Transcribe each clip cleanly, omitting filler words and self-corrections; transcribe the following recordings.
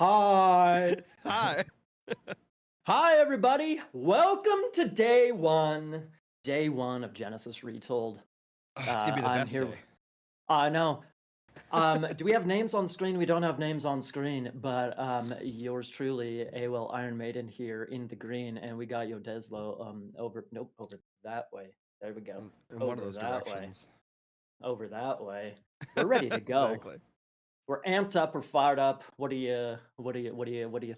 Hi. Hi. Hi, everybody. Welcome to day one of Genesis Retold. It's gonna be the I'm best here. day. I know. Do we have names on screen? We don't have names on screen, but yours truly, AWL Iron Maiden here in the green, and we got Yo Deslo over that way. There we go. In one of Over those that way. directions. Over that way. We're ready to go. Exactly. We're amped up, we're fired up. What are you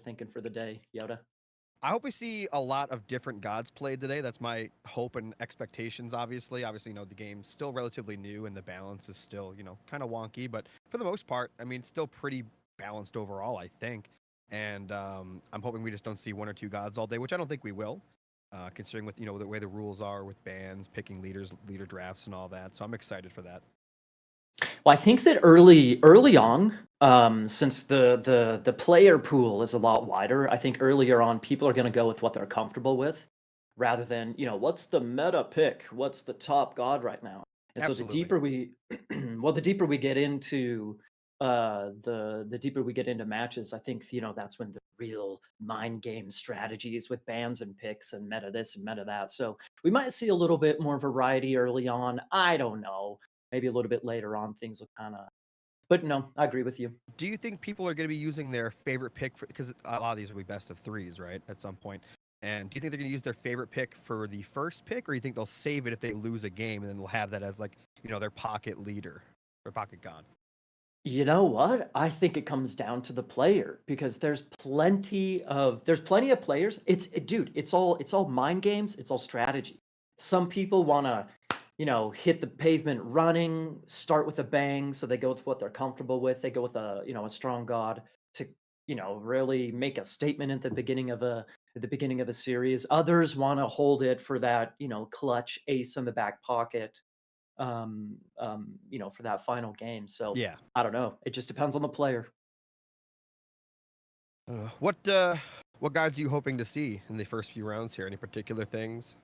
thinking for the day, Yoda? I hope we see a lot of different gods played today. That's my hope and expectations, obviously. Obviously, the game's still relatively new and the balance is still, kind of wonky, but for the most part, I mean, it's still pretty balanced overall, I think. And I'm hoping we just don't see one or two gods all day, which I don't think we will, considering with, the way the rules are with bans, picking leaders, leader drafts, and all that. So I'm excited for that. Well, I think that early on, since the player pool is a lot wider, I think earlier on people are going to go with what they're comfortable with, rather than what's the meta pick, what's the top god right now. And so the Absolutely. deeper we, well, the deeper we get into the deeper we get into matches, I think that's when the real mind game strategies with bans and picks and meta this and meta that. So we might see a little bit more variety early on. I don't know, maybe a little bit later on things will kind of, but no, I agree with you. Do you think people are going to be using their favorite pick for, because a lot of these will be best of threes, right? At some point. And do you think they're going to use their favorite pick for the first pick, or you think they'll save it if they lose a game and then they'll have that as like, their pocket leader, their pocket god? You know what? I think it comes down to the player, because there's plenty of players. Dude, it's all mind games, it's all strategy. Some people want to, hit the pavement running, start with a bang, so they go with what they're comfortable with. They go with a strong god to, really make a statement at the beginning of a series. Others want to hold it for that, clutch ace in the back pocket, for that final game. So Yeah. I don't know. It just depends on the player. What guys are you hoping to see in the first few rounds here? Any particular things?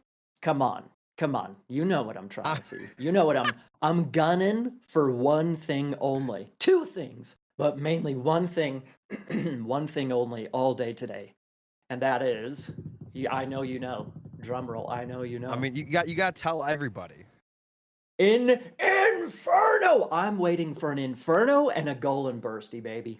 Come on. Come on. You know what I'm trying Uh, to see. You know what I'm gunning for, one thing only. Two things, but mainly one thing, one thing only all day today. And that is, I know you know. Drum roll, I know you I know. mean, you got to tell everybody. In Inferno! I'm waiting for an Inferno and a Golden Bursty, baby.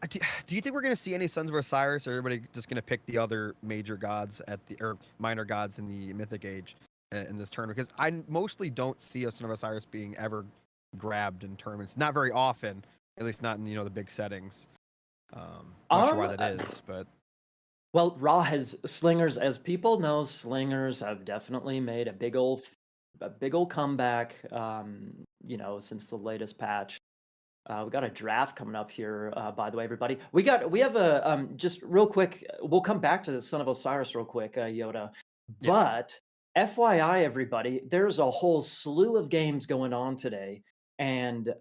Do you think we're going to see any Sons of Osiris, or everybody just going to pick the other major gods or minor gods in the Mythic Age in this tournament? Because I mostly don't see a Son of Osiris being ever grabbed in tournaments. Not very often, at least not in the big settings. Not sure why Um, that is, but Well, Raw has slingers, as people know, slingers have definitely made a big old comeback, since the latest patch. We got a draft coming up here, by the way, everybody. We have a just real quick. We'll come back to the Son of Osiris real quick, Yoda. yeah. But FYI, everybody, there's a whole slew of games going on today, and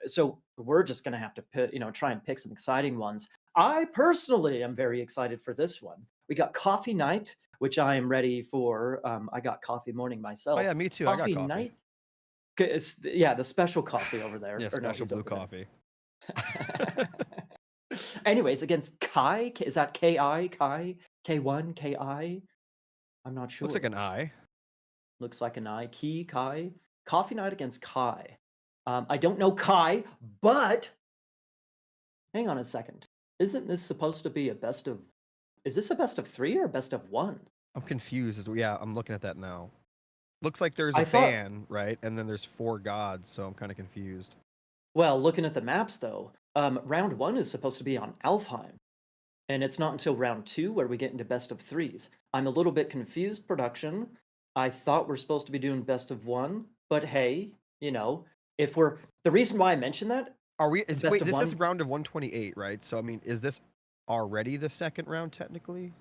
so we're just gonna have to try and pick some exciting ones. I personally am very excited for this one. We got Coffee Night, which I am ready for. I got coffee morning Oh myself. yeah, me too. I got Coffee coffee. Night, yeah, the special coffee over there. Yeah, Or no, special he's blue over coffee. there. Anyways, against Kai, is that Ki Kai K1 Ki? I'm not Looks like sure. an eye. Looks like an I. Ki Kai. Coffee Night against Kai. I don't know Kai, but hang on a second. Isn't this supposed to be a best of? Is this a best of three or a best of one? I'm confused. Yeah, I'm looking at that now. Looks like there's a I thought. ban, right? And then there's four gods, so I'm kind of confused. Well, looking at the maps though, round one is supposed to be on Alfheim. And it's not until round two where we get into best of threes. I'm a little bit confused, production. I thought we're supposed to be doing best of one, but hey, if we're the reason why I mentioned that, Are we? best Wait, of this is one. round of 128, right? So I mean, is this already the second round technically?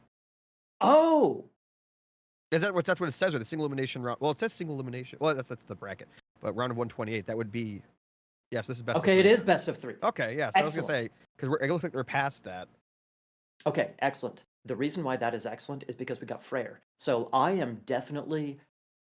Oh, Is that what that's what it says with the single elimination round? Well, it says single elimination. Well, that's the bracket. But round of 128, that would be yes. This is best of okay, it three is then. best of three. Okay, yeah. So I was gonna Excellent. say because it looks like they're past that. Okay, excellent. The reason why that is excellent is because we got Freyr. So I am definitely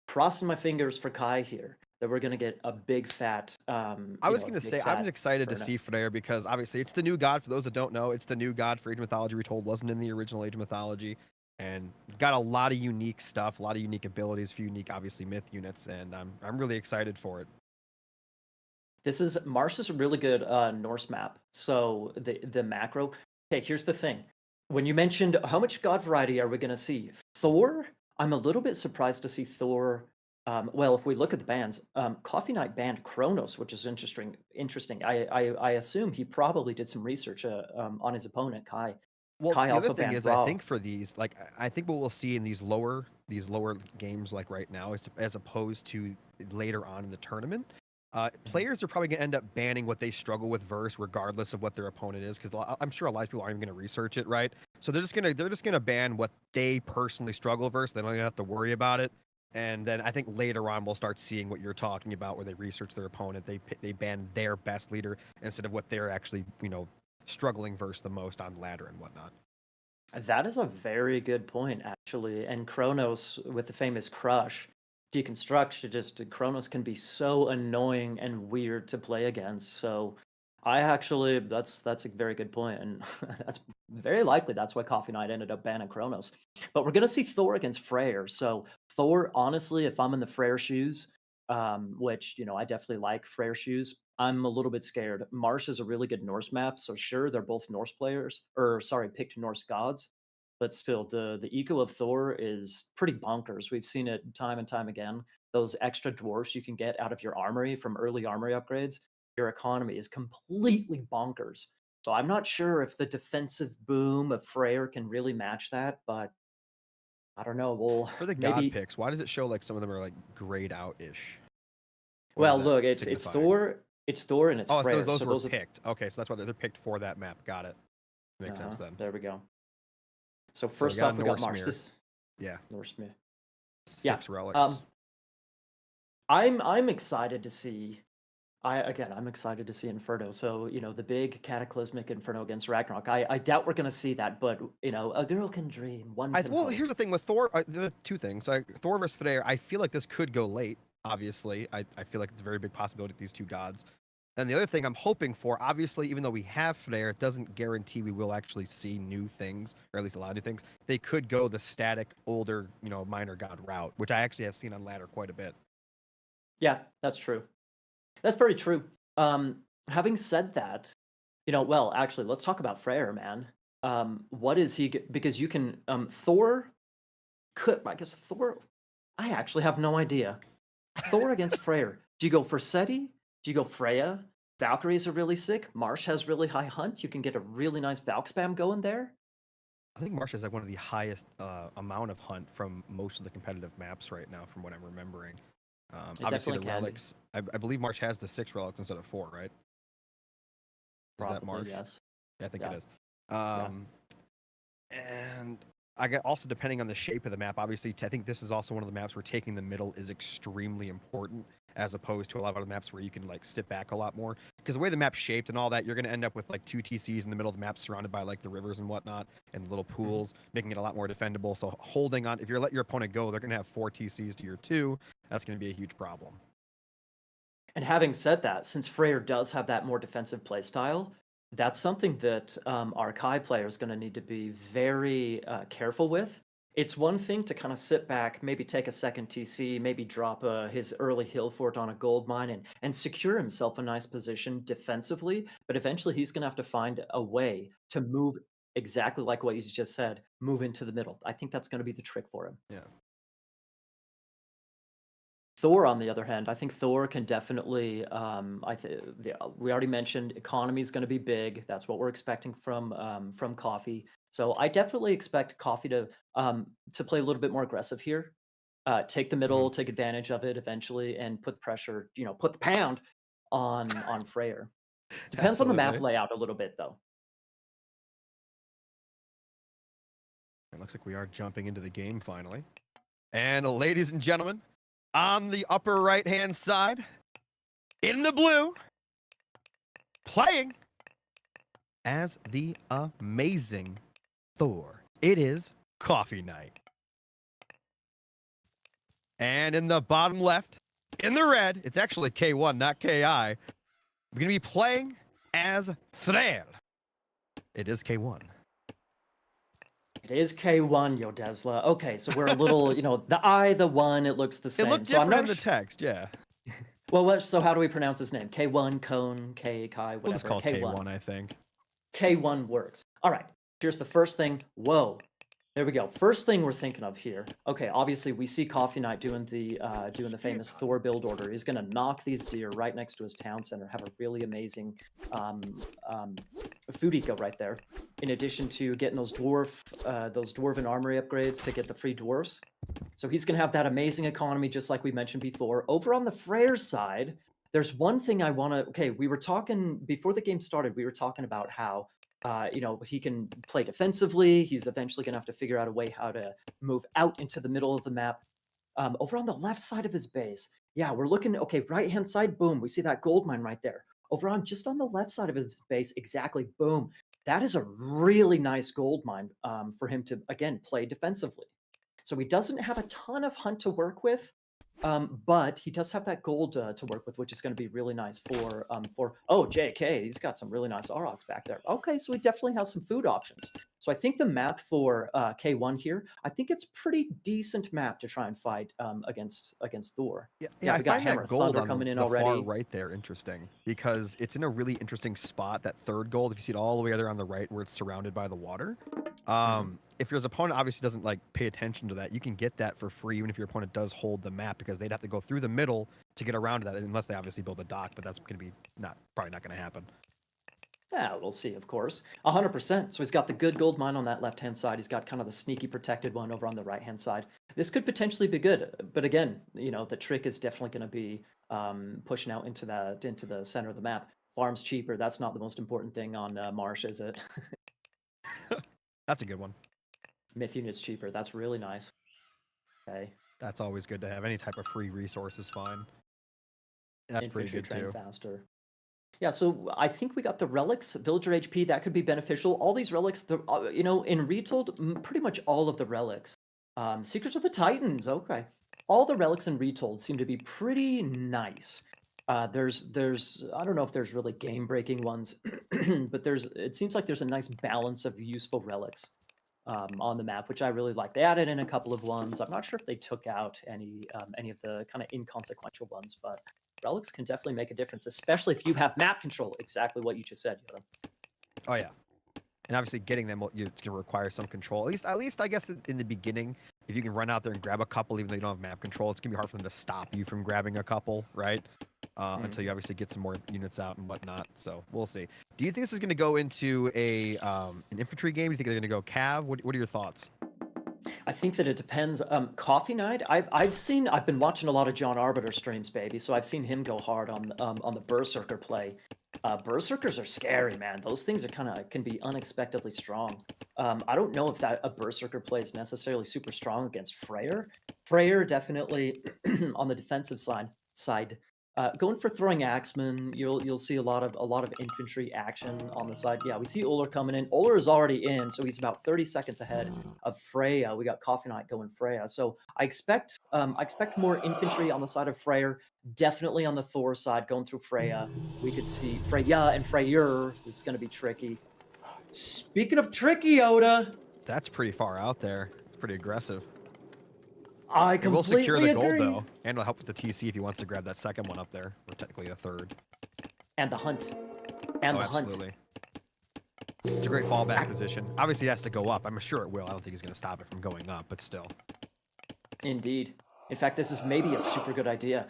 crossing my fingers for Kai here. that we're gonna get a big fat, I was a gonna big say I was fat excited to Inferno. see Freyr because obviously it's the new god. For those that don't know, it's the new god for Age of Mythology Retold. Wasn't in the original Age of Mythology, and got a lot of unique stuff, a lot of unique abilities, a few unique obviously myth units, and I'm really excited for it. This is Mars is a really good Norse map. So the macro. Okay, here's the thing. When you mentioned how much god variety are we going to see, Thor, I'm a little bit surprised to see Thor. Well, if we look at the bans, Coffee Knight banned Kronos, which is interesting. Interesting. I assume he probably did some research on his opponent Kai. Well, Kai the other also thing banned is, I Raw. think for these, like, I think what we'll see in these lower games, like right now, is as opposed to later on in the tournament, players are probably going to end up banning what they struggle with verse, regardless of what their opponent is, because I'm sure a lot of people aren't even going to research it, right? So they're just gonna ban what they personally struggle verse. They don't even have to worry about it. And then I think later on we'll start seeing what you're talking about, where they research their opponent, they ban their best leader instead of what they're actually struggling verse the most on ladder and whatnot. That is a very good point, actually. And Kronos, with the famous crush, deconstruct, just Kronos can be so annoying and weird to play against. So I actually, that's a very good point, and that's very likely that's why Coffee Knight ended up banning Kronos. But we're gonna see Thor against Freyr. So Thor, honestly, if I'm in the Freyr shoes, which I definitely like Freyr shoes, I'm a little bit scared. Marsh is a really good Norse map, so sure, they're both Norse players, or sorry, picked Norse gods, but still, the eco of Thor is pretty bonkers. We've seen it time and time again. Those extra dwarfs you can get out of your armory from early armory upgrades, your economy is completely bonkers. So I'm not sure if the defensive boom of Freyr can really match that, but I don't know. We'll For the god maybe. picks, why does it show like some of them are like grayed out ish? What is Well, that look, it's signifying? Thor, and it's Oh, those Freyr. those So were those are. picked. Okay, so that's why they're picked for that map. Got it. Makes sense Uh-huh. then. There we go. So So we first got a off, we got Norse Marsh. mirror. This Yeah, Norse myth. Yeah. 6 relics. Um, I'm excited to see. I'm excited to see Inferno. So, the big cataclysmic Inferno against Ragnarok. I doubt we're gonna see that, but a girl can dream, one can Well, here's hope. the thing with Thor. The two things. Like Thor versus Freyr, I feel like this could go late. Obviously, I feel like it's a very big possibility with these two gods. And the other thing I'm hoping for, obviously, even though we have Freyr, it doesn't guarantee we will actually see new things, or at least a lot of new things. They could go the static, older, minor god route, which I actually have seen on ladder quite a bit. Yeah, that's true. That's very true. Having said that, well, actually, let's talk about Freyr, man. What is he? Because you can Thor could I guess Thor. I actually have no idea. Thor against Freyr. Do you go for Seti? Do you go Freya? Valkyries are really sick. Marsh has really high hunt. You can get a really nice Valk spam going there. I think Marsh has like one of the highest amount of hunt from most of the competitive maps right now, from what I'm remembering. It Obviously, definitely the can be. relics. I believe Marsh has the 6 relics instead of 4, right? Is that Probably, Marsh? yes. Yeah, I think it Yeah. is. Yeah. And I get also depending on the shape of the map. Obviously, I think this is also one of the maps where taking the middle is extremely important, as opposed to a lot of other maps where you can like sit back a lot more. Because the way the map's shaped and all that, you're going to end up with like 2 TCs in the middle of the map, surrounded by like the rivers and whatnot, and little Mhm. pools, making it a lot more defendable. So holding on, if you let your opponent go, they're going to have 4 TCs to your 2. That's going to be a huge problem. And having said that, since Freyr does have that more defensive playstyle, that's something that our Kai player is going to need to be very careful with. It's one thing to kind of sit back, maybe take a second TC, maybe drop his early hill fort on a gold mine and secure himself a nice position defensively. But eventually, he's going to have to find a way to move exactly like what you just said, move into the middle. I think that's going to be the trick for him. Yeah. Thor, on the other hand, I think Thor can definitely. We already mentioned economy is going to be big. That's what we're expecting from Coffee. So I definitely expect Coffee to play a little bit more aggressive here. Take the Hmm. middle, take advantage of it eventually, and put pressure. Put the pound on Freyr. Depends on the map Absolutely. layout a little bit, though. It looks like we are jumping into the game finally. And ladies and gentlemen, on the upper right hand side, in the blue, playing as the amazing Thor, it is Coffee Night. And in the bottom left, in the red. It's actually K1, not KI. We're going to be playing as Freyr. It is K1. It is K1, Yodesla. Okay, so we're a little, the I, the one, it looks the same. It looked so I'm different not in the text, yeah. Well, so how do we pronounce his name? K1, Cone, K, Kai, We'll just whatever. call it K1. K1, I think. K1 works. All right, here's the first thing. Whoa. There we go. First thing we're thinking of here. Okay, obviously we see Coffee Knight doing the famous Thor build order. He's gonna knock these deer right next to his town center. Have a really amazing food eco right there. In addition to getting those dwarven armory upgrades to get the free dwarfs. So he's gonna have that amazing economy, just like we mentioned before. Over on the Freyr side, there's one thing I want to. Okay, we were talking before the game started. We were talking about how he can play defensively. He's eventually going to have to figure out a way how to move out into the middle of the map. Over on the left side of his base, yeah, we're looking, okay, right-hand side, boom, we see that gold mine right there. Just on the left side of his base, exactly, boom. That is a really nice gold mine for him to, again, play defensively. So he doesn't have a ton of hunt to work with, but he does have that gold to work with, which is going to be really nice for JK. He's got some really nice Aurochs back there. Okay, so he definitely has some food options. So I think the map for K1 here, I think it's pretty decent map to try and fight against Thor. Yeah, we I got find Hammer that gold Thunder on coming in the already. far right there interesting because it's in a really interesting spot. That third gold, if you see it all the way there on the right, where it's surrounded by the water. If your opponent obviously doesn't pay attention to that, you can get that for free, even if your opponent does hold the map, because they'd have to go through the middle to get around to that, unless they obviously build a dock. But that's going to be probably not going to happen. Yeah, we'll see, of course. 100%. So he's got the good gold mine on that left-hand side. He's got kind of the sneaky protected one over on the right-hand side. This could potentially be good, but again, the trick is definitely going to be pushing out into the center of the map. Farm's cheaper. That's not the most important thing on Marsh, is it? That's a good one. Myth unit's cheaper. That's really nice. Okay. That's always good to have. Any type of free resource is fine. That's Infantry pretty good train too. faster. Yeah, so I think we got the relics, villager HP, that could be beneficial. All these relics, in Retold, pretty much all of the relics. Secrets of the Titans, okay. All the relics in Retold seem to be pretty nice. There's I don't know if there's really game-breaking ones, but it seems like there's a nice balance of useful relics on the map, which I really like. They added in a couple of ones. I'm not sure if they took out any of the kind of inconsequential ones, but relics can definitely make a difference, especially if you have map control. Exactly what you just said, Yoda. Oh yeah, and obviously getting them, it's going to require some control. At least I guess in the beginning, if you can run out there and grab a couple, even though you don't have map control, it's going to be hard for them to stop you from grabbing a couple, right? Until you obviously get some more units out and whatnot. So we'll see. Do you think this is going to go into an infantry game? Do you think they're going to go cav? What are your thoughts? I think that it depends. Coffee Night, I've been watching a lot of John Arbiter streams, baby. So I've seen him go hard on the Berserker play. Berserkers are scary, man. Those things can be unexpectedly strong. I don't know if a Berserker play is necessarily super strong against Freyr. Freyr definitely on the defensive side. Going for throwing axemen, you'll see a lot of infantry action on the side. Yeah, we see Uller coming in. Uller is already in, so he's about 30 seconds ahead of Freya. We got Coffee Knight going Freya. So I expect more infantry on the side of Freyr. Definitely on the Thor side, going through Freya. We could see Freya and Freyr. This is going to be tricky. Speaking of tricky, Oda. That's pretty far out there. It's pretty aggressive. I It will secure completely the gold, agree. though, and it'll help with the TC if he wants to grab that second one up there, or technically a third. And the hunt. And the absolutely. hunt. It's a great fallback position. Obviously, it has to go up. I'm sure it will. I don't think he's going to stop it from going up, but still. Indeed. In fact, this is maybe a super good idea.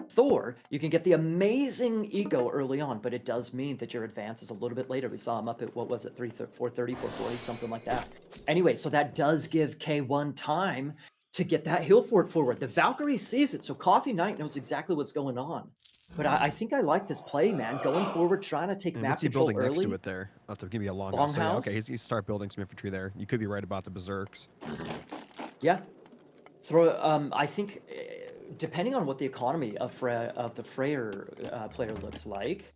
Thor, you can get the amazing eco early on, but it does mean that your advance is a little bit later. We saw him up at, what was it, 430, 440, something like that. Anyway, so that does give K1 time to get that hill fort forward. The Valkyrie sees it, so Coffee Knight knows exactly what's going on. But I think I like this play, man. Going forward, trying to take map control early. What's he building next to it there? I'll have to give you a long house. So, yeah, okay, he's start building some infantry there. You could be right about the berserks. Yeah. I think, depending on what the economy of the Freyr player looks like.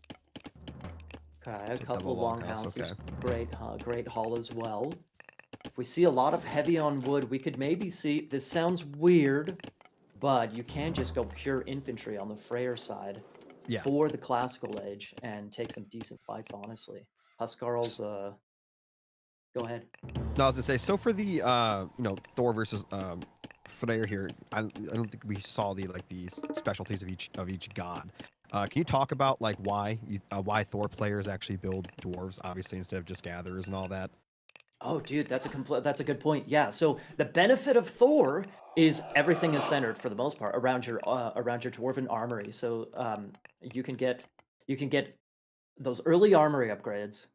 Okay, a couple of long houses. Okay. Great hall as well. If we see a lot of heavy on wood, we could maybe see. This sounds weird, but you can just go pure infantry on the Freyr side Yeah. for the classical age and take some decent fights. Honestly, Huskarl's. Go ahead. No, I was gonna say. So for the Thor versus Freyr here, I don't think we saw the specialties of each god. Can you talk about like why Thor players actually build dwarves, obviously, instead of just gatherers and all that? Oh, dude, that's a good point. Yeah. So the benefit of Thor is everything is centered for the most part around your dwarven armory. So you can get those early armory upgrades,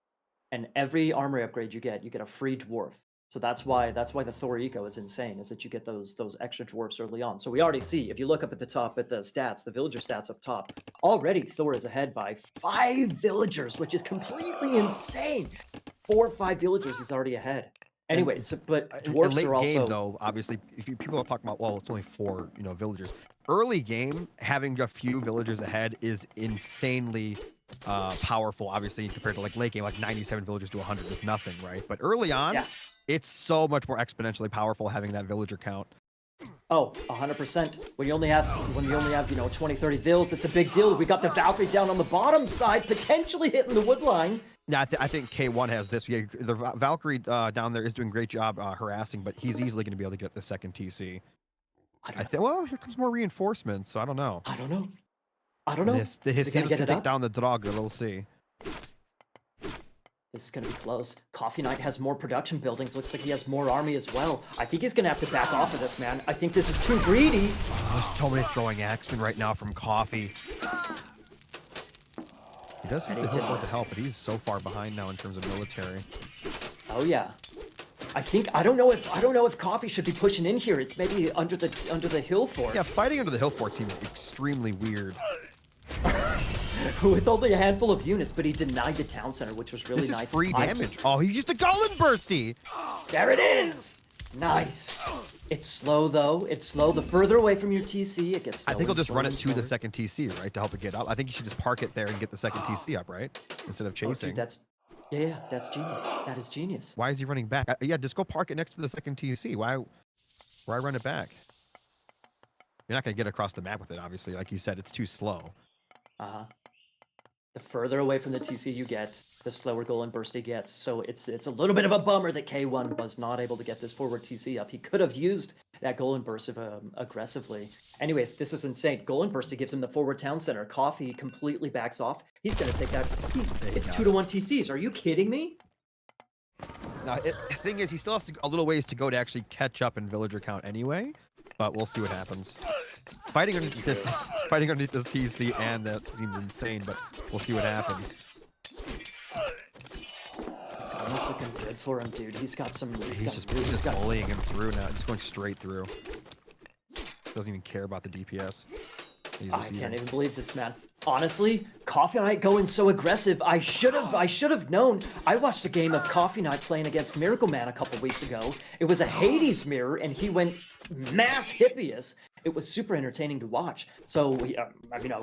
and every armory upgrade you get a free dwarf. So that's why the Thor eco is insane, is that you get those extra dwarfs early on. So we already see, if you look up at the top at the stats, the villager stats up top, already Thor is ahead by 5 villagers, which is completely insane. 4 or 5 villagers is already ahead. Anyway, but dwarfs late are also game though. Obviously, if people are talking about, well, it's only 4 villagers. Early game, having a few villagers ahead is insanely powerful. Obviously, compared to like late game, like 97 villagers to 100 is nothing, right? But early on, yeah. it's so much more exponentially powerful having that villager count. Oh, 100%. When you only have 20, 30 vills, it's a big deal. We got the Valkyrie down on the bottom side, potentially hitting the wood line. Yeah, I think K1 has this. Yeah, the Valkyrie down there is doing a great job harassing, but he's easily going to be able to get the second TC. I think. Well, here comes more reinforcements, so I don't know. I don't know. His Seals can take down the Draugr. We'll see. This is going to be close. Coffee Knight has more production buildings. Looks like he has more army as well. I think he's going to have to back off of this, man. I think this is too greedy. There's so many throwing axemen right now from Coffee. He does have the hill fort to help, but he's so far behind now in terms of military. Oh yeah. I don't know if Coffee should be pushing in here. It's maybe under the hill fort. Yeah, fighting under the hill fort seems extremely weird. With only a handful of units, but he denied the town center, which was really nice. This is free damage. Oh, he used the Golem Bursty! There it is! Nice. It's slow, though. It's slow. The further away from your TC, it gets slower. I think he'll just run it to the second TC, right, to help it get up. I think you should just park it there and get the second TC up, right? Instead of chasing. Oh, dude, yeah, that's genius. That is genius. Why is he running back? Yeah, just go park it next to the second TC. Why run it back? You're not going to get across the map with it, obviously. Like you said, it's too slow. Uh-huh. The further away from the TC you get, the slower Golem Bursty gets. So it's a little bit of a bummer that K1 was not able to get this forward TC up. He could have used that Golem Burst aggressively. Anyways, this is insane. Golem Bursty gives him the forward town center. Coffee completely backs off. He's going to take that. It's 2-to-1 TCs. Are you kidding me? Now, the thing is, he still has a little ways to go to actually catch up in villager count anyway. But we'll see what happens. Fighting underneath this TC, and that seems insane, but we'll see what happens. It's almost looking good for him, dude. He's just bullying him through now, just going straight through. Doesn't even care about the DPS. I can't even believe this, man. Honestly, Coffee Knight going so aggressive. I should have known. I watched a game of Coffee Knight playing against Miracle Man a couple weeks ago. It was a Hades mirror, and he went mass hippious. It was super entertaining to watch. So,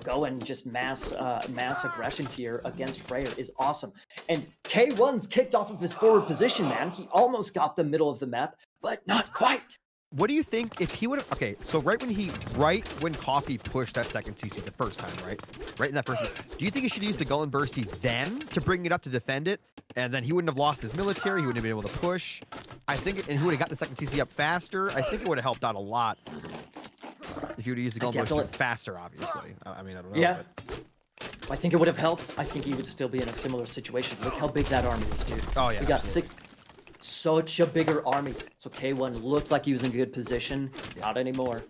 go and just mass aggression here against Freyr is awesome. And K1's kicked off of his forward position, man. He almost got the middle of the map, but not quite. What do you think if he would have? Okay, so right when Coffee pushed that second TC the first time, right in that first. Do you think he should use the Golem Bursty then to bring it up to defend it, and then he wouldn't have lost his military? He wouldn't have been able to push. I think, and he would have got the second TC up faster. I think it would have helped out a lot if he would have used the Golem Bursty faster. Obviously, I mean, I don't know. Yeah. But... I think it would have helped. I think he would still be in a similar situation. Look how big that army is, dude. Oh yeah. He got such a bigger army. So K1 looked like he was in good position. Not anymore.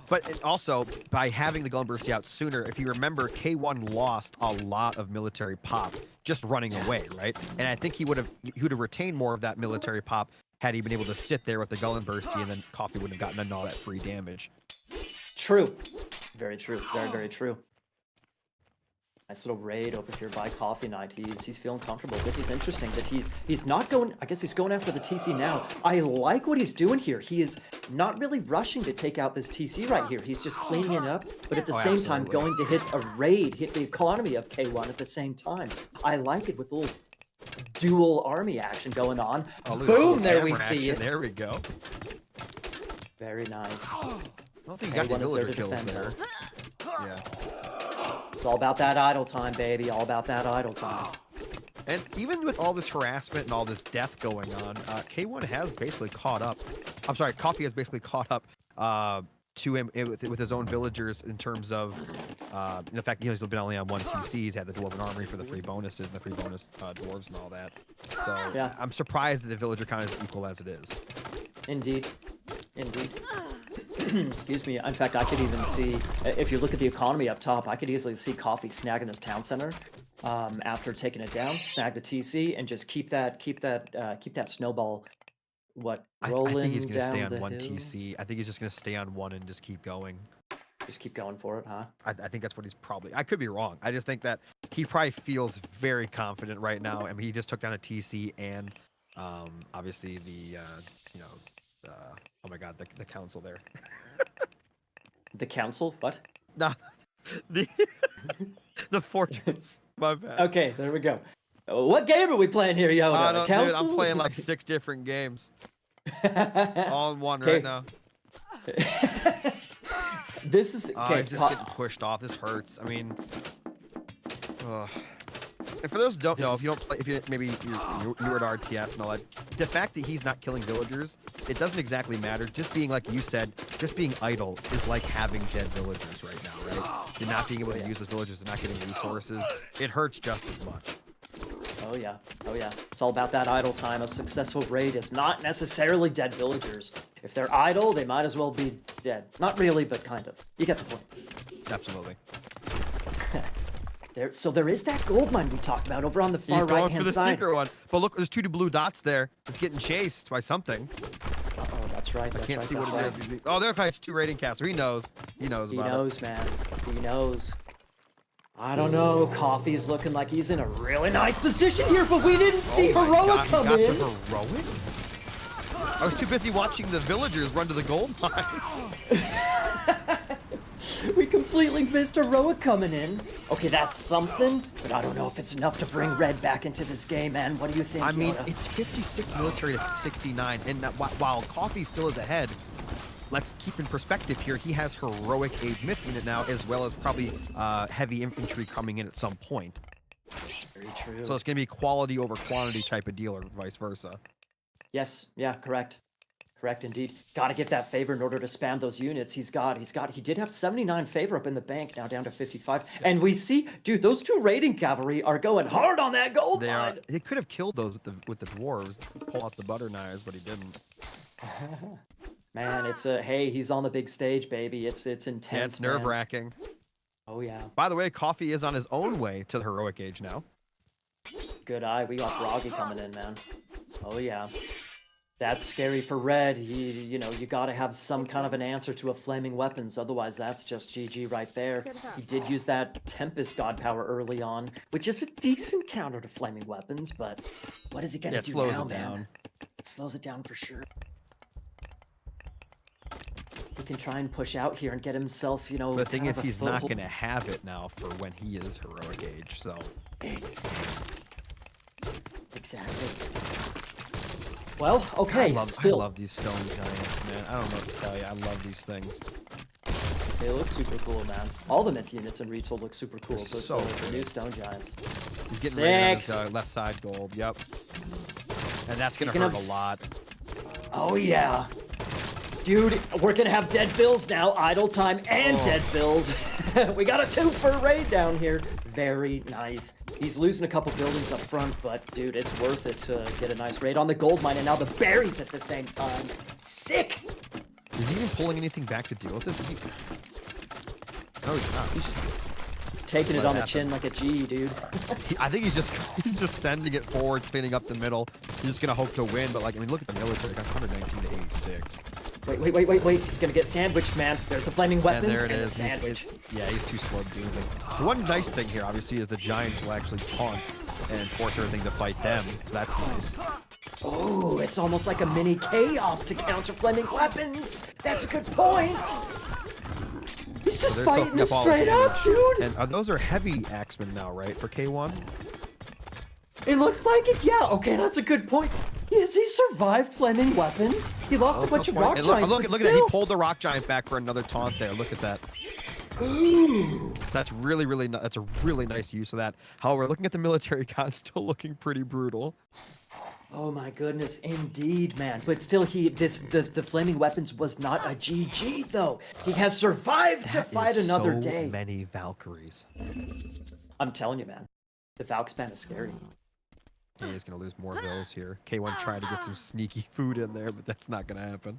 But also, by having the Golem Bursty out sooner, if you remember, K1 lost a lot of military pop just running away, right? And I think he would have retained more of that military pop had he been able to sit there with the Golem Bursty, and then Coffee wouldn't have gotten all that free damage. True. Very true. Very, very true. Nice little raid over here by Coffee Knight. He's feeling comfortable. This is interesting that he's not going. I guess he's going after the TC now. I like what he's doing here. He is not really rushing to take out this TC right here. He's just cleaning it up, but at the same time going to hit a raid, hit the economy of K1 at the same time. I like it with little dual army action going on. Oh, look at the Boom! There we hammer see action. it. There we go. Very nice. I don't think he got any K1 is there villager to kills defend, there. though. Yeah. It's all about that idle time, baby. All about that idle time. And even with all this harassment and all this death going on, K1 has basically caught up. I'm sorry, Coffee has basically caught up to him with his own villagers in terms of the fact that he's been only on 1 TC. He's had the Dwarven Armory for the free bonuses and the free bonus dwarves and all that. So Yeah. I'm surprised that the villager count is equal as it is. Indeed. Indeed. Excuse me. In fact, I could even see, if you look at the economy up top, I could easily see Coffee snagging this town center after taking it down, snag the TC, and just keep that snowball. Rolling I think he's going to down stay on the 1 hill? TC. I think he's just going to stay on 1 and just keep going. Just keep going for it, huh? I think that's what he's probably. I could be wrong. I just think that he probably feels very confident right now. I mean, he just took down a TC and obviously the oh my god, the council there. The council? What? Nah, the the fortress. My bad. Okay, there we go. What game are we playing here, Yoda? I don't, dude, I'm Council? playing like 6 different games all in one Okay. right now. This is Oh, okay. he's just getting pushed off. This hurts. I mean, and for those who don't know, if you don't play, if you maybe you're newer to RTS and all that, the fact that he's not killing villagers, it doesn't exactly matter. Just being like you said, just being idle is like having dead villagers right now, right? You're not being able to use those villagers, they're not getting resources. It hurts just as much. Oh yeah, oh yeah. It's all about that idle time. A successful raid is not necessarily dead villagers. If they're idle, they might as well be dead. Not really, but kind of. You get the point. Absolutely. So there is that gold mine we talked about over on the far He's going right-hand for the side. secret one. But look, there's 2 blue dots there. It's getting chased by something. Uh-oh, that's right. I can't see what it is. Oh, there fights 2 raiding caster. He knows. He knows He about knows, man. He knows. I don't know. Coffee's looking like he's in a really nice position here, but we didn't see Oh my Heroic God, come he got in. to Heroic? I was too busy watching the villagers run to the gold mine. We completely missed Heroic coming in. Okay, that's something, but I don't know if it's enough to bring Red back into this game, man. What do you think, I mean, Yoda? it's 56 military to 69, and while Coffee still is ahead, let's keep in perspective here, he has Heroic Age Myth unit now, as well as probably heavy infantry coming in at some point. Very true. So it's going to be quality over quantity type of deal, or vice versa. Yes, yeah, correct. Correct indeed. Gotta get that favor in order to spam those units. He did have 79 favor up in the bank, now down to 55. And we see, dude, those 2 raiding cavalry are going hard on that gold mine. He could have killed those with the dwarves, pull out the butter knives, but he didn't. Man, hey, he's on the big stage, baby. It's intense. Yeah, it's man. nerve-wracking. Oh yeah. By the way, Coffee is on his own way to the Heroic Age now. Good eye. We got Froggy coming in, man. Oh yeah. That's scary for Red. You gotta have some kind of an answer to a flaming weapons. Otherwise, that's just GG right there. He did use that Tempest God Power early on, which is a decent counter to flaming weapons, but what is he gonna do slows now, it man? down. It slows it down for sure. He can try and push out here and get himself, But the thing kind is, of a he's not foothold. going to have it now for when he is Heroic Age, so... Exactly. Well, okay, I still. love these stone giants, man. I don't know what to tell you. I love these things. They look super cool, man. All the myth units in Retold look super cool, but so the new stone giants. He's getting ready on 6. his left side gold, yep. And that's going to Speaking hurt of a lot. Oh yeah. Dude, we're gonna have dead bills now, idle time and dead bills. We got a 2 for a raid down here. Very nice. He's losing a couple buildings up front, but dude, it's worth it to get a nice raid on the gold mine and now the berries at the same time. Sick! Is he even pulling anything back to deal with this? No, he's not. He's taking it on the chin like a G, dude. I think he's just sending it forward, cleaning up the middle. He's just gonna hope to win, but like, I mean, look at the military. Got 119 to 86. Wait. He's gonna get sandwiched, man. There's the flaming weapons And there it and the is. sandwich. Yeah, he's too slow to do anything. The one nice thing here, obviously, is the Giants will actually taunt and force everything to fight them. So that's nice. Oh, it's almost like a mini chaos to counter flaming weapons. That's a good point. He's just They're fighting soaking this up all the straight up, damage. dude. And those are heavy axemen now, right, for K1? It looks like it. Yeah. Okay, that's a good point. Yes, he survived flaming weapons. He lost a bunch of rock giants. Look at that. He pulled the rock giant back for another taunt there. Look at that. So that's that's a really nice use of that. However, looking at the military con, still looking pretty brutal. Oh my goodness, indeed, man. But still, the flaming weapons was not a GG though. He has survived to fight another day. So many Valkyries. I'm telling you, man. The Valk span is scary. He is gonna lose more of those here. K1 trying to get some sneaky food in there, but that's not gonna happen.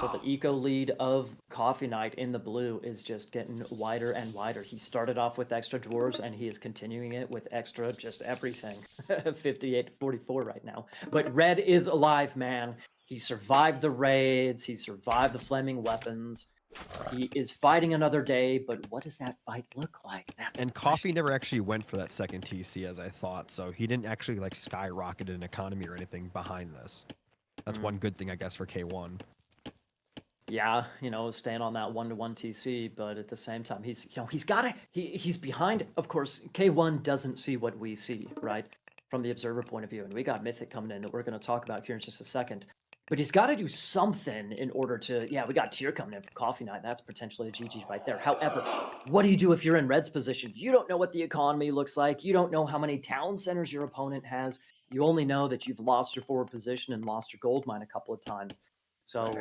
So the eco lead of Coffee Knight in the blue is just getting wider and wider. He started off with extra dwarves, and he is continuing it with extra just everything. 58-44 right now. But Red is alive, man. He survived the raids. He survived the flaming weapons. He is fighting another day, but what does that fight look like? And Coffee never actually went for that second TC as I thought, so he didn't actually like skyrocket an economy or anything behind this. That's one good thing, I guess, for K1. Yeah, staying on that 1-to-1 TC, but at the same time, he's behind. Of course, K1 doesn't see what we see, right? From the observer point of view, and we got Mythic coming in that we're going to talk about here in just a second. But he's got to do something in order to, we got Tier coming in for Coffee Night. That's potentially a GG right there. However, what do you do if you're in Red's position? You don't know what the economy looks like. You don't know how many town centers your opponent has. You only know that you've lost your forward position and lost your gold mine a couple of times. So,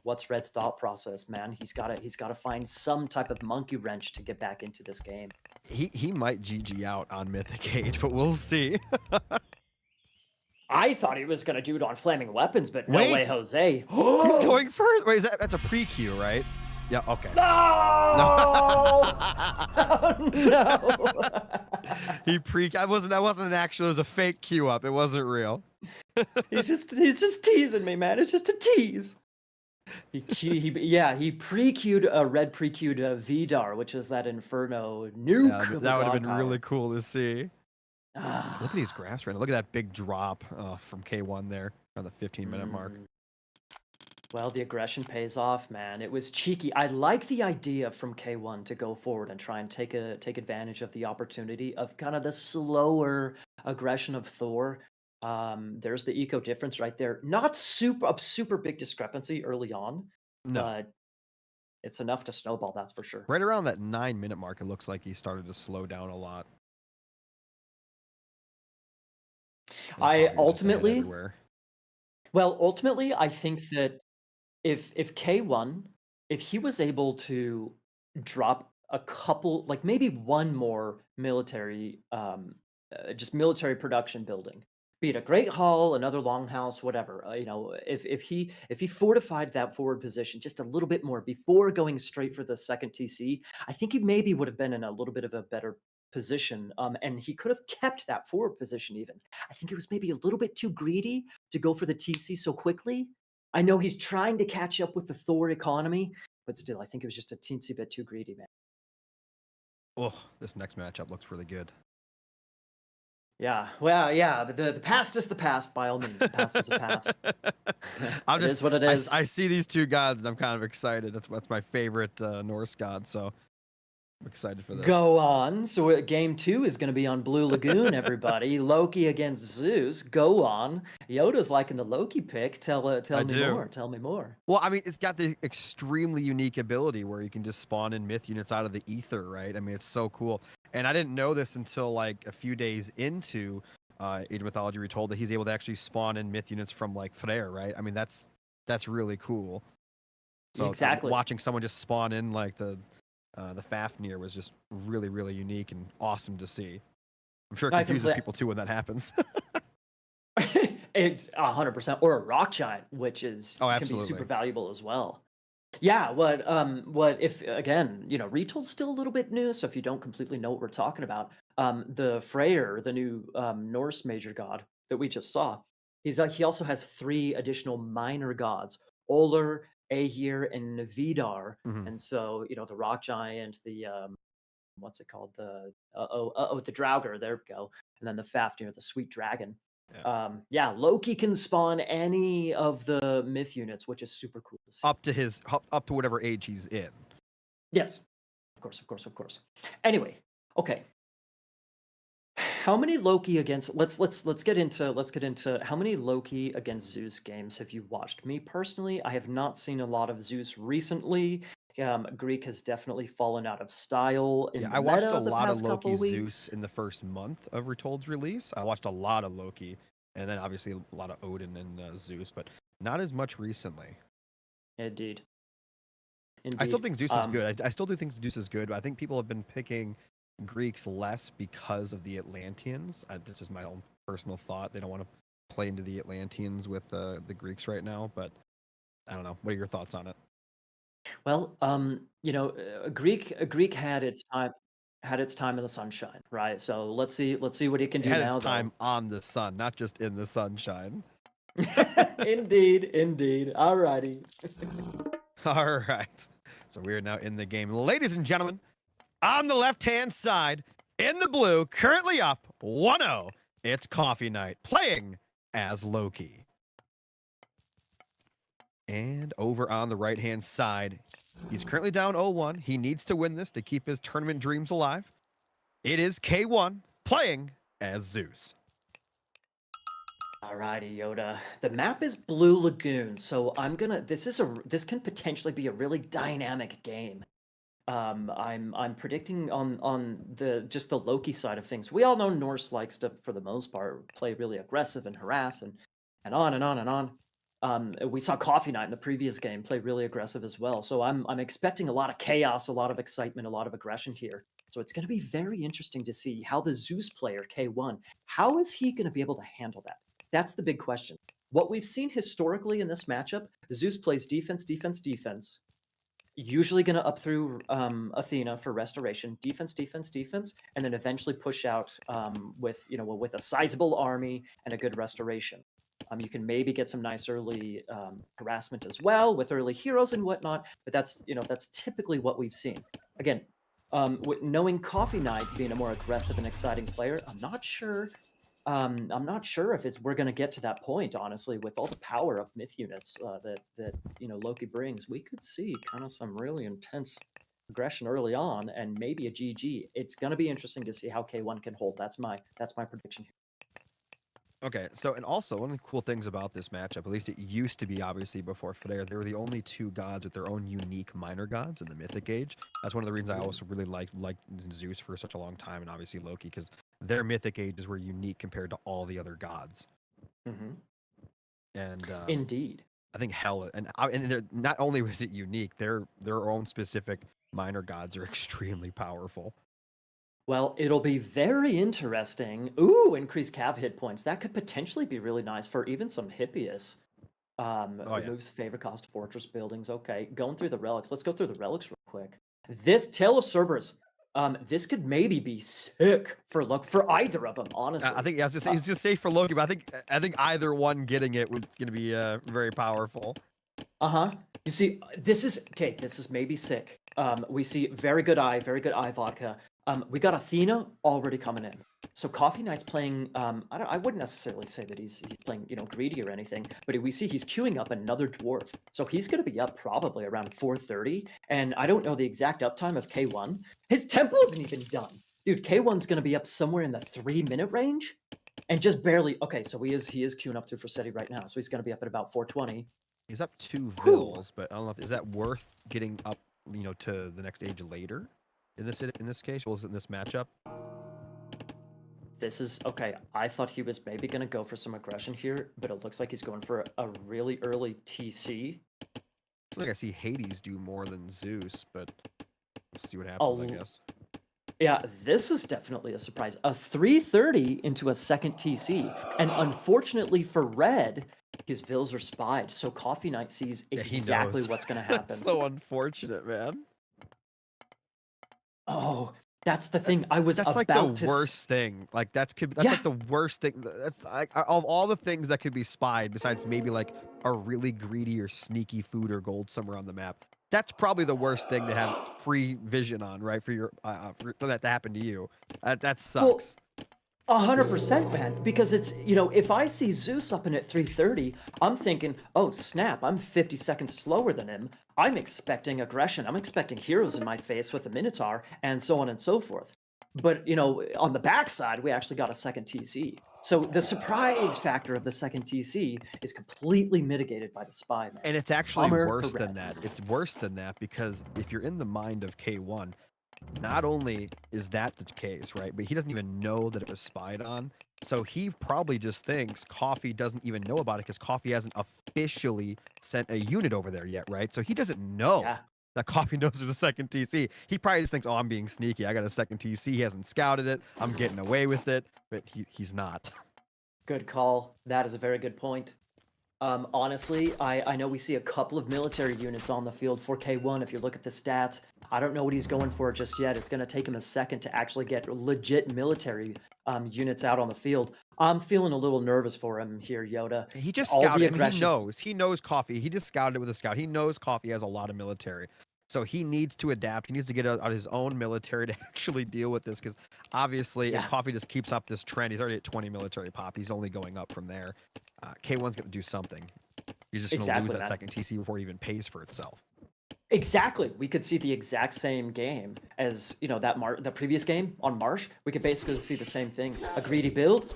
what's Red's thought process, man? He's got to find some type of monkey wrench to get back into this game. He might GG out on Mythic Age, but we'll see. I thought he was going to do it on flaming weapons, but no way, Jose. He's going first. Wait, that's a pre-Q, right? Yeah, okay. No! Oh, no! That wasn't an actual, it was a fake Q up. It wasn't real. He's just teasing me, man. It's just a tease. He pre-queued a Red pre-queued Vidar, which is that Inferno nuke. Yeah, that would have been really cool to see. Look at these graphs right now. Look at that big drop from K1 there on the 15-minute mark. Well, the aggression pays off, man. It was cheeky. I like the idea from K1 to go forward and try and take advantage of the opportunity of kind of the slower aggression of Thor. There's the eco difference right there. Not a super big discrepancy early on, but it's enough to snowball, that's for sure. Right around that 9-minute mark, it looks like he started to slow down a lot. Ultimately, I think that if K1, if he was able to drop a couple, like maybe one more military, just military production building, be it a Great Hall, another Longhouse, whatever, if he fortified that forward position just a little bit more before going straight for the second TC, I think he maybe would have been in a little bit of a better position, and he could have kept that forward position even. I think it was maybe a little bit too greedy to go for the TC so quickly. I know he's trying to catch up with the Thor economy, but still, I think it was just a teensy bit too greedy, man. Oh, this next matchup looks really good. Yeah, well, yeah, the past is the past, by all means. The past is the past. It is what it is. I see these two gods, and I'm kind of excited. That's my favorite Norse god, so I'm excited for this. Go on. So game 2 is going to be on Blue Lagoon, everybody. Loki against Zeus. Go on. Yoda's liking the Loki pick. Tell me more. Tell me more. Well, I mean, it's got the extremely unique ability where you can just spawn in myth units out of the ether, right? I mean, it's so cool. And I didn't know this until like a few days into Age of Mythology Retold that he's able to actually spawn in myth units from like Freyr, right? I mean, that's really cool. So exactly. Watching someone just spawn in like the Fafnir was just really, really unique and awesome to see. I'm sure it confuses people too when that happens. It's 100%, or a rock giant, which can be super valuable as well. Yeah, what if, again, Retold's still a little bit new, so if you don't completely know what we're talking about, the Freyr, the new Norse major god that we just saw, he also has 3 additional minor gods: Oler, Aegir, and Vidar. And so, the rock giant, the what's it called? The the Draugr, there we go. And then the Fafnir, the sweet dragon. Yeah, Loki can spawn any of the myth units, which is super cool to see. Up to whatever age he's in. Yes. Of course. Anyway, okay. How many Loki against let's get into how many Loki against Zeus games have you watched? Me personally, I have not seen a lot of Zeus recently. Greek has definitely fallen out of style Yeah, in the I watched a meta the lot of past Loki couple Zeus weeks. in the first month of Retold's release. I watched a lot of Loki, and then obviously a lot of Odin and Zeus, but not as much recently. Indeed. I still Indeed. think Zeus is good. I still do think Zeus is good, but I think people have been picking Greeks less because of the Atlanteans. This is my own personal thought. They don't want to play into the Atlanteans with the Greeks right now, but I don't know. What are your thoughts on it? Well, a Greek had its time in the sunshine, right? So let's see what he can It do had its now, though. time on the sun, not just in the sunshine. Indeed, indeed. Alrighty. All right. So we are now in the game. Ladies and gentlemen, on the left-hand side, in the blue, currently up 1-0, it's Coffee Knight playing as Loki. And over on the right-hand side, he's currently down 0-1. He needs to win this to keep his tournament dreams alive. It is K1 playing as Zeus. Alrighty, Yoda. The map is Blue Lagoon, so this can potentially be a really dynamic game. I'm predicting on the just the Loki side of things. We all know Norse likes to, for the most part, play really aggressive and harass and on and on and on. We saw Coffee Knight in the previous game play really aggressive as well. So I'm expecting a lot of chaos, a lot of excitement, a lot of aggression here. So it's going to be very interesting to see how the Zeus player K1, how is he going to be able to handle that? That's the big question. What we've seen historically in this matchup, Zeus plays defense, defense, defense, usually going to up through Athena for restoration, defense, defense, defense, and then eventually push out with a sizable army and a good restoration. You can maybe get some nice early harassment as well with early heroes and whatnot, but that's typically what we've seen. Again, knowing Coffee Knight being a more aggressive and exciting player, I'm not sure if we're going to get to that point. Honestly, with all the power of myth units that Loki brings, we could see kind of some really intense aggression early on, and maybe a GG. It's going to be interesting to see how K1 can hold. That's my prediction here. Okay, so and also one of the cool things about this matchup, at least it used to be obviously before Flair, they were the only two gods with their own unique minor gods in the Mythic Age. That's one of the reasons I also really liked Zeus for such a long time, and obviously Loki, because their Mythic Ages were unique compared to all the other gods. Mm-hmm. And Indeed. I think Hell and not only was it unique, their own specific minor gods are extremely powerful. Well, it'll be very interesting. Ooh, increased cav hit points. That could potentially be really nice for even some Hippias. Oh yeah. Removes favor cost fortress buildings. Okay, going through the relics. Let's go through the relics real quick. This Tale of Cerberus. This could maybe be sick for either of them, honestly. I think yeah, he's just safe for Loki, but I think either one getting it was going to be very powerful. Uh-huh. You see, this is maybe sick. We see very good eye vodka. We got Athena already coming in. So Coffee Knight's playing, I wouldn't necessarily say that he's playing, greedy or anything, but we see he's queuing up another dwarf. So he's going to be up probably around 4:30, and I don't know the exact uptime of K1. His tempo isn't even done. Dude, K1's going to be up somewhere in the 3-minute range, and just barely. Okay, so he is queuing up through Forseti right now, so he's going to be up at about 4:20. He's up 2 Whew. Vils, but I don't know is that worth getting up, to the next age later in this case? Well, is it in this matchup? This is okay. I thought he was maybe going to go for some aggression here, but it looks like he's going for a really early TC. It's like I see Hades do more than Zeus, but we'll see what happens, I guess. Yeah, this is definitely a surprise. A 3:30 into a second TC. And unfortunately for Red, his Vils are spied. So Coffee Knight sees exactly what's going to happen. That's so unfortunate, man. Oh, that's the thing. I was That's about like to the worst thing. Like that's Yeah. like the worst thing. That's like of all the things that could be spied, besides maybe like a really greedy or sneaky food or gold somewhere on the map. That's probably the worst thing to have free vision on, right? For your for that to happen to you. That sucks. Well, 100%, man. Because it's, if I see Zeus up in at 3:30, I'm thinking, oh, snap, I'm 50 seconds slower than him. I'm expecting aggression. I'm expecting heroes in my face with a Minotaur and so on and so forth. But, on the backside, we actually got a second TC. So the surprise factor of the second TC is completely mitigated by the spy, man. And it's actually Bummer for worse than Red. that. It's worse than that because if you're in the mind of K1, not only is that the case, right, but he doesn't even know that it was spied on. So he probably just thinks Coffee doesn't even know about it because Coffee hasn't officially sent a unit over there yet, right? So he doesn't know Yeah, that Coffee knows there's a second TC. He probably just thinks, oh, I'm being sneaky. I got a second TC. He hasn't scouted it. I'm getting away with it, but he's not. good call. That is a very good point. Honestly, I know we see a couple of military units on the field for K1. If you look at the stats, I don't know what he's going for just yet. It's going to take him a second to actually get legit military units out on the field. I'm feeling a little nervous for him here, Yoda. He just All the scouted. I mean, aggression. he knows Coffee. He just scouted it with a scout. He knows Coffee has a lot of military. So he needs to adapt. He needs to get out his own military to actually deal with this because obviously if Yeah, Coffee just keeps up this trend, he's already at 20 military pop. He's only going up from there. K1's going to do something. He's just going to lose exactly, that man. second TC before it even pays for itself. Exactly. We could see the exact same game as, the previous game on Marsh. We could basically see the same thing. A greedy build,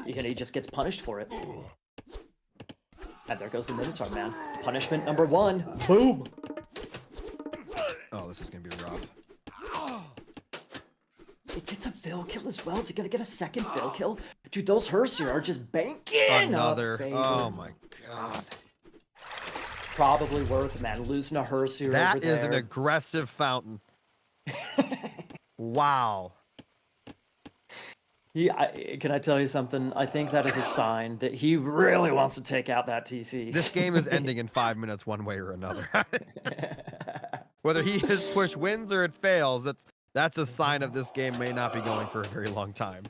he just gets punished for it. And there goes the Minotaur, man. Punishment number 1. Boom. Oh, this is going to be rough. It gets a Vil kill as well. Is he gonna get a second Vil kill? Dude, those Hersier are just banking. Another. Oh my god. Probably worth it, man. Losing a Hersier That over there. is an aggressive fountain. Wow. Can I tell you something? I think that is a sign that he really wants to take out that TC. This game is ending in 5 minutes one way or another. Whether his push wins or it fails, that's a sign of this game may not be going for a very long time.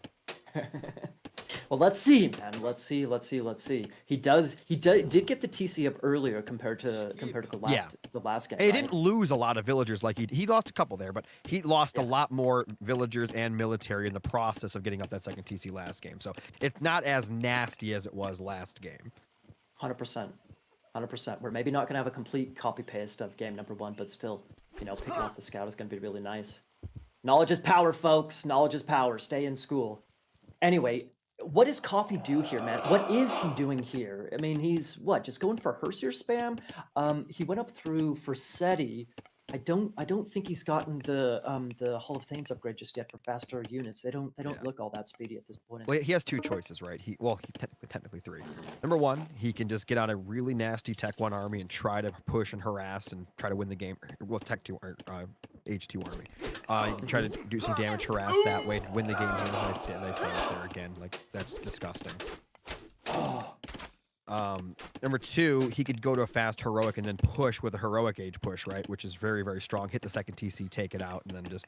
Well, let's see, man. Let's see. He did get the TC up earlier compared to the last game. And he right? didn't lose a lot of villagers like he lost a couple there, but he lost a lot more villagers and military in the process of getting up that second TC last game. So it's not as nasty as it was last game. 100%. 100%. We're maybe not gonna have a complete copy paste of game number 1, but still, picking off the scout is gonna be really nice. Knowledge is power, folks. Knowledge is power. Stay in school. Anyway, what does Coffee do here, man? What is he doing here? I mean, he's just going for Hersier spam? He went up through for SETI. I don't think he's gotten the Hall of Thanes upgrade just yet for faster units. They don't look all that speedy at this point. Well, he has 2 choices, right? He technically 3. Number 1, he can just get on a really nasty Tech 1 army and try to push and harass and try to win the game. Well, Tech 2 or H2 army. You can try to do some damage, harass that way to win the game. Nice damage there again. Like that's disgusting. Number 2, he could go to a fast heroic and then push with a heroic age push, right? Which is very, very strong. Hit the second TC, take it out, and then just,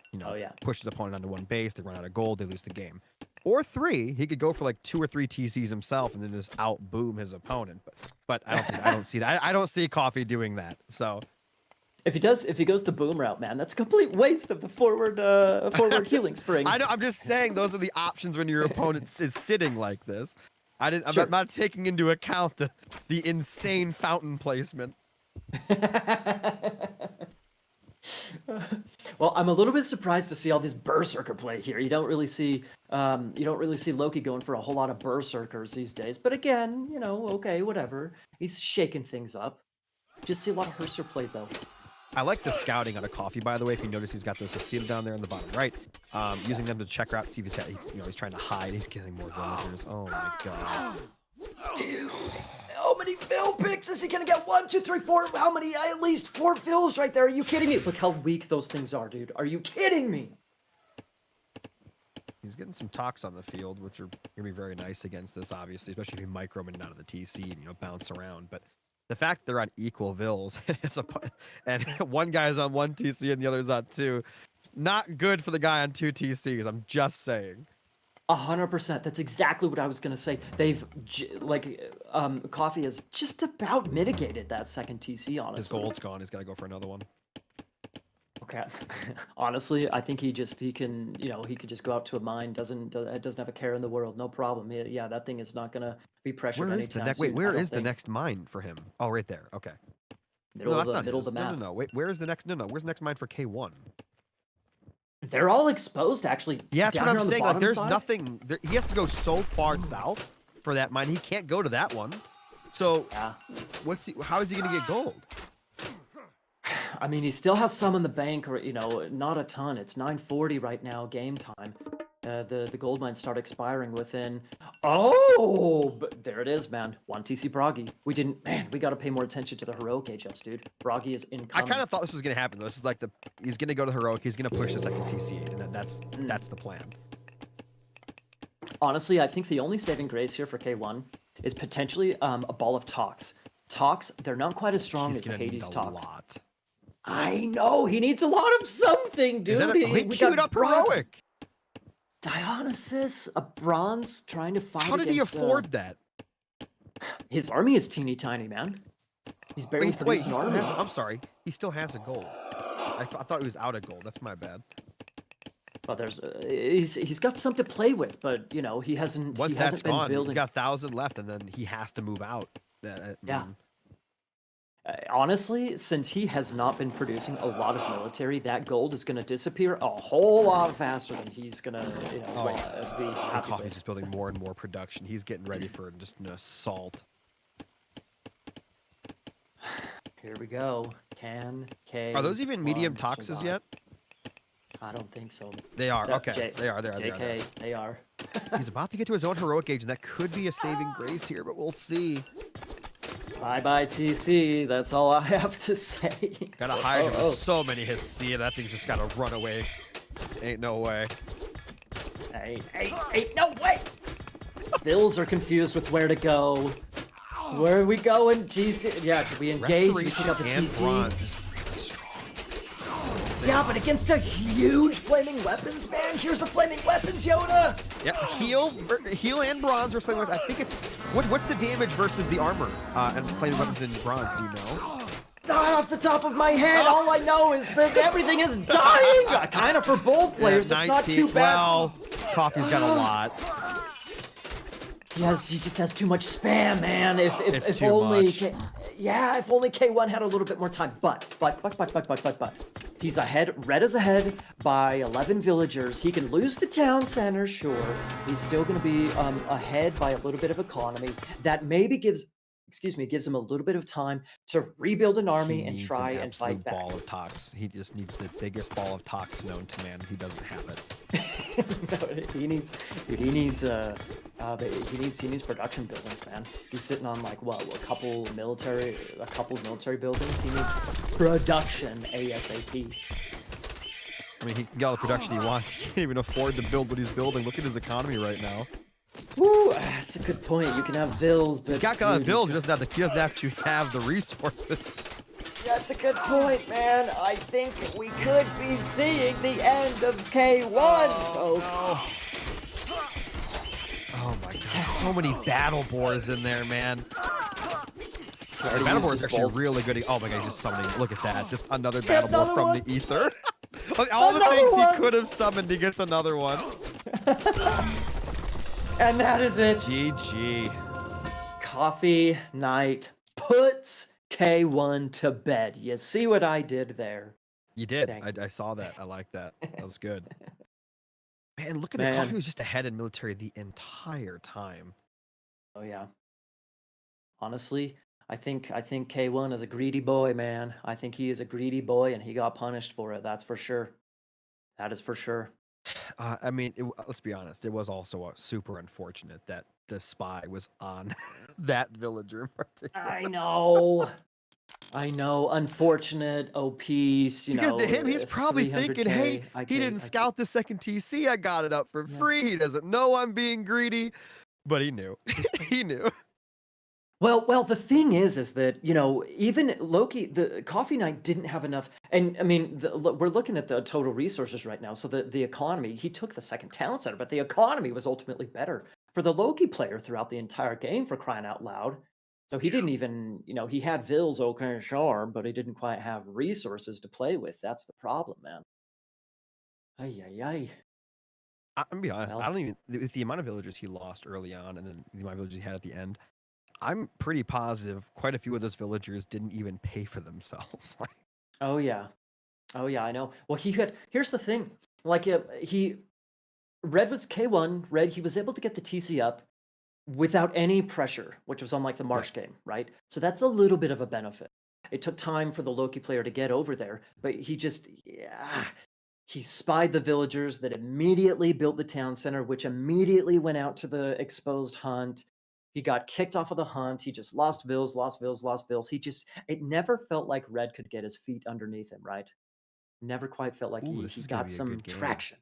push his opponent onto one base. They run out of gold, they lose the game. Or 3, he could go for like 2 or 3 TCs himself and then just out boom his opponent. But I don't see that. I don't see Coffee doing that. So if he goes the boom route, man, that's a complete waste of the forward healing spring. I'm just saying those are the options when your opponent is sitting like this. I'm not taking into account the insane fountain placement. Well, I'm a little bit surprised to see all this berserker play here. You don't really see Loki going for a whole lot of berserkers these days. But again, okay, whatever. He's shaking things up. Just see a lot of Herser play though. I like the scouting on a Coffee, by the way. If you notice, he's got those Hasim down there in the bottom right, using them to check out, see if he's trying to hide. He's killing more villagers. Oh my god. Dude, how many Vil picks is he gonna get? 1, 2, 3, 4. How many? At least 4 Vils right there. Are you kidding me? Look how weak those things are, dude. Are you kidding me? He's getting some talks on the field, which are gonna be very nice against this, obviously, especially if you micro him out of the TC and bounce around. But the fact they're on equal Vils and one guy's on 1 TC and the other's on 2, it's not good for the guy on 2 TCs. I'm just saying. 100%. That's exactly what I was gonna say. They've Coffee has just about mitigated that second TC. Honestly, His gold's gone. He's got to go for another one. Okay. Honestly, I think he can he could just go out to a mine. Doesn't have a care in the world. No problem. Yeah, that thing is not gonna be pressured anytime soon. Where is the next mine for him? Oh, right there. Okay. No, that's not middle of his. the map. No. Wait, where's the next? No. Where's the next mine for K1? They're all exposed actually. Yeah, that's down what here I'm on the saying. Like, bottom there's side. nothing. He has to go so far south for that mine. He can't go to that one. So, Yeah. how is he gonna get gold? I mean, he still has some in the bank, or not a ton. It's 9:40 right now, game time. The gold mines start expiring within. Oh, but there it is, man. 1 TC Bragi. We didn't. Man, we got to pay more attention to the heroic HFs, dude. Bragi is I incoming. kind of thought this was gonna happen. This is like he's gonna go to heroic. He's gonna push the second TC8, and that's the plan. Honestly, I think the only saving grace here for K1 is potentially a ball of Tox. Tox, they're not quite as strong He's as the gonna need Hades a Tox. lot. I know he needs a lot of something, dude. He queued up heroic. Dionysus, a bronze, trying to fight. How did he afford that? His army is teeny tiny, man. He's barely producing army. I'm sorry. He still has a gold. I thought he was out of gold. That's my bad. Well, he's got some to play with, but he hasn't. Once that's been gone, building. he's got 1,000 left, and then he has to move out. Yeah. Honestly, since he has not been producing a lot of military, that gold is going to disappear a whole lot faster than he's going to, be happy Coffee's with. just building more and more production. He's getting ready for just an assault. Here we go. Are those even medium toxes yet? I don't think so. They are. Okay. They are. JK, they are. He's about to get to his own heroic gauge, and that could be a saving grace here, but we'll see. Bye-bye, TC. That's all I have to say. Gotta hide him. So many hits. See, that thing's just gotta run away. Ain't no way. Ain't no way! Bills are confused with where to go. Where are we going, TC? Yeah, did we engage? We took out the TC. Yeah, but against a huge flaming weapons, man. Here's the flaming weapons, Yoda. Yep, heal and bronze are flaming weapons. I think it's what's the damage versus the armor and flaming weapons in bronze? Do you know? Not off the top of my head. All I know is that everything is dying. Kind of for both players. It's not too bad. Well, Coffee's got a lot. Yes, he just has too much spam, man. If too only, much. if only K1 had a little bit more time. But, he's ahead. Red is ahead by 11 villagers. He can lose the town center, sure. He's still going to be ahead by a little bit of economy. That maybe gives him a little bit of time to rebuild an army and try and fight back. Ball of tox. He just needs the biggest ball of tox known to man. He doesn't have it. No, he needs production buildings, man. He's sitting on like what, a couple military buildings. He needs production ASAP. I mean, he can get all the production he wants. He can't even afford to build what he's building. Look at his economy right now. Woo, that's a good point. You can have vills, but he's got to build. He doesn't have to have the resources. That's a good point, man. I think we could be seeing the end of K1, folks. Oh my god, so many battle boars in there, man. The battle boar is actually really good. Oh my god, he's just summoning. Look at that. Just another battle boar from the ether. All the things he could have summoned, he gets another one. And that is it. GG. Coffee Night puts K1 to bed. You see what I did there? You did. I saw that. I like that. That was good. Man, look at the Coffee was just ahead in military the entire time. Oh yeah. Honestly, I think K1 is a greedy boy, man. I think he is a greedy boy, and he got punished for it. That's for sure. That is for sure. I mean, let's be honest. It was also super unfortunate that the spy was on that villager in particular. I know. Unfortunate, OPs, because to him, he's probably thinking, hey, he didn't scout the second TC. I got it up for free. He doesn't know I'm being greedy. But he knew. He knew. Well, the thing is that, even Loki, the Coffee Knight didn't have enough. And I mean, we're looking at the total resources right now. So the economy, he took the second town center, but the economy was ultimately better for the Loki player throughout the entire game, for crying out loud. So he didn't even, he had vills, okay, sure, but he didn't quite have resources to play with. That's the problem, man. Ay. I'm gonna be honest. I don't even, with the amount of villagers he lost early on and then the amount of villagers he had at the end, I'm pretty positive quite a few of those villagers didn't even pay for themselves. Oh yeah. Oh yeah, I know. Well, here's the thing. Like he Red was K1, Red he was able to get the TC up without any pressure, which was unlike the Yeah. Marsh game, right? So that's a little bit of a benefit. It took time for the Loki player to get over there, but he spied the villagers that immediately built the town center, which immediately went out to the exposed hunt. He got kicked off of the hunt. He just lost vills, lost vills, lost vills. It never felt like Red could get his feet underneath him, right? Never quite felt like Ooh, he this he is gonna got be a good some game. traction.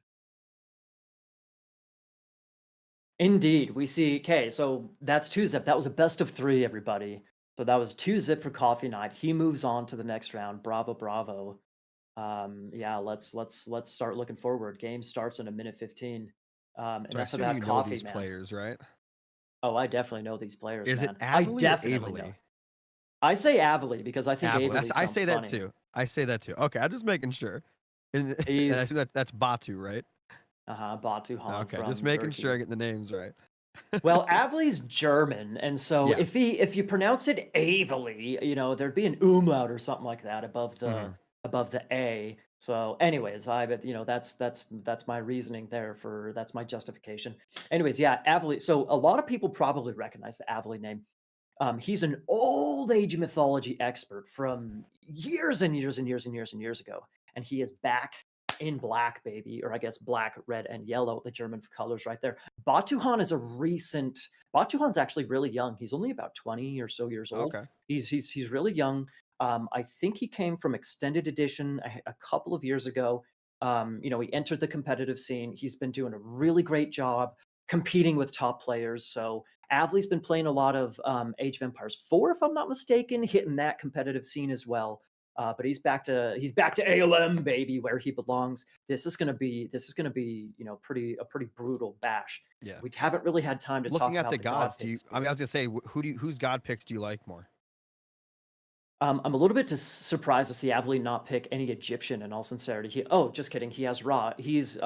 Indeed, we see. Okay, so that's 2-zip. That was a best of 3, everybody. So that was 2-zip for Coffee Night. He moves on to the next round. Bravo, bravo. Yeah, let's start looking forward. Game starts in a minute 15. So I Enough of assume that you know coffee, these man. players, right? Oh, I definitely know these players, Is it man. I Avely or definitely know. Avely? I say Avely because I think Avely. Avely I sounds say that funny. too. I say that too. Okay, I'm just making sure. And I He's assume that's Batu, right? Batuhan Okay, just from making sure I Turkey. get the names right. Well, Avely's German, and so Yeah. if you pronounce it Avely, there'd be an umlaut or something like that Hmm. above the A. So, anyways, but that's my reasoning there for that's my justification. Anyways, yeah, Avely. So a lot of people probably recognize the Avely name. He's an old age mythology expert from years and years and years and years and years ago, and he is back in black, baby, or I guess black, red, and yellow, the German colors right there. Batuhan is a recent. Batuhan's actually really young. He's only about 20 or so years old. Okay. He's really young. I think he came from Extended Edition a couple of years ago. He entered the competitive scene. He's been doing a really great job competing with top players. So Avely's been playing a lot of Age of Empires 4, if I'm not mistaken, hitting that competitive scene as well. But he's back to AOM, baby, where he belongs. This is gonna be a pretty brutal bash. Yeah. We haven't really had time to Looking talk at about the the god gods, picks. I mean, I was gonna say, whose god picks do you like more? I'm a little bit surprised to see Avely not pick any Egyptian. In all sincerity, oh, just kidding. He has Ra. He's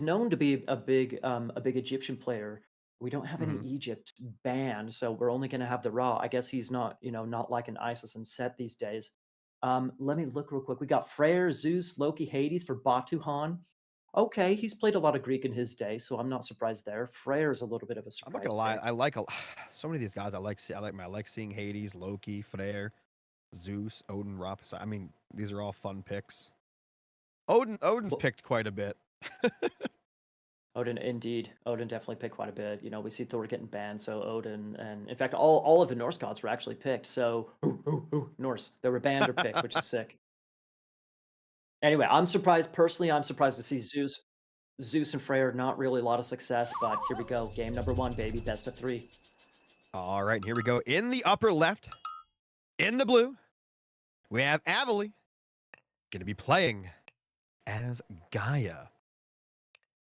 known to be a big Egyptian player. We don't have any Hmm. Egypt banned, so we're only going to have the Ra. I guess he's not like an Isis and Set these days. Let me look real quick. We got Freyr, Zeus, Loki, Hades for Batuhan. Okay, he's played a lot of Greek in his day, so I'm not surprised there. Freyr is a little bit of a I'm not surprise gonna lie, pick. I like so many of these guys. I like seeing Hades, Loki, Freyr, Zeus, Odin, Rapasa. I mean, these are all fun picks. Odin's Well, picked quite a bit. Odin, indeed. Odin definitely picked quite a bit. We see Thor getting banned, so Odin, and in fact, all of the Norse gods were actually picked. So, Norse, they were banned or picked, which is sick. Anyway, I'm surprised to see Zeus and Freyr, not really a lot of success, but here we go. Game number 1, baby, best of 3. All right, here we go. In the upper left, in the blue, we have Avely gonna be playing as Gaia.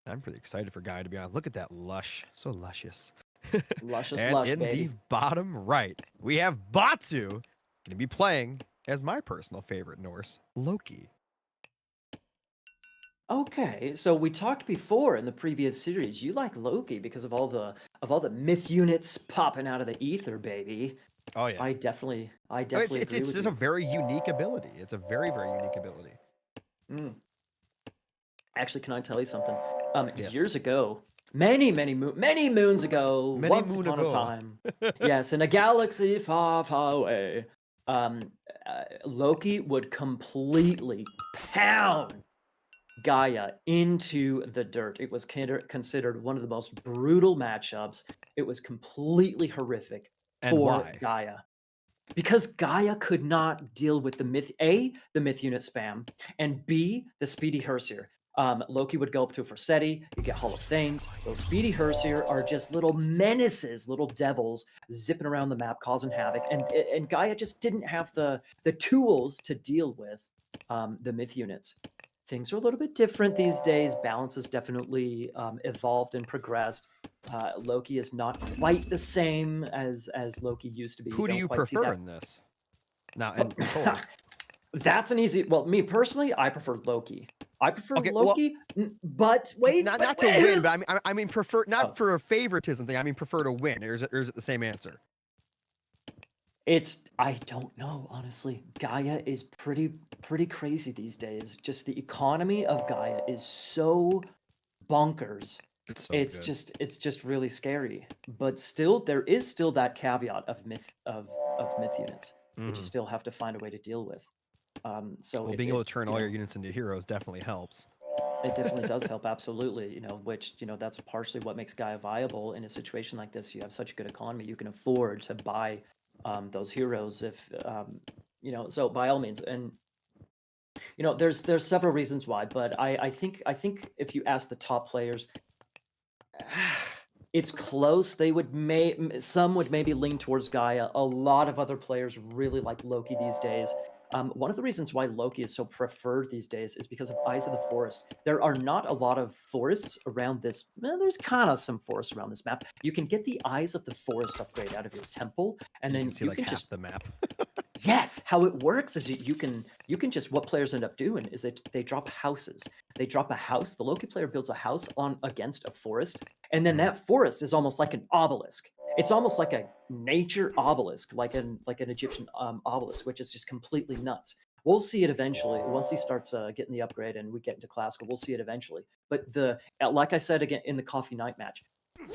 I'm pretty excited for Gaia, to be honest. Look at that lush, so luscious. Luscious And lush, in the baby. bottom right, we have Batu gonna be playing as my personal favorite Norse, Loki. Okay, so we talked before in the previous series. You like Loki because of all the myth units popping out of the ether, baby. Oh yeah. I I mean, it's definitely it's agree it's with just a you. very unique ability. It's a very very unique ability. Mm. Actually, can I tell you something? Yes. Years ago, many moons ago, Many once moon upon a ago. time, yes, in a galaxy far, far away, Loki would completely pound Gaia into the dirt. It was considered one of the most brutal matchups. It was completely horrific And for why? Gaia. Because Gaia could not deal with the myth unit spam, and B, the speedy Hersier. Loki would go up to Forseti, you get Hall of Thanes. Those speedy Hersier are just little menaces, little devils zipping around the map, causing havoc. And Gaia just didn't have the tools to deal with the myth units. Things are a little bit different these days. Balance has definitely evolved and progressed. Loki is not quite the same as Loki used to be. You Who do don't you quite see prefer that. in this? Now, and Retold. That's an easy. Well, me personally, I prefer Loki. I prefer Okay, well, Loki, but wait, not to win, but I mean prefer oh, not for a favoritism thing. I mean prefer to win. Or is it the same answer? I don't know, honestly. Gaia is pretty crazy these days. Just the economy of Gaia is so bonkers. It's so good. It's just really scary. But still, there is still that caveat of myth units that you Hmm. still have to find a way to deal with. So Well, being able to turn all your units into heroes definitely helps. it definitely does help, absolutely. Which that's partially what makes Gaia viable in a situation like this. You have such a good economy, you can afford to buy those heroes if So by all means, and there's several reasons why, but I think if you ask the top players, it's close. Some would maybe lean towards Gaia. A lot of other players really like Loki these days. One of the reasons why Loki is so preferred these days is because of Eyes of the Forest. There are not a lot of forests around this. Well, there's kind of some forests around this map. You can get the Eyes of the Forest upgrade out of your temple, and And you can then see you like can half just the map. Yes, how it works is you can just what players end up doing is they drop houses. They drop a house. The Loki player builds a house on against a forest, and then Mhm. that forest is almost like an obelisk. It's almost like a nature obelisk, like an Egyptian obelisk, which is just completely nuts. We'll see it eventually once he starts getting the upgrade and we get into classical. We'll see it eventually. But like I said again in the coffee night match,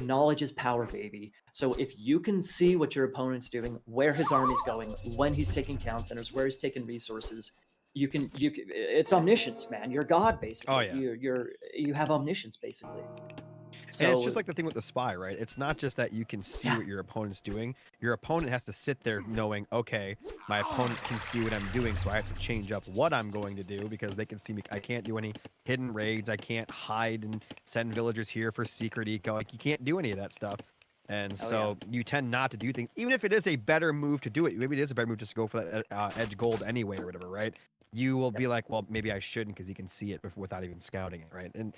knowledge is power, baby. So if you can see what your opponent's doing, where his army's going, when he's taking town centers, where he's taking resources, it's omniscience, man. You're God, Oh basically. yeah. You have omniscience, basically. And it's just So like the thing with the spy, right? It's not just that you can see yeah, what your opponent's doing. Your opponent has to sit there knowing, okay, my opponent can see what I'm doing, so I have to change up what I'm going to do because they can see me. I can't do any hidden raids. I can't hide and send villagers here for secret eco. Like you can't do any of that stuff. And oh yeah, so you tend not to do things, even if it is a better move to do it. Maybe it is a better move just to go for that edge gold anyway or whatever, right? You will yep, be like, well, maybe I shouldn't because you can see it before, without even scouting it, right? And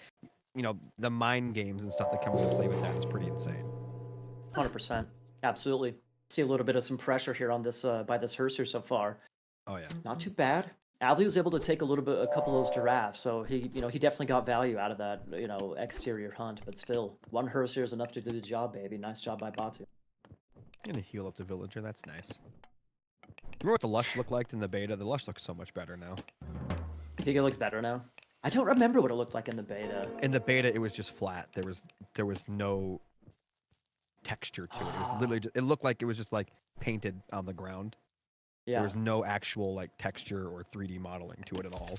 the mind games and stuff that come into play with that is pretty insane. 100%, absolutely. See a little bit of some pressure here on this by this Herser so far. Oh yeah. Not too bad. Avely was able to take a couple of those giraffes, so he definitely got value out of that, exterior hunt. But still, one Herser is enough to do the job, baby. Nice job by Batu. I'm gonna heal up the villager. That's nice. Remember what the Lush looked like in the beta? The Lush looks so much better now. You think it looks better now? I don't remember what it looked like in the beta. In the beta, it was just flat. There was no texture to it. It was literally it looked like it was just like painted on the ground. There Yeah. was no actual like texture or 3D modeling to it at all.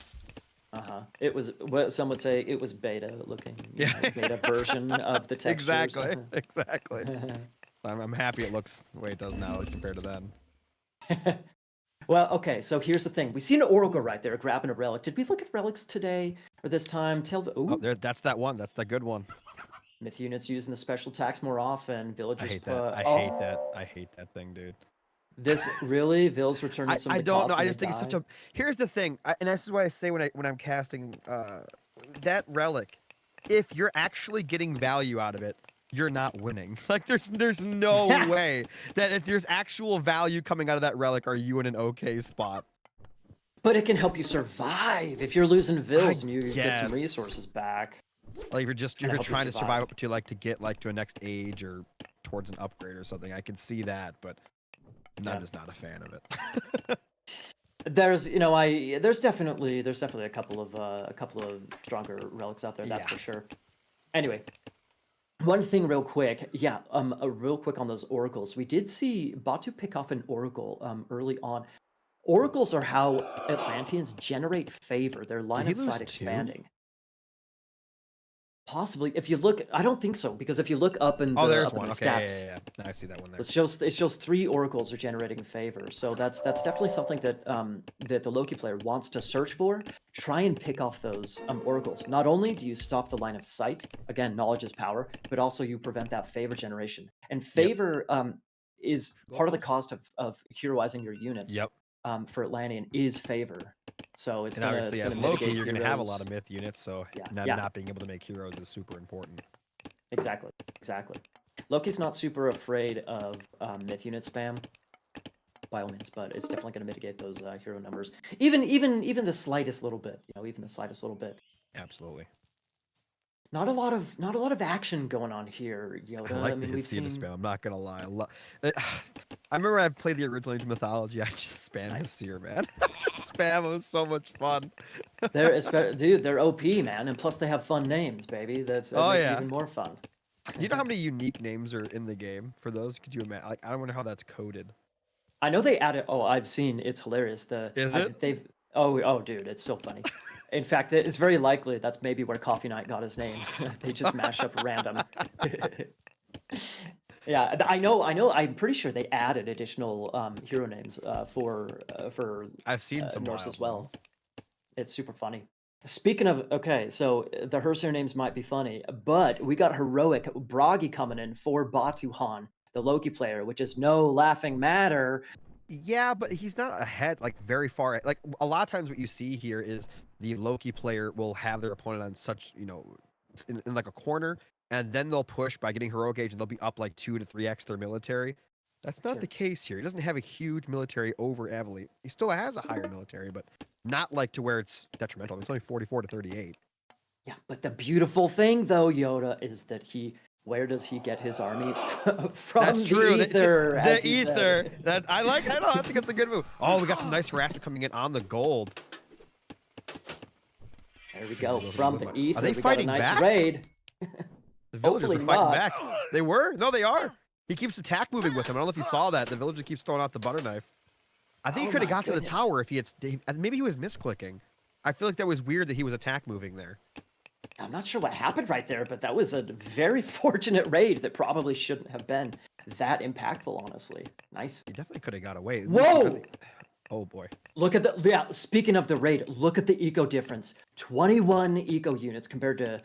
It was what some would say it was beta looking, Yeah. beta version of the textures. Exactly. Exactly. I'm happy it looks the way it does now as compared to then. Well, okay, so here's the thing. We see an Oracle right there grabbing a relic. Did we look at relics today or this time? Oh, Ooh, there. That's that one. That's the good one. myth units using the special attacks more often. I Villagers hate that. put. I hate that. Oh, I hate that thing, dude. this really Vils returning some of I the don't know. cost I when they just think it's such die. a. Here's the thing, and this is why I say when I'm casting that relic, if you're actually getting value out of it, you're not winning. Like there's no way that if there's actual value coming out of that relic, are you in an okay spot? But it can help you survive if you're losing I Vils and you get some guess. resources back. Like It's if gonna you're help you trying to survive survive. up to like to get like to a next age or towards an upgrade or something, I can see that, but Yeah. I'm just not a fan of it. There's definitely a couple of stronger relics out there, that's Yeah. for sure. Anyway, one thing real quick, yeah, real quick on those oracles. We did see Batu pick off an oracle early on. Oracles are how Atlanteans generate favor, their Did line he of lose sight two? expanding. Possibly, if you look, I don't think so, because if you look Oh, there's up in one. the Okay, stats, yeah. I see that one there. it shows 3 oracles are generating favor. So that's definitely something that that the Loki player wants to search for. Try and pick off those oracles. Not only do you stop the line of sight, again, knowledge is power, but also you prevent that favor generation. And Yep. favor is part of the cost of heroizing your units. Yep. For Atlantean is favor. So And obviously, it's as gonna Loki, mitigate you're going to have a lot heroes. of myth units, so Yeah, them yeah. not being able to make heroes is super important. Exactly, exactly. Loki's not super afraid of myth unit spam, by all means, but it's definitely going to mitigate those hero numbers. Even the slightest little bit, even the slightest little bit. Absolutely. not a lot of action going on here, I Yoda. I like the mean, we've Hesina seen spam. I'm not gonna lie. I remember I played the original Age of Mythology. I just spammed nice. Hesir, man. Just spam. It was so much fun. Dude, they're OP, man, and plus they have fun names, baby. That Oh makes it yeah. even more fun. Do you know how many unique names are in the game for those? Could you imagine? Like, I don't wonder how that's coded. I know they added. Oh, I've seen. It's hilarious. Is it? They've. Oh, dude, it's so funny. In fact, it's very likely that's maybe where Coffee Knight got his name. They just mash up random. Yeah, I know. I'm pretty sure they added additional hero names for I've seen some Norse wild as well. ones. It's super funny. Speaking of, okay, so the Herser names might be funny, but we got heroic Bragi coming in for Batuhan, the Loki player, which is no laughing matter. Yeah, but he's not ahead, like very far. Like a lot of times, what you see here is the Loki player will have their opponent on such, in like a corner, and then they'll push by getting heroic age, and they'll be up like 2 to 3x their military. That's not Sure. the case here. He doesn't have a huge military over Avely. He still has a higher military, but not like to where it's detrimental. It's only 44 to 38. Yeah, but the beautiful thing though, Yoda, is that where does he get his army from? That's true. The ether, The as you ether. said. That I like. I know. I think it's a good move. Oh, we got some nice harassment coming in on the gold. There we go. From the ether, Are they we fighting got a nice back? raid. The villagers are Hopefully fighting not. back. They were? No, they are. He keeps attack moving with him. I don't know if you saw that. The villager keeps throwing out the butter knife. I think he Oh could have my got to the goodness. tower if he had. Maybe he was misclicking. I feel like that was weird that he was attack moving there. I'm not sure what happened right there, but that was a very fortunate raid that probably shouldn't have been that impactful, honestly. Nice. He definitely could have got away. Whoa! Oh boy. Look at speaking of the raid, look at the eco difference. 21 eco units compared to,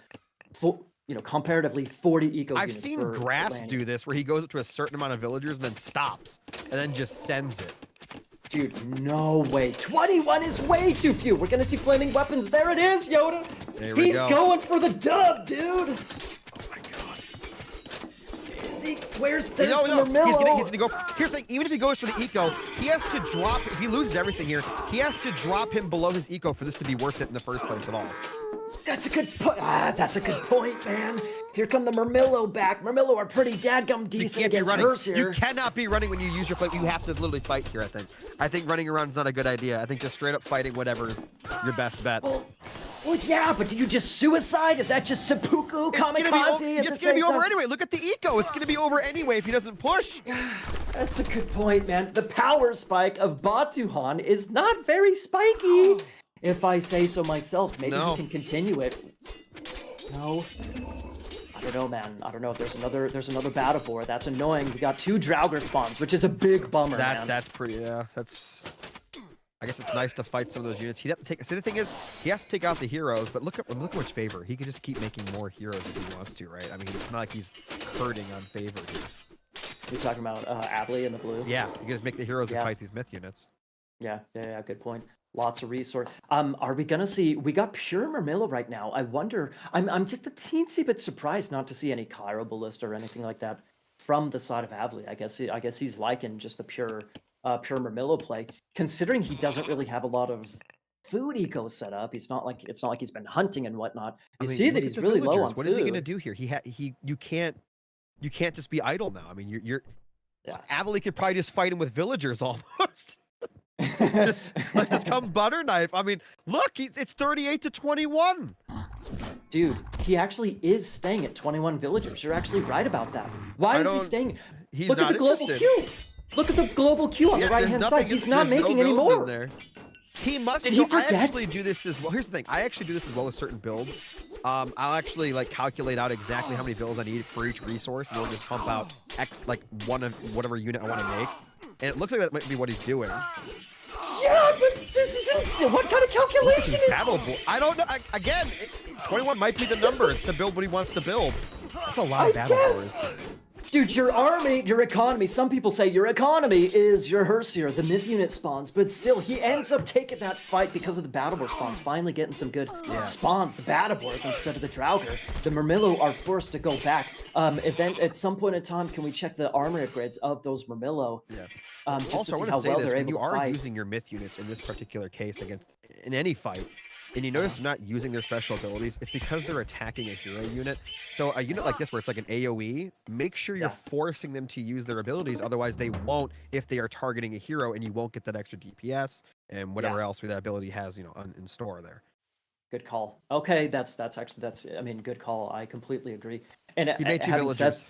comparatively 40 eco I've units. seen for Grass Lanny. do this where he goes up to a certain amount of villagers and then stops and then just sends it. Dude, no way. 21 is way too few. We're gonna see flaming weapons. There it is, Yoda. There we He's go. going for the dub, dude. Oh my god. There's No, the he's Mermillo. gonna go. Here's the thing, even if he goes for the eco, he has to drop, if he loses everything here, he has to drop him below his eco for this to be worth it in the first place at all. That's a good point. That's a good point, man. Here come the Mermillo back. Mermillo are pretty dadgum decent against hers here. You cannot be running when you use your flame. You have to literally fight here, I think. I think running around is not a good idea. I think just straight up fighting whatever is your best bet. Well, yeah, but do you just suicide? Is that just seppuku kamikaze? It's gonna be over anyway. Look at the eco. It's gonna be over anyway if he doesn't push. That's a good point, man. The power spike of Batuhan is not very spiky. If I say so myself, maybe he can continue it. No. I don't know, man. I don't know if there's another battle board. That's annoying. We got 2 Draugr spawns, which is a big bummer, man. That's pretty. Yeah, that's. I guess it's nice to fight some of those units. He'd have to take. See, the thing is, he has to take out the heroes. But look how much favor. He could just keep making more heroes if he wants to, right? I mean, it's not like he's hurting on favor here. You're talking about Avely in the blue? Yeah, you can just make the heroes and fight these myth units. Yeah, good point. Lots of resource. Are we gonna see? We got pure Mermillo right now. I wonder. I'm just a teensy bit surprised not to see any Cairo Ballista or anything like that from the side of Avely. I guess he's liking just the pure Mermillo play, considering he doesn't really have a lot of food eco set up. It's not like he's been hunting and whatnot. You see that he's really low on food. What is he gonna do here? You can't just be idle now. I mean, you're Avely could probably just fight him with villagers almost. just come butter knife. I mean, look, it's 38 to 21. Dude, he actually is staying at 21 villagers. You're actually right about that. Why is he staying? Look at the global queue. Look at the global queue on the right-hand side. He's not making any more. He must. Did he forget? I actually do this as well. Here's the thing. I actually do this as well with certain builds. I'll actually calculate out exactly how many builds I need for each resource, and we'll just pump out X, one of whatever unit I want to make. And it looks like that might be what he's doing. Yeah, but this is insane. What kind of calculation is battle board? I don't know. Again, 21 might be the number. It's to build what he wants to build. That's a lot of battle boards. Dude, your army, your economy, some people say your economy is your Hersier, the myth unit spawns, but still, he ends up taking that fight because of the Battleborn spawns, finally getting some good spawns, the Battleborns instead of the Draugr. The Mermillo are forced to go back. At some point in time, can we check the armor upgrades of those Mermillo? Yeah. Just Also, to see I want how to say well this, they're when able you to are fight. using your myth units in this particular case in any fight, and you notice they're not using their special abilities, it's because they're attacking a hero unit. So a unit like this where it's like an AoE, make sure you're forcing them to use their abilities, otherwise they won't if they are targeting a hero, and you won't get that extra DPS and whatever else that ability has, in store there. Good call. Okay, that's I mean, good call. I completely agree. And He made 2 having villagers. said,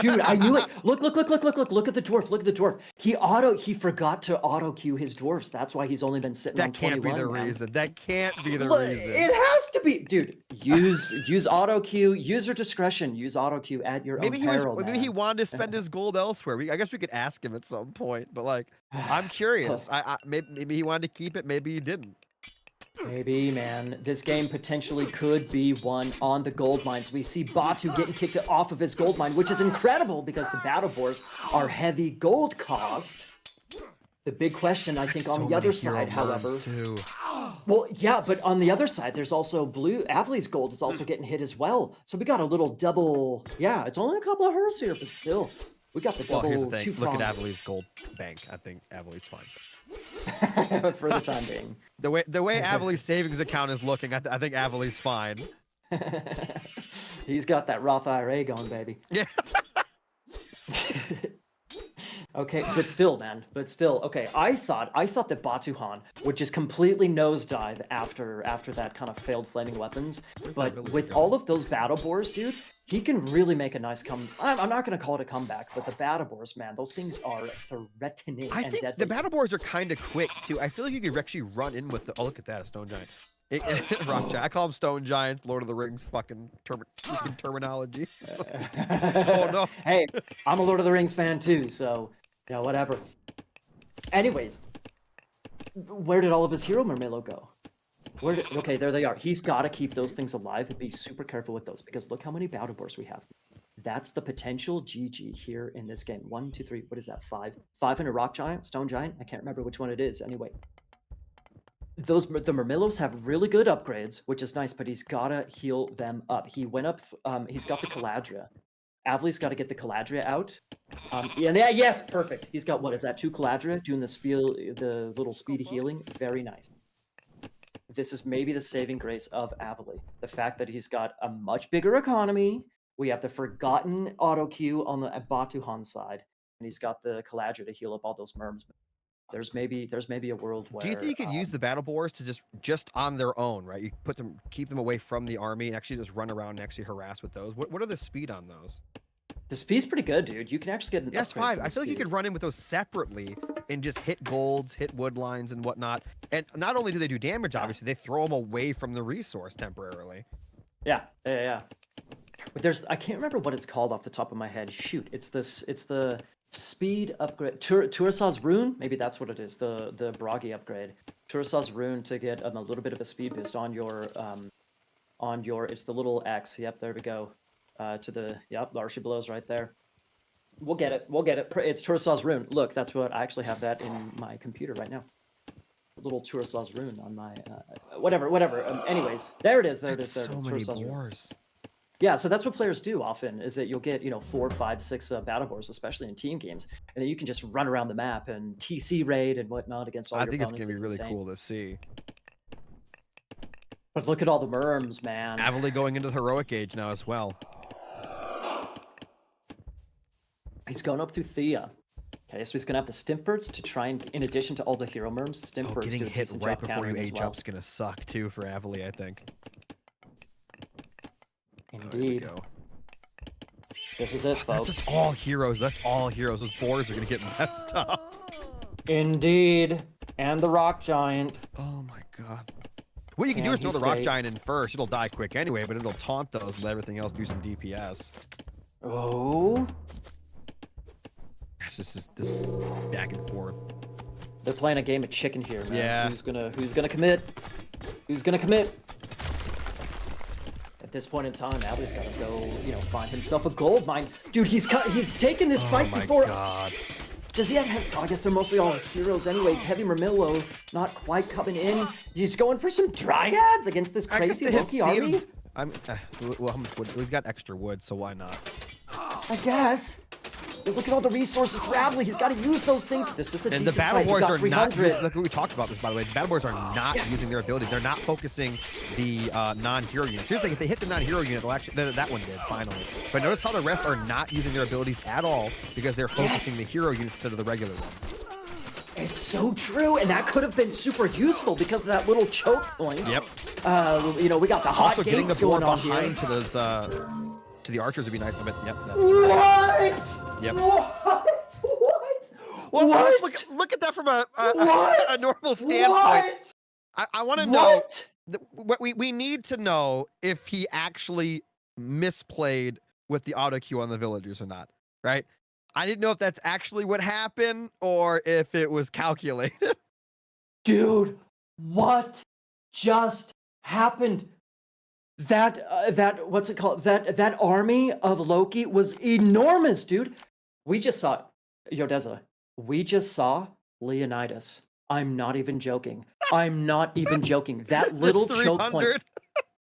dude, I knew it. Look at the dwarf. Look at the dwarf. He forgot to auto queue his dwarfs. That's why he's only been sitting on 21. That can't be the man. reason. That can't be the Look, reason. It has to be, dude. Use auto queue. User discretion. Use auto queue at your own peril. Maybe he wanted to spend his gold elsewhere. I guess we could ask him at some point. But like, I'm curious. Maybe he wanted to keep it. Maybe he didn't. Maybe, man. This game potentially could be won on the gold mines. We see Batu getting kicked off of his gold mine, which is incredible because the battle boars are heavy gold cost. The big question, I think, on the other side, however... Well, yeah, but on the other side, there's also Avely's gold is also getting hit as well. So we got a little double... Yeah, it's only a couple of hers here, but still. We got the double... Well, here's the thing. Look at Avely's gold bank. I think Avely's fine. For the time being. The way Avely's savings account is looking, I think Avely's fine. He's got that Roth IRA going, baby. Yeah. Okay, but still, man. Okay. I thought that Batuhan would just completely nosedive after that kind of failed flaming weapons. But with all of those battle boars, dude, he can really make a nice I'm not going to call it a comeback, but the battle boars, man, those things are threatening and deadly. The battle boars are kind of quick, too. I feel like you could actually run in with the... Oh, look at that, a stone giant. Rock giant. I call them stone giants, Lord of the Rings fucking terminology. Oh, no. Hey, I'm a Lord of the Rings fan, too, so... Yeah, whatever. Anyways, where did all of his hero Murmillo go? Okay, there they are. He's got to keep those things alive and be super careful with those because look how many battle boars we have. That's the potential GG here in this game. 1, 2, 3. What is that? 5. 5 and a rock giant, stone giant. I can't remember which one it is. Anyway, the Murmillos have really good upgrades, which is nice, but he's got to heal them up. He went up. He's got the Caladria. Avely's got to get the Caladria out. Yes, perfect. He's got, what is that, 2 Caladria doing the little speedy healing. Very nice. This is maybe the saving grace of Avely. The fact that he's got a much bigger economy. We have the forgotten auto queue on the Batuhan side, and he's got the Caladria to heal up all those merms. There's maybe a world where... Do you think you could use the battle boars to just on their own, right? You keep them away from the army and actually just run around and actually harass with those. What are the speed on those? The speed's pretty good, dude. You can actually get an upgrade. It's 5. I feel like you could run in with those separately and just hit golds, hit wood lines and whatnot. And not only do they do damage, obviously, they throw them away from the resource temporarily. Yeah. But I can't remember what it's called off the top of my head. Shoot, it's the speed upgrade. Tursaw's rune, maybe that's what it is. The Bragi upgrade. Tursaw's rune to get a little bit of a speed boost on your it's the little X. Yep, there we go. Larshi Below's right there. We'll get it. It's Tursaw's rune. Look, that's what I actually have that in my computer right now. A little Tursaw's rune on my whatever. Anyways, there it is. There it is. So many boars. Yeah, so that's what players do often, is that you'll get, 4, 5, 6 battle boars, especially in team games, and then you can just run around the map and TC raid and whatnot against all your opponents. I think it's going to be really cool to see. But look at all the merms, man. Avely going into the heroic age now as well. He's going up through Thea. Okay, so he's going to have the Stimpers to try and, in addition to all the hero merms, Stimpers getting hit right before you age up's going to suck, too, for Avely, I think. Indeed. This is it, folks. That's all heroes. Those boars are going to get messed up. Indeed. And the rock giant. Oh my god. What you can do is throw the rock giant in first. It'll die quick anyway, but it'll taunt those and let everything else do some DPS. Oh. It's just this back and forth. They're playing a game of chicken here, man. Yeah. Who's gonna commit? Who's gonna commit? At this point in time, Avely's got to go, find himself a gold mine. Dude, he's taken this fight before. Oh my god. Does he have? I guess they're mostly all heroes, anyways. Heavy Murmillo not quite coming in. He's going for some dryads against this crazy Loki army. Well, he's got extra wood, so why not? I guess. Look at all the resources for Avely. He's got to use those things. This is a And decent the Battle fight. He Boys got are not. 300. Look, we talked about this, by the way. The Battle Boys are not using their abilities. They're not focusing the non-hero units. Here's the thing: if they hit the non-hero unit, they'll actually. That one did finally. But notice how the rest are not using their abilities at all because they're focusing the hero units instead of the regular ones. It's so true, and that could have been super useful because of that little choke point. Yep. You know, we got the hot Also, getting the gates board going on here. behind to those to the archers would be nice. I bet. Yep. That's What? Yep. What? Well, What? look at that from a What? normal standpoint. What? I want to know. What? We need to know if he actually misplayed with the auto queue on the villagers or not, right? I didn't know if that's actually what happened or if it was calculated. Dude, what just happened? That what's it called? That army of Loki was enormous, dude. We just saw Yodeza. We just saw Leonidas. I'm not even joking. I'm not even joking. That little choke point.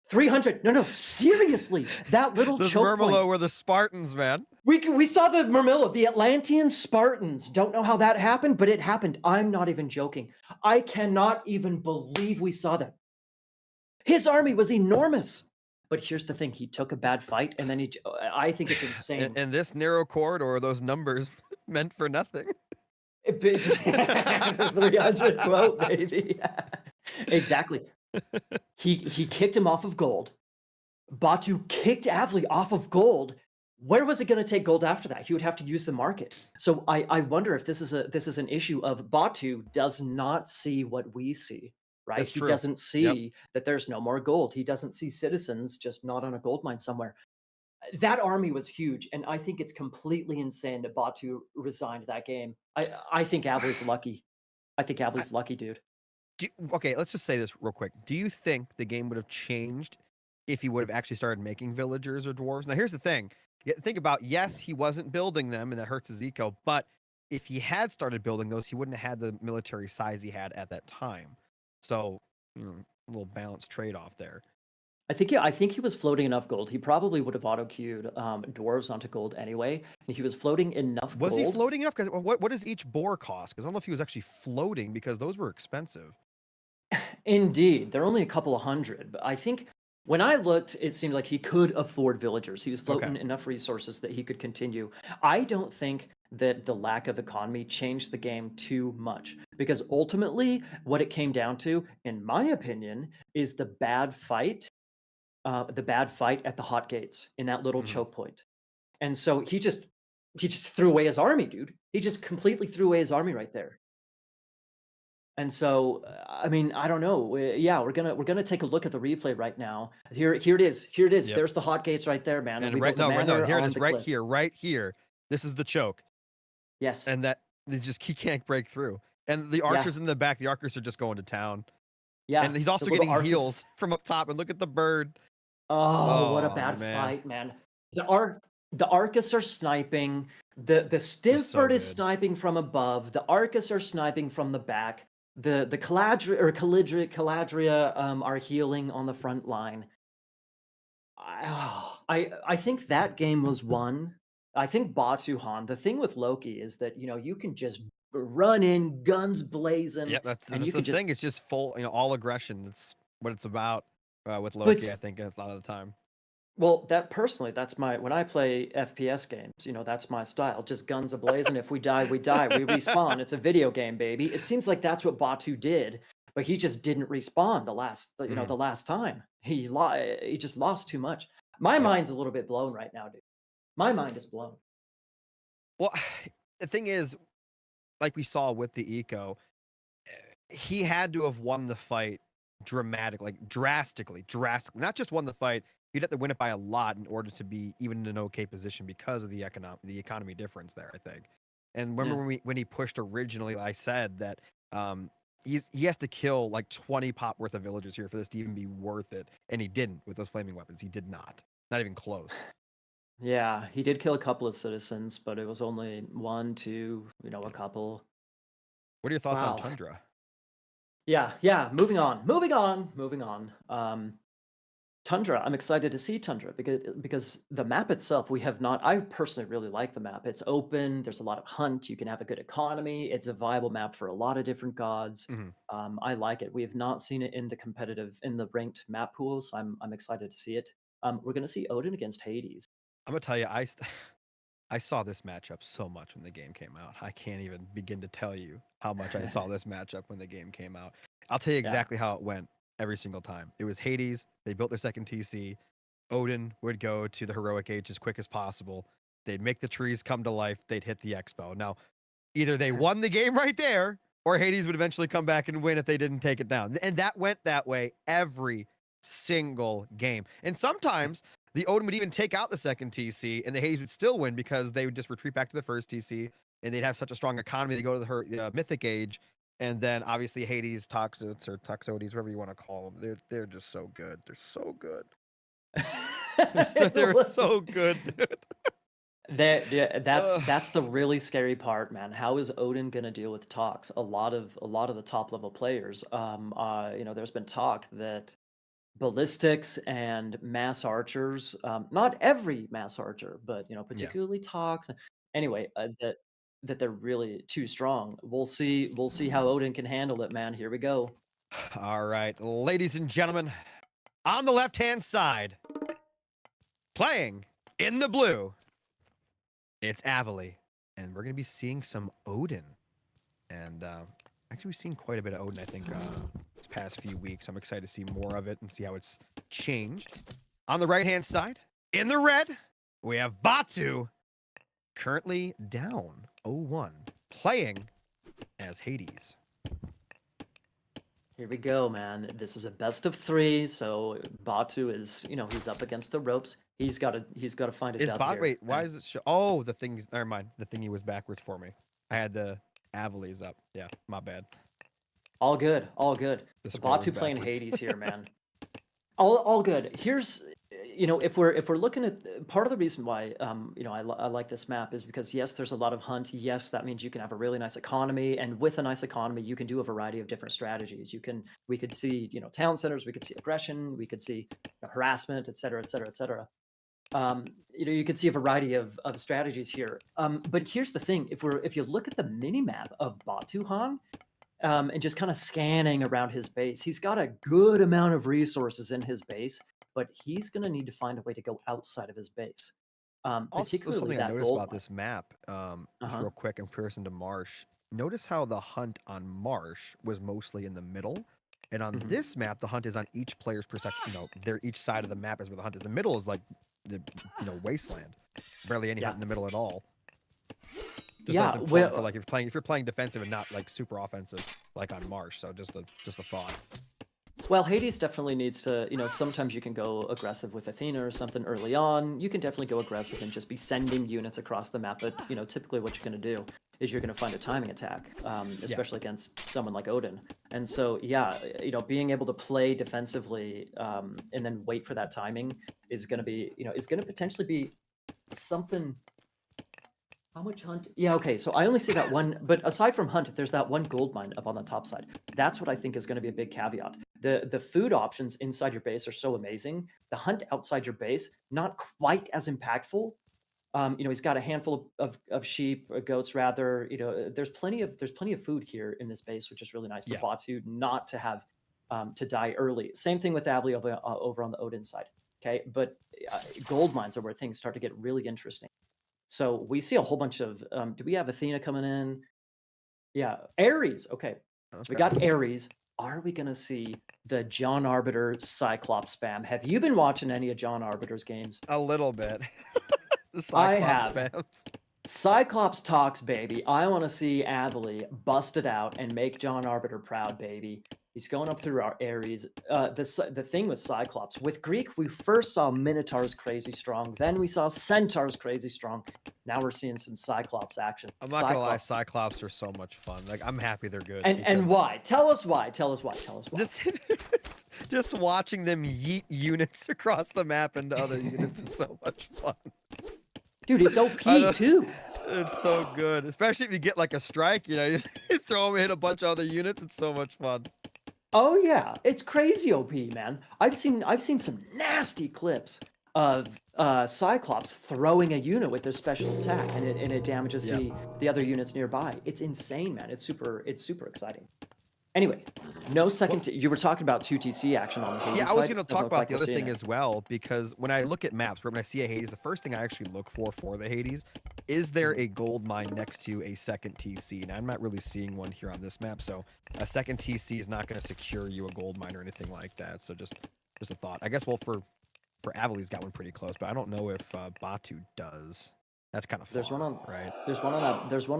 300. No, seriously. That little Those choke Murmillo point. were the Spartans, man. We saw the Murmillo, the Atlantean Spartans. Don't know how that happened, but it happened. I'm not even joking. I cannot even believe we saw that. His army was enormous. But here's the thing: he took a bad fight, and then I think it's insane. And this narrow corridor, those numbers meant for nothing. 300 quote, baby. Exactly. He kicked him off of gold. Batu kicked Avely off of gold. Where was it going to take gold after that? He would have to use the market. So I wonder if this is an issue of Batu does not see what we see, right? That's He true. doesn't see that there's no more gold. He doesn't see citizens just not on a gold mine somewhere. That army was huge, and I think it's completely insane that Batu resigned that game. I think Avely's lucky. I think Avely's lucky, dude. Okay, let's just say this real quick. Do you think the game would have changed if he would have actually started making villagers or dwarves? Now, here's the thing. Think about, yes, he wasn't building them, and that hurts his eco, but if he had started building those, he wouldn't have had the military size he had at that time. So, a little balanced trade-off there. I think he was floating enough gold. He probably would have auto-queued dwarves onto gold anyway. And he was floating enough gold. Was he floating enough? Because what does each boar cost? Because I don't know if he was actually floating because those were expensive. Indeed, they're only a couple of hundred. But I think when I looked, it seemed like he could afford villagers. He was floating enough resources that he could continue. I don't think that the lack of economy changed the game too much because ultimately what it came down to, in my opinion, is the bad fight at the hot gates in that little choke point. And so he just threw away his army, dude. He just completely threw away his army right there. And so, I mean, I don't know. We're gonna take a look at the replay right now. Here it is. Here it is. Yep. There's the hot gates right there, man. And we here it is, right cliff. here, right here. This is the choke. Yes. And that he can't break through. And the archers in the back, the archers are just going to town. Yeah. And he's also getting heals from up top. And look at the bird. Oh, what a bad fight, man. The Arcus are sniping. The stiff bird is sniping from above. The Arcus are sniping from the back. The Caladria are healing on the front line. I think that game was won. I think Batuhan. The thing with Loki is that you can just run in, guns blazing. Yeah, that's and the thing. It's just full, all aggression. That's what it's about with Loki. I think a lot of the time. Well, that's my when I play FPS games, that's my style. Just guns a-blazing. If we die, we die. We respawn. It's a video game, baby. It seems like that's what Batu did, but he just didn't respawn the last time. He just lost too much. My mind's a little bit blown right now, dude. My mind is blown. Well, the thing is, like we saw with the eco, he had to have won the fight drastically. Not just won the fight. You'd have to win it by a lot in order to be even in an okay position because of the economy difference there, I think. And remember when he pushed originally, I said that he has to kill like 20 pop worth of villagers here for this to even be worth it. And he didn't with those flaming weapons. He did not. Not even close. Yeah, he did kill a couple of citizens, but it was only 1, 2, a couple. What are your thoughts on Tundra? Yeah, moving on. Tundra, I'm excited to see Tundra because the map itself, we have not. I personally really like the map. It's open. There's a lot of hunt. You can have a good economy. It's a viable map for a lot of different gods. Mhm. I like it. We have not seen it in the competitive, in the ranked map pools. So I'm excited to see it. We're gonna see Odin against Hades. I'm gonna tell you, I saw this matchup so much when the game came out. I can't even begin to tell you how much I saw this matchup when the game came out. I'll tell you Yeah. exactly how it went every single time. It was Hades. They built their second TC. Odin would go to the heroic age as quick as possible. They'd make the trees come to life. They'd hit the expo. Now, either they won the game right there, or Hades would eventually come back and win if they didn't take it down. And that went that way every single game. And sometimes the Odin would even take out the second TC, and the Hades would still win because they would just retreat back to the first TC, and they'd have such a strong economy to go to the mythic age. And then obviously Hades, Toxotes, or Toxotes, whatever you want to call them, they're just so good. They're so good. They're so good, dude. Yeah, Ugh. that's the really scary part, man. How is Odin gonna deal with Tox? A lot of the top level players. There's been talk that ballistics and mass archers, not every mass archer, but Yeah. particularly Tox. Anyway, that they're really too strong. We'll see how Odin can handle it, man. Here we go. All right, ladies and gentlemen, on the left-hand side, playing in the blue, it's Avely, and we're gonna be seeing some Odin. And actually, we've seen quite a bit of Odin, I think, this past few weeks. I'm excited to see more of it and see how it's changed. On the right-hand side, in the red, we have Batu, currently down 0-1, playing as Hades. Here we go, man. This is a best of three, so Batu is, he's up against the ropes. He's got to find a Is dub bot? here. Wait, why is it show? Oh, the thing's. Never mind. The thingy was backwards for me. I had the Avely's up. Yeah, my bad. All good, all good. The So scroll was Batu playing backwards. Hades here, man. All good. Here's, if we're looking at part of the reason why, I like this map is because yes, there's a lot of hunt. Yes, that means you can have a really nice economy, and with a nice economy, you can do a variety of different strategies. We could see, town centers, we could see aggression, we could see harassment, et cetera, et cetera, et cetera. You could see a variety of strategies here. But here's the thing: if you look at the mini map of Batuhan, and just kind of scanning around his base, he's got a good amount of resources in his base, but he's going to need to find a way to go outside of his base, Also, particularly something I that noticed gold about mine. this map, Uh just huh. real quick in comparison to Marsh. Notice how the hunt on Marsh was mostly in the middle, and on Hmm. this map, the hunt is on each player's perspective. They're each side of the map is where the hunt is. The middle is like the wasteland. Barely any Yeah. hunt in the middle at all. Just that's Yeah. important for Well, like if you're playing defensive and not like super offensive like on Marsh. So just a thought. well, Hades definitely needs to, sometimes you can go aggressive with Athena or something early on. You can definitely go aggressive and just be sending units across the map. But, typically what you're going to do is you're going to find a timing attack, Yeah. especially against someone like Odin. And so, yeah, being able to play defensively and then wait for that timing is going to be, is going to potentially be something. How much hunt? Yeah, okay. So I only see that one, but aside from hunt, there's that one gold mine up on the top side. That's what I think is going to be a big caveat. The food options inside your base are so amazing. The hunt outside your base, not quite as impactful. He's got a handful of sheep, goats rather. There's plenty of food here in this base, which is really nice for Yeah. Batu not to have to die early. Same thing with Avely over on the Odin side. Okay, but gold mines are where things start to get really interesting. So we see a whole bunch of. Do we have Athena coming in? Yeah, Ares. Okay, so we Okay. got Ares. Are we gonna see the John Arbiter Cyclops spam? Have you been watching any of John Arbiter's games? A little bit. The I Cyclops have. fans. Cyclops talks, baby. I want to see Avely bust it out and make John Arbiter proud, baby. He's going up through our Ares. The thing with Cyclops, with Greek, we first saw Minotaurs crazy strong. Then we saw Centaurs crazy strong. Now we're seeing some Cyclops action. I'm not gonna lie, Cyclops. Cyclops are so much fun. Like I'm happy they're good And because why? Tell us why. Tell us why. Tell us why. just just watching them yeet units across the map into other units is so much fun. Dude, it's OP too. It's so good, especially if you get like a strike. You throw them, hit a bunch of other units. It's so much fun. Oh yeah, it's crazy OP, man. I've seen some nasty clips of Cyclops throwing a unit with their special attack, and it damages Yep. the other units nearby. It's insane, man. It's super exciting. Anyway, no Well, second. You were talking about 2TC action on the yeah, Hades I was side. going to Doesn't talk look about like the we're other seeing thing it. as well, because when I look at maps, when I see a Hades, the first thing I actually look for the Hades, is there a gold mine next to a second TC? And I'm not really seeing one here on this map, so a second TC is not going to secure you a gold mine or anything like that. So just a thought. I guess, well, for Avely's got one pretty close, but I don't know if Batu does. That's kind of There's one far, on right? there's one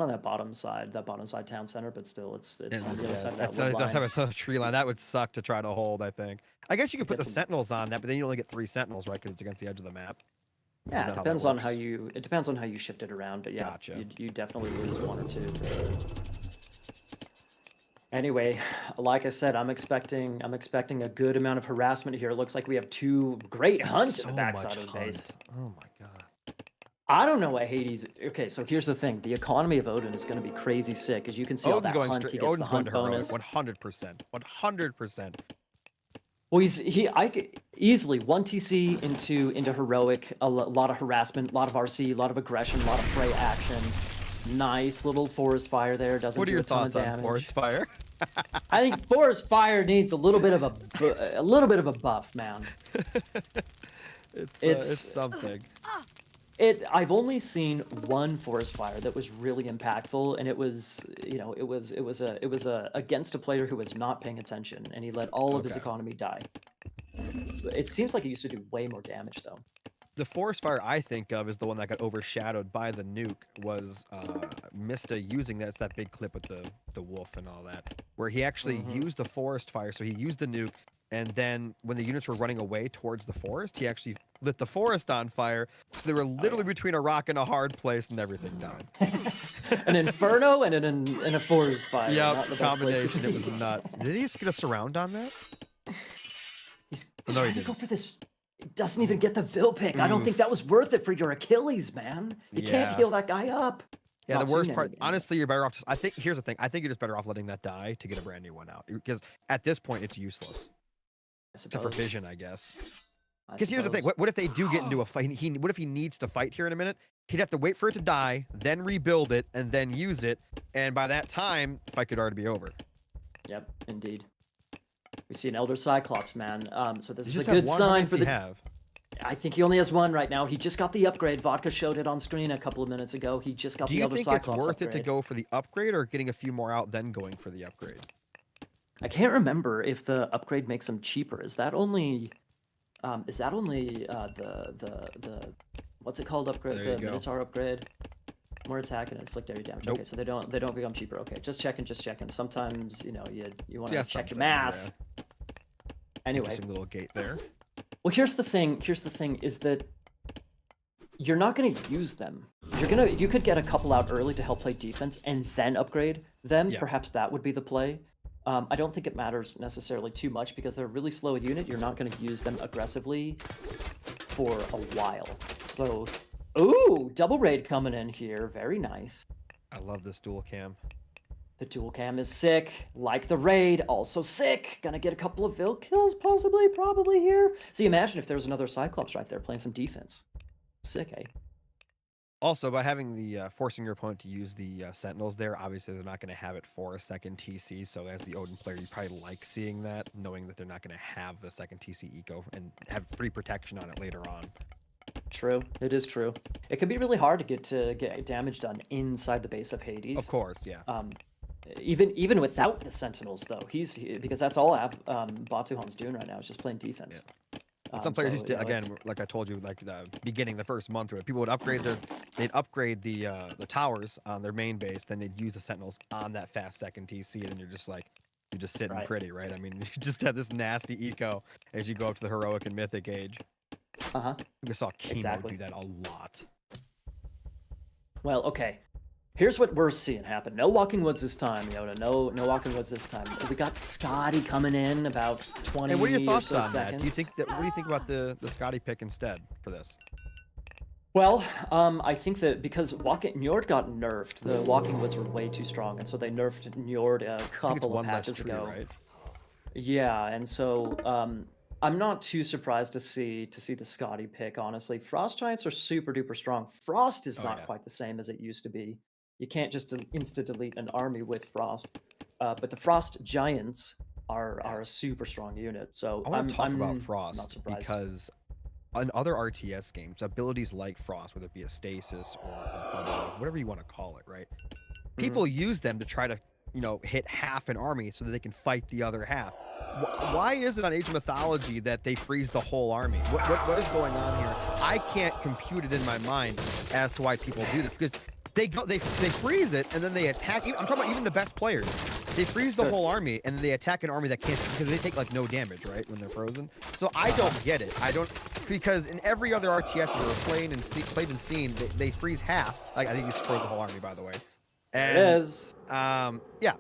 on that bottom side town center, but still it's on the other Yeah, side of I that feel wood like line. that's a tree line. That would suck to try to hold, I think. I guess you could put Get the some. sentinels on that, but then you only get 3 sentinels, right? Because it's against the edge of the map. Isn't Yeah, that how that works? it depends on how you shift it around, but yeah, Gotcha. you definitely lose one or two. Anyway, like I said, I'm expecting a good amount of harassment here. It looks like we have two great hunt in the So much backside of the base. hunt. Oh my god. I don't know what Hades. Okay, so here's the thing: the economy of Odin is going to be crazy sick. As you can see, all Odin's that going hunt, straight. he gets the Odin's going to hunt heroic. bonus. 100%. 100%. Well, I could easily one TC into heroic, lot of harassment, a lot of RC, a lot of aggression, a lot of fray action. Nice little forest fire there. Doesn't What are do your a ton of thoughts on damage. forest fire? I think forest fire needs a little bit of a buff, man. It's It's something. I've only seen one forest fire that was really impactful, and it was against a player who was not paying attention, and he let all of his Okay. economy die. It seems like it used to do way more damage though. The forest fire I think of is the one that got overshadowed by the nuke. Was Mista using that? It's that big clip with the wolf and all that, where he actually used the forest fire. So he used the nuke, and then when the units were running away towards the forest, he actually lit the forest on fire. So they were literally between a rock and a hard place, and everything died. An inferno and a forest fire. Yep, Not the best place to combination. It was be. nuts. Did he just get a surround on that? He's No, he trying to didn't. go for this. He doesn't even get the Vil pick. I don't think that was worth it for your Achilles, man. You can't Yeah. heal that guy up. Yeah, Not the worst soon part, anyway. honestly, you're better off. I think here's the thing. I think you're just better off letting that die to get a brand new one out, because at this point it's useless, I except for suppose. vision, I guess. I Because here's the thing. suppose. What if they do get into a fight? What if he needs to fight here in a minute? He'd have to wait for it to die, then rebuild it, and then use it. And by that time, the fight could already be over. Yep, indeed. We see an Elder Cyclops, man. So this Does is he a just have good one? How many sign does for he the. have? I think he only has one right now. He just got the upgrade. Vodka showed it on screen a couple of minutes ago. He just got Do the you Elder think it's Cyclops worth it to upgrade. go for the upgrade, or getting a few more out then going for the upgrade? I can't remember if the upgrade makes them cheaper. Is that only the what's it called upgrade? There you The go. Minotaur upgrade. More attack and inflict area damage. Nope. Okay, so they don't become cheaper. Okay, just checking. Sometimes you want to Yeah, check your some things, math. yeah. Anyway, Interesting little gate there. well, here's the thing is that you're not going to use them. You could get a couple out early to help play defense and then upgrade them. Yeah. Perhaps that would be the play. I don't think it matters necessarily too much because they're a really slow unit. You're not going to use them aggressively for a while. So, ooh, double raid coming in here. Very nice. I love this dual cam. The dual cam is sick, like the raid, also sick. Gonna get a couple of Vil kills, possibly, probably here. See, imagine if there was another Cyclops right there playing some defense. Sick, eh? Also, by having the forcing your opponent to use the Sentinels there, obviously they're not going to have it for a second TC. So as the Odin player, you probably like seeing that, knowing that they're not going to have the second TC eco and have free protection on it later on. True, it is true. It can be really hard to get damage done inside the base of Hades. Of course, yeah. Even without the Sentinels, though, because that's all Batuhan's doing right now is just playing defense. Yeah. Some players so, used to, again, like I told you, like the beginning, the first month, where people would upgrade they'd upgrade the towers on their main base, then they'd use the Sentinels on that fast second TC, and you're just sitting Right. pretty, right? I mean, you just have this nasty eco as you go up to the heroic and mythic age. Uh-huh. We saw Chemo Exactly. do that a lot. Well, okay. Here's what we're seeing happen. No Walking Woods this time, Yoda. No Walking Woods this time. We got Scotty coming in about 20 Hey, what are your thoughts or so on seconds. that? What do you think about the Scotty pick instead for this? Well, I think that because Njord got nerfed, the Walking Woods were way too strong, and so they nerfed Njord a I think it's couple of one less patches tree, ago. right? Yeah, and so I'm not too surprised to see the Scotty pick, honestly. Frost Giants are super duper strong. Frost is Oh not yeah, quite the same as it used to be. You can't just insta delete an army with Frost. But the Frost Giants yeah. are a super strong unit. So I want to I'm talk about I'm not Frost surprised. because on other RTS games, abilities like Frost, whether it be a stasis or a bubble, whatever you want to call it, right? Hmm. People use them to try to, hit half an army so that they can fight the other half. Why is it on Age of Mythology that they freeze the whole army? What is going on here? I can't compute it in my mind as to why people do this because they freeze it and then they attack. I'm talking about even the best players. They freeze the Good. whole army and then they attack an army that can't because they take like no damage, right, when they're frozen. So I Uh-huh. don't get it. I don't because in every other RTS that we're played and seen, they freeze half. Like I think you just froze the whole army, by the way. There it And is. yeah,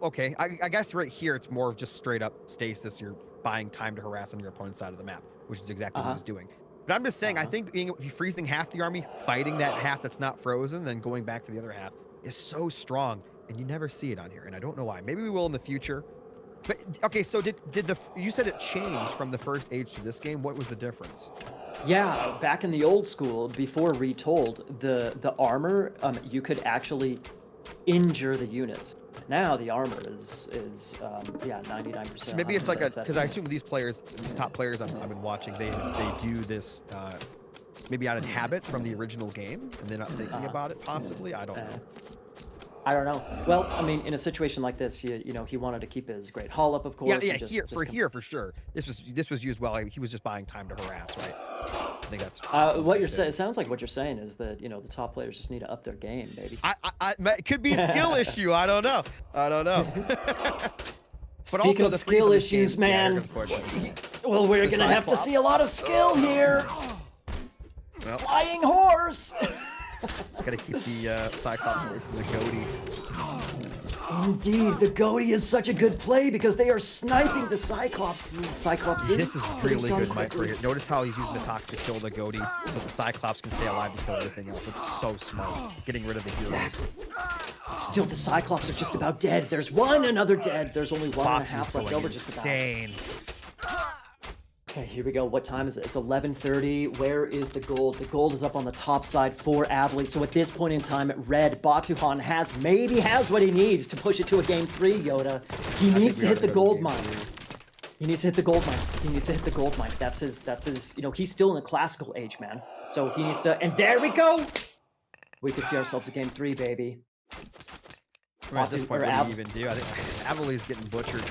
okay. I guess right here it's more of just straight up stasis. You're buying time to harass on your opponent's side of the map, which is exactly what Uh-huh. he's doing. But I'm just saying, I Uh-huh. think if you freezing half the army, fighting that half that's not frozen, then going back for the other half is so strong, and you never see it on here, and I don't know why. Maybe we will in the future. But okay, so did the you said it changed from the first age to this game? What was the difference? Yeah, back in the old school, before Retold, the armor, you could actually injure the units. Now the armor is yeah, So 99%, maybe it's like 100% a set. because I assume these players, these top players I've been watching, they do this maybe out of habit from the original game, and they're not thinking Uh, about it. Possibly, I don't eh, know. I don't know. Well, I mean, in a situation like this, he wanted to keep his great haul up, of Yeah, course, yeah. and Here just for sure. This was used while he was just buying time to harass, right? I think that's what what this it is. sounds like what you're saying is that, the top players just need to up their game, baby. It could be a skill issue. I don't know. I don't know. But Speaking also of the freeze skill on this issues, game. Yeah, here man, comes push. well, we're The gonna have to see a Cyclops. lot of skill here. Well, Flying horse. gotta keep the Cyclops away from the goatee. Indeed, the goatee is such a good play because they are sniping the Cyclopses. This is But he's really done good, Mike. quickly. Notice how he's using the Tox to kill the goatee, so the Cyclops can stay alive and kill everything else. It's so smart. Getting rid of the heroes. Still, the Cyclops are just about dead. There's another dead. There's only one and a Foxy's half left going over, just about. insane. Okay, here we go. What time is it? It's 11:30. Where is the gold? The gold is up on the top side for Avely. So at this point in time, Red Batuhan maybe has what he needs to push it to a game 3, Yoda. He I think needs we to ought hit to the go to gold game mine. 3. He needs to hit the gold mine. He needs to hit the gold mine. That's his, he's still in the classical age, man. So he needs to, and there we go! We could see ourselves at game 3, baby. I mean, at this Batu, point, or what do you Av, even do? I think Avely's getting butchered.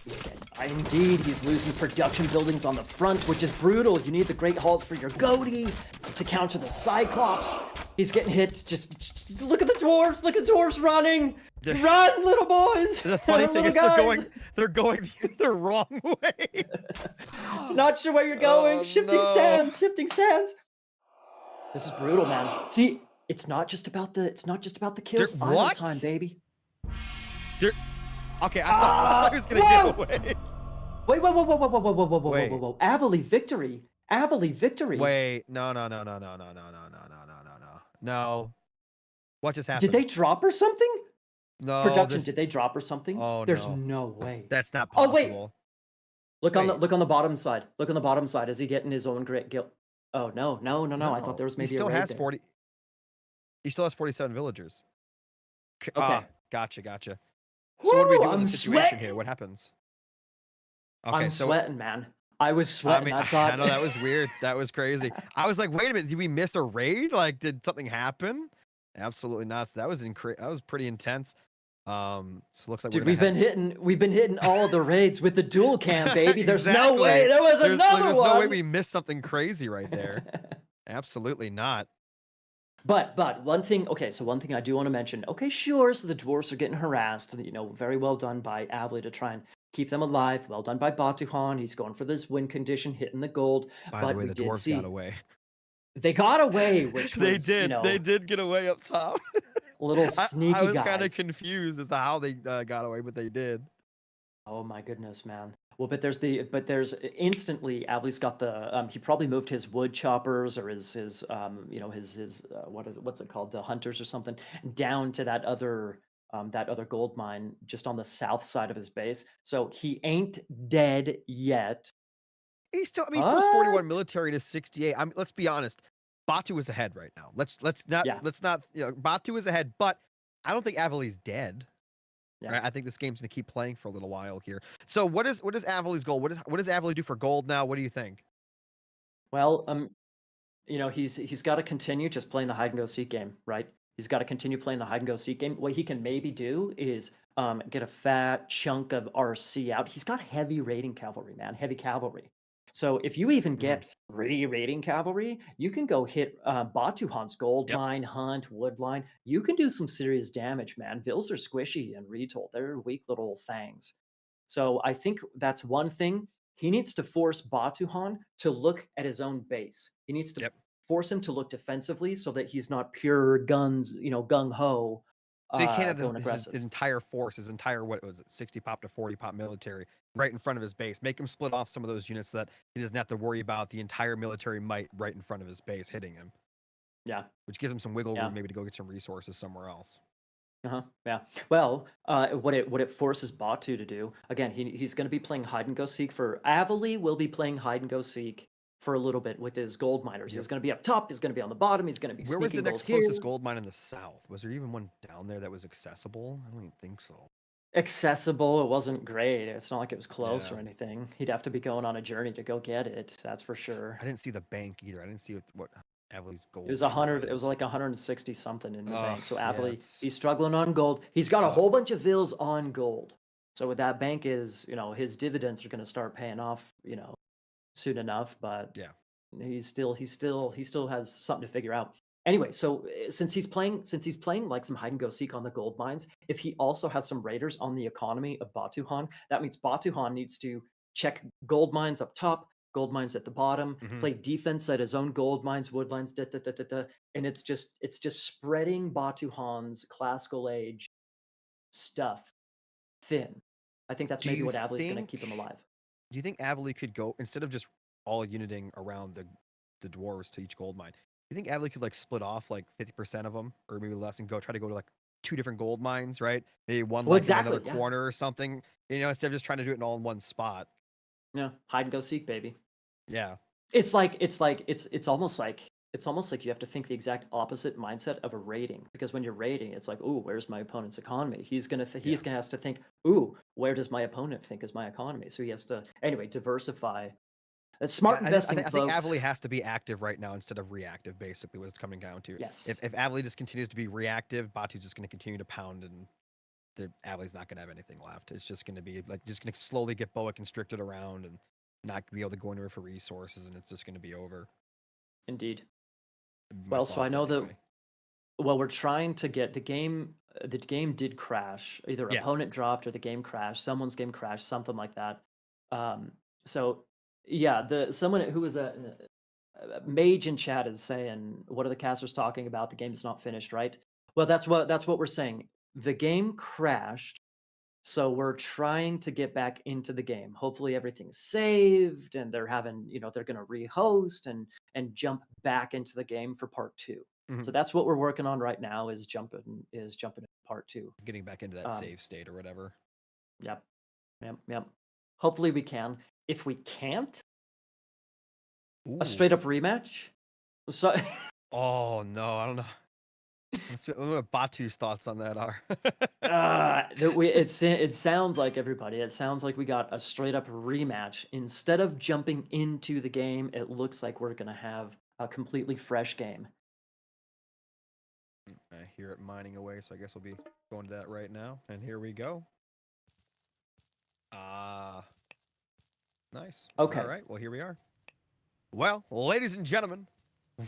he's getting, indeed, he's losing production buildings on the front, which is brutal. You need the great halls for your goatee to counter the Cyclops. He's getting hit. Just look at the dwarves. Look at the dwarves running. Run, little boys. The funny thing Little is guys. they're going the wrong way. Not sure where you're going. Oh Shifting no. sands. Shifting sands. This is brutal, man. See, it's not just about the They're, kills. Idle what? time, baby. They're, okay, I thought he was gonna get Whoa! away. Wait, whoa, whoa, whoa, whoa, whoa, whoa, whoa, whoa, whoa, whoa, Wait, whoa. Avely victory. Avely victory. wait, no. No. What just Did happened? they drop or something? No, Production, this. did they drop or something? Oh There's no, no way. that's not Oh wait, possible. Wait, look on the bottom side. Look on the bottom side. Is he getting his own great guild? Oh no, no, no, no. I thought no, there was he maybe a still raid has there. 40. He still has 47 villagers. Okay. Gotcha. So what do we Woo! do in I'm the situation here? sweating. What happens? Okay, I'm so sweating, man. I was I sweating. mean, I I thought. know that was weird. That was crazy. I was like, wait a minute, did we miss a raid? Like, did something happen? Absolutely not. So that was pretty intense. So it looks like we're Dude, gonna have we've been hitting all of the raids with the dual cam, baby. There's no way. exactly. There was another There's no way one. we missed something crazy right there. Absolutely not. But one thing, okay, so one thing I do want to mention. Okay, sure, so the dwarves are getting harassed, and very well done by Avely to try and keep them alive. Well done by Batuhan. He's going for this win condition, hitting the gold. By the But way, we the did dwarves got see away. they got away, which They was, did. They did get away up top. little I sneaky was kind of guys. confused as to how they got away, but they did. Oh my goodness, man. Well, but there's instantly Avley's got the he probably moved his wood choppers or his what's it called, the hunters or something, down to that other that other gold mine just on the south side of his base. So he ain't dead yet. He's still, I mean, he still has 41 But military to 68. I mean, let's be honest. Batu is ahead right now. yeah, Let's not, Batu is ahead, but I don't think Avely's dead. yeah. Right? I think this game's gonna keep playing for a little while here. So what is Avely's goal? What does Avely do for gold now? What do you think? Well, he's got to continue just playing the hide and go seek game, right? He's got to continue playing the hide and go seek game. What he can maybe do is get a fat chunk of RC out. He's got heavy raiding cavalry, man, heavy cavalry. So if you even Mhm. get 3 raiding cavalry, you can go hit Batuhan's gold Yep. mine, hunt, wood line. You can do some serious damage, man. Vills are squishy and retold. They're weak little things. So I think that's one thing. He needs to force Batuhan to look at his own base. He needs to Yep. force him to look defensively so that he's not pure guns, gung ho, So he can't have going his aggressive. entire force, his entire, what was it, 60 pop to 40 pop military right in front of his base. Make him split off some of those units so that he doesn't have to worry about the entire military might right in front of his base hitting him, Yeah, which gives him some wiggle yeah, room maybe to go get some resources somewhere else. yeah. Well, what it forces Batu to do again, he's going to be playing hide and go seek for Avely. Will be playing hide and go seek for a little bit with his gold miners. Yep. He's going to be up top. He's going to be on the bottom. He's going to be Where was the sneaking next gold here. closest gold mine in the south? Was there even one down there that was accessible? I don't even think so. Accessible. It wasn't great. It's not like it was close Yeah. or anything. He'd have to be going on a journey to go get it. That's for sure. I didn't see the bank either. I didn't see what Avely's It was gold a bank hundred. It was was. like 160 something in the Oh, bank. So yeah, Avely, he's struggling on gold. He's it's got a tough. whole bunch of vills on gold. So with that bank is, his dividends are going to start paying off, soon enough. But Yeah. he still has something to figure out. Anyway, so since he's playing like some hide and go seek on the gold mines, if he also has some raiders on the economy of Batuhan, that means Batuhan needs to check gold mines up top, gold mines at the bottom, Hmm. play defense at his own gold mines, wood lines, da, da, da, da, da, and it's just spreading Batuhan's classical age stuff thin. I think that's Do maybe you what Avely's going to think keep him alive. do you think Avely could go instead of just all uniting around the dwarves to each gold mine? Do you think Avely could like split off like 50% of them or maybe less and try to go to like 2 different gold mines, right? Maybe one Well, like in another exactly. Yeah. corner or something, instead of just trying to do it all in one spot. Yeah. Hide and go seek, baby. Yeah. It's almost like you have to think the exact opposite mindset of a rating, because when you're rating, it's like, ooh, where's my opponent's economy? Yeah. He's gonna has to think, ooh, where does my opponent think is my economy? So he has to anyway diversify. It's Yeah, smart investing, I think folks. Avely has to be active right now instead of reactive, basically, what it's coming down to. Yes, If Avely just continues to be reactive, Batu's just going to continue to pound, and Avely's not going to have anything left. It's just going to be like just going to slowly get boa constricted around and not be able to go anywhere for resources, and it's just going to be over. indeed. My Well, so I thoughts, know that anyway. well, we're trying to get the game. The game did crash. Either Yeah. opponent dropped or the game crashed. Someone's game crashed. Something like that. So yeah, the someone who was a mage in chat is saying, "What are the casters talking about? The game's not finished, right?" Well, that's what we're saying. The game crashed, so we're trying to get back into the game. Hopefully, everything's saved, and they're going to rehost and jump back into the game for part two. So Hmm. that's what we're working on right now is jumping into part two. Getting back into that Um, save state or whatever. yep, yep, yep. Hopefully, we can. If we can't, a straight Ooh. up rematch. So Oh no, I don't know. Let's see what Batu's thoughts on that are. it sounds like everybody. It sounds like we got a straight up rematch. Instead of jumping into the game, it looks like we're gonna have a completely fresh game. I hear it mining away, so I guess we'll be going to that right now. And here we go. Ah, nice. All Okay. right, well, here we are. Well, ladies and gentlemen,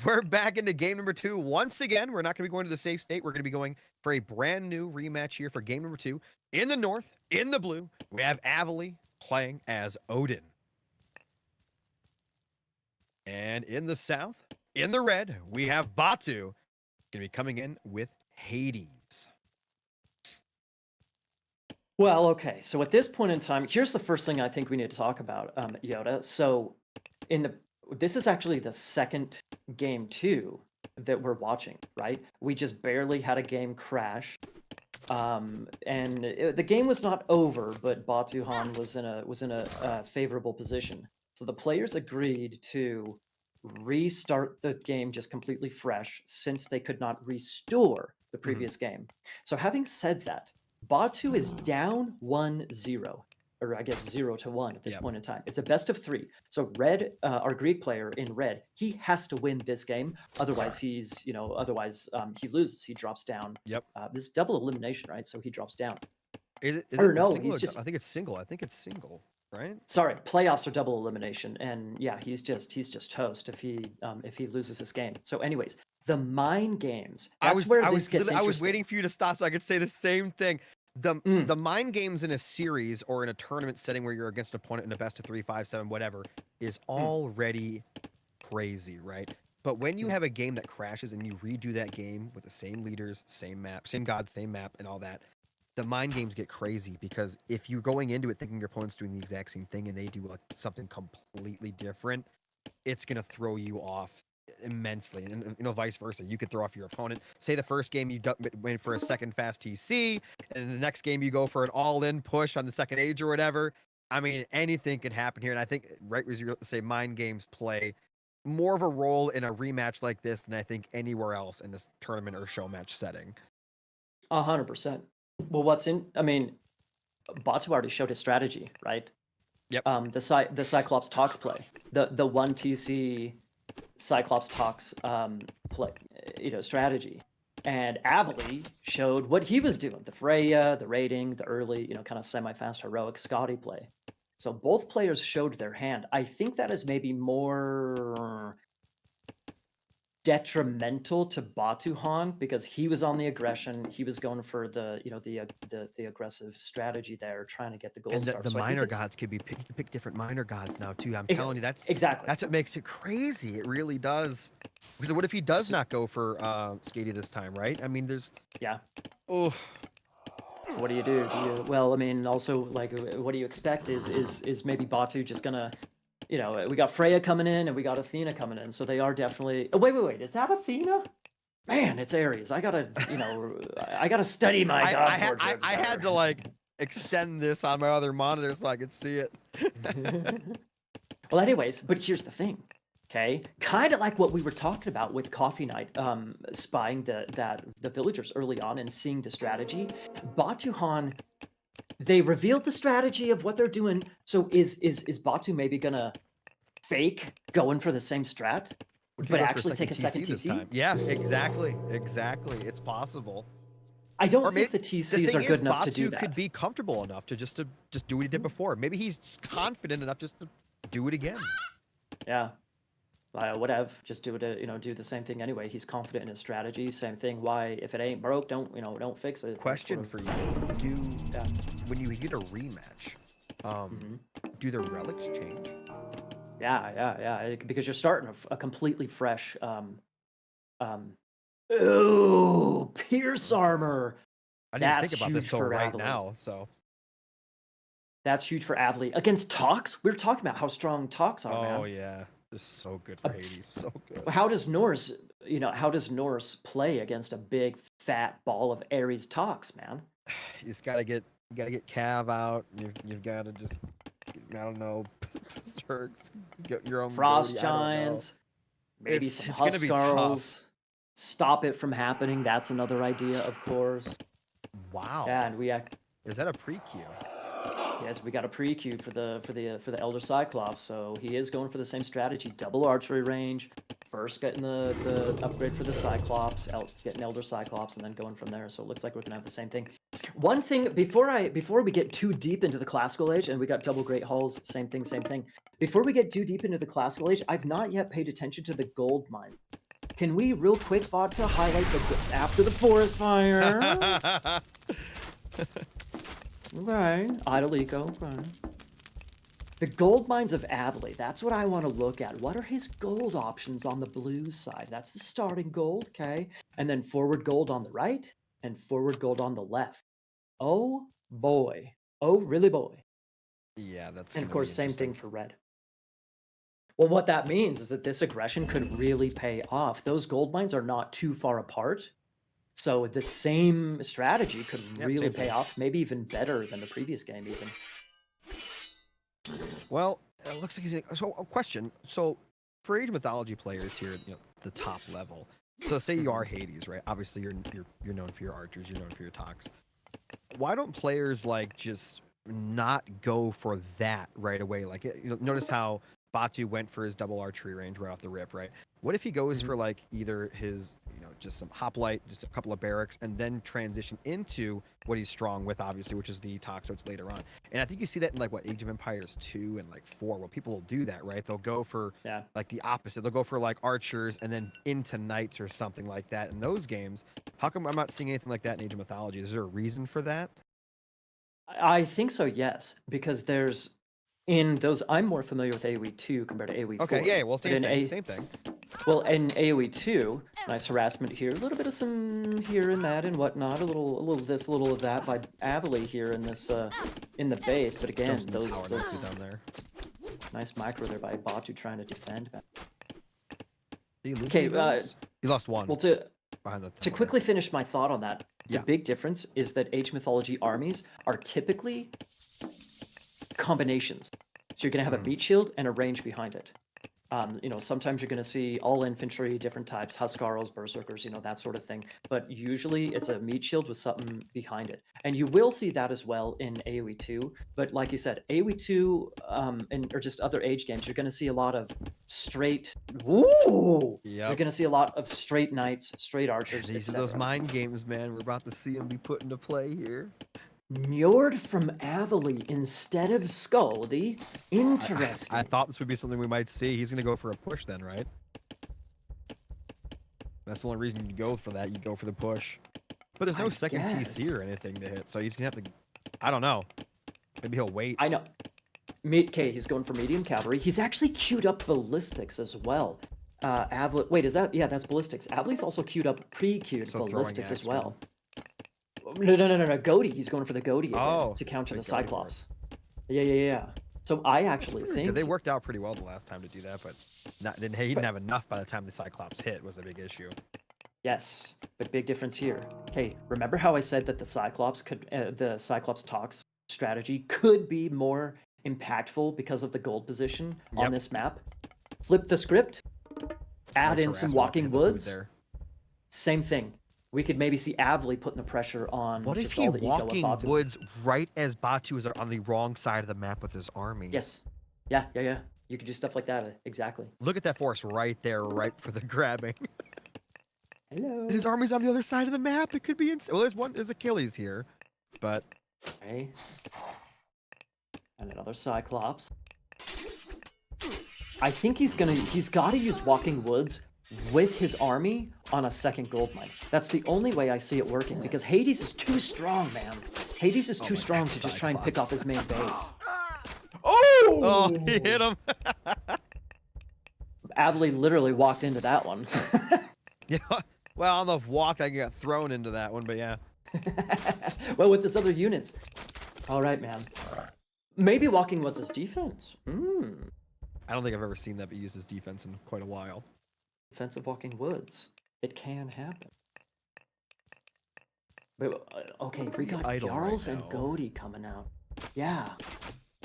we're back into game number 2 once again. We're not going to be going to the safe state. We're going to be going for a brand new rematch here for game number 2. In the north, in the blue, we have Avely playing as Odin. And in the south, in the red, we have Batu going to be coming in with Hades. Well, okay. So at this point in time, here's the first thing I think we need to talk about, Yoda. So this is actually the second game too that we're watching, right? We just barely had a game crash. And the game was not over, but Batuhan was in a favorable position. So the players agreed to restart the game just completely fresh since they could not restore the previous game. So having said that, Batu is down 1-0, or I guess 0-1 at this Yep. point in time. It's a best of 3. So Red, our Greek player in red, he has to win this game. Otherwise, he loses. He drops down. Yep. This is double elimination, right? So he drops down. Is it Or a no, single? he's Or just I think it's single. I think it's single, right? sorry. Playoffs are double elimination, and yeah, he's just toast if he loses this game. So, anyways, the mind games. That's where this gets interesting. I was waiting for you to stop so I could say the same thing. The Mm. mind games in a series or in a tournament setting where you're against an opponent in a best of 3, 5, 7, whatever, is already crazy, right? But when you have a game that crashes and you redo that game with the same leaders, same map, same gods, same map, and all that, the mind games get crazy because if you're going into it thinking your opponent's doing the exact same thing and they do like something completely different, it's gonna throw you off immensely, and vice versa. You could throw off your opponent. Say the first game you went for a second fast TC, and the next game you go for an all-in push on the second age or whatever. I mean, anything could happen here, and I think right as you say, mind games play more of a role in a rematch like this than I think anywhere else in this tournament or show match setting. 100%. Well, I mean, Batu already showed his strategy, right? Yep. The Cyclops Talks play, the 1 TC Cyclops Talks play, strategy. And Avely showed what he was doing, the Freya, the raiding, the early, kind of semi-fast heroic Scotty play. So both players showed their hand. I think that is maybe more detrimental to Batuhan because he was on the aggression. He was going for the aggressive strategy there, trying to get the gold And star. the So minor gods could be you can pick different minor gods now too. I'm Ex- telling you, that's exactly. what makes it crazy. It really does. Because what if he does not go for Skady this time, right? I mean, there's Yeah. oh. So what do you do? Well, I mean, also like, what do you expect? Is maybe Batu just gonna, we got Freya coming in and we got Athena coming in, so they are definitely. Oh, wait, is that Athena? Man, it's Aries. I gotta, I gotta study my god portraits. I had to like extend this on my other monitor so I could see it. Well, anyways, but here's the thing. Okay, kind of like what we were talking about with Coffee Night, spying the villagers early on and seeing the strategy. Batuhan, they revealed the strategy of what they're doing. So is Batu maybe gonna fake going for the same strat, but actually take a second this TC? time? Yeah, exactly. It's possible. I don't think the TCs are good enough to do that. Batu could be comfortable enough to just do what he did before. Maybe he's confident enough just to do it again. Yeah. Whatever, just do it. Do the same thing anyway. He's confident in his strategy. Same thing. Why, if it ain't broke, don't fix it. Question for you: when you get a rematch, do the relics change? Yeah. Because you're starting a completely fresh. Ooh, Pierce armor. I didn't think about this till right Avely. now. So that's huge for Avely against Tox. We were talking about how strong Tox are. Oh man. yeah. They're so good for Hades. So good. How does Norse play against a big fat ball of Ares Tox, man? You just gotta get Cav out. You've got to just I don't know, Berserks, get your own Frost Giants, maybe some Huskarls. Stop it from happening. That's another idea, of course. Wow. Yeah, and is that a pre-queue? Yes, we got a pre-queue for the Elder Cyclops, so he is going for the same strategy: double archery range, first getting the upgrade for the Cyclops, getting Elder Cyclops, and then going from there. So it looks like we're gonna have the same thing. One thing before we get too deep into the classical age, and we got double great hulls, same thing. Before we get too deep into the classical age, I've not yet paid attention to the gold mine. Can we real quick, Vodka, highlight after the forest fire? Okay, Idle Eco, okay. The gold mines of Avely, that's what I want to look at. What are his gold options on the blue side? That's the starting gold, okay? And then forward gold on the right, and forward gold on the left. Oh, boy. Oh, really, boy. Yeah, that's And of course, same thing for red. Well, what that means is that this aggression could really pay off. Those gold mines are not too far apart. So the same strategy could Yep, really same pay thing. off, maybe even better than the previous game even. Well, it looks like he's. So, a question. So, for Age of Mythology players here, the top level. So, say you are Hades, right? Obviously, you're known for your archers. You're known for your tox. Why don't players like just not go for that right away? Like, notice how Batu went for his double archery range right off the rip, right? What if he goes Mhm. for like either his, just some hoplite, just a couple of barracks, and then transition into what he's strong with, obviously, which is the toxotes later on. And I think you see that in like what Age of Empires 2 and like 4, where people will do that, right? They'll go for Yeah. like the opposite. They'll go for like archers and then into knights or something like that. In those games, how come I'm not seeing anything like that in Age of Mythology? Is there a reason for that? I think so, yes, because there's in those I'm more familiar with AoE 2 compared to AoE 4. Okay, yeah, well, But same in thing, same thing. Well, in AoE 2, nice harassment here, a little bit of some here and that and whatnot, a little this, a little of that by Avely here in this in the base. But again, Jumps in the those tower nicely down there. nice micro there by Batu trying to defend. Did he lose Okay, any builds? He lost one well, to behind the to tower. quickly finish my thought on that, the Yeah. big difference is that Age Mythology armies are typically combinations. So you're going to have a meat shield and a range behind it. Sometimes you're going to see all infantry, different types, Huskarls, Berserkers, that sort of thing. But usually it's a meat shield with something behind it. And you will see that as well in AoE 2. But like you said, AoE 2 or just other age games, you're going to see a lot of straight. Ooh! Yep. You're going to see a lot of straight knights, straight archers, These are etc. those mind games, man. We're about to see them be put into play here. Njord from Avely instead of Scully. Interesting. I thought this would be something we might see. He's going to go for a push then, right? That's the only reason you go for that. You go for the push. But there's no I second guess. TC or anything to hit, so he's going to have to... I don't know. Maybe he'll wait. I know. He's going for medium cavalry. He's actually queued up ballistics as well. Avely, wait, is that? Yeah, that's ballistics. Avely's also queued up pre-queued So throwing ballistics as axe, well. No. Goaty. He's going for the Goaty again Oh, to counter the big Goaty for Cyclops. Yeah. So I actually think they worked out pretty well the last time to do that, but he didn't have enough by the time the Cyclops hit was a big issue. yes, but big difference here. Okay, remember how I said that the Cyclops Tox strategy could be more impactful because of the gold position on Yep. this map? Flip the script, add Nice in some harassment walking to hit the food woods. there. Same thing. We could maybe see Avely putting the pressure on. What if just he all the eco of walking Batu. woods right as Batu is on the wrong side of the map with his army? Yes. Yeah. You could do stuff like that. Exactly. Look at that force right there, right for the grabbing. Hello. And his army's on the other side of the map. It could be insane. Well, there's Achilles here, but Okay. And another Cyclops. I think he's got to use walking woods with his army on a second gold mine. That's the only way I see it working, because Hades is too strong, man. Hades is too strong to just try and pick off his main base. oh, he hit him. Avely literally walked into that one. Yeah. Well, I don't know if walked, I got thrown into that one, but yeah. Well, with his other units. All right, man. Maybe walking woods is defense. I don't think I've ever seen that be used as defense in quite a while. Defensive walking woods. It can happen. But, okay, we got idle Jarls right and now. Goaty coming out. Yeah.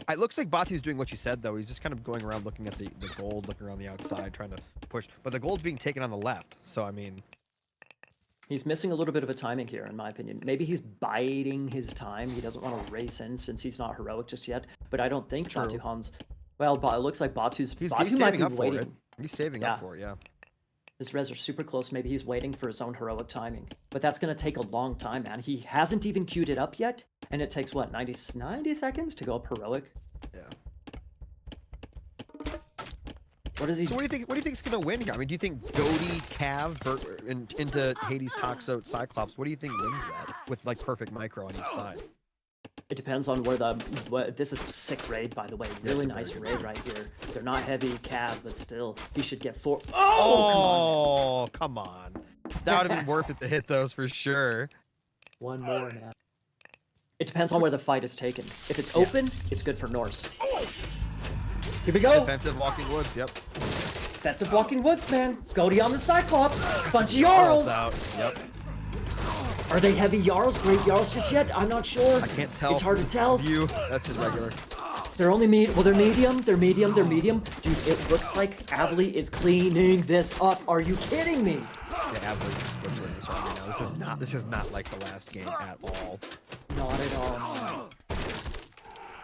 It looks like Batu's doing what you said, though. He's just kind of going around looking at the gold, looking around the outside, trying to push. But the gold's being taken on the left, so I mean... He's missing a little bit of a timing here, in my opinion. Maybe he's biding his time. He doesn't want to race in since he's not heroic just yet. But I don't think True. Batuhan's... Well, it looks like Batu He's might saving be up for waiting. it. He's saving up for it, yeah. His res are super close. Maybe he's waiting for his own heroic timing. But that's going to take a long time, man. He hasn't even queued it up yet. And it takes, what, 90 seconds to go up heroic? Yeah. What is he... So what do you think is going to win here? I mean, do you think Goaty, Cav, into Hades, Toxote, Cyclops, what do you think wins that? With, like, perfect micro on each side. It depends on where this is a sick raid, by the way. Really nice raid right here. They're not heavy Cav, but still, he should get 4. Oh, come on. That would have been worth it to hit those for sure. One more now. It depends on where the fight is taken. If it's open, it's good for Norse. Here we go. Defensive walking woods, yep. Defensive walking woods, man. Goaty on the Cyclops. Bunch of Jarls. Out. Yep. Are they heavy Jarls? Great Jarls just yet? I'm not sure. I can't tell. It's hard to from tell. View. That's just regular. They're only well, they're medium. They're medium. They're medium. Dude, it looks like Avely is cleaning this up. Are you kidding me? Yeah, Avely's butchering this right now. This is not like the last game at all. Not at all.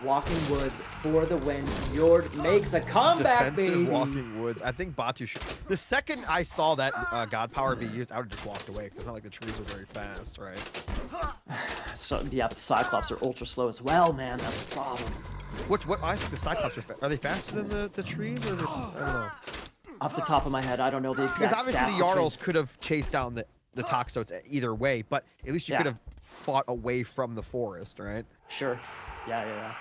Walking Woods for the win. Yord makes a comeback, Defensive baby. Walking Woods. I think Batu should. The second I saw that God Power be used, I would have just walked away because it's not like the trees are very fast, right? So yeah, the Cyclops are ultra slow as well, man. That's a problem. What? I think the Cyclops are they faster than the trees, or I don't know. Off the top of my head, I don't know the exact. Because obviously stats the Jarls could have chased down the Toxotes either way, but at least you could have fought away from the forest, right? Sure. Yeah.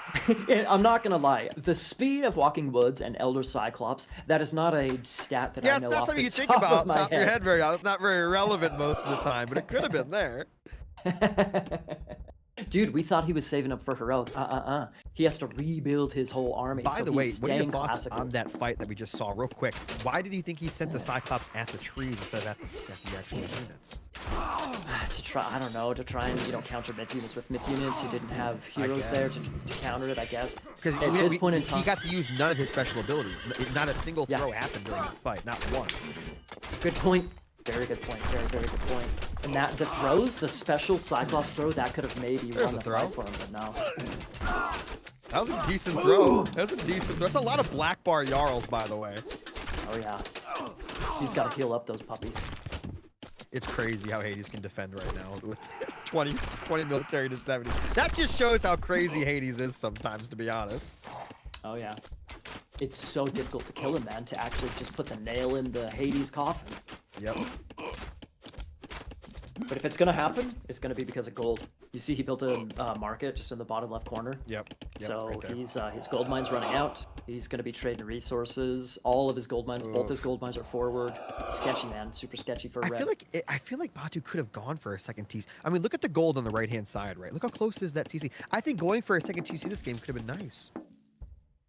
And I'm not gonna lie, the speed of Walking Woods and Elder Cyclops, that is not a stat that I know that's off something the you think top about of my top of your head. head very well. It's not very relevant most of the time, but it could have been there. Dude, we thought he was saving up for heroic. He has to rebuild his whole army. By So the way, he's what are your staying thoughts classical. on that fight that we just saw real quick? Why did you think he sent the Cyclops at the trees instead of at the actual units? To try, I don't know, to try and counter myth units with myth units. He didn't have heroes there to counter it, I guess. Because at this point in time, he got to use none of his special abilities. Not a single throw happened during this fight, not one. Good point. Very good point. Very good point. And that the throws, the special Cyclops throw, that could have maybe won the fight for him, but no. That was a decent throw. That was a decent throw. That's a lot of black bar Jarls, by the way. Oh yeah. He's got to heal up those puppies. It's crazy how Hades can defend right now with 20 military to 70. That just shows how crazy Hades is sometimes, to be honest. Oh yeah. It's so difficult to kill him, man, to actually just put the nail in the Hades coffin. Yep. But if it's gonna happen, it's gonna be because of gold. You see, he built a market just in the bottom left corner. Yep. So right there. he's his gold mine's running out. He's gonna be trading resources. All of his gold mines, both his gold mines are forward. Sketchy, man, super sketchy for red. I feel like Batu could have gone for a second TC. I mean, look at the gold on the right hand side, right? Look how close is that TC. I think going for a second TC this game could have been nice.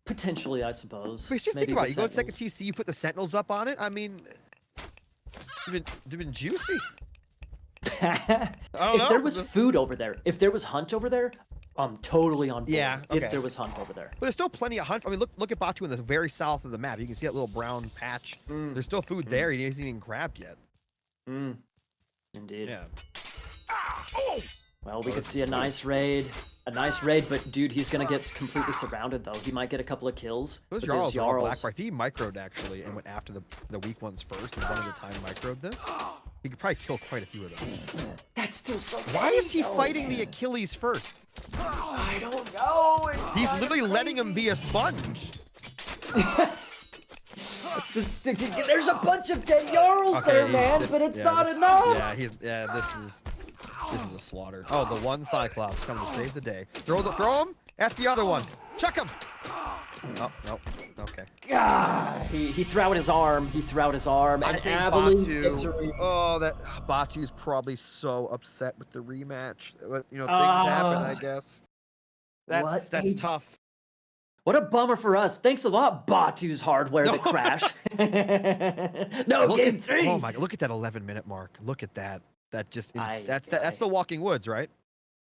Potentially, I suppose. But just think about it. You go to second TC, you put the Sentinels up on it. I mean, they've been juicy. If there was food over there, if there was hunt over there, I'm totally on board. Yeah, okay. If there was hunt over there. But there's still plenty of hunt. I mean, look at Batu in the very south of the map. You can see that little brown patch. There's still food there. He hasn't even grabbed yet. Indeed. Yeah. Well, we could see a nice raid. But dude, he's gonna get completely surrounded though. He might get a couple of kills. Those Jarls are all black. If he microed actually and went after the weak ones first and one at a time microed this, he could probably kill quite a few of them. That's still so Why is he fighting the Achilles first? I don't know. He's literally letting him be a sponge. There's a bunch of dead Jarls there, man, but it's not enough. Yeah, this is a slaughter. Oh, the one Cyclops coming to save the day. Throw him at the other one. Chuck him. Oh, no. Okay. He threw out his arm. I think Batu. that Batu's probably so upset with the rematch. Things happen, I guess. That's tough. What a bummer for us. Thanks a lot, Batu's hardware that crashed. Game 3. Oh my God! Look at that 11-minute mark. Look at that. That's the Walking Woods, right?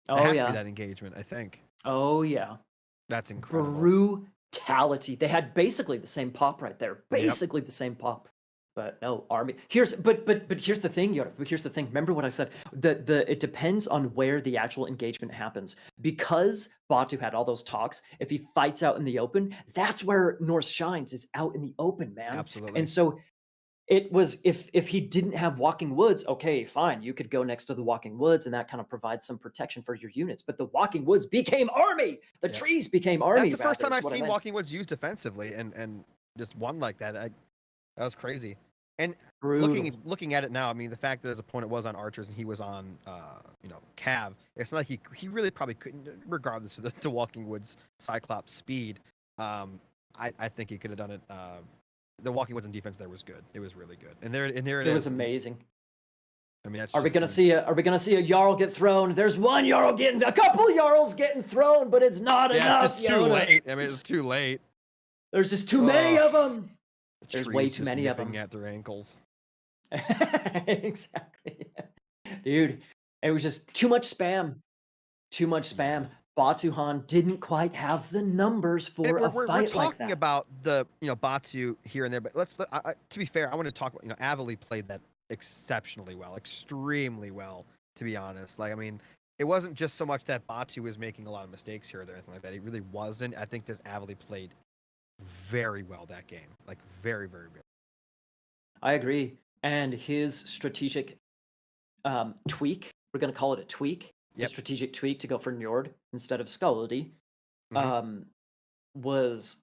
Oh has yeah. To be that engagement, I think. Oh yeah. That's incredible. Brutality. They had basically the same pop right there. Basically the same pop. But no, army. But here's the thing, Yoda. Here's the thing. Remember what I said. It depends on where the actual engagement happens. Because Batu had all those talks, if he fights out in the open, that's where Norse shines, is out in the open, man. Absolutely. And so it was if he didn't have Walking Woods, okay, fine, you could go next to the Walking Woods, and that kind of provides some protection for your units. But the Walking Woods became army. The trees became army. That's the first time I've seen Walking Woods used defensively, and just one like that. That was crazy. And looking at it now, I mean, the fact that his opponent was on archers and he was on, cav, it's not like he really probably couldn't, regardless of the Walking Woods Cyclops speed. I think he could have done it. The Walking Woods in defense there was good. It was really good. And there it is. It was amazing. I mean, are we gonna see a Jarl get thrown? There's one Jarl a couple Jarls getting thrown, but it's not enough. It's too late. I mean, it's too late. There's just too many of them. There's way too many of them at their ankles. Exactly, dude. It was just too much spam. Too much Yeah. spam. Batuhan didn't quite have the numbers And for a we're fight like talking that. about the Batu here and there, but to be fair, I want to talk about Avely played that exceptionally well, extremely well, to be honest. Like I mean, it wasn't just so much that Batu was making a lot of mistakes here or there, anything like that. He really wasn't. I think this Avely played very well that game, like very very good. I agree. And his strategic tweak, we're going to call it a tweak, his Yep. strategic tweak to go for Njord instead of Skaldi, Hmm. um, was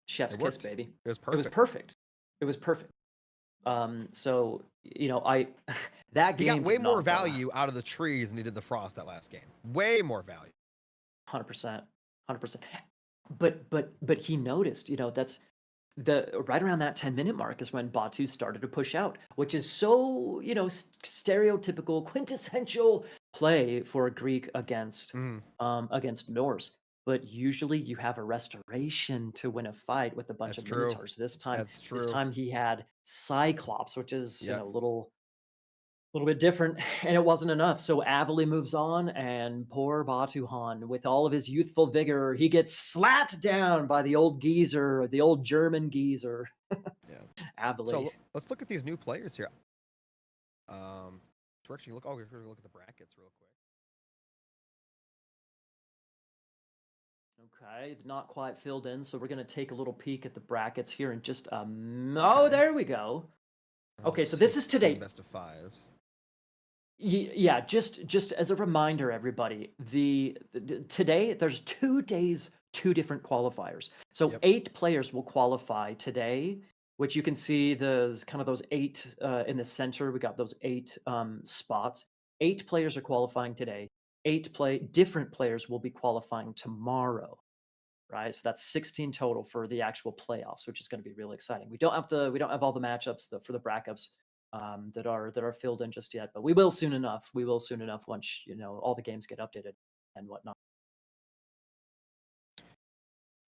chef's It kiss, worked. baby. It was It was perfect. perfect. It was perfect. So I that He got game way did more not go value out of the trees than he did the frost that last game. Way more value. 100%, 100%. But he noticed, that's the right around that 10-minute mark is when Batu started to push out, which is so, stereotypical, quintessential play for a Greek Mm, against Norse. But usually you have a restoration to win a fight with a bunch that's of true. Minotaurs. This time, That's this true. time he had Cyclops, which is, Yep. a little bit different, and it wasn't enough. So Avely moves on, and poor Batuhan, with all of his youthful vigor, he gets slapped down by the old geezer, the old German geezer, Yeah. So Avely. let's look at these new players here. To actually look. Oh, we're gonna look at the brackets real quick. Okay, not quite filled in, so we're gonna take a little peek at the brackets here in just oh, Okay. there we go. There's Okay, a so this is 16 today. best of fives. Yeah, just as a reminder, everybody, today there's 2 days, 2 different qualifiers. So Yep. 8 players will qualify today, which you can see those kind of those eight in the center. We got those eight spots. 8 players are qualifying today. Different players will be qualifying tomorrow, right? So that's 16 total for the actual playoffs, which is going to be really exciting. We don't have all the matchups for the brackets that are filled in just yet, but we will soon enough. We will soon enough once all the games get updated and whatnot.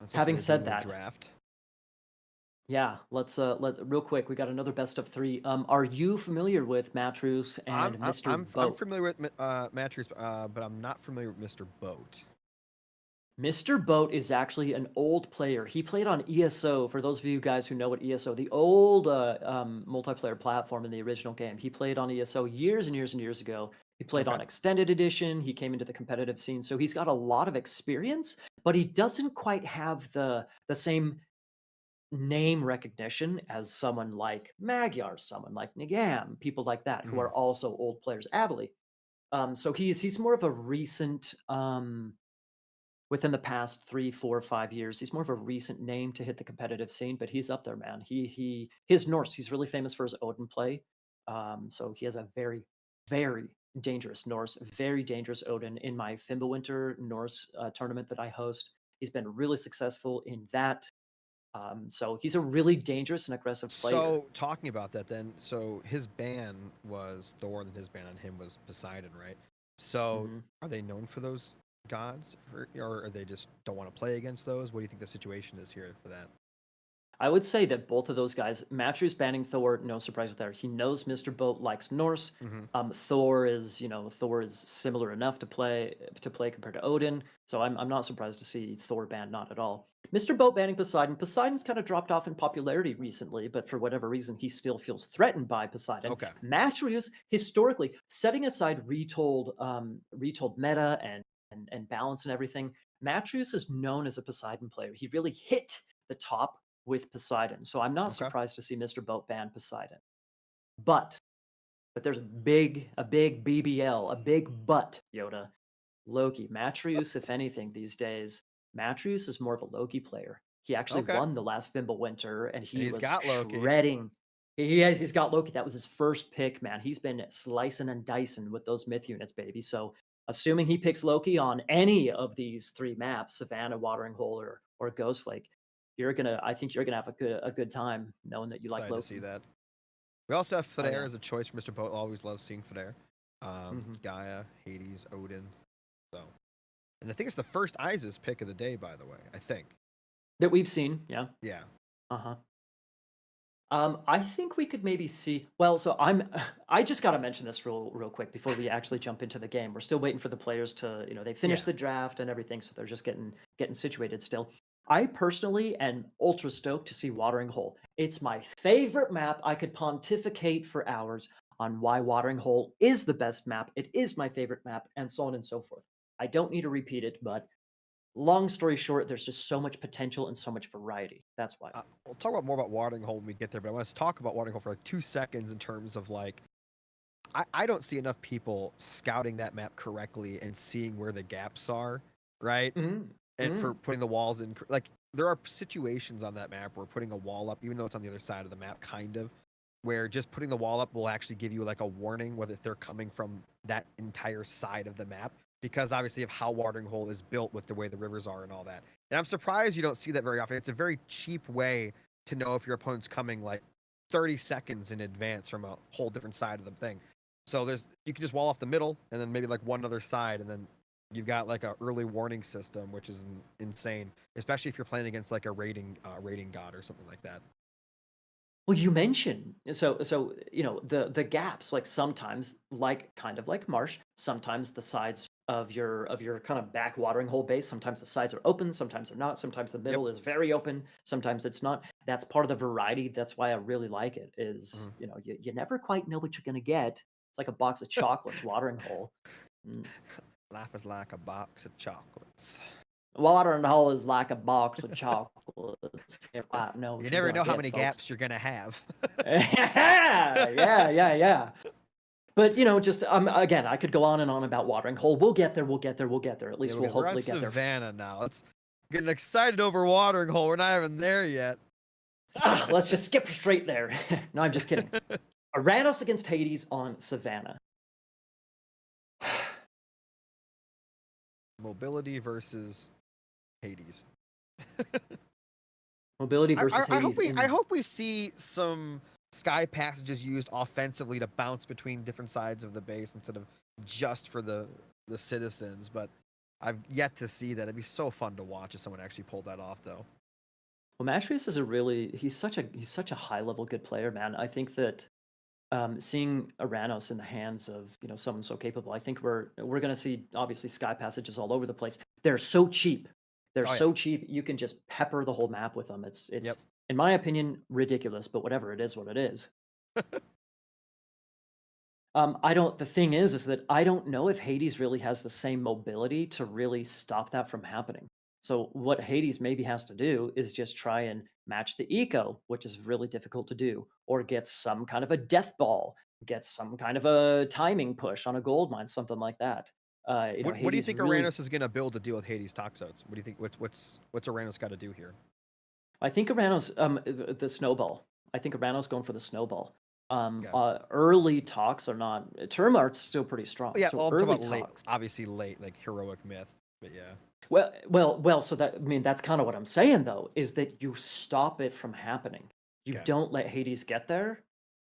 Let's look Having like do a said little that, draft. yeah, let's let real quick. We got another best of three. Are you familiar with Matrus and Mr. I'm Boat? familiar with Matthews, but I'm not familiar with Mr. Boat. Mr. Boat is actually an old player. He played on ESO. For those of you guys who know what ESO, the old multiplayer platform in the original game, he played on ESO years and years and years ago. He played Okay. on Extended Edition. He came into the competitive scene, so he's got a lot of experience, but he doesn't quite have the same name recognition as someone like Magyar, someone like Nagam, people like that who Mm, are also old players. Avely. So he's more of a recent. Within the past 3, 4, 5 years. He's more of a recent name to hit the competitive scene, but he's up there, man. His Norse. He's really famous for his Odin play. So he has a very, very dangerous Norse, very dangerous Odin in my Fimbulwinter Norse tournament that I host. He's been really successful in that. So he's a really dangerous and aggressive player. So talking about that, then, so his ban was Thor, and his ban on him was Poseidon, right? So Mhm. are they known for those gods, or are they just don't want to play against those? What do you think the situation is here for that? I would say that both of those guys, Matthew's banning Thor, no surprise there. He knows Mr. Boat likes Norse. Hmm. Thor is similar enough to play compared to Odin. So I'm not surprised to see Thor banned, not at all. Mr. Boat banning Poseidon. Poseidon's kind of dropped off in popularity recently, but for whatever reason, he still feels threatened by Poseidon. Okay. Matthews, historically, setting aside retold meta and balance and everything, Matthews is known as a Poseidon player. He really hit the top with Poseidon. So I'm not Okay. surprised to see Mr. Boat ban Poseidon. But there's a big BBL, a big but, Yoda. Loki. Matreus, if anything, these days, Matreus is more of a Loki player. He actually Okay. won the last Fimbulwinter and And he he's was got Loki. shredding. He's got Loki. That was his first pick, man. He's been slicing and dicing with those myth units, baby. So assuming he picks Loki on any of these 3 maps, Savannah, Watering Hole, or Ghost Lake, I think you're gonna have a good time knowing that you like Excited to see Loki. that. We also have Oh Freyr yeah. as a choice for Mr. Boat. Always love seeing Freyr. Hmm. Gaia, Hades, Odin. So, and I think it's the first Isis pick of the day, by the way. I think. That we've seen, yeah. Yeah. Uh-huh. I think we could maybe see. Well, so I'm. I just got to mention this real quick before we actually jump into the game. We're still waiting for the players to, they finished Yeah. the draft and everything, so they're just getting situated still. I personally am ultra stoked to see Watering Hole. It's my favorite map. I could pontificate for hours on why Watering Hole is the best map. It is my favorite map, and so on and so forth. I don't need to repeat it, but long story short, there's just so much potential and so much variety. That's why. We'll talk about more about Watering Hole when we get there, but I want to talk about Watering Hole for like 2 seconds in terms of like I don't see enough people scouting that map correctly and seeing where the gaps are, right? Mm, And for mm. putting the walls in, like there are situations on that map where putting a wall up, even though it's on the other side of the map, kind of, where just putting the wall up will actually give you like a warning whether they're coming from that entire side of the map, because obviously of how Watering Hole is built with the way the rivers are and all that. And I'm surprised you don't see that very often. It's a very cheap way to know if your opponent's coming like 30 seconds in advance from a whole different side of the thing. So you can just wall off the middle and then maybe like one other side, and then you've got like a early warning system, which is insane, especially if you're playing against like a rating god or something like that. Well, you mentioned so the gaps, like sometimes like kind of like marsh, sometimes the sides of your kind of back watering hole base, sometimes the sides are open, sometimes they're not, sometimes the Yep. middle is very open, sometimes it's not. That's part of the variety. That's why I really like it. Is Mhm. you never quite know what you're gonna get. It's like a box of chocolates watering hole. Mm. Life is like a box of chocolates. Watering hole is like a box of chocolates. You never quite know You what you're never gonna know how get, many folks. gaps you're gonna have. Yeah, yeah, yeah, yeah. But, just again, I could go on and on about watering hole. We'll get there. We'll get there. We'll get there. At Yeah, least we'll we're on hopefully get there. Savannah now. It's getting excited over Watering Hole. We're not even there yet. Let's just skip straight there. No, I'm just kidding. Aranos against Hades on Savannah. Mobility versus Hades. Mobility versus I hope Hades in. I hope we see some sky passages used offensively to bounce between different sides of the base instead of just for the citizens. But I've yet to see that. It'd be so fun to watch if someone actually pulled that off, though. Well, Mastrius is a really he's such a high level good player, man. I think that seeing Aranos in the hands of someone so capable, I think we're gonna see obviously sky passages all over the place. They're so cheap. They're Oh yeah. so cheap. You can just pepper the whole map with them. It's Yep. in my opinion ridiculous, but whatever it is, what it is. I don't. The thing is that I don't know if Hades really has the same mobility to really stop that from happening. So what Hades maybe has to do is just try and match the eco, which is really difficult to do, or get some kind of a death ball, get some kind of a timing push on a gold mine, something like that. What do you Hades think really. Aranos is gonna build to deal with Hades Toxotes? What do you think? What's Aranos got to do here? I think Urano's the snowball. I think Urano's going for the snowball. Okay. Early talks are not. Termart's still pretty strong, Yeah. so Well, I'm talking early about late. talks. Obviously, late, like heroic myth. But yeah. Well, so that I mean, that's kinda what I'm saying, though, is that you stop it from happening. You Okay. don't let Hades get there,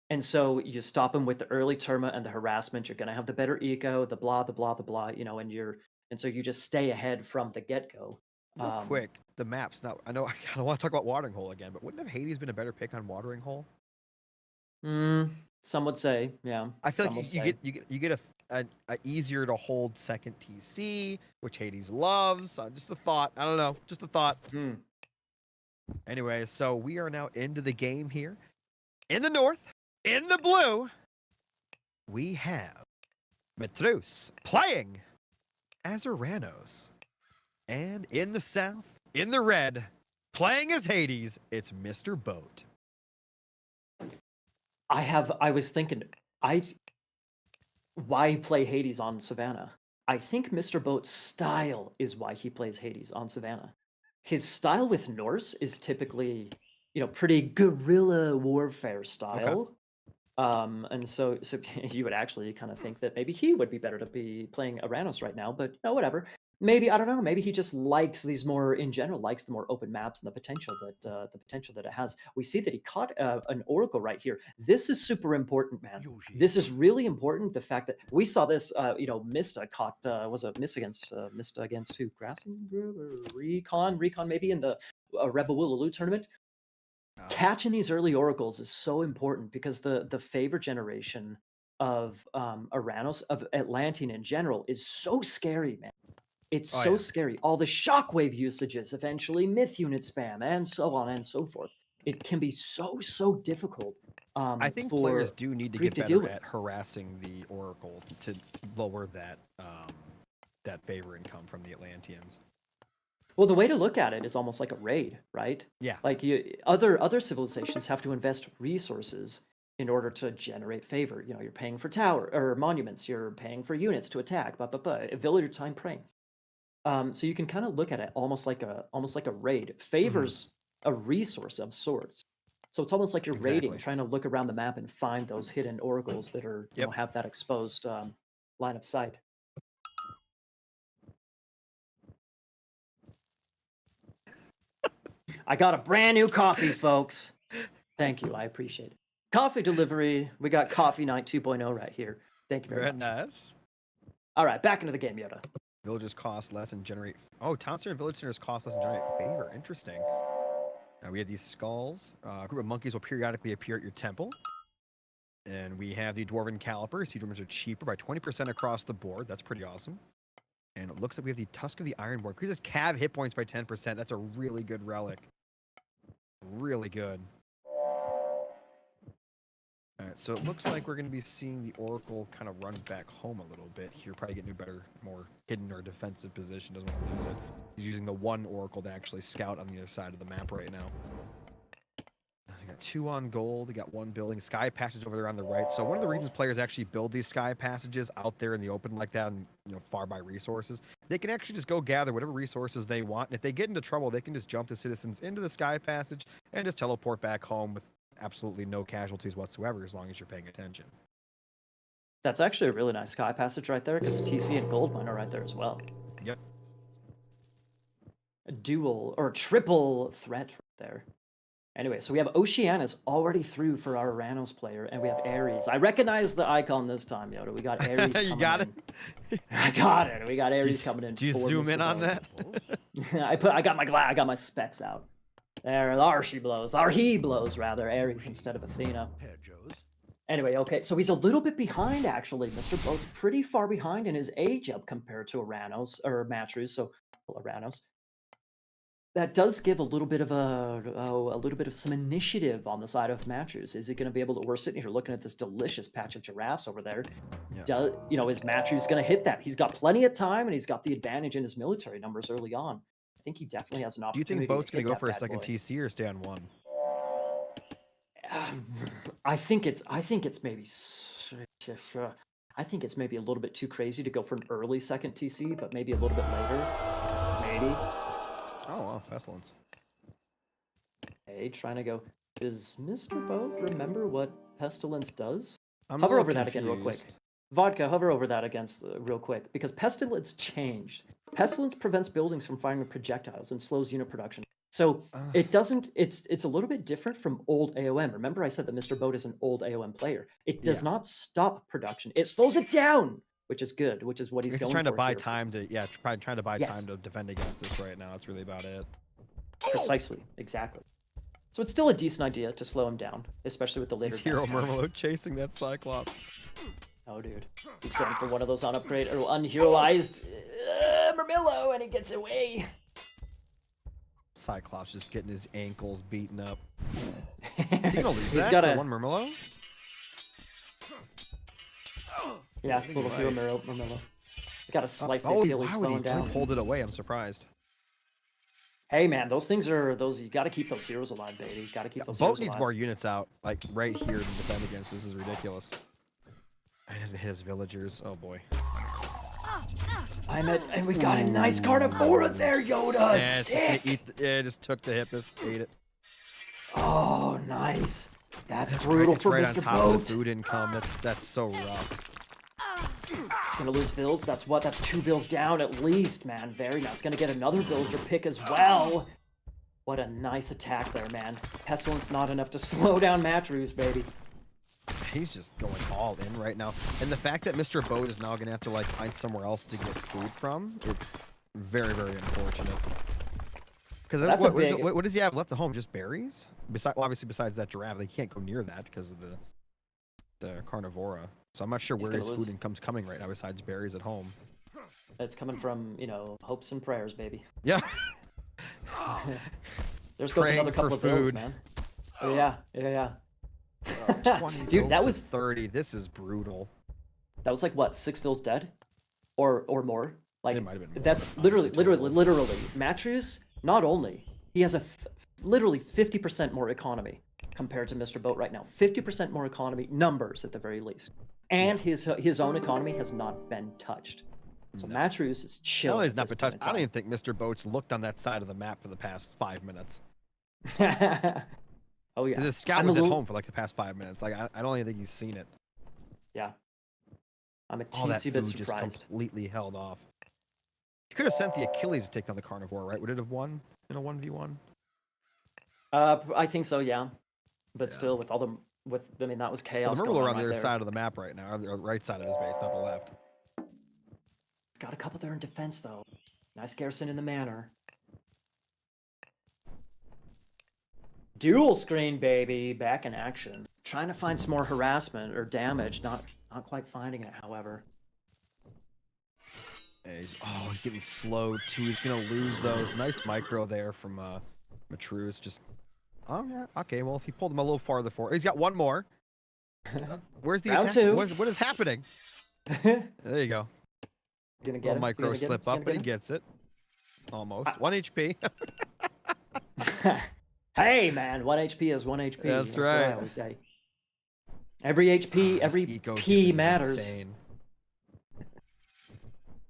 and so you stop him with the early Terma and the harassment. You're gonna have the better eco, the blah, the blah, the blah, and so you just stay ahead from the get-go. Real quick, the maps. Now, I know I kind of want to talk about Watering Hole again, but wouldn't have Hades been a better pick on Watering Hole? Mm, some would say, yeah, I feel like some would say. you get a easier to hold second TC, which Hades loves. Just a thought. I don't know. Just a thought. Hmm. Anyway, so we are now into the game here. In the north, in the blue, we have Metrus playing as Aranos. And in the south, in the red, playing as Hades, it's Mr. Boat. I was thinking, I why play Hades on Savannah? I think Mr. Boat's style is why he plays Hades on Savannah. His style with Norse is typically, pretty guerrilla warfare Okay. style. And so you would actually kind of think that maybe he would be better to be playing Aranos right now, but whatever. Maybe I don't know. Maybe he just likes these more in general, likes the more open maps and the potential that it has. We see that he caught an Oracle right here. This is super important, man. This is really important. The fact that we saw this, Mista caught was a Mista against who? Grasshopper or Recon maybe in the Rebel Willaloo tournament. Catching these early oracles is so important because the favor generation of Aranos, of Atlantean in general, is so scary, man. It's Oh so yeah. scary. All the shockwave usages, eventually myth unit spam, and so on and so forth. It can be so difficult I think players for do need to Greek get to deal better with. at harassing the oracles to lower that that favor income from the Atlanteans. Well, the way to look at it is almost like a raid, right? Yeah. Like other civilizations have to invest resources in order to generate favor. You know, you're paying for tower or monuments, you're paying for units to attack, a villager time praying. So you can kind of look at it almost like a raid. Favors a resource of sorts. So it's almost like you're raiding, Exactly. trying to look around the map and find those hidden oracles that are, you know, Yep. have that exposed line of sight. I got a brand new coffee, folks. Thank you. I appreciate it. Coffee delivery. We got Coffee Night 2.0 right here. Thank you very Very much. nice. All right, back into the game, Yoda. Villages cost less and generate. Oh, town center and village centers cost less and generate favor. Interesting. Now we have these skulls. A group of monkeys will periodically appear at your temple. And we have the dwarven caliper. Sea dwarves are cheaper by 20% across the board. That's pretty awesome. And it looks like we have the Tusk of the Ironborn. Increases cav hit points by 10%. That's a really good relic. Really good. Alright, so it looks like we're going to be seeing the Oracle kind of run back home a little bit here. Probably getting a better, more hidden or defensive position. Doesn't want to lose it. He's using the one Oracle to actually scout on the other side of the map right now. We got 2 on gold. We got 1 building. Sky Passage over there on the right. So one of the reasons players actually build these Sky Passages out there in the open like that and, you know, far by resources, they can actually just go gather whatever resources they want. And if they get into trouble, they can just jump the citizens into the Sky Passage and just teleport back home with absolutely no casualties whatsoever as long as you're paying attention. That's actually a really nice Sky Passage right there because the TC and Gold Mine are right there as well. Yep. A dual or triple threat right there. Anyway, so we have Oceanus already through for our Aranos player, and we have Ares. I recognize the icon this time, Yoda. We got Ares coming You got in. it? I got it. We got Ares coming in. Do you for zoom Mr. in on Boat. that? I got my specs out. There she blows. Or he blows, rather. Ares instead of Athena. Anyway, okay, so he's a little bit behind, actually. Mr. Boat's pretty far behind in his age up compared to Aranos, or Matrus, so Aranos. That does give a little bit of some initiative on the side of Matrus. Is he going to be able to? We're sitting here looking at this delicious patch of giraffes over there. Yeah. Is Matrus going to hit that? He's got plenty of time, and he's got the advantage in his military numbers early on. I think he definitely has an Do you opportunity. think Boat's going to go for a second TC or stay on 1? I think it's maybe. I think it's maybe a little bit too crazy to go for an early second TC, but maybe a little bit later. Maybe. Oh, wow, Pestilence. Hey, trying to go. Does Mr. Boat remember what Pestilence does? I'm Hover a little over that again real quick. confused. Vodka, hover over that real quick, because Pestilence changed. Pestilence prevents buildings from firing projectiles and slows unit production. So it doesn't. It's a little bit different from old AOM. Remember, I said that Mr. Boat is an old AOM player. It does not stop production. It slows it down, which is good. Which is what he's going trying to for buy here. time to trying to buy time to defend against this right now. That's really about it. Precisely, exactly. So it's still a decent idea to slow him down, especially with the later. He's Hero Murmelo chasing that Cyclops. Oh, dude. He's going for one of those unupgrade or unheroized Murmillo, and he gets away. Cyclops just getting his ankles beaten up. Is he gonna lose He's that got to a one Murmelo? Yeah, little hero Murmillo. Got to slice the Achilles, slow him down. Pulled it away. I'm surprised. Hey man, those things are you got to keep those heroes alive, baby. Got to keep those heroes Boat needs alive. more units out, like right here to defend against. This is ridiculous. He doesn't hit his villagers. Oh boy. And we got a nice Carnivora there, Yoda. Yeah, Sick. It just took the Hippus, ate it. Oh, nice. That's brutal for right Mr. on top Boat. of the food income. That's so rough. It's gonna lose vills. That's 2 vills down at least, man. Very nice. Gonna get another villager pick as well. What a nice attack there, man. Pestilence not enough to slow down Matrus, baby. He's just going all in right now. And the fact that Mr. Boat is now gonna have to like find somewhere else to get food from, it's very, very unfortunate. Because That's a big. what does he have left at home? Just berries? Besides, well, obviously, besides that giraffe, they can't go near that because of the carnivora. So I'm not sure where his food income's coming right now besides berries at home. It's coming from, hopes and prayers, baby. Yeah. There's goes another couple of bills, man. Oh, yeah. 20 Dude, that was 30. This is brutal. That was like what, 6 bills dead, or more. Like It might have been more, that's honestly, literally. Matthews, not only he has literally 50% more economy compared to Mr. Boat right now. 50% more economy numbers at the very least, and his own economy has not been touched. So no. Matthews is chill. No, he's not been touched. I don't even think Mr. Boat's looked on that side of the map for the past 5 minutes. Oh yeah. The scout was at home for like the past 5 minutes. Like I don't even think he's seen it. Yeah. I'm a teensy bit surprised. Just completely held off. You could have sent the Achilles to take down the carnivore, right? Would it have won in a 1v1? I think so, yeah. But still, I mean, that was chaos. Well, the Murmur on the other side of the map right now, or the right side of his base, not the left. Got a couple there in defense, though. Nice garrison in the manor. Dual screen, baby, back in action. Trying to find some more harassment or damage, not quite finding it, however. He's getting slowed too. He's gonna lose those. Nice micro there from Matruz. Just yeah, okay. Well, if he pulled him a little farther forward, he's got one more. Where's the attack? What is happening? There you go. Gonna get him. Micro slip up, but he gets it. Almost 1 HP. Hey man, 1 HP is 1 HP. That's right. What I always say. Every HP, every P matters. Insane.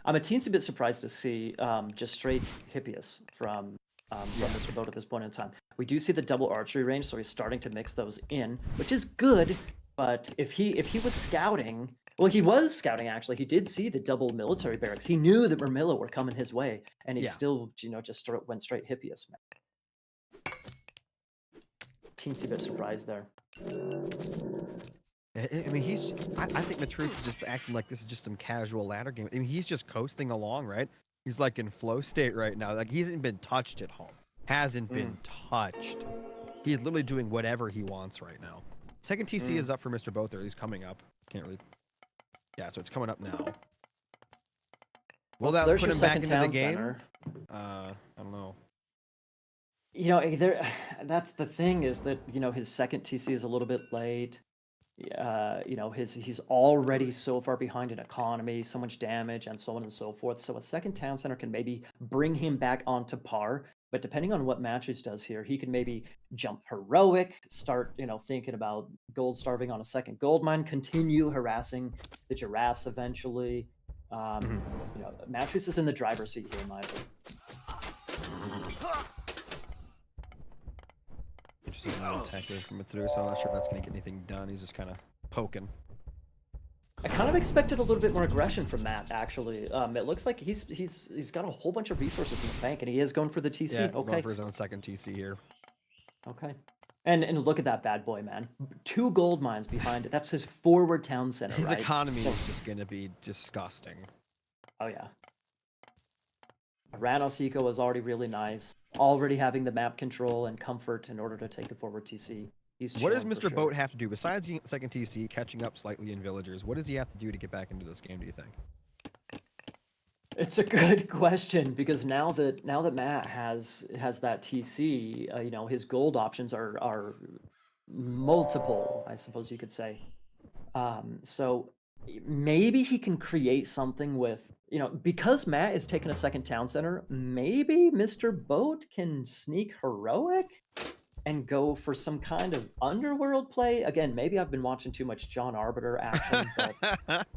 I'm a teensy bit surprised to see just straight Hippias from Mr. Boat at this point in time. We do see the double archery range, so he's starting to mix those in, which is good. But if he was scouting, well, he was scouting actually. He did see the double military barracks. He knew that Mermilla were coming his way, and he still, just went straight Hippias. Teensy bit surprised there. I mean, I think Matruz is just acting like this is just some casual ladder game. I mean, he's just coasting along, right? He's like in flow state right now. Like, he hasn't been touched at home. Hasn't been touched. He's literally doing whatever he wants right now. Second TC is up for Mr. Boat there. He's coming up. Can't really... Yeah, so it's coming up now. Will that put him back into the game? I don't know. That's the thing, is that, his second TC is a little bit late. He's already so far behind in economy, so much damage, and so on and so forth. So a second town center can maybe bring him back onto par. But depending on what Matches does here, he can maybe jump heroic, start, thinking about gold starving on a second gold mine, continue harassing the giraffes eventually. Matches is in the driver's seat here, in my opinion. Interesting attack there from Matruz, so I'm not sure if that's going to get anything done. He's just kind of poking. I kind of expected a little bit more aggression from Matt, actually. It looks like he's got a whole bunch of resources in the bank, and he is going for the TC. Yeah, going for his own second TC here. Okay. And look at that bad boy, man. 2 gold mines behind it. That's his forward town center, His economy is just going to be disgusting. Oh, yeah. Ranos Eco is already really nice. Already having the map control and comfort in order to take the forward TC. What does Mr. Boat have to do, besides the second TC, catching up slightly in villagers? What does he have to do to get back into this game, do you think? It's a good question, because now that Matt has that TC, his gold options are multiple, I suppose you could say. So maybe he can create something with, because Matt is taking a second town center, maybe Mr. Boat can sneak heroic and go for some kind of underworld play. Again, maybe I've been watching too much John Arbiter action, but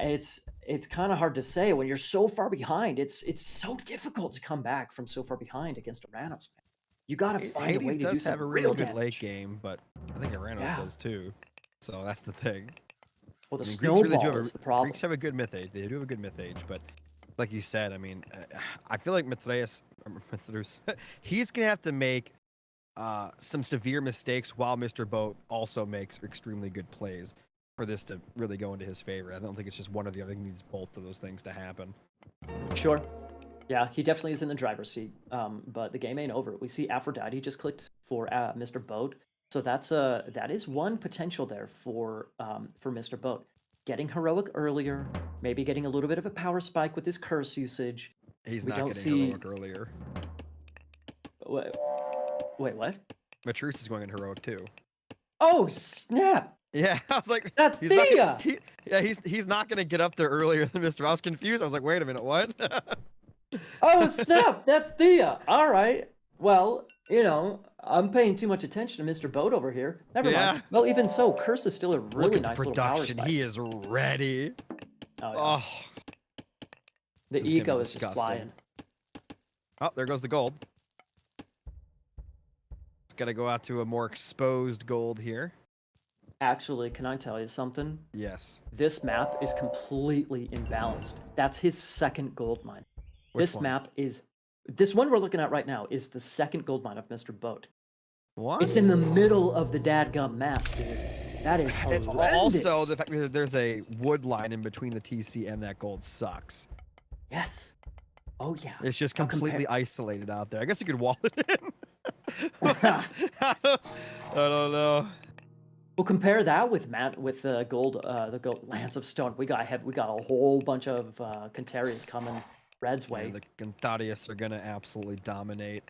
it's kind of hard to say when you're so far behind. It's so difficult to come back from so far behind against Aranos. You got to find a way to do some have a real good damage. late game, but I think Aranos does too. So that's the thing. Well, the snowball is the problem. Greeks have a good myth age. They do have a good myth age, but like you said, I mean, I feel like Matruz, he's gonna have to make some severe mistakes while Mr. Boat also makes extremely good plays for this to really go into his favor. I don't think it's just one or the other. He needs both of those things to happen. Sure. Yeah, he definitely is in the driver's seat. But the game ain't over. We see Aphrodite just clicked for Mr. Boat. So that is one potential there for Mr. Boat. Getting heroic earlier, maybe getting a little bit of a power spike with his curse usage. He's We not don't getting see. heroic earlier. Wait, wait, what? Matrus is going in heroic too. Oh snap! Yeah, I was like, That's he's not Thea. yeah, he's not gonna get up there earlier than Mr. I was confused. I was like, wait a minute, what? Oh snap! That's Thea. All right. Well, I'm paying too much attention to Mr. Boat over here. Never Yeah. mind. Well, even so, Curse is still a Look really at the nice little power production. spike. He is ready. Oh, yeah. Oh, The this is gonna eco be is just disgusting. flying. Oh, there goes the gold. It's gonna go out to a more exposed gold here. Actually, can I tell you something? Yes. This map is completely imbalanced. That's his second gold mine. Which one? This one we're looking at right now is the second gold mine of Mr. Boat. What? It's in the middle of the dadgum map, dude. That is And horrendous. also, the fact that there's a wood line in between the TC and that gold sucks. Yes. Oh, yeah. It's just Now completely isolated out there. I guess you could wall it in. compare... I don't know. Well, compare that with the gold Lance of Stone. We got a whole bunch of Cantarians coming Red's way. Yeah, the Cantharius are gonna absolutely dominate.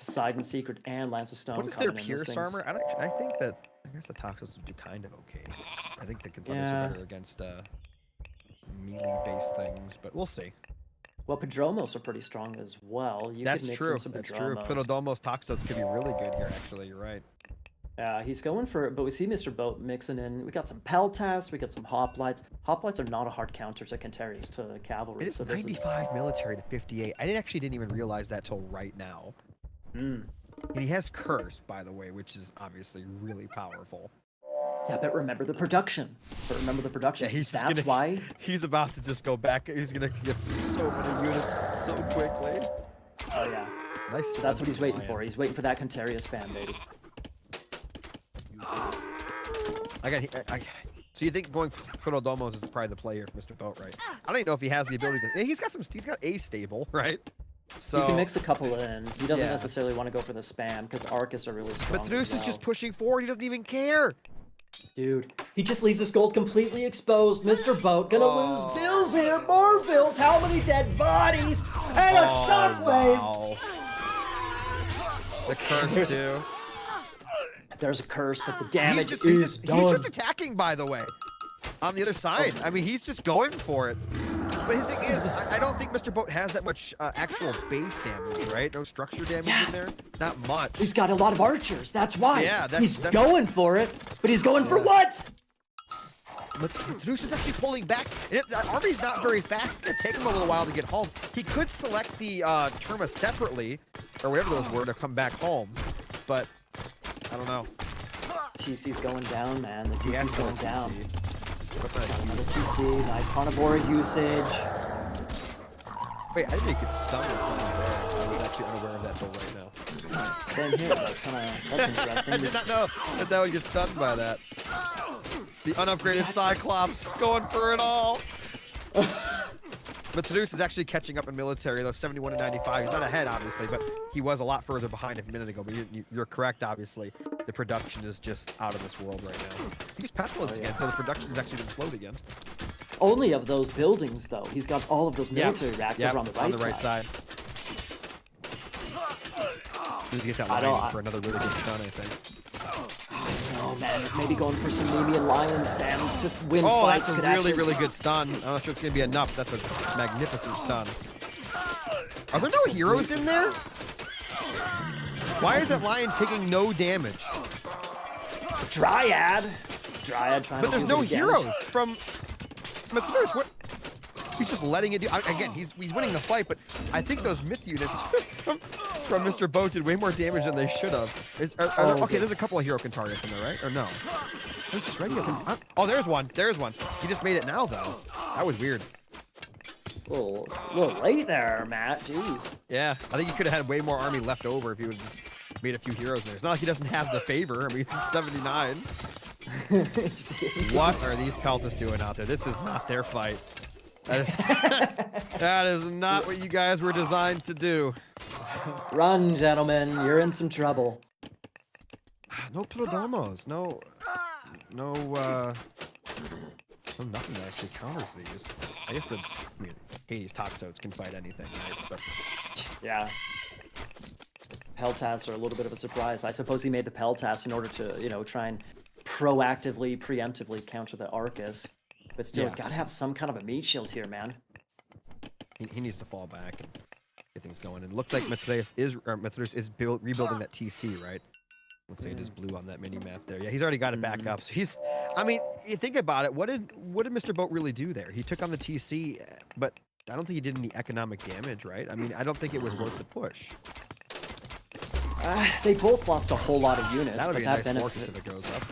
Poseidon Secret and Lance of Stone. What is their coming in. pierce armor? I think that I guess the Toxos would do kind of okay. I think the Cantharius are better against melee-based things, but we'll see. Well, Padromos are pretty strong as well. That's could true. mix in some That's true. Padromos. Pterodomos Toxos could be really good here. Actually, you're right. He's going for it, but we see Mr. Boat mixing in. We got some Peltas, we got some Hoplites. Hoplites are not a hard counter to Cantarians, to Cavalry. It is so 95 military to 58. I didn't even realize that till right now. Mm. And he has Curse, by the way, which is obviously really powerful. Yeah, but remember the production. Yeah, That's why. He's about to just go back. He's gonna get so many units so quickly. Oh yeah. Nice. So that's what he's waiting for. He's waiting for that Cantarius spam, baby. So you think going Protodomos is probably the play here for Mr. Boat, right? I don't even know if he has the ability to. He's got A stable, right? So you can mix a couple in. He doesn't necessarily want to go for the spam because Arcus are really strong. But Thanos is just pushing forward. He doesn't even care. Dude, he just leaves his gold completely exposed. Mr. Boat gonna lose bills here. More bills. How many dead bodies? And a shockwave. Wow. The curse too. There's a curse, but the damage is done. He's just attacking, by the way. On the other side. I mean, he's just going for it. But the thing is, I don't think Mr. Boat has that much actual base damage, right? No structure damage in there? Not much. He's got a lot of archers, that's why. Yeah, he's going for it, but he's going for what? But Thanos is actually pulling back. The army's not very fast. It's going to take him a little while to get home. He could select the Terma separately, or whatever those were, to come back home. But, I don't know. TC's going down, man. The TC's going down. What's that? The TC, nice carnivore usage. Wait, I didn't think it's stunned with Carnivore. I was actually unaware of that till right now. Same here. That's interesting. I did not know that would get stunned by that. The unupgraded Cyclops going for it all. But Thanos is actually catching up in military, though, 71 to 95. He's not ahead, obviously, but he was a lot further behind a minute ago. But you're correct, obviously. The production is just out of this world right now. He's pestilence again, so the production has actually been slowed again. Only of those buildings, though. He's got all of those military racks over on the right side. Need to get that lion for another really good stun, I think. Oh man, maybe going for some Nemean Lion spam to win fights. That's a really good stun. I'm not sure it's gonna be enough. That's a magnificent stun. Are there no heroes in there? Why is that lion taking no damage? Dryad trying but there's no heroes from. But what? He's just letting it do. Again, he's winning the fight, but I think those myth units from Mr. Boat did way more damage than they should have. Okay, there's a couple of hero Cantarius in there, right? Or no? There's just regular. Oh, there's one. There's one. He just made it now, though. That was weird. A little late there, Matt. Jeez. Yeah, I think he could have had way more army left over if he would have just made a few heroes there. It's not like he doesn't have the favor. I mean, 79. What are these Peltas doing out there? This is not their fight. That is that is not what you guys were designed to do. Run, gentlemen. You're in some trouble. No Plodomos. No, no nothing that actually counters these. I guess Hades Toxotes can fight anything, right? But Yeah. Peltas are a little bit of a surprise. I suppose he made the Peltas in order to, try and proactively, preemptively counter the Arcus. But still, Yeah. gotta have some kind of a meat shield here, man. he needs to fall back and get things going. And it looks like Mithridates is rebuilding that TC, right? Looks like it is blue on that mini map there. Yeah, he's already got it back up. So I mean, you think about it. What did Mr. Boat really do there? He took on the TC, but I don't think he did any economic damage, right? I mean, I don't think it was worth the push. They both lost a whole lot of units, That would but be a that nice benefit. if it goes up.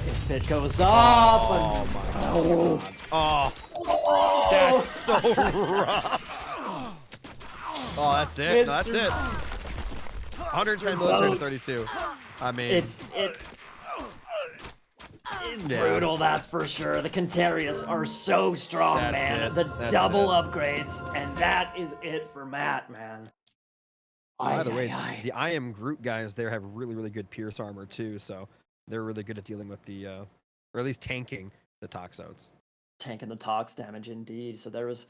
If it goes up. Oh my god. Oh, that's so rough. Oh, that's it. No, that's it. 110 military to 32. I mean, It's brutal, that's for sure. The Cantarius are so strong, That's man. it. The That's double it. upgrades, and that is it for Matt, man. By the way, Ay. the I am Groot guys there have really, really good pierce armor too, so they're really good at dealing with the, or at least tanking the Toxotes. Tanking the Tox damage, indeed. So there was,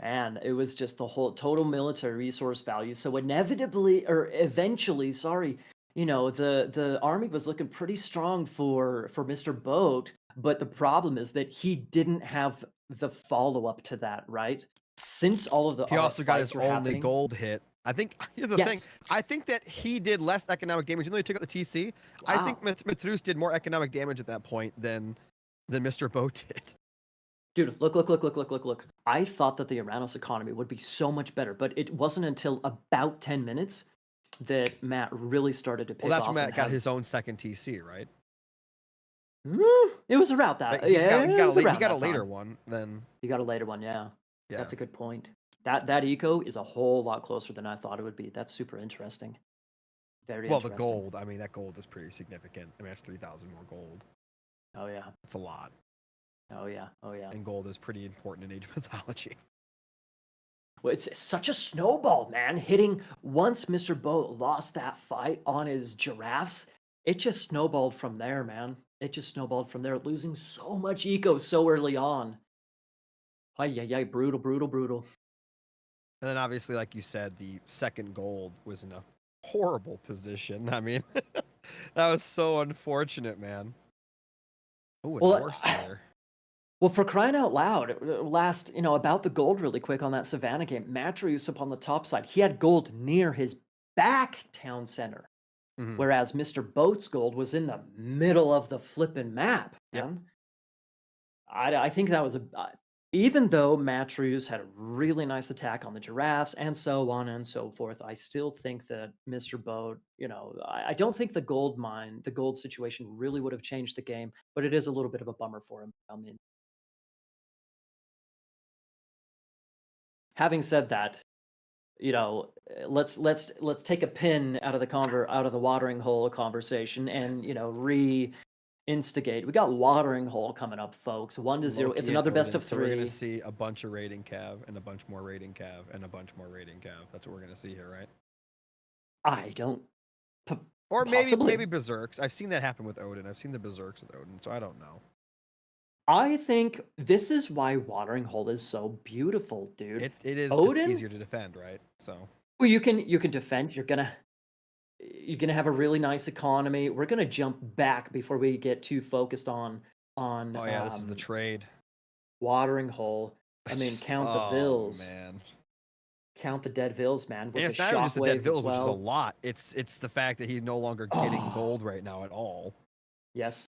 man, it was just the whole total military resource value. So inevitably, or eventually, sorry, the army was looking pretty strong for Mr. Boat, but the problem is that he didn't have the follow-up to that, right? Since all of the He also got his fights were only happening. gold hit. I think here's the thing. Yes. I think that he did less economic damage, even though he took out the TC. I think Wow. Mithrus did more economic damage at that point than Mr. Boat did. Dude, look. I thought that the Aranos economy would be so much better, but it wasn't until about 10 minutes that Matt really started to pick Well, that's off when and Matt got have. his own second TC, right? It was around that. Like, he Yeah, it was he around got a that later time. one than. You got a later one, yeah. Yeah. That's a good point. That eco is a whole lot closer than I thought it would be. That's super interesting. Very Well, the interesting. gold. I mean, that gold is pretty significant. I mean, that's 3,000 more gold. Oh yeah. It's a lot. Oh yeah. And gold is pretty important in Age of Mythology. Well, it's such a snowball, man. Hitting once Mr. Boat lost that fight on his giraffes, it just snowballed from there, man. It just snowballed from there, losing so much eco so early on. Ay, brutal. And then obviously, like you said, the second gold was in a horrible position. I mean, that was so unfortunate, man. Oh, and Well, horse there. Well, for crying out loud, about the gold really quick on that Savannah game, Matrius up on the top side, he had gold near his back town center, Mhm. whereas Mr. Boat's gold was in the middle of the flipping map, Yep. man. I think that was even though Matrius had a really nice attack on the giraffes and so on and so forth, I still think that Mr. Boat, I don't think the gold situation really would have changed the game, but it is a little bit of a bummer for him. I mean, having said that, let's take a pin out of the watering hole conversation and reinstigate. We got watering hole coming up, folks. 1-0. It's Loki another and best Odin. of So we're gonna 3. see a bunch of raiding cav and a bunch more raiding cav and a bunch more raiding cav. That's what we're gonna see here, right? I don't. Or Possibly. maybe berserks. I've seen that happen with Odin. I've seen the berserks with Odin, so I don't know. I think this is why watering hole is so beautiful, dude. It is Odin? easier to defend, right? So Well, you can defend. You're gonna have a really nice economy. We're gonna jump back before we get too focused on oh yeah, this is the trade. watering hole. I mean, count the vills. Man. Count the dead vills, man. With And it's the not even just the dead shockwave vills, as which is a well. lot. It's the fact that he's no longer getting Oh. gold right now at all. Yes,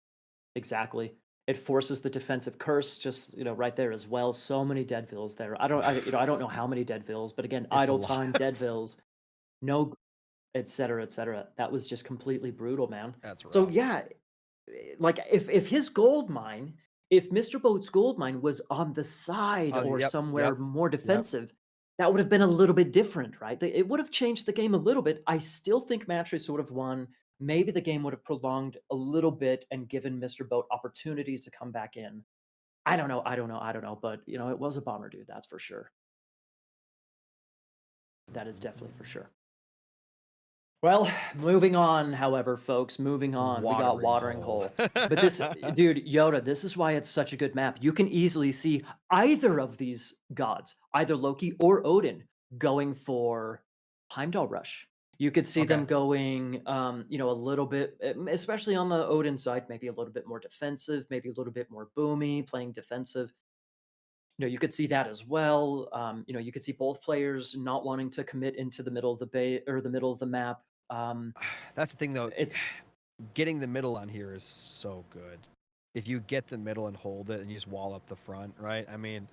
exactly. It forces the defensive curse just right there as well. So many dead vills there. I don't know how many dead vills, but again, It's a idle time, lot. dead vills, no, et cetera, et cetera. That was just completely brutal, man. That's rough. So yeah, like if his gold mine, if Mr. Boat's gold mine was on the side or Yep, somewhere yep, more defensive, that would have been a little bit different, right? It would have changed the game a little bit. I still think Matris would have won. Maybe the game would have prolonged a little bit and given Mr. Boat opportunities to come back in. I don't know, but, it was a bomber, dude, that's for sure. That is definitely for sure. Well, moving on, however, folks, moving on. We got Watering Watering hole. Hole. But this dude, Yoda, this is why it's such a good map. You can easily see either of these gods, either Loki or Odin, going for Heimdall Rush. You could see Okay. them going, a little bit, especially on the Odin side, maybe a little bit more defensive, maybe a little bit more boomy, playing defensive. You could see that as well. You could see both players not wanting to commit into the middle of the bay or the middle of the map. That's the thing, though. It's Getting the middle on here is so good. If you get the middle and hold it and you just wall up the front, right? I mean,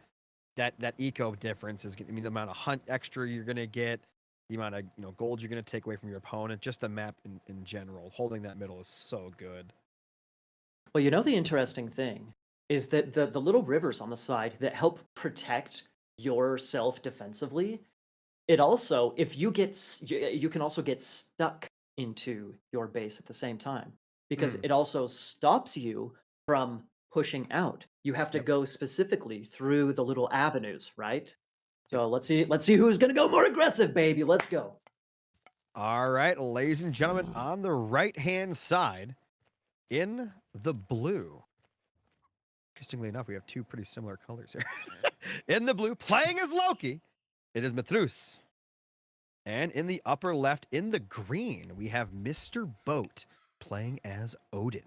that eco difference is, I mean, the amount of hunt extra you're gonna get, the amount of gold you're gonna take away from your opponent, just the map in general. Holding that middle is so good. well, the interesting thing is that the little rivers on the side that help protect yourself defensively, it also, if you get, you can also get stuck into your base at the same time because Mm, it also stops you from pushing out. You have to yep. go specifically through the little avenues, right? Yep. So let's see who's gonna go more aggressive, baby. Let's go. All right, ladies and gentlemen, on the right-hand side, in the blue. Interestingly enough, we have two pretty similar colors here. In the blue, playing as Loki, it is Mithrus. And in the upper left, in the green, we have Mr. Boat playing as Odin.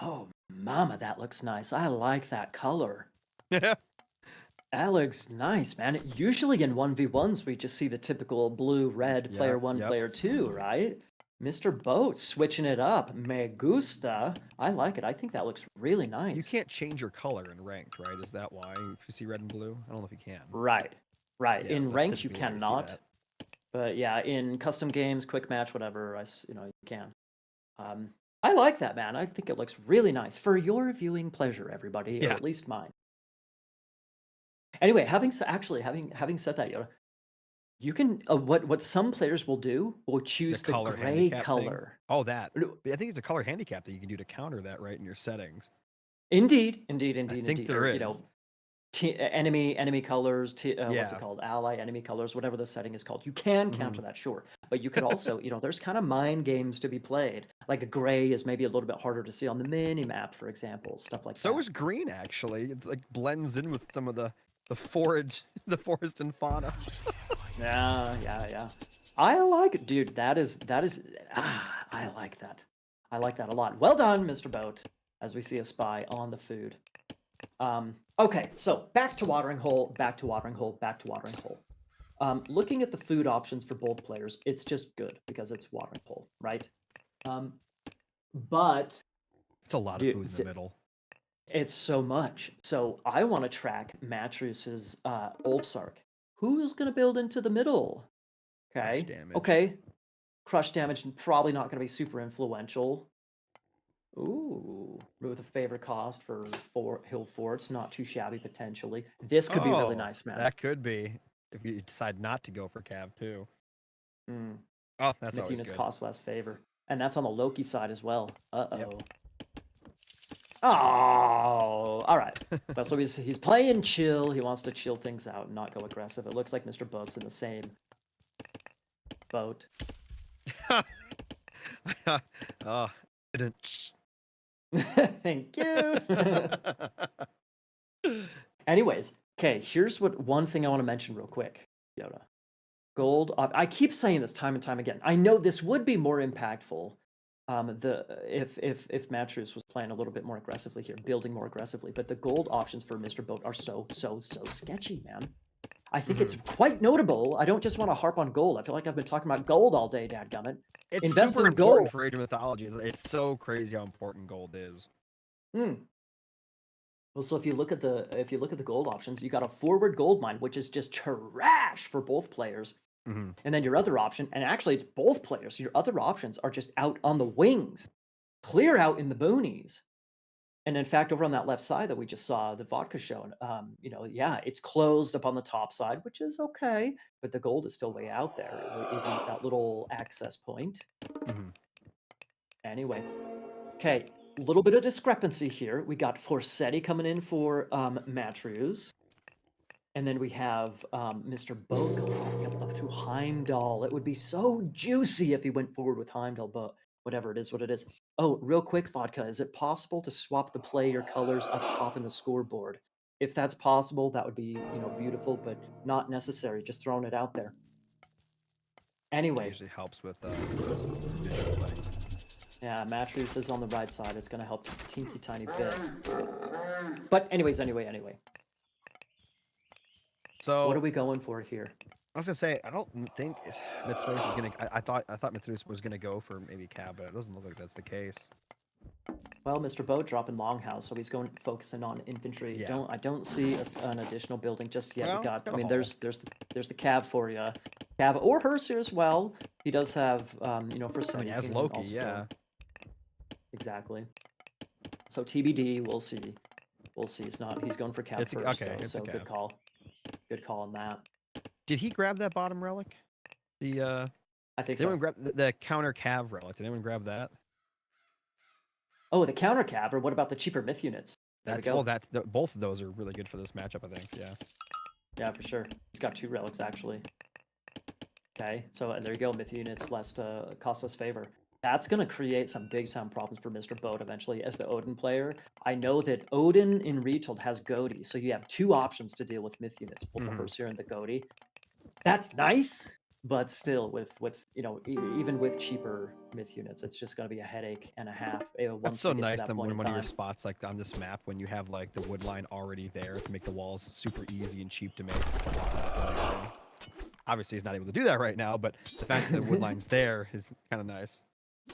Oh, mama, that looks nice. I like that color. That looks nice, man. Usually in 1v1s, we just see the typical blue, red, player Yep, one, yep. player two, right? Mr. Boat switching it up. Me gusta. I like it. I think that looks really You nice. can't change your color in ranked, right? Is that why? If you see red and blue? I don't know if you can. Right. Right. Yes, In that's ranked, you typically where you see cannot. that. But yeah, in custom games, quick match, whatever, you can. Um, I like that, man. I think it looks really nice for your viewing pleasure, everybody, or Yeah. at least mine. Anyway, having said that, Yoda, you can what some players will The choose the color gray handicap thing. color. Oh, that. No, I think it's a color handicap that you can do to counter that, right, in your settings. Indeed, I think indeed. there Or is. enemy colors. What's it Yeah. called? Ally enemy colors. Whatever the setting is called. You can Hmm. counter that, sure, but you could also, there's kind of mind games to be played. Like a gray is maybe a little bit harder to see on the mini map, for example, stuff like So that. is green, actually. It like blends in with some of the forage, the forest and fauna. Yeah, yeah, yeah. I like it, dude. That is. I like that. I like that a lot. Well done, Mr. Boat. As we see a spy on the food. Okay, so back to watering hole, back to watering hole, back to watering hole. Looking at the food options for both players, it's just good because it's watering hole, right? Um, but It's a lot of food dude, in the middle. it's so much. So I want to track Matrus's Ulfsark. Who is going to build into the middle? Crush Okay, damage. okay. Crush damage probably not going to be super influential. Ooh, with a favor cost for hill forts, not too shabby potentially. This could be really Oh, nice, man. that could be if you decide not to go for Cav too. Mm. Oh, that's Myth always units good. cost less favor, and that's on the Loki side as well. Yep. Uh-oh. Oh, all right. Well, so he's playing chill. He wants to chill things out and not go aggressive. It looks like Mr. Boat's in the same boat. Oh, didn't. Thank you. Anyways, okay, here's one thing I want to mention real quick, Yoda. Gold. I keep saying this time and time again. I know this would be more impactful. If Matrus was playing a little bit more aggressively here, building more aggressively, but the gold options for Mr. Boat are so sketchy, man. I think it's quite notable. I don't just want to harp on gold. I feel like I've been talking about gold all day, dadgummit. It's Invest super in gold. important for Age of Mythology. It's so crazy how important gold is. Hmm. Well, so if you look at the gold options, you got a forward gold mine, which is just trash for both players. Mm-hmm. And then your other option, and actually it's both players, your other options are just out on the wings, clear out in the boonies. And in fact, over on that left side that we just saw the vodka show, yeah, it's closed up on the top side, which is okay, but the gold is still way out there, even at that little access point. Mm-hmm. Anyway, okay, little bit of discrepancy here. We got Forsetti coming in for Matrews. And then we have Mr. Boat going up to Heimdall. It would be so juicy if he went forward with Heimdall, but whatever it is, what it is. Oh, real quick, Vodka, is it possible to swap the player colors up top in the scoreboard? If that's possible, that would be, beautiful, but not necessary. Just throwing it out there. It Anyway, usually helps with visual things. yeah, Matrews is on the right side. It's going to help a teensy tiny bit. But anyways, anyway. So What are we going for here? I was gonna say I don't think Mithrus is gonna. I thought Mithrus was gonna go for maybe Cab, but it doesn't look like that's the case. Well, Mr. Boat dropping Longhouse, so he's going focusing on infantry. Yeah. I don't see an additional building just yet. Well, We got. it's got I a mean, haul. there's the Cav for you, Cav or Herser as well. He does have for some. I mean, as Loki, yeah. Exactly. So TBD, we'll see. We'll see. It's not. He's going for Cav first. Okay, though, it's so a Cav. good call. Good call on that. Did he grab that bottom relic? The I think Did so. anyone grab the counter Cav relic? Did anyone grab that? Oh, the counter Cav, or what about the cheaper myth units? There we go. Both of those are really good for this matchup, I think. Yeah. Yeah, for sure. He's got 2 relics actually. Okay, so and there you go, myth units less cost less favor. That's gonna create some big time problems for Mr. Boat eventually as the Odin player. I know that Odin in Retold has Goaty, so you have 2 options to deal with myth units, both the Herseer and the Goaty. That's nice, but still, with even with cheaper myth units, it's just gonna be a headache and a half. That's so nice that when one of your spots like on this map, when you have like the wood line already there to make the walls super easy and cheap to make. Obviously, he's not able to do that right now, but the fact that the wood line's there is kind of nice.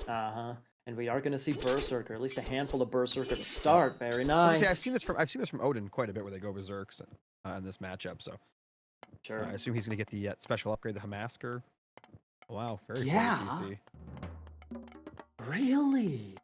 And we are going to see Berserker, at least a handful of Berserker to start. Very nice. I've seen this from Odin quite a bit, where they go Berserks in this matchup. So sure, I assume he's going to get the special upgrade, the Hamasker. Wow, very PC. Really?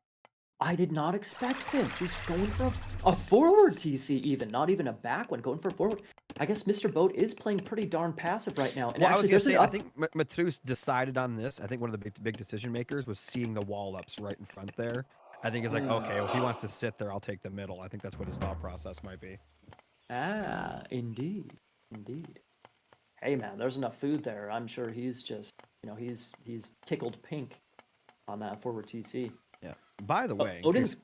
I did not expect this. He's going for a forward TC, even not even a back one, going for a forward. I guess Mr. Boat is playing pretty darn passive right now. And well, actually, I was gonna say, I think Matrus decided on this. I think one of the big decision makers was seeing the wall ups right in front there. I think it's like, okay, well, if he wants to sit there, I'll take the middle. I think that's what his thought process might be. Ah, indeed. Hey man, there's enough food there. I'm sure he's just, he's tickled pink on that forward TC. Yeah. By the way, Odin's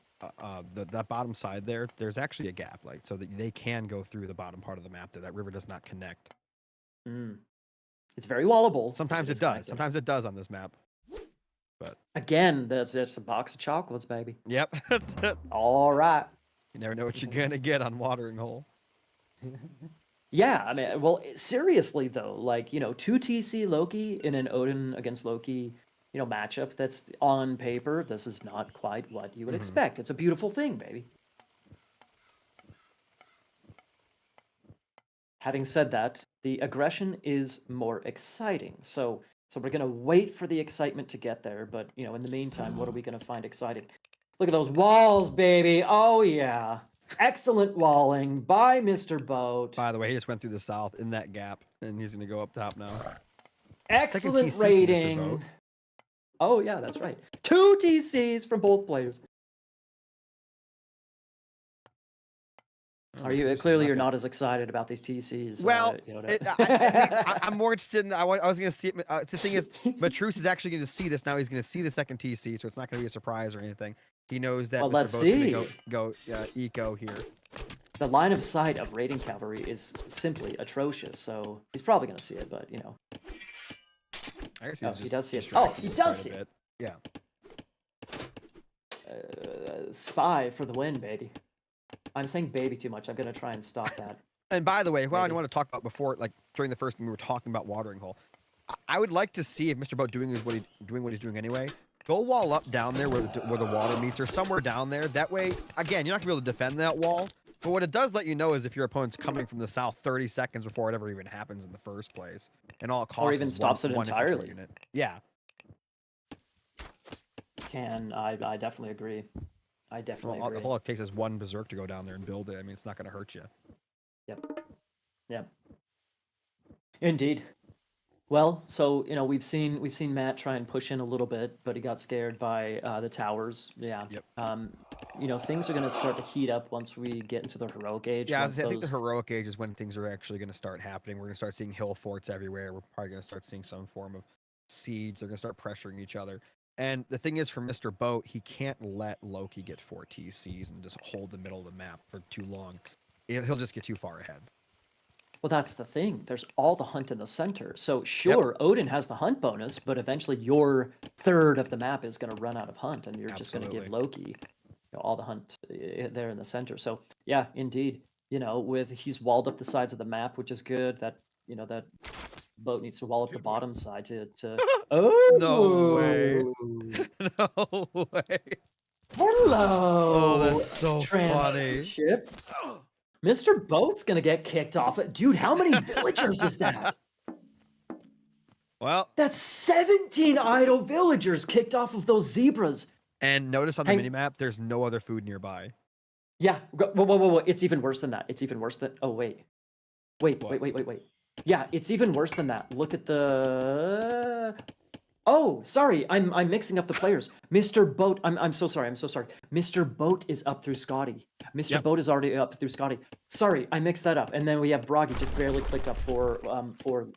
that bottom side there, there's actually a gap, like so that they can go through the bottom part of the map there. That river does not connect. It's very wallable. Sometimes it does. Sometimes it does on this map. But again, that's a box of chocolates, baby. Yep, that's it. All right. You never know what you're gonna get on Watering Hole. Yeah, I mean, well, seriously though, like 2 TC Loki in an Odin against Loki, matchup that's on paper. This is not quite what you would expect. It's a beautiful thing, baby. Having said that, the aggression is more exciting. So we're gonna wait for the excitement to get there. But in the meantime, what are we gonna find exciting? Look at those walls, baby. Oh yeah, excellent walling by Mr. Boat. By the way, he just went through the south in that gap, and he's gonna go up top now. Excellent rating. Oh yeah, that's right. 2 TCs from both players. Are you clearly you're not as excited about these TCs? Well, I'm more interested in. I was going to see it. The thing is, Matrus is actually going to see this now. He's going to see the second TC, so it's not going to be a surprise or anything. He knows that. Well, Mr. let's Boat's see. Go eco here. The line of sight of raiding cavalry is simply atrocious, so he's probably going to see it. But I guess he does see it. Oh, he does see it. Yeah. Spy for the win, baby. I'm saying baby too much. I'm going to try and stop that. And by the way, what I want to talk about before, like during the first, when we were talking about Watering Hole, I would like to see if Mr. Boat doing what he's doing anyway. Go wall up down there where the water meets, or somewhere down there. That way, again, you're not gonna be able to defend that wall. But what it does let you know is if your opponent's coming from the south 30 seconds before it ever even happens in the first place, and all it costs or even is stops one it entirely. Unit. Yeah. I definitely agree. I definitely agree. All it takes is one berserk to go down there and build it. I mean, it's not going to hurt you. Yep. Indeed. Well, so we've seen Matt try and push in a little bit, but he got scared by the towers. Yeah. Yep. Things are gonna start to heat up once we get into the heroic age. Yeah, Once I think the those. heroic age is when things are actually going to start happening. We're going to start seeing hill forts everywhere. We're probably going to start seeing some form of siege. They're going to start pressuring each other. And the thing is, for Mr. Boat, he can't let Loki get 4 TCs and just hold the middle of the map for too long. He'll just get too far ahead. Well, that's the thing. There's all the hunt in the center. So Yep. sure, Odin has the hunt bonus, but eventually your third of the map is going to run out of hunt, and you're just going to give Absolutely. Loki all the hunt there in the center. So yeah, indeed, with he's walled up the sides of the map, which is good. That boat needs to wall up the bottom side to. No way. Oh, No way. hello. Oh, that's so funny. Ship. Mr. Boat's gonna get kicked off. Dude, how many villagers is that? Well, That's 17 idle villagers kicked off of those zebras. and notice on the Hang- minimap, there's no other food nearby. Yeah. Whoa. It's even worse than that. It's even worse than. Oh, wait. Wait. Yeah, it's even worse than that. Look at the. Oh, sorry. I'm mixing up the players. Mr. Boat. I'm so sorry. Mr. Boat is up through Scotty. Mr. Yep. Boat is already up through Scotty. Sorry, I mixed that up. And then we have Broggy just barely clicked up for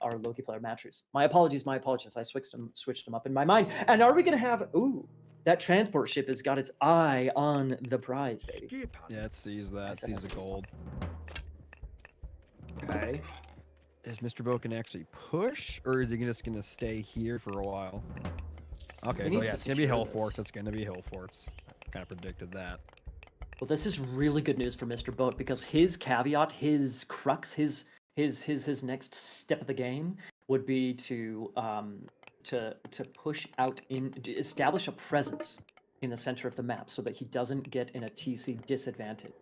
our Loki player Matrews. My apologies. I switched them up in my mind. And are we gonna have that transport ship has got its eye on the prize, baby. Yeah, it sees that. Sees the gold. Okay. Is Mr. Boat can actually push, or is he just gonna stay here for a while? Okay, so needs yeah, to it's gonna be secure hill this. forts. It's gonna be hill forts. Kind of predicted that. Well, this is really good news for Mr. Boat because his caveat, his crux, his next step of the game would be to push out to establish a presence in the center of the map so that he doesn't get in a TC disadvantage.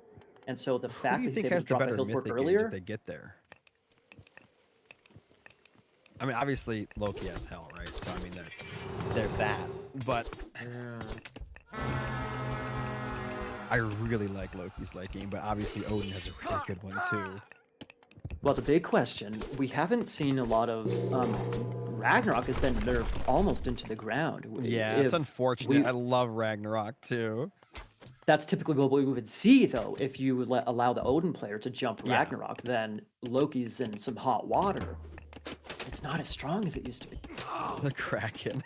And so the Who fact do you that he's think able has to the drop a better hill fort mythic gauge earlier. if they get there? I mean, obviously Loki has hell, right? So I mean, there's that. But I really like Loki's late game, but obviously Odin has a really good one too. Well, the big question, we haven't seen a lot of Ragnarok has been nerfed almost into the ground. Yeah, it's unfortunate. I love Ragnarok too. That's typically what we would see, though, if you allow the Odin player to jump Yeah. Ragnarok, then Loki's in some hot water. It's not as strong as it used to be. The Kraken.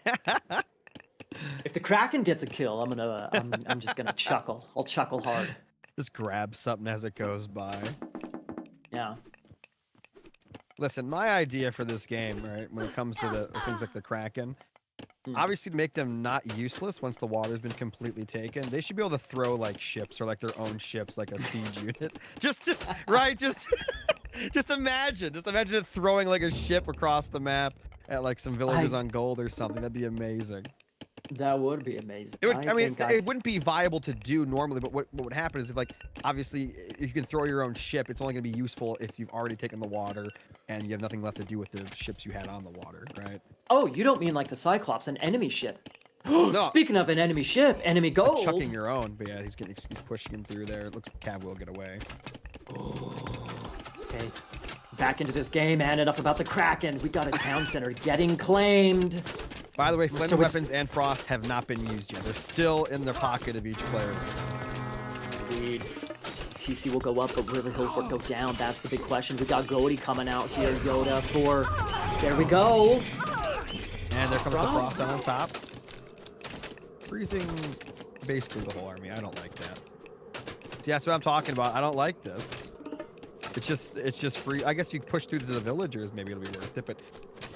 If the Kraken gets a kill, I'm just gonna chuckle. I'll chuckle hard. Just grab something as it goes by. Yeah. Listen, my idea for this game, right, when it comes to the things like the Kraken, obviously to make them not useless once the water's been completely taken, they should be able to throw like ships or like their own ships, like a siege unit. Just imagine it throwing like a ship across the map at like some villagers on gold or something. That'd be amazing. That would be amazing. It would, it wouldn't be viable to do normally, but what would happen is if, like, obviously, if you can throw your own ship, it's only going to be useful if you've already taken the water and you have nothing left to do with the ships you had on the water, right? Oh, you don't mean like the Cyclops, an enemy ship? No. Speaking of an enemy ship, enemy gold. Chucking your own, but yeah, he's pushing him through there. It looks like Cav will get away. Okay, back into this game, and enough about the Kraken. We got a town center getting claimed. By the way, flame So weapons and frost have not been used yet. They're still in the pocket of each player. Indeed. TC will go up, but will Hillfort go down? That's the big question. We got Goaty coming out here. Yoda for... There we go. And there comes the frost on top. Freezing basically the whole army. I don't like that. See, that's what I'm talking about. I don't like this. It's just free. I guess you push through the villagers, maybe it'll be worth it, but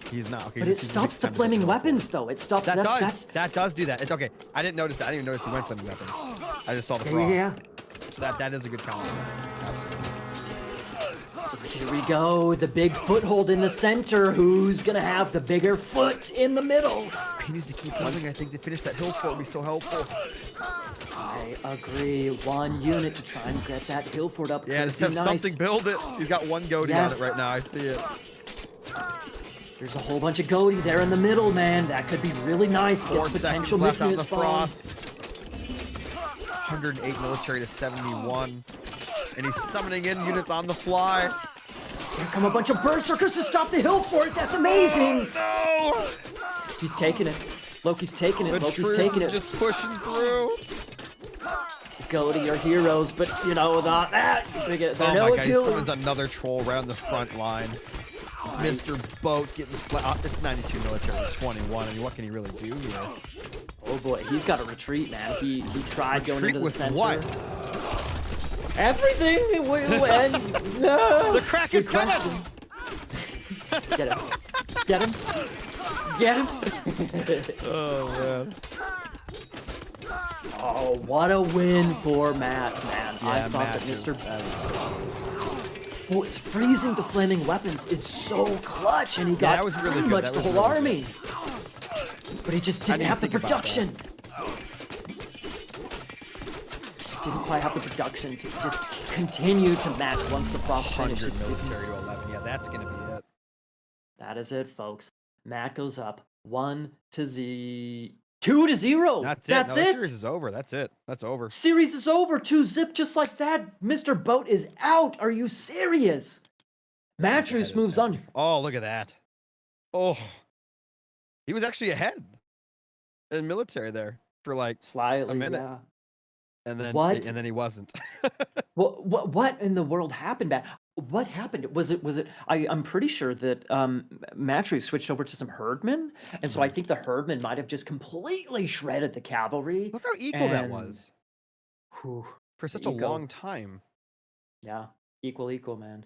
he's not. Okay, But it stops the flaming weapons, though. It stops... That does do that. It's okay. I didn't notice that. I didn't even notice he went flaming weapons. I just saw the frost. Yeah. So that is a good counter. Absolutely. So here we go. The big foothold in the center. Who's going to have the bigger foot in the middle? He needs to keep moving. I think to finish that hill fort would be so helpful. I agree. One unit to try and get that hill fort up. Yeah, just have something build it. He's got one goatee on it right now. I see it. There's a whole bunch of goatee there in the middle, man. That could be really nice. 4 potential seconds left on the spawn. frost. 108 military to 71. And he's summoning in units on the fly. Here come a bunch of berserkers to stop the hill fort. That's amazing. No! He's taking it. Loki's taking it. Loki's taking it. Just pushing through. Go to your heroes, but you know, not that. Oh my god, he summons another troll right on the front line. Nice. Mr. Boat getting slapped. It's 92 military, 21. I mean, what can he really do here? Oh boy, he's got to retreat, man. He tried going into the center. What? Everything. No. The Kraken's coming! Get him. Get him. Get him. Oh man. Oh, what a win for Matt, man. Yeah, I thought Matt that Mr. So... Well, it's freezing the flaming weapons is so clutch, and he got that was really pretty good. much That the was whole really army. But he just didn't have the production. Didn't quite have the production to just continue to match once the frost finished. 100 military to 11. Yeah, that's gonna be it. That is it, folks. Matt goes up 2-0. That's it. That's No, the it. series is over. That's it. That's over. Series is over. 2-0 just like that. Mr. Boat is out. Are you serious? Matthews moves on. Oh, look at that. Oh, he was actually ahead in military there for like Slightly, a minute. yeah. And then What? And then he wasn't. Well, what in the world happened? What happened? Was it? I'm pretty sure that Matthews switched over to some herdmen, and so I think the herdmen might have just completely shredded the cavalry. Look how equal that and- was Whew, for such the a eco. long time. Yeah, equal, man.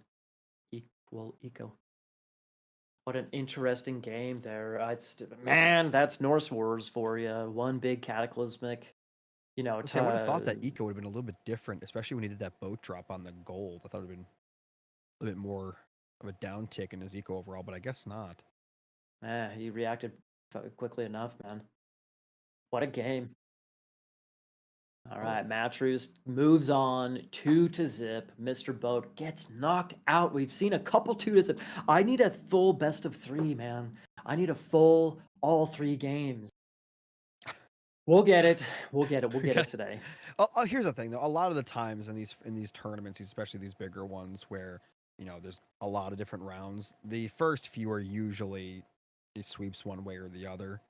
Equal. What an interesting game there. Man, that's Norse Wars for you. One big cataclysmic. You know, I would have thought that eco would have been a little bit different, especially when he did that boat drop on the gold. I thought it would have been a little bit more of a downtick in his eco overall, but I guess not. He reacted quickly enough, man. What a game. All right, Matthews moves on 2-0. Mr. Boat gets knocked out. We've seen a couple 2-0. I need a full best of 3, man. I need a full all 3 games. We'll get it. We'll get it today. Here's the thing, though. A lot of the times in these tournaments, especially these bigger ones, where there's a lot of different rounds, the first few are usually sweeps one way or the other.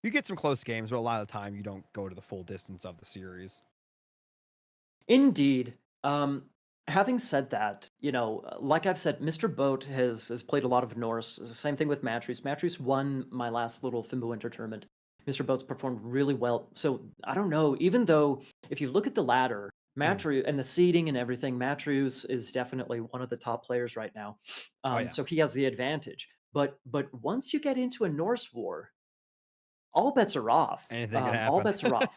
You get some close games, but a lot of the time you don't go to the full distance of the series. Indeed. Having said that, like I've said, Mr. Boat has played a lot of Norse. Same thing with Matthews. Matthews won my last little Fimbulwinter tournament. Mr. Boat's performed really well. So I don't know, even though if you look at the ladder, Matthews and the seeding and everything, Matthews is definitely one of the top players right now. So he has the advantage. But once you get into a Norse war, all bets are off. Anything can happen. All bets are off.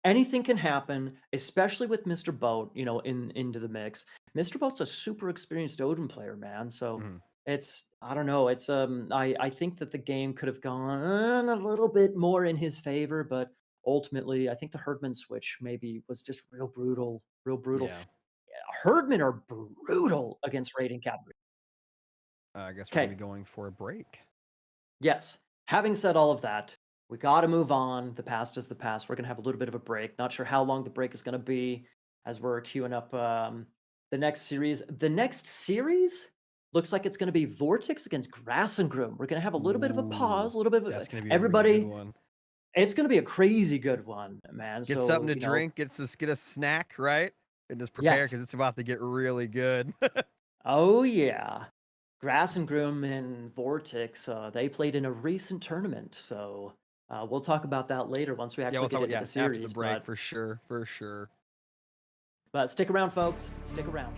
Anything can happen, especially with Mr. Boat, into the mix. Mr. Boat's a super experienced Odin player, man. So I don't know. I think that the game could have gone a little bit more in his favor, but ultimately, I think the Herdman switch maybe was just real brutal. Yeah. Herdmen are brutal against raiding cavalry. I guess we're going to be going for a break. Yes. Having said all of that, we got to move on. The past is the past. We're going to have a little bit of a break. Not sure how long the break is going to be as we're queuing up the next series. The next series looks like it's going to be Vortex against Grassengroom. We're going to have a little bit of a pause, a little bit of That's going to be everybody. A really good one. It's going to be a crazy good one, man. Get something to drink, get a snack, right? And just prepare because it's about to get really good. Oh, yeah. Grassengroom and Vortex, they played in a recent tournament. So we'll talk about that later once we actually get into the series. After the break, for sure. But stick around, folks. Stick around.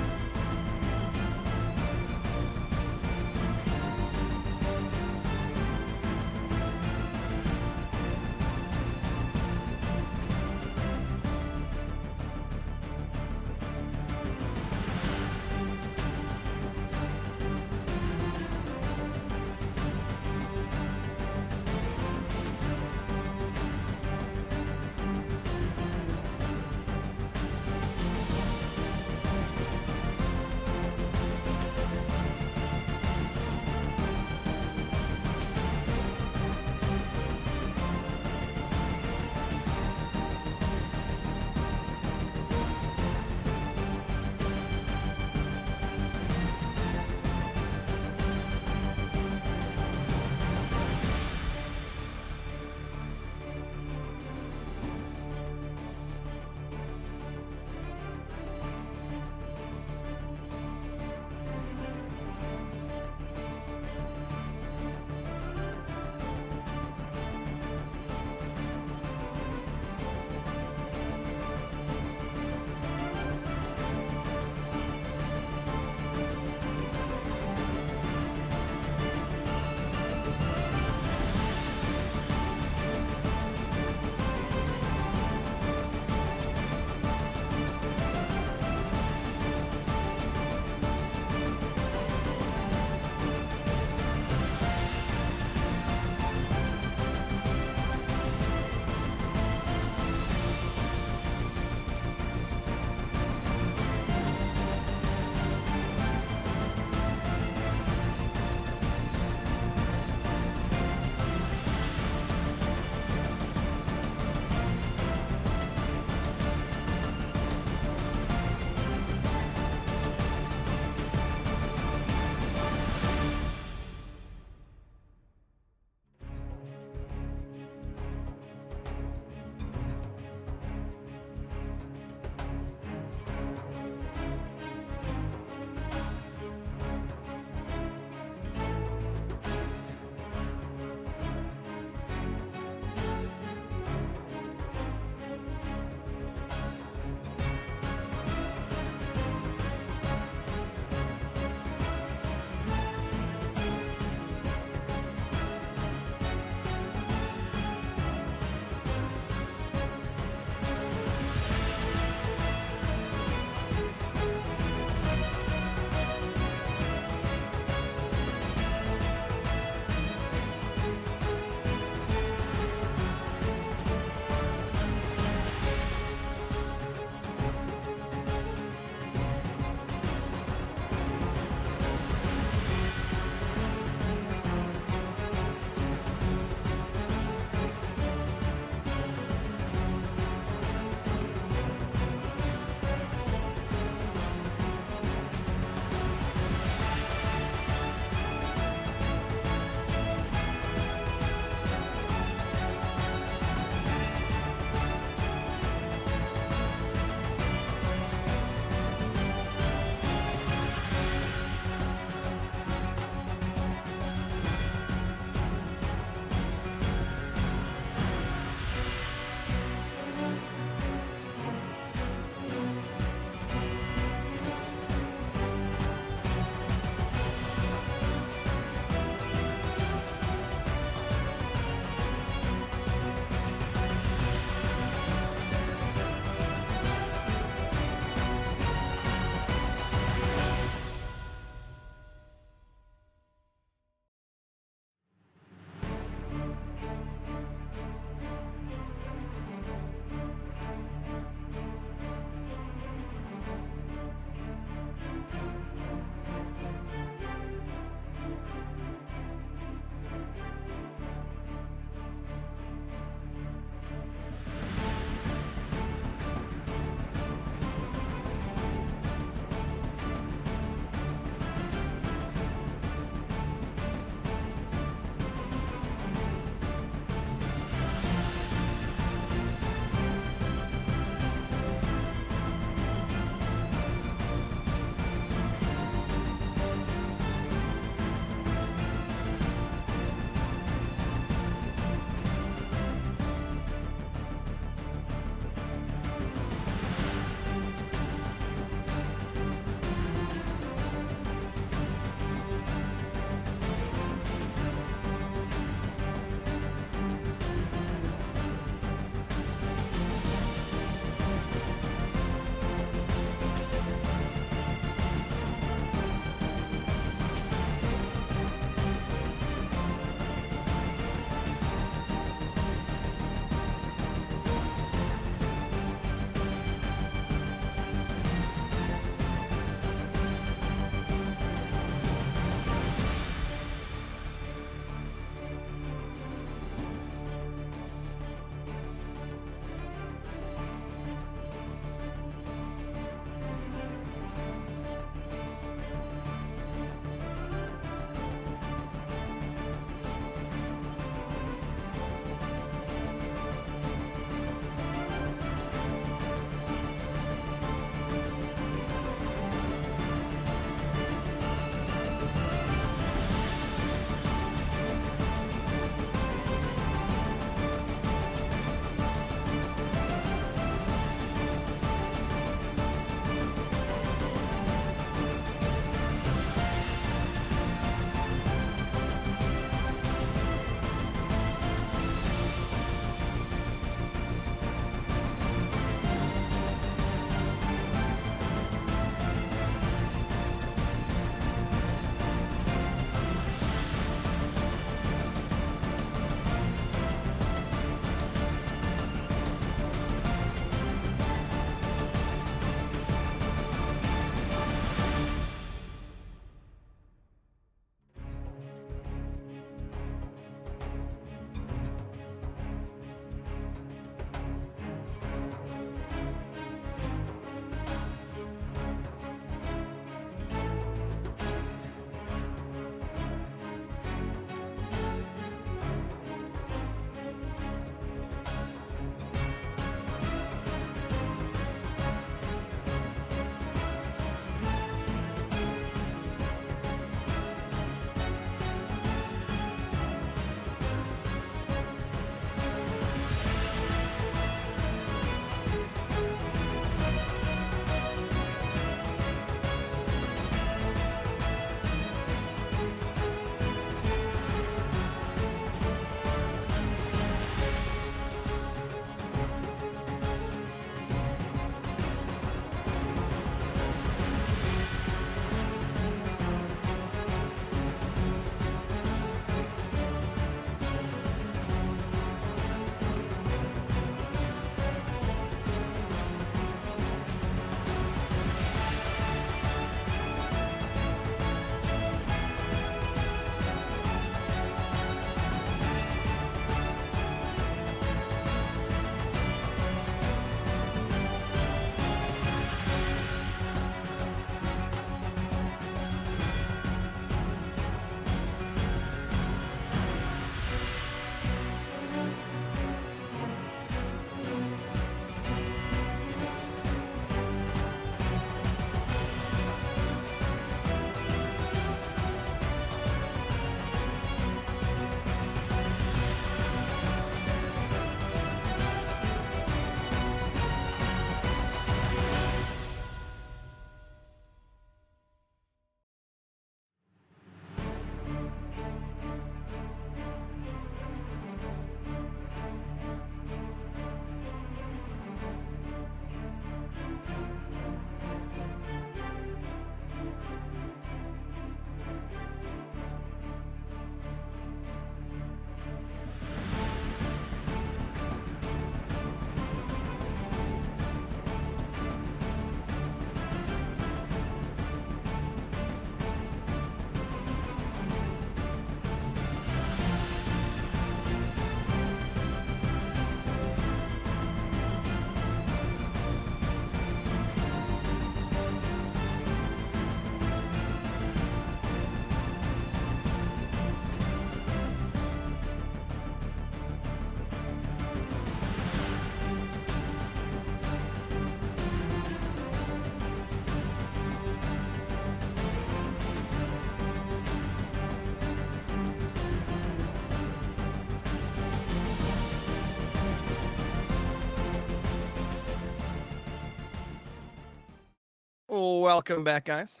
Welcome back, guys.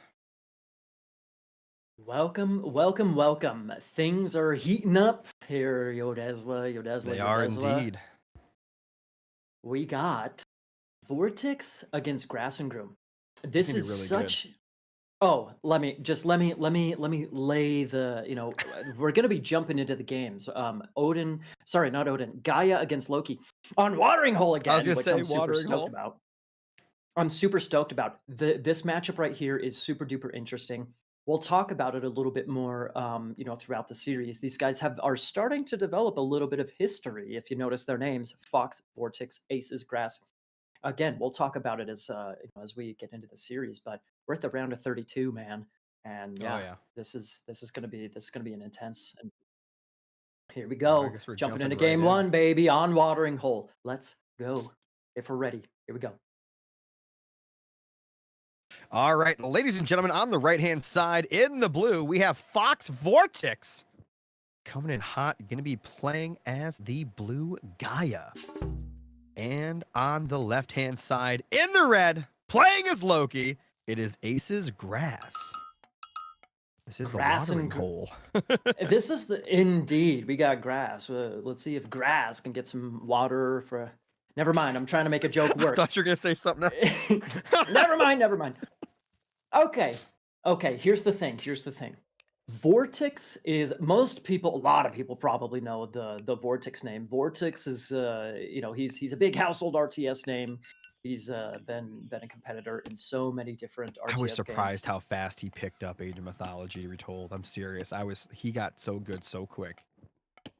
Welcome, welcome, welcome. Things are heating up here, Yodesla, They are indeed. We got Vortex against Grass and Groom. It's This gonna be is really such. Oh, let me lay the. We're gonna be jumping into the games. Not Odin. Gaia against Loki on Watering Hole good. I was again, gonna which say I'm super watering stoked hole. about. I'm super stoked about. This matchup right here is super duper interesting. We'll talk about it a little bit more, throughout the series. These guys are starting to develop a little bit of history. If you notice their names, Fox, Vortex, Aces, Grass. Again, we'll talk about it as we get into the series. But we're at the round of 32, man, and Oh yeah, yeah. this is gonna be an intense. And here we All right, I go, guess we're jumping jumping into right game in. one, baby, on Watering Hole. Let's go. If we're ready, here we go. All right, ladies and gentlemen, on the right-hand side in the blue, we have Fox Vortex coming in hot, going to be playing as the blue Gaia. And on the left-hand side in the red, playing as Loki, it is Aces Grass. This is Grass the watering and hole. This is indeed. We got Grass. Let's see if Grass can get some water for. Never mind. I'm trying to make a joke I work. thought you were going to say something else. Never mind. Never mind. Okay. Here's the thing. Vortex is a lot of people probably know the Vortex name. Vortex is he's a big household RTS name. He's been a competitor in so many different RTS I was games. surprised how fast he picked up Age of Mythology Retold. I'm serious. He got so good so quick.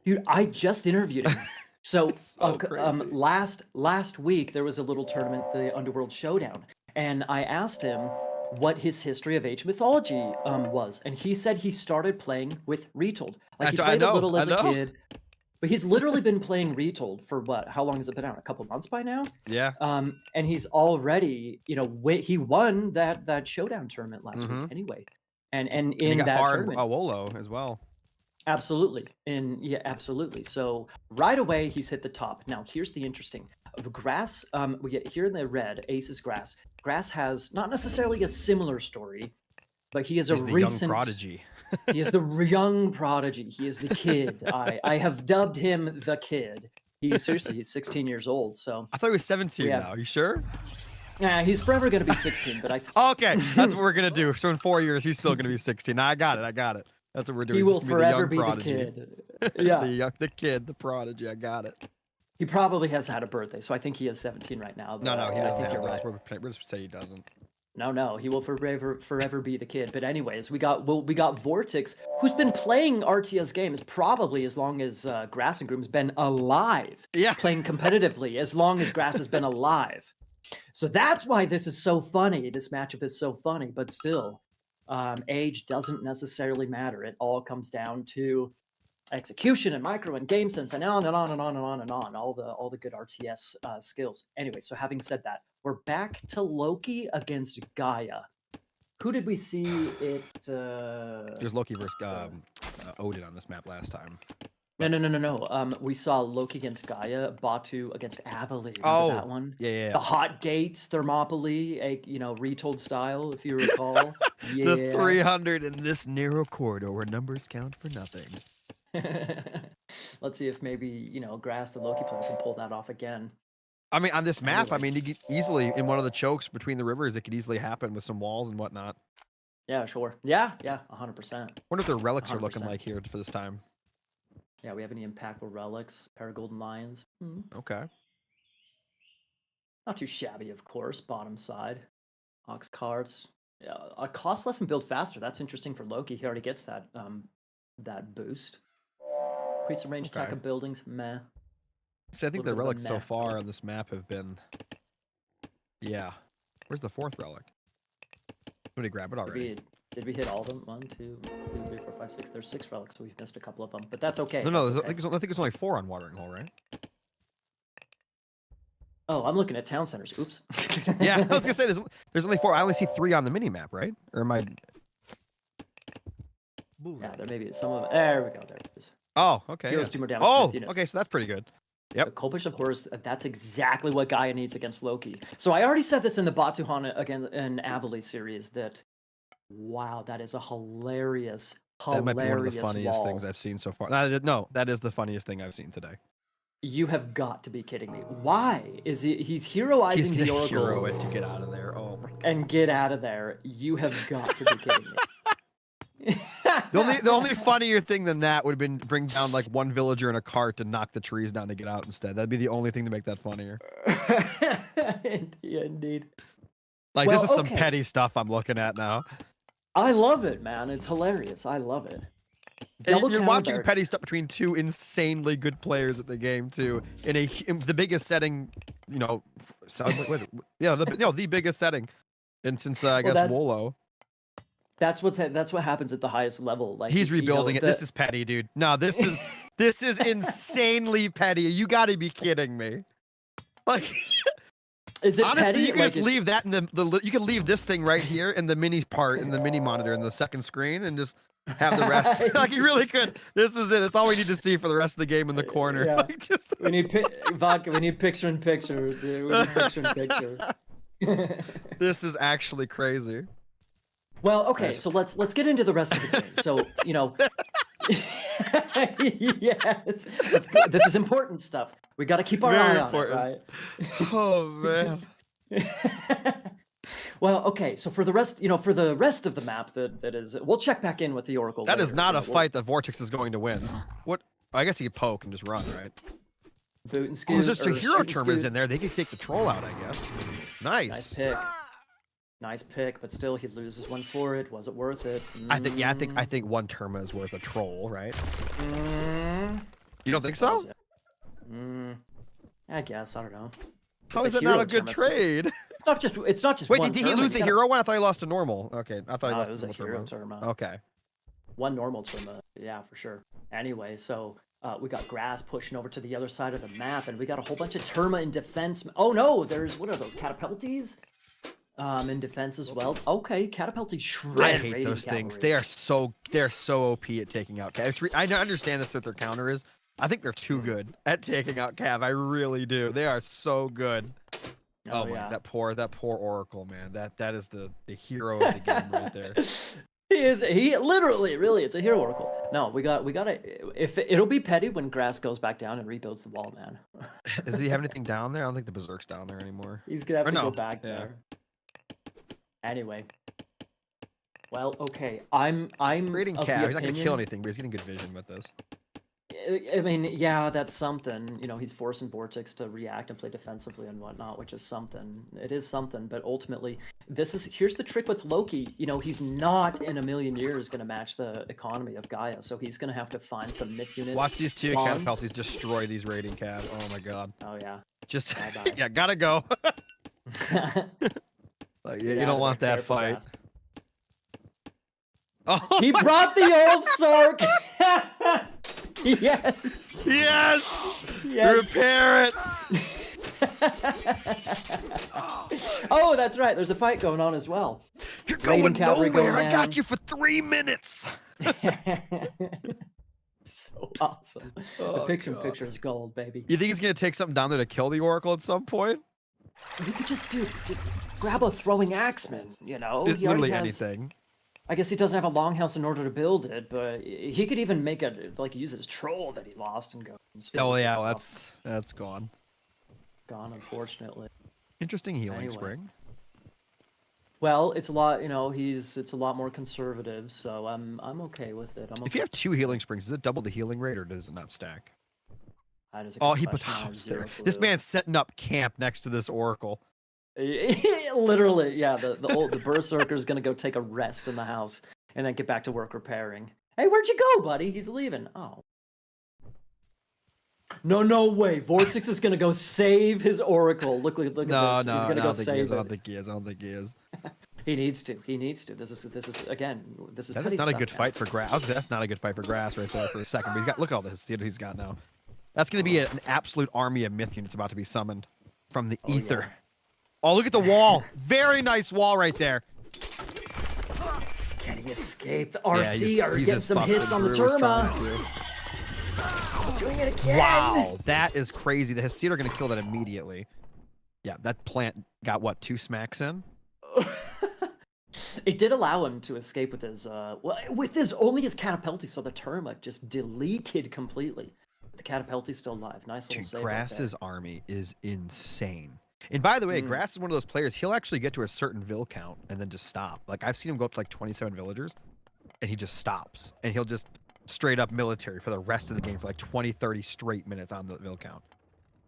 Dude, I just interviewed him. So, So crazy. last week there was a little tournament, the Underworld Showdown, and I asked him what his history of Age mythology was, and he said he started playing with Retold. Like he played a little as a kid, but he's literally been playing Retold for what? How long has it been out? A couple months by now. Yeah. And he's already, he won that Showdown tournament last week anyway, and He in got that far tournament. in Wolo as well. Absolutely. And yeah, absolutely. So right away he's hit the top. Now here's the interesting of Grass. We get here in the red, Aces Grass. Grass has not necessarily a similar story, but he is He's a the recent young prodigy. He is the young prodigy. He is the kid. I have dubbed him the kid. He's 16 years old. So I thought he was 17 Yeah. now. You sure? yeah, he's forever going to be 16. But Okay, that's what we're gonna do. So in 4 years, he's still gonna be 16. I got it. That's what we're doing. he He's will just gonna be the forever young be the prodigy. kid. Yeah. the kid, the prodigy. I got it. He probably has had a birthday, so I think he is 17 right now. No, he doesn't. I think have you're those. right. We're just say he doesn't. No, he will forever be the kid. But anyways, we got Vortex, who's been playing RTS games probably as long as Grass and Groom's been alive. Yeah. Playing competitively as long as Grass has been alive. So that's why this is so funny. This matchup is so funny, but still, age doesn't necessarily matter. It all comes down to execution and micro and game sense and on and on and on and on and on. All the good RTS skills. Anyway, so having said that, we're back to Loki against Gaia. Who did we see it? There's Loki versus Odin on this map last time. No. We saw Loki against Gaia, Batu against Avely. Remember that one? Yeah. The Hot Gates Thermopylae, Retold style, if you recall. Yeah. The 300 in this narrow corridor where numbers count for nothing. Let's see if maybe, Grass, the Loki player, can pull that off again. I mean, on this map, you could easily, in one of the chokes between the rivers, it could easily happen with some walls and whatnot. Yeah, sure. Yeah, 100%. Wonder if their relics 100%. are looking like here for this time. Yeah, we have any impactful relics? Paragolden Lions. Okay. Not too shabby, of course. Bottom side. Ox cards. Yeah, a cost less and build faster. That's interesting for Loki. He already gets that boost. Increase the range attack of buildings. Meh. See, I think the relics so far on this map have been. Yeah. Where's the fourth relic? Somebody grab it already. Did we hit all of them? 1, 2, 3, 4, 5, 6. There's 6 relics, so we've missed a couple of them, but that's okay. No, okay. I think there's only 4 on Watering Hole, right? Oh, I'm looking at town centers. Oops. Yeah, I was gonna say there's only 4. I only see 3 on the mini map, right? Or am I? Yeah, there may be some of it. There we go. There it is. Oh, okay. Heroes Yeah. do more damage. Oh, okay. So that's pretty good. Yep. The Cold-Push of Horus, that's exactly what Gaia needs against Loki. So I already said this in the Batuhan again in Avely series that, wow, that is a hilarious That might be one of the funniest wall. things I've seen so far. No, that is the funniest thing I've seen today. You have got to be kidding me. Why is he's heroizing He's the gonna Oracle hero it to get out of there. Oh my god. and get out of there? You have got to be kidding me. The only funnier thing than that would have been bring down like one villager in a cart and knock the trees down to get out instead. That'd be the only thing to make that funnier. Indeed. Like Well, this is some okay. petty stuff I'm looking at now. I love it, man. It's hilarious. I love it. You're watching counterbarracks. petty stuff between two insanely good players at the game too, in the biggest setting, you know. The biggest setting, and since I guess Wolo. That's what happens at the highest level. Like He's rebuilding it. This is petty, dude. No, this is insanely petty. You got to be kidding me. Like, is it honestly, petty? you can Like, just leave that in the. You can leave this thing right here in the mini part, in the mini monitor, in the second screen, and just have the rest. Like, you really could. This is it. It's all we need to see for the rest of the game in the corner. Yeah. Like, just we need vodka. We need picture in picture. Dude. We need picture in picture. This is actually crazy. Well, okay, so let's get into the rest of the game. So, you know, yes, that's good. This is important stuff. We got to keep our eye on it, right? Oh man. Well, okay, so for the rest, for the rest of the map, that is, we'll check back in with the Oracle. That is later. not a fight that Vortex is going to win. What? I guess he could poke and just run, right? Boot and scoot. Oh, there's just a hero shoot and term is scoot. in there. They could take the troll out, I guess. Nice. Nice pick. Nice pick, but still he loses one for it. Was it worth it? I think one Terma is worth a troll, right? Mm. You don't think so? I guess, I don't know. How It's is a it not hero a good term, trade? It's not just Wait, one did he term, lose he's the got hero one? I thought he lost a normal. Okay, I thought he lost it was a hero term. Okay. One normal term, yeah, for sure. Anyway, so we got Grass pushing over to the other side of the map, and we got a whole bunch of Terma in defense. Oh no, there's, what are those, Catapulties? In defense as well. Okay, Catapulties shred. I hate raiding those things. cavalry. They're so OP at taking out Cav. I understand that's what their counter is. I think they're too good at taking out Cav. I really do. They are so good. Oh my, yeah. that poor Oracle, man. That is the hero of the game right there. He literally, really, it's a hero Oracle. No, we gotta, if it'll be petty when Grass goes back down and rebuilds the wall, man. Does he have anything down there? I don't think the Berserk's down there anymore. He's gonna have to go no. back Yeah. there. Anyway. Well, okay. I'm Raiding of Cav. the He's not gonna opinion- kill anything, but he's getting good vision with this. I mean, yeah, that's something. He's forcing Vortex to react and play defensively and whatnot, which is something. It is something, but ultimately, here's the trick with Loki. He's not in a million years going to match the economy of Gaia, so he's going to have to find some myth units. Watch these two spawns. Catapulties destroy these raiding Cav. Oh my god. Oh yeah. Just Bye-bye. yeah, gotta go. Like, you don't want that careful, fight. Grass. Oh, He brought the old Sork. Yes. yes! Yes. Repair it! Oh, that's right. There's a fight going on as well. You're Raiding going cavalry nowhere! going I got down. you for 3 minutes! So awesome. The Oh, picture is gold, baby. You think he's gonna take something down there to kill the Oracle at some point? You could just grab a throwing axeman, It's He already literally has, anything. I guess he doesn't have a longhouse in order to build it, but he could even make use his troll that he lost and go. And still Oh yeah, go well, up. that's gone. Gone, unfortunately. Interesting healing Anyway. spring. Well, it's a lot, it's a lot more conservative, so I'm okay with it. If you have 2 healing springs, does it double the healing rate or does it not stack? That is a Oh, good he put question. I have this zero clue. man's setting up camp next to this Oracle. Literally, yeah. The berserker's gonna go take a rest in the house and then get back to work repairing. Hey, where'd you go, buddy? He's leaving. Oh. No way. Vortex is gonna go save his Oracle. Look at this. He's gonna go save I it. don't think he is. I don't think he is. He needs to. This is again. This is That is petty not a stuff, good man. fight for Grass. That's not a good fight for Grass right there for a second. But he's got, look at all this. See what he's got now. That's going to be an absolute army of myth units about to be summoned from the ether. Yeah. Oh, look at the wall. Very nice wall right there. Can he escape? The RC Yeah, are he's getting just some hits busted on the through. He's trying Terma. doing it again. Wow, that is crazy. The Hasiid are going to kill that immediately. Yeah, that plant got, what, 2 smacks in? It did allow him to escape with his only his catapulti, so the termite just deleted completely. The catapulti's still alive. Nice little Dude, save Grass's right army is insane. And by the way, there. Grass is one of those players, he'll actually get to a certain vill count and then just stop. Like, I've seen him go up to like 27 villagers, and he just stops. And he'll just straight up military for the rest of the game for like 20, 30 straight minutes on the vill count.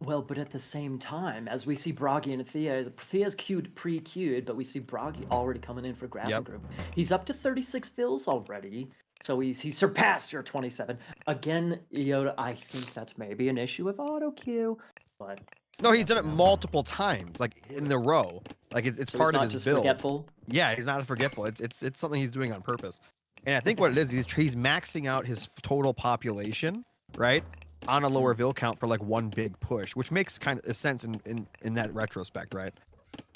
Well, but at the same time, as we see Bragi and Thea's queued pre-queued, but we see Bragi already coming in for Grass and Group. He's up to 36 fills already, so he's surpassed your 27. Again, Yoda, I think that's maybe an issue with auto queue, but no, he's done it multiple times, like in a row. Like it's so part he's of not his just build. forgetful. Yeah, he's not forgetful. It's something he's doing on purpose. And I think what it is, he's maxing out his total population, right? On a lower vill count for like one big push, which makes kind of sense in that retrospect, right?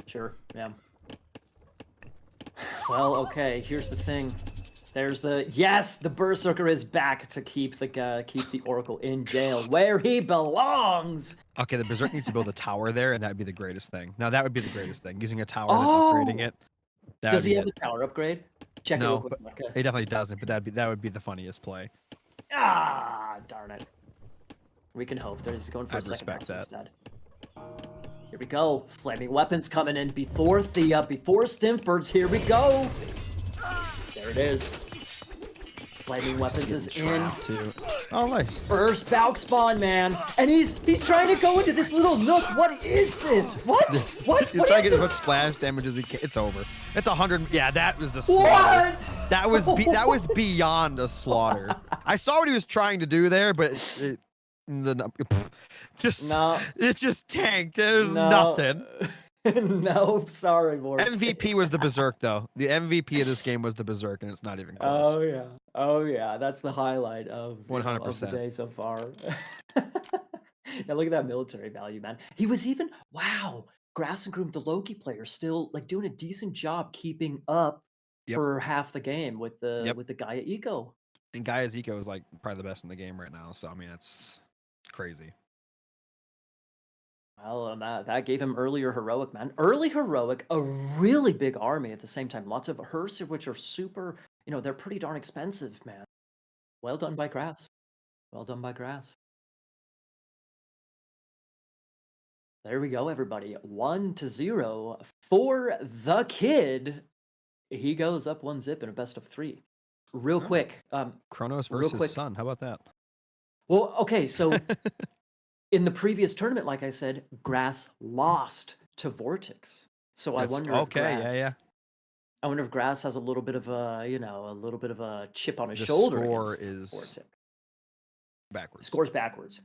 Sure, yeah. Well, okay, here's the thing. There's the Berserker is back to keep the Oracle in jail where he belongs. Okay, the Berserk needs to build a tower there, and that'd be the greatest thing. Now that would be the greatest thing, using a tower and upgrading it. Does he have the tower upgrade? Check it real No, quick. but Okay. it definitely doesn't. But that would be the funniest play. Ah, darn it. We can hope. He's going for a second house that. instead. Here we go. Flaming weapons coming in before Stimpbirds. Here we go. There it is. Flaming weapons is in. Too. Oh, nice. First Valk spawn, man. And he's trying to go into this little nook. What is this? What? What? He's trying to get as much splash damage as he can. It's over. It's 100. Yeah, that was a slaughter. What? That was beyond a slaughter. I saw what he was trying to do there, but it just tanked. There's nothing. No, sorry, Vortex. MVP was the Berserk, though. The MVP of this game was the Berserk, and it's not even close. Oh yeah, that's the highlight of 100% of the day so far. Yeah, look at that military value, man. He was even Grass and Groom, the Loki player, still like doing a decent job keeping up for half the game with the Gaia Eco. And Gaia's Eco is like probably the best in the game right now. So I mean, it's crazy. Well, and that gave him earlier heroic, man. Early heroic, a really big army at the same time. Lots of hearse, which are super, they're pretty darn expensive, man. Well done by Grass. Well done by Grass. There we go, everybody. 1-0 for the kid. He goes up 1-0 in a best of 3. Real quick. Kronos versus Sun. How about that? Well, okay, so in the previous tournament, like I said, Grass lost to Vortex. So I wonder if Grass, I wonder if Grass has a little bit of a chip on his shoulder. The score is Vortex. Backwards. Scores backwards.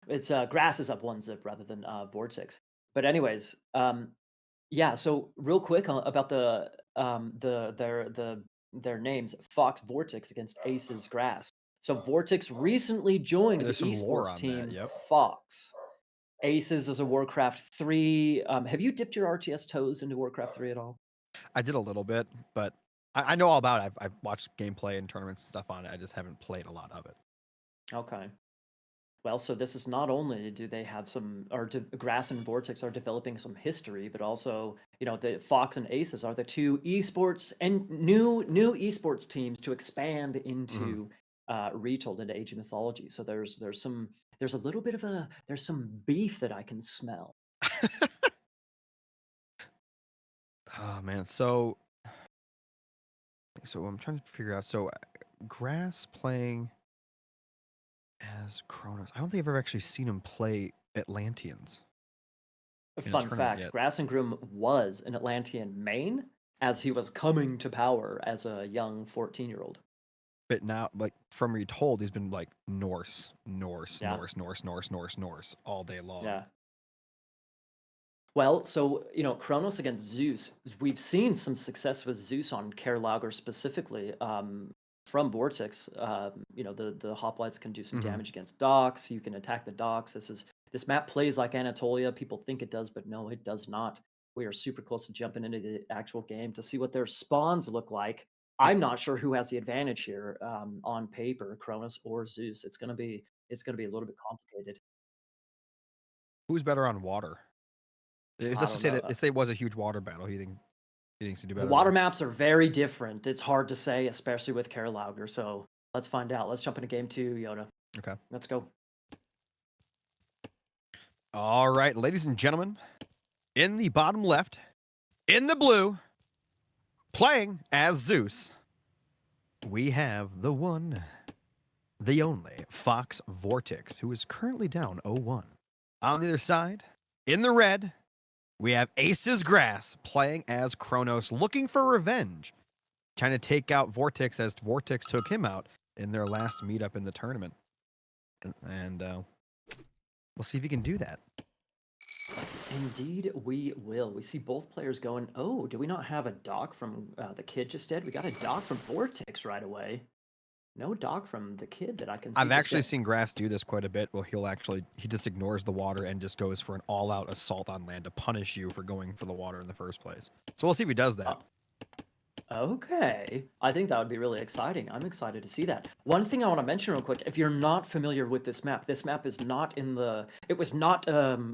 It's Grass is up 1-0 rather than Vortex. But anyways, yeah. So real quick about their names: Fox Vortex against Aces Grass. So Vortex recently joined the esports team Fox. Aces is a Warcraft 3. Have you dipped your RTS toes into Warcraft 3 at all? I did a little bit, but I know all about it. I've watched gameplay and tournaments and stuff on it. I just haven't played a lot of it. Okay. Well, so this is not only do they have Grass and Vortex are developing some history, but also, the Fox and Aces are the two esports and new esports teams to expand into Retold into Age of Mythology. So there's some beef that I can smell. Oh man, so I'm trying to figure out. So Grass playing as Kronos. I don't think I've ever actually seen him play Atlanteans. Fun fact: Grass and Groom was an Atlantean main as he was coming to power as a young 14-year-old. But now, like from Retold, he's been like Norse all day long. Yeah. Well, so Kronos against Zeus. We've seen some success with Zeus on Kerlager specifically. From Vortex, the hoplites can do some damage against docks. You can attack the docks. This map plays like Anatolia. People think it does, but no, it does not. We are super close to jumping into the actual game to see what their spawns look like. I'm not sure who has the advantage here on paper, Kronos or Zeus. It's gonna be it's going to be a little bit complicated. Who's better on water? Let's I just don't say know. that if there was a huge water battle, who he thinks to do The better water there? maps are very different. It's hard to say, especially with Carolauger. So let's find out. Let's jump into game 2, Yoda. Okay. Let's go. All right, ladies and gentlemen, in the bottom left, in the blue, playing as Zeus, we have the one, the only Fox Vortex, who is currently down 0-1. On the other side, in the red, we have Aces Grass playing as Kronos, looking for revenge, trying to take out Vortex as Vortex took him out in their last meetup in the tournament. And we'll see if he can do that. Indeed, we will. We see both players going, oh, do we not have a doc from the kid just did? We got a doc from Vortex right away. No doc from the kid that I can see. I've actually seen Grass do this quite a bit. Well, he just ignores the water and just goes for an all-out assault on land to punish you for going for the water in the first place. So we'll see if he does that. Okay. I think that would be really exciting. I'm excited to see that. One thing I want to mention real quick, if you're not familiar with this map is not in the, it was not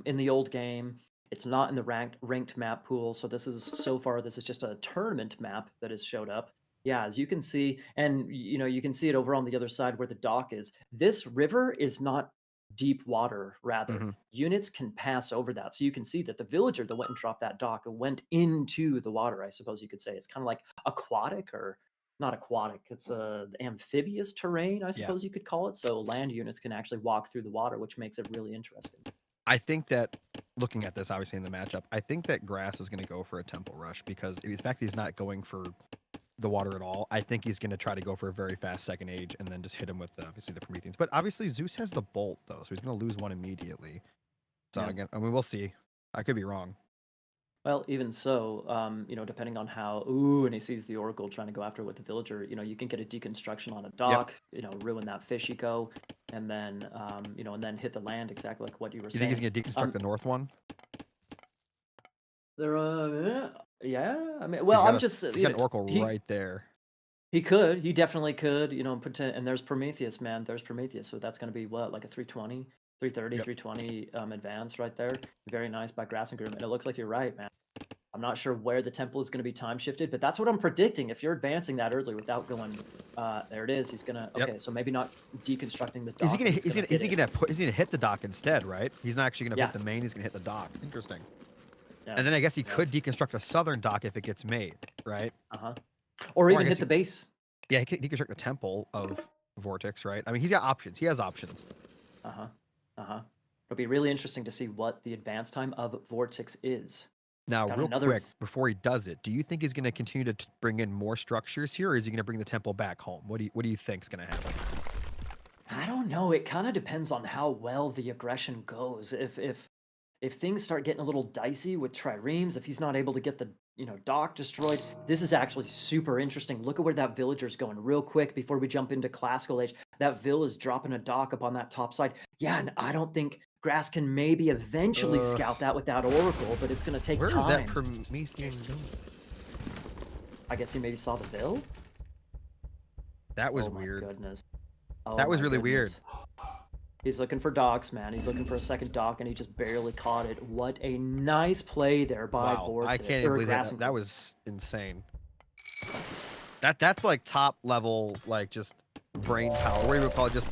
in the old game. It's not in the ranked map pool. So this is, so far, this is just a tournament map that has showed up. Yeah, as you can see, and you can see it over on the other side where the dock is. This river is not deep water, rather. Units can pass over that. So you can see that the villager that went and dropped that dock went into the water, I suppose you could say. It's kind of like aquatic, or not aquatic. It's a amphibious terrain, I suppose you could call it. So land units can actually walk through the water, which makes it really interesting. I think that, looking at this, obviously in the matchup, I think that Grass is going to go for a temple rush because the fact that he's not going for the water at all, I think he's going to try to go for a very fast second age and then just hit him with obviously the Prometheans. But obviously Zeus has the bolt though, so he's going to lose one immediately. So again, I mean, we'll see. I could be wrong. Well, even so, depending on how, and he sees the Oracle trying to go after it with the villager, you can get a deconstruction on a dock, ruin that fish eco, and then, and then hit the land, exactly like what you were You saying. think he's going to deconstruct the north one? Yeah, I mean, well, I'm just, he's got an Oracle right there. He definitely could, and there's Prometheus, man, there's Prometheus, so that's going to be what, like a 320, 330, 320 advance right there. Very nice by Grass and Groom, and it looks like you're right, man. I'm not sure where the temple is going to be time shifted, but that's what I'm predicting. If you're advancing that early without going, there it is. He's gonna. Okay, so maybe not deconstructing the dock. Is he gonna hit the dock instead? Right? He's not actually gonna hit the main. He's gonna hit the dock. Interesting. Yeah. And then I guess he could deconstruct a southern dock if it gets made, right? Or even hit the base. Yeah, he could deconstruct the temple of Vortex, right? I mean, he's got options. He has options. It'll be really interesting to see what the advance time of Vortex is. Now, real quick, before he does it, do you think he's going to continue to bring in more structures here, or is he going to bring the temple back home? What do you think is going to happen? I don't know. It kind of depends on how well the aggression goes. If things start getting a little dicey with triremes, if he's not able to get the dock destroyed, this is actually super interesting. Look at where that villager's going real quick before we jump into classical age. That Vill is dropping a dock up on that top side. Yeah, and I don't think Grass can maybe eventually scout that with that Oracle, but it's going to take time. Where is that Promethean going? I guess he maybe saw the Vill? That was weird. Oh my goodness. That was really weird. He's looking for docks, man. He's looking for a second dock, and he just barely caught it. What a nice play there by Vortex. I can't even believe that. That was insane. That's like top level, like just brain power. What do you call it? Just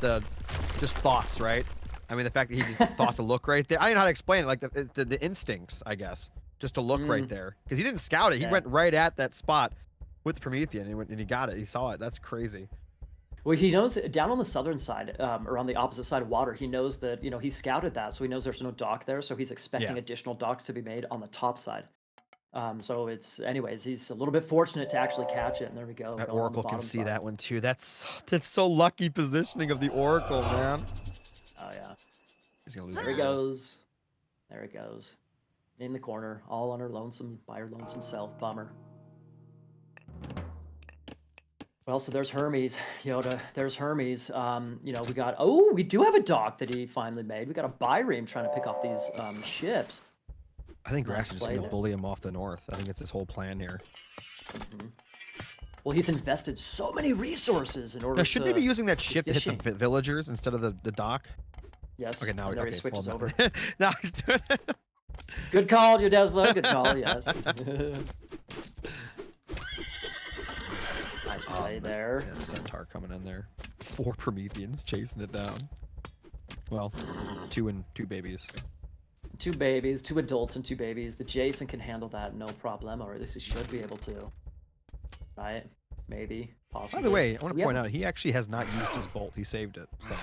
thoughts, right? I mean, the fact that he just thought to look right there. I don't know how to explain it. Like the instincts, I guess, just to look right there, because he didn't scout it. He went right at that spot with the Promethean, and he got it. He saw it. That's crazy. Well, he knows down on the southern side, or on the opposite side of water, he knows that, he scouted that, so he knows there's no dock there, so he's expecting additional docks to be made on the top side. So anyways, he's a little bit fortunate to actually catch it, and there we go. That Oracle can see that one too. That's so lucky positioning of the Oracle, man. Oh, yeah. He's gonna lose. There he goes. There he goes. In the corner, all on her lonesome, by her lonesome self. Bummer. Well, so there's Hermes, Yoda. There's Hermes. We got, we do have a dock that he finally made. We got a Byreme trying to pick off these ships. I think Grass is just going to bully him off the north. I think it's his whole plan here. Well, he's invested so many resources in order Now, to. shouldn't they be using that shift to hit fishing. the villagers instead of the dock? Yes. Okay, now and there he okay, switches well, over. now he's doing it. Good call, Udesla. Good call. Yes. Nice play there. Yeah, Centaur coming in there. 4 Prometheans chasing it down. Well, 2 and 2 babies. 2 babies, 2 adults and 2 babies. The Jason can handle that no problem, or at least he should be able to. Right? Maybe. Possibly. By the way, I want to point out he actually has not used his bolt. He saved it. So.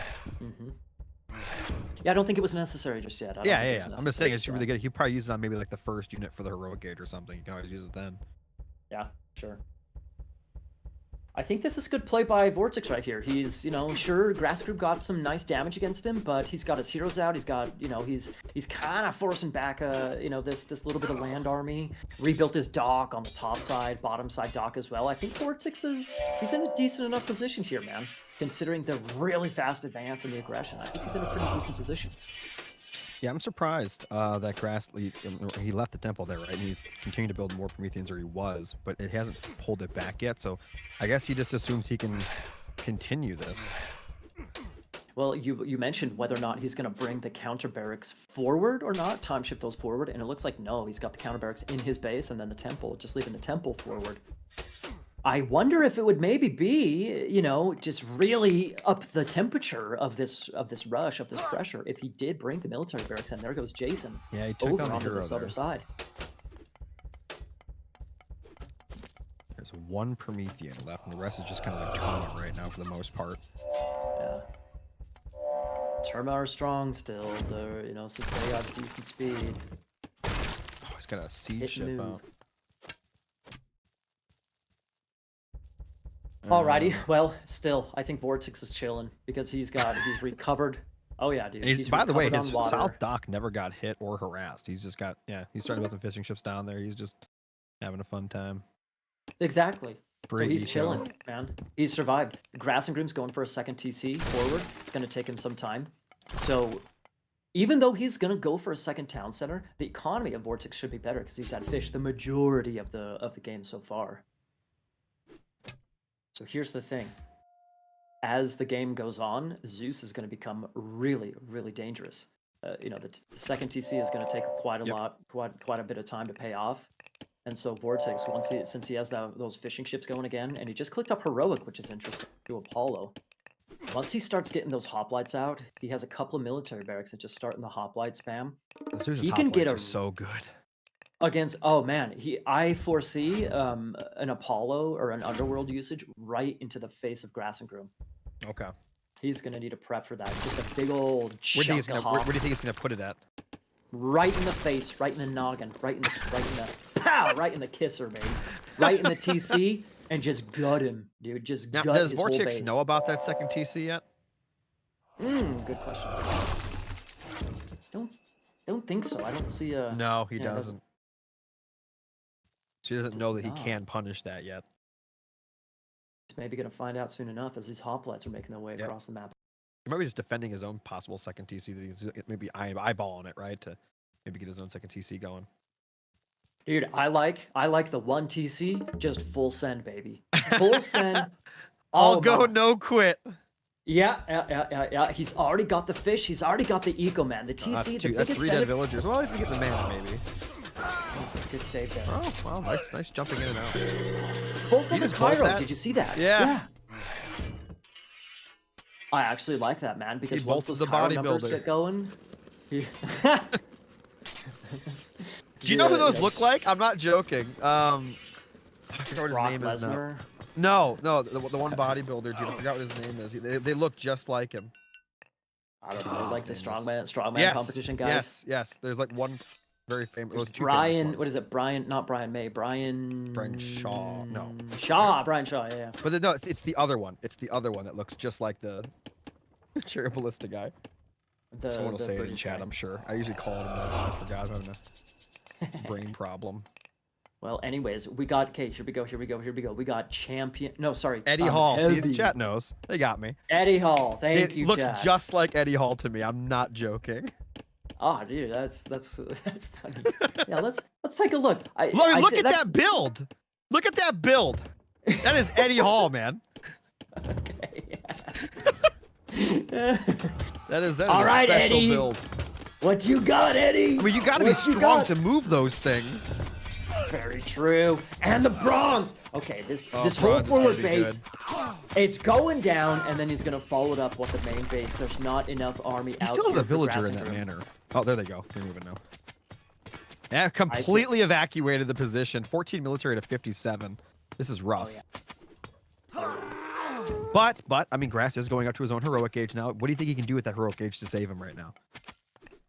Yeah, I don't think it was necessary just yet. Yeah. I'm just saying it's really good. He probably used it on maybe like the first unit for the heroic gate or something. You can always use it then. Yeah, sure. I think this is good play by Vortex right here. He's, sure, Grass Group got some nice damage against him, but he's got his heroes out. He's got, he's kind of forcing back, this little bit of land army. Rebuilt his dock on the top side, bottom side dock as well. I think Vortex he's in a decent enough position here, man. Considering the really fast advance and the aggression, I think he's in a pretty decent position. Yeah, I'm surprised that he left the temple there, right? And he's continuing to build more Prometheans, or he was, but it hasn't pulled it back yet. So I guess he just assumes he can continue this. Well, you mentioned whether or not he's going to bring the counter barracks forward or not, time shift those forward, and it looks like no, he's got the counter barracks in his base and then the temple, just leaving the temple forward. I wonder if it would maybe be, just really up the temperature of this rush, of this pressure, if he did bring the military barracks in. There goes Jason. Yeah, he took over on the onto hero this other there. side. There's 1 Promethean left, and the rest is just kind of like Chemo right now for the most part. Yeah. Terma are strong still. They're, since they got decent speed. Oh, he's got a siege ship out. Alrighty, well, still, I think Vortex is chilling because he's recovered. Oh yeah, dude. By the way, his south dock never got hit or harassed. He's just got, he's starting to build some fishing ships down there. He's just having a fun time. Exactly. So he's eco. chilling, man. He's survived. Grass and Groom's going for a second TC forward. It's going to take him some time. So even though he's going to go for a second town center, the economy of Vortex should be better because he's had fish the majority of the game so far. So here's the thing. As the game goes on, Zeus is going to become really, really dangerous. The second TC is going to take quite a bit of time to pay off. And so Vortex, since he has those fishing ships going again, and he just clicked up heroic, which is interesting, to Apollo. Once he starts getting those hoplites out, he has a couple of military barracks that just start in the hoplite spam. He can get so good. Against, oh man, I foresee an Apollo or an Underworld usage right into the face of Grass and Groom. Okay. He's gonna need a prep for that. Just a big old chunk of where do you think he's gonna put it at? Right in the face, right in the noggin, right in the pow, right in the kisser, baby, right in the TC, and just gut him, dude. Just gut his whole base. Does Vortex know about that second TC yet? Good question. Don't think so. I don't see a. No, he doesn't. So he doesn't know that he can punish that yet. He's maybe gonna find out soon enough as these hoplites are making their way across the map. He might be just defending his own possible second TC that he's maybe eyeballing it, right? To maybe get his own second TC going. Dude, I like the 1 TC, just full send, baby. Full send. All go, no quit. Yeah. He's already got the fish. He's already got the eco, man. The TC, that's 3 dead villagers. Well, he's gonna get the mana, maybe. Good save there. Oh, well, nice jumping in and out. Bolt on the Cairo. Did you see that? Yeah. I actually like that, man, because once those Cairo numbers get going. Do you know who those look like? I'm not joking. I forgot what his name is now. No, the one bodybuilder, dude. I forgot what his name is. They look just like him. I don't know, like the strongman competition guys. Yes. There's like one very famous. Brian, what is it? Not Brian May. Brian Shaw. No. Brian Shaw. Yeah. But no, it's the other one. It's the other one that looks just like the Cherry Ballista guy. Someone will say it in chat, I'm sure. I usually call him that. I forgot. I'm having a brain problem. Well, anyways, we got. Okay, here we go. We got champion. No, sorry. Eddie Hall. See, the chat knows. They got me. Eddie Hall. Thank you, It looks chat. just like Eddie Hall to me. I'm not joking. Oh, dude, that's funny. Yeah, let's take a look. Look at that build. Look at that build. That is Eddie Hall, man. Okay. That is All a right, special Eddie. build. What you got, Eddie? I mean, you got to be strong to move those things. Very true. And the bronze. Okay, this whole bronze is forward gonna be base, good. it's going down, and then he's gonna follow it up with the main base. There's not enough army He out still has here a for villager in grassing that room. manor. Oh, there they go. Didn't even know. Yeah, completely evacuated the position. 14 military to 57. This is rough. Oh, yeah. But I mean, Grass is going up to his own heroic gauge now. What do you think he can do with that heroic gauge to save him right now?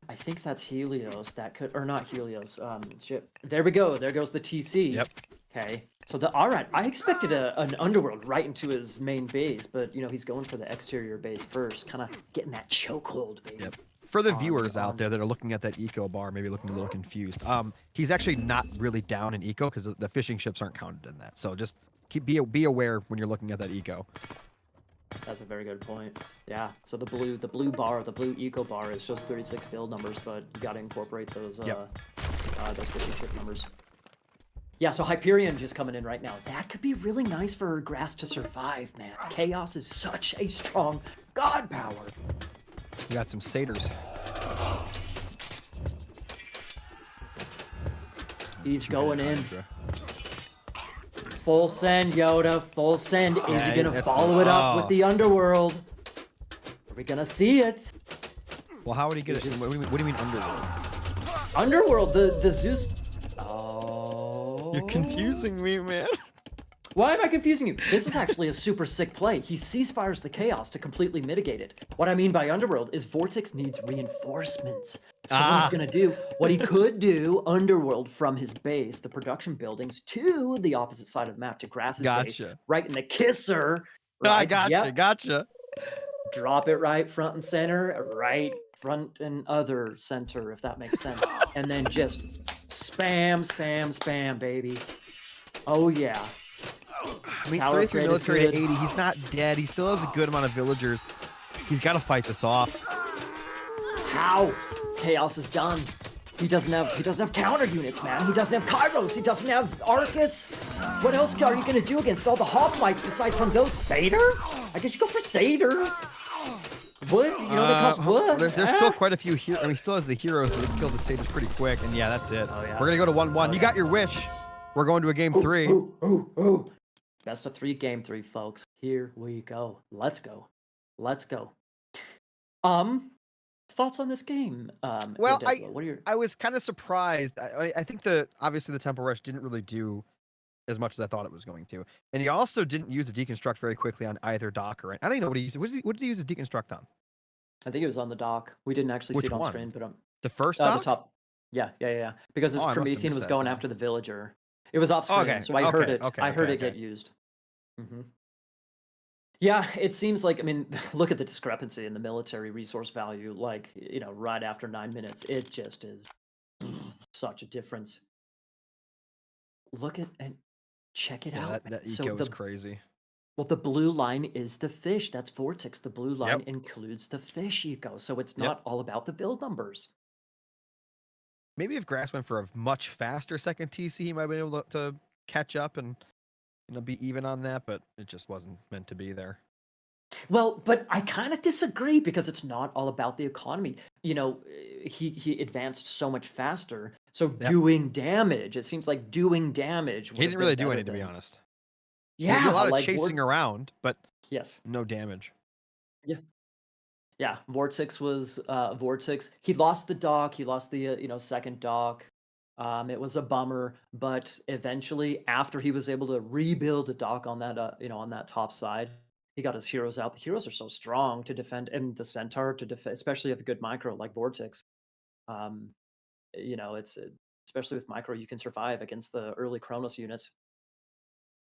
I think that's Helios. That could, or not Helios. Shit. There we go. There goes the TC. Yep. Okay. So all right. I expected an underworld right into his main base, but he's going for the exterior base first, kind of getting that chokehold, baby. Yep. For the viewers out there that are looking at that eco bar, maybe looking a little confused, he's actually not really down in eco because the fishing ships aren't counted in that. So just be aware when you're looking at that eco. That's a very good point. Yeah. So the blue bar, the blue eco bar is just 36 build numbers, but you got to incorporate those fishing ship numbers. Yeah. So Hyperion just coming in right now. That could be really nice for Grass to survive, man. Chaos is such a strong god power. You got some satyrs. He's going in. Full send, Yoda. Full send. Is he going to follow it up with the underworld? Are we going to see it? Well, how would he get it? What do you mean underworld? Underworld, the Zeus. Oh. You're confusing me, man. Why am I confusing you? This is actually a super sick play. He ceasefires the chaos to completely mitigate it. What I mean by underworld is Vortex needs reinforcements. So what he's going to do, what he could do, underworld from his base, the production buildings, to the opposite side of the map, to Grass's base, right in the kisser. Right? Gotcha. Drop it right front and center, right front and other center, if that makes sense. And then just spam, spam, spam, baby. Oh, yeah. I mean, 33 military to 80. He's not dead. He still has a good amount of villagers. He's got to fight this off. How? Chaos is done. He doesn't have counter units, man. He doesn't have Kairos. He doesn't have Arcus. What else are you gonna do against all the hoplites besides from those satyrs? I guess you go for satyrs. Wood, they cost wood. There's still quite a few here. I mean, he still has the heroes that kill the satyrs pretty quick. And yeah, that's it. Oh, yeah. We're gonna go to 1-1. You got your wish. We're going to a game 3. Ooh. Best of 3, game 3, folks. Here we go. Let's go. Thoughts on this game? Well, what are your... I was kind of surprised. I think obviously the Temple Rush didn't really do as much as I thought it was going to, and he also didn't use the deconstruct very quickly on either dock or I don't even know what he used. What did he use the deconstruct on? I think it was on the dock. We didn't actually see it on screen, but the first dock? the top. Yeah. Because this Promethean was going after the villager. It was off screen, so I heard it. I heard it get used. Mm-hmm. Yeah, it seems like, I mean, look at the discrepancy in the military resource value, like, right after 9 minutes. It just is such a difference. Look at and check it out. That eco is crazy. Well, the blue line is the fish. That's Vortex. The blue line includes the fish eco, so it's not all about the build numbers. Maybe if Grass went for a much faster second TC, he might have been able to catch up and be even on that, but it just wasn't meant to be there. Well, but I kind of disagree because it's not all about the economy. He advanced so much faster, so doing damage. It seems like doing damage. He didn't really do any, to be honest. Yeah, he did a lot of chasing around, but yes, no damage. Yeah. Vortex was Vortex. He lost the dock. He lost the second dock. It was a bummer, but eventually, after he was able to rebuild a dock on that on that top side, he got his heroes out. The heroes are so strong to defend, and the Centaur to defend, especially if a good micro like Vortex. It's especially with micro, you can survive against the early Chronos units.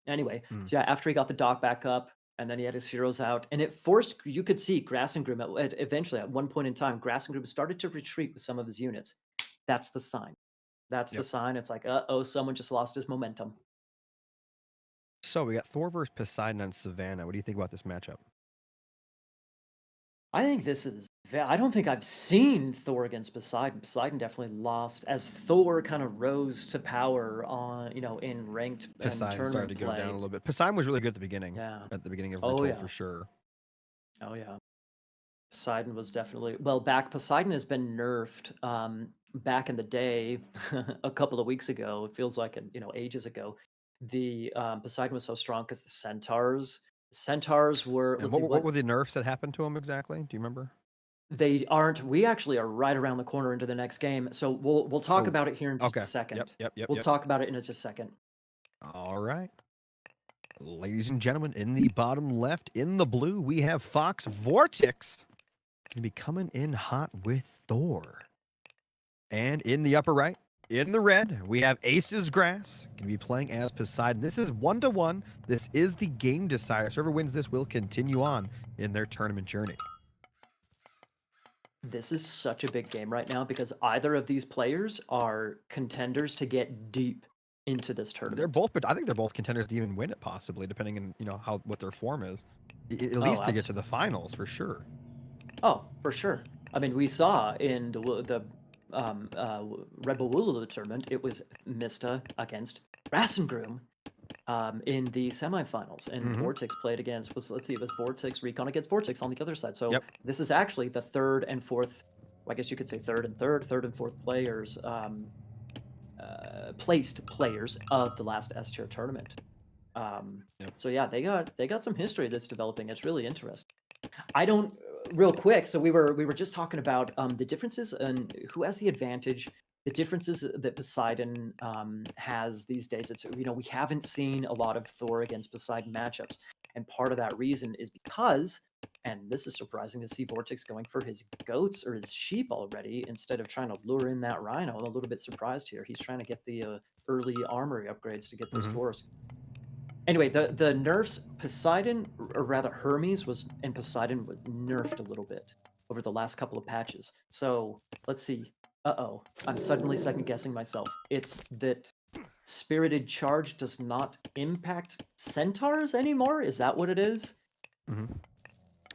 Anyway, so yeah, after he got the dock back up, and then he had his heroes out, and it forced, you could see Grassengrim eventually at one point in time, Grassengrim started to retreat with some of his units. That's the sign. That's the sign. It's like, someone just lost his momentum. So we got Thor versus Poseidon on Savannah. What do you think about this matchup? I think this is I don't think I've seen Thor against Poseidon. Poseidon definitely lost as Thor kind of rose to power on, in ranked and Poseidon started tournament to go down a play. little bit. Poseidon was really good Yeah. at the beginning of Oh Retold for yeah. sure. Oh yeah. Poseidon was definitely back. Poseidon has been nerfed. Back in the day, a couple of weeks ago, it feels like ages ago. The Poseidon was so strong because the centaurs were. And Let's see what what were the nerfs that happened to him exactly? Do you remember? they aren't. We actually are right around the corner into the next game, so we'll talk Oh, about it here in just a okay. Yep, second. yep, yep, We'll yep. talk about it in just a second. All right. Ladies and gentlemen, in the bottom left, in the blue, we have Fox Vortex. Gonna be coming in hot with Thor. And in the upper right, in the red, we have Ace's Grass. Gonna be playing as Poseidon. This is 1-1. This is the game decider. So whoever wins this will continue on in their tournament journey. This is such a big game right now because either of these players are contenders to get deep into this They're tournament. both, but I think they're both contenders to even win it, possibly, depending on what their form is. At least to get to the finals for sure. Oh, for sure. I mean, we saw in the Red Bull Wulu tournament, it was Mista against Rassengroom in the semifinals, and Vortex played against. Let's see, it was Vortex Recon against Vortex on the other side. So this is actually the third and fourth. Well, I guess you could say third and fourth players, placed players of the last S tier tournament. So yeah, they got some history that's developing. It's really interesting. I don't real quick. So we were just talking about the differences and who has the advantage. The differences that Poseidon has these days. It's we haven't seen a lot of Thor against Poseidon matchups, and part of that reason is because, and this is surprising to see Vortex going for his goats or his sheep already instead of trying to lure in that rhino. I'm a little bit surprised here. He's trying to get the early armory upgrades to get those dwarves. Anyway, the nerfs, Poseidon, or rather Hermes and Poseidon was nerfed a little bit over the last couple of patches. So let's see. Uh-oh, I'm suddenly second guessing myself. It's that Spirited Charge does not impact centaurs anymore? Is that what it is?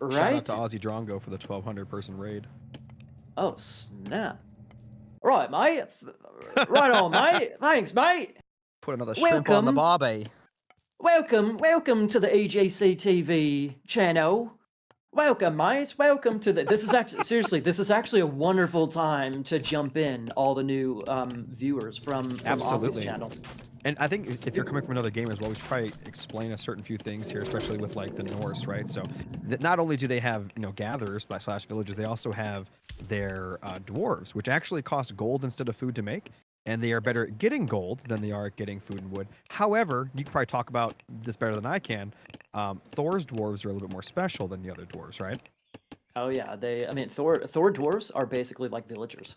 Right? Shout out to Aussie Drongo for the 1,200 person raid. Oh, snap. Right, mate. Right on, mate. Thanks, mate. Put another shrimp on the barbie. Welcome to the EGC TV channel. Welcome, mate. Welcome to the. This is actually seriously. This is actually a wonderful time to jump in. All the new viewers from Aussie's channel. And I think if you're coming from another game as well, we should probably explain a certain few things here, especially with like the Norse, right? So not only do they have gatherers / villagers, they also have their dwarves, which actually cost gold instead of food to make. And they are better at getting gold than they are at getting food and wood. However, you can probably talk about this better than I can. Thor's dwarves are a little bit more special than the other dwarves, right? Oh yeah, I mean, Thor dwarves are basically like villagers.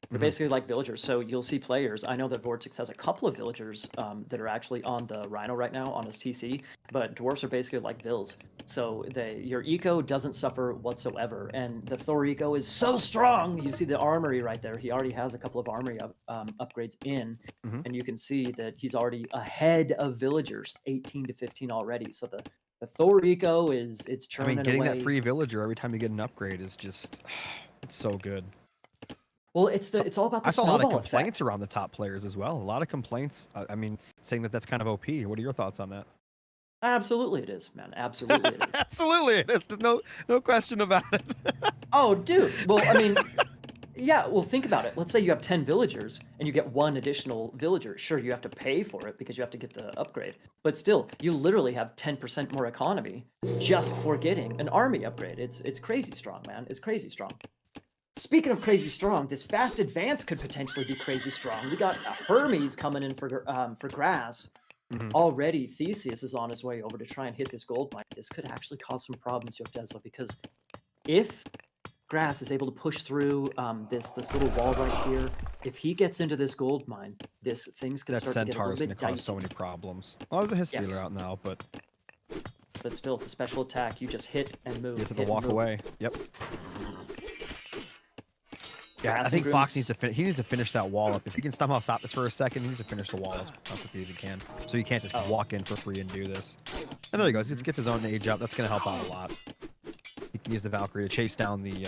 They're basically like villagers. So you'll see players. I know that Vortex has a couple of villagers that are actually on the Rhino right now on his TC, but dwarves are basically like vills. So your eco doesn't suffer whatsoever, and the Thor eco is so strong. You see the armory right there. He already has a couple of armory upgrades in, and you can see that he's already ahead of villagers, 18 to 15 already. So the Thor eco it's churning away. Getting that free villager every time you get an upgrade is just, it's so good. Well, it's all about the I saw a lot of complaints effect around the top players as well. A lot of complaints. I mean, saying that that's kind of OP. What are your thoughts on that? Absolutely, it is, man. Absolutely, it is. Absolutely, it is. There's no question about it. Oh, dude. Well, I mean, yeah. Well, think about it. Let's say you have 10 villagers and you get one additional villager. Sure, you have to pay for it because you have to get the upgrade. But still, you literally have 10% more economy just for getting an army upgrade. It's crazy strong, man. It's crazy strong. Speaking of crazy strong, this fast advance could potentially be crazy strong. We got Hermes coming in for grass. Already, Theseus is on his way over to try and hit this gold mine. This could actually cause some problems, Yogdezla, because if Grass is able to push through this little wall right here, if he gets into this gold mine, things could start to get a little bit dicey. That centaur is going to cause so many problems. Well, there's a hit stealer out now, but still, the special attack, you just hit and move. You have to walk away. Yep. Yeah, I think Fox needs to finish that wall up. If he can somehow stop this for a second, he needs to finish the wall as quickly as he can. So he can't just walk in for free and do this. And there he goes. He gets his own age up. That's going to help out a lot. He can use the Valkyrie to chase down the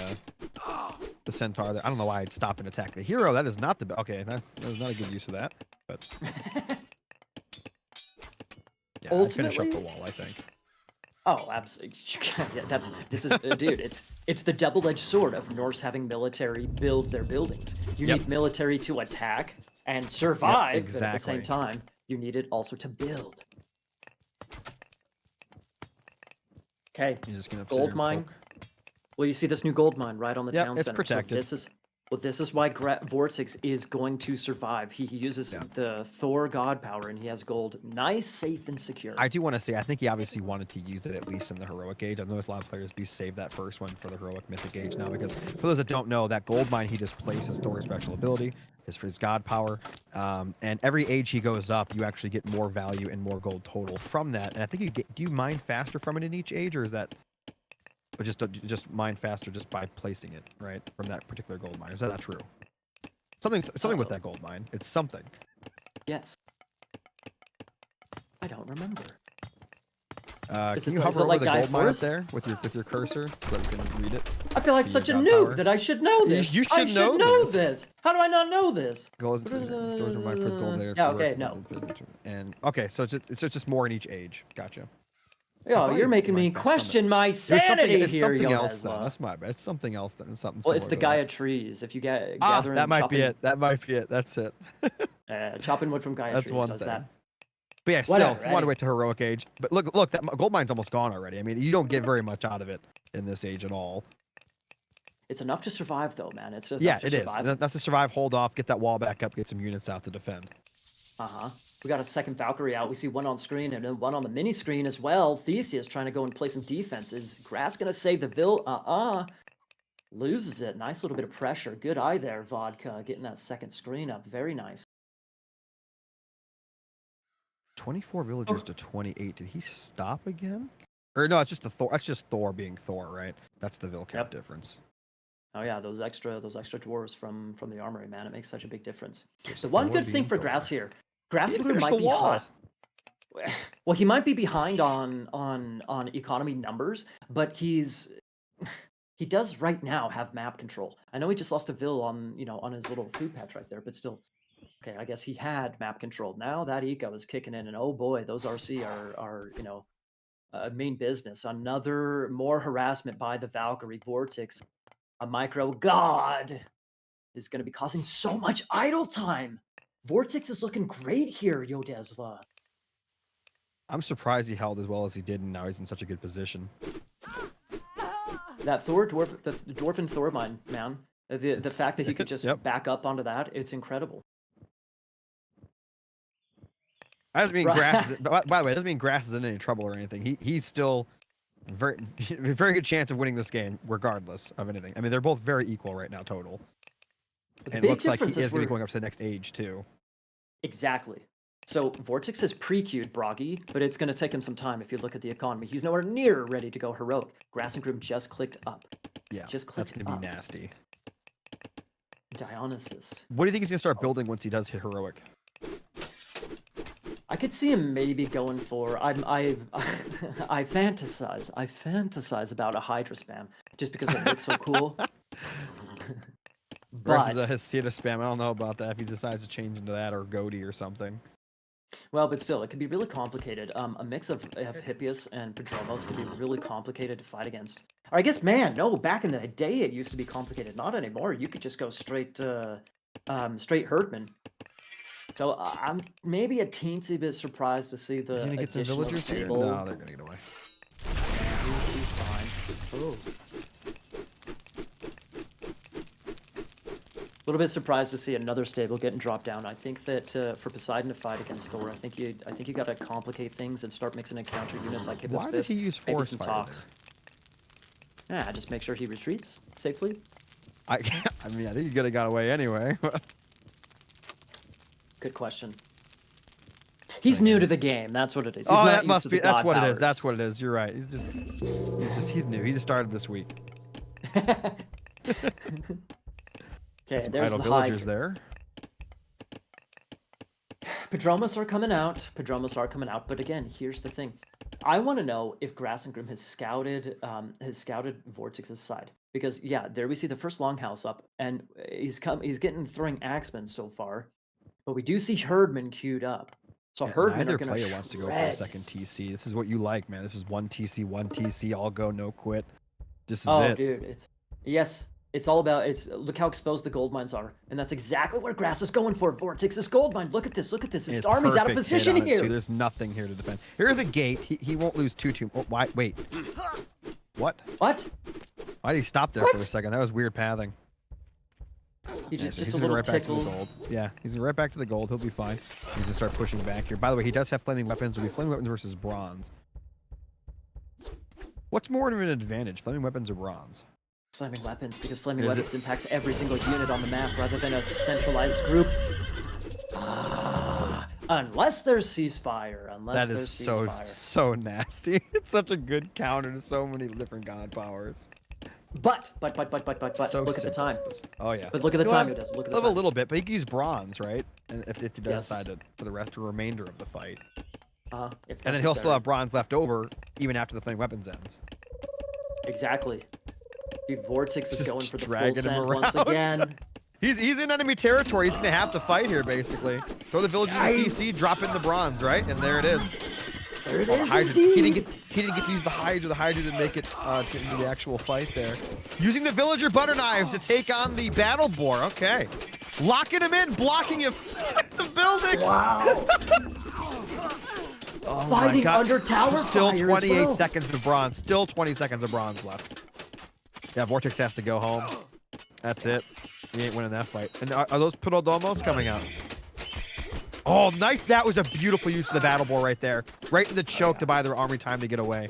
the centaur there. I don't know why I'd stop and attack the hero. That is not the okay. That was not a good use of that. But yeah, I'd finish up the Ultimately, wall. I think. oh, absolutely. Yeah, this is dude. It's the double-edged sword of Norse having military build their buildings. You Yep. need military to attack and Yep, survive, but at the exactly. same time, you need it also to build. Okay, You're just gonna gold mine. Well, you see this new gold mine right on the Yep, town it's center. protected. So this is why Vortex is going to survive. He uses Yeah. the Thor god power, and he has gold. Nice, safe, and secure. I do want to say, I think he obviously wanted to use it at least in the heroic age. I know a lot of players do save that first one for the heroic mythic age now, because for those that don't know, that gold mine he just places Thor's special ability is for his god power, and every age he goes up, you actually get more value and more gold total from that. And I think do you mine faster from it in each age, or is that just mine faster just by placing it right from that particular gold mine? Is that not true? Something with that gold mine. It's something. Yes. I don't remember. Can you hover over the gold mine up there with your cursor so that you can read it? I feel like such a noob that I should know this. You I should know this. How do I not know this? Gold stores my put gold there. Yeah, okay, no. And okay, so it's just more in each age. Gotcha. Yeah, you're making me question my sanity it's here, something else then. Yodezla. That's my bad. It's something else then. It's something Well, similar it's the to Gaia that. trees. If you gather That and might be it. That might be it. That's it. chopping wood from Gaia That's trees one does thing. that. But yeah, still, Whatever, you want to wait to heroic age. But look, that gold mine's almost gone already. I mean, you don't get very much out of it in this age at all. It's enough to survive, though, man. It's enough Yeah, to it is. survive. That's to survive, hold off, get that wall back up, get some units out to defend. Uh-huh. We got a second Valkyrie out. We see one on screen and then one on the mini screen as well. Theseus trying to go and play some defense. Is Grass going to save the Vil? Loses it. Nice little bit of pressure. Good eye there, Vodka, getting that second screen up. Very nice. 24 villagers to 28. Did he stop again? Or no, it's just the Thor. That's just Thor being Thor, right? That's the Vil count difference. Oh yeah, those extra dwarves from the armory, man. It makes such a big difference. Just The one Thor good thing being for Thor. Grass here, Grass He finished might the be wall. hot. Well, he might be behind on economy numbers, but he does right now have map control. I know he just lost a Vil on on his little food patch right there, but still. Okay, I guess he had map control. Now that eco is kicking in, and oh boy, those RC are main business. Another more harassment by the Valkyrie Vortex. A micro god is going to be causing so much idle time. Vortex is looking great here, Yodezla. I'm surprised he held as well as he did, and now he's in such a good position. That the dwarven Thor mine, man. The fact that he could just back up onto that, it's incredible. That doesn't mean Grass is, by the way, it doesn't mean Grass is in any trouble or anything. He's still very good chance of winning this game, regardless of anything. I mean, they're both very equal right now, total. And it looks like he is going to be going up to the next age, too. Exactly. So Vortex has pre-queued Broggy, but it's going to take him some time if you look at the economy. He's nowhere near ready to go heroic. Grass and Grim just clicked up. Yeah, just clicked that's going to be nasty. Dionysus. What do you think he's going to start building once he does hit heroic? I could see him maybe going for I fantasize about a Hydra spam just because it looks so cool. Versus a Hesita spam. I don't know about that if he decides to change into that or Goaty or something. Well, but still, it can be really complicated. A mix of Hippias and Padromos can be really complicated to fight against. Or I guess, man, no, back in the day it used to be complicated. Not anymore. You could just go straight Herdman. So I'm maybe a teensy bit surprised to see the additional stable. No, they're gonna get away. He's fine. Oh. A little bit surprised to see another stable getting dropped down. I think that for Poseidon to fight against Thor, I think you got to complicate things and start mixing in counter units like Hippo's Why did he use Force some Fire talks. Yeah, just make sure he retreats safely. I mean, I think he could have got away anyway. Good question. He's new to the game. That's what it is. He's oh, not that used must to be. the That's god what powers. it is. That's what it is. You're right. He's new. He just started this week. Okay, there's idle the villagers there. Padromos are coming out. But again, here's the thing. I want to know if Grass and Grim has scouted Vortex's side. because yeah, there we see the first longhouse up, and he's getting throwing axemen so far, but we do see Herdman queued up. So Yeah, Herdman are neither gonna player wants to go for a shred. second TC. This is what you like, man. This is one TC, all go, no quit. This is Oh, it. dude, it's all about look how exposed the gold mines are, and that's exactly where Grass is going for. Vortex's gold mine. Look at this. Look at this. His It's army's out of perfect hit position on it, here. too. There's nothing here to defend. Here's a gate. He won't lose too. Oh, why? Wait. What? What? Why did he stop there for a second? That was weird pathing. He Yeah, just, so just he's a gonna little right back to the tickled. gold. Yeah, he's right back to the gold. He'll be fine. He's gonna start pushing back here. By the way, he does have flaming weapons. It'll be flaming weapons versus bronze. What's more of an advantage, flaming weapons or bronze? Flaming weapons, because flaming Is weapons impacts every single unit on the map rather than a centralized group. Unless there's ceasefire. Unless That there's is ceasefire. so nasty. It's such a good counter to so many different god powers. But So look at the time. Oh yeah. But look at the He'll time have- it does. Look at he'll the have a time. little bit, but he can use bronze, right? And if he does Yes. decide to for the remainder of the fight, If and then he'll still necessary. have bronze left over even after the flaming weapons ends. Exactly. Dude, Vortex is Just going for the full dragging him send once around. again. He's in enemy territory. He's gonna have to fight here, basically. Throw the village in the TC, drop in the bronze, right? And there it is. There it Oh, the is, Hydra. indeed. He didn't get to use the Hydra. The Hydra didn't make it into the actual fight there. Using the villager butter knives to take on the battle boar. Okay. Locking him in, blocking him the building. Wow. Oh my Fighting God. under tower Still fire 28 as well. seconds of bronze. Still 20 seconds of bronze left. Yeah, Vortex has to go home. That's it. He ain't winning that fight. And are those Pudodomos coming out? Oh, nice. That was a beautiful use of the battle boar right there. Right in the choke to buy their army time to get away.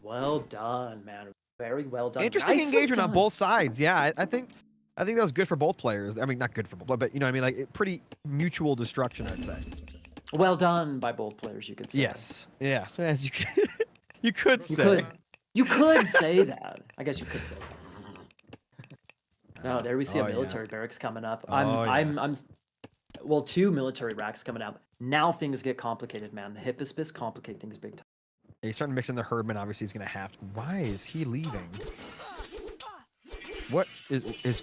Well done, man. Very well done. Interesting Nicely engagement on done. both sides. Yeah, I think that was good for both players. I mean, not good for both, but you know what I mean? Like, pretty mutual destruction, I'd say. Well done by both players, you could say. Yes. Yeah. As you could, you could You say. could. You could say that. I guess you could say that. No, there we see Oh, a yeah. military barracks coming up. Oh, yeah. Well, 2 military racks coming up. Now things get complicated, man. The Hippospis complicate things big time. He's starting to mix in the Herdman. Obviously, he's going to have to. Why is he leaving? What is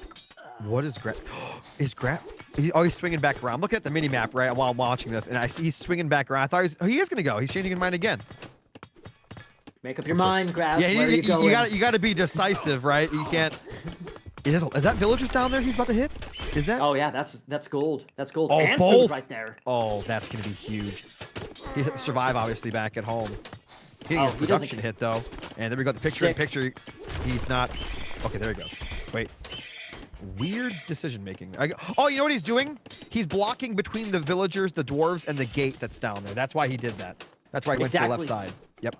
he's swinging back around. Look at the mini map right while I'm watching this, and I see he's swinging back around. I thought he is going to go. He's changing his mind again. Make up your mind, Grass. Yeah, Where are you going? you got to be decisive, right? You can't. Is that villagers down there? He's about to hit. Is that? Oh yeah, that's gold. That's gold. Oh, and both. food right there. Oh, that's going to be huge. He has to survive, obviously, back at home. He Oh, gets he doesn't production get- hit though, and then we got the picture in Sick. picture. He's not. Okay, there he goes. Wait. Weird decision making. Oh, you know what he's doing? He's blocking between the villagers, the dwarves, and the gate that's down there. That's why he did that. That's why he went to the left Exactly. side. Yep.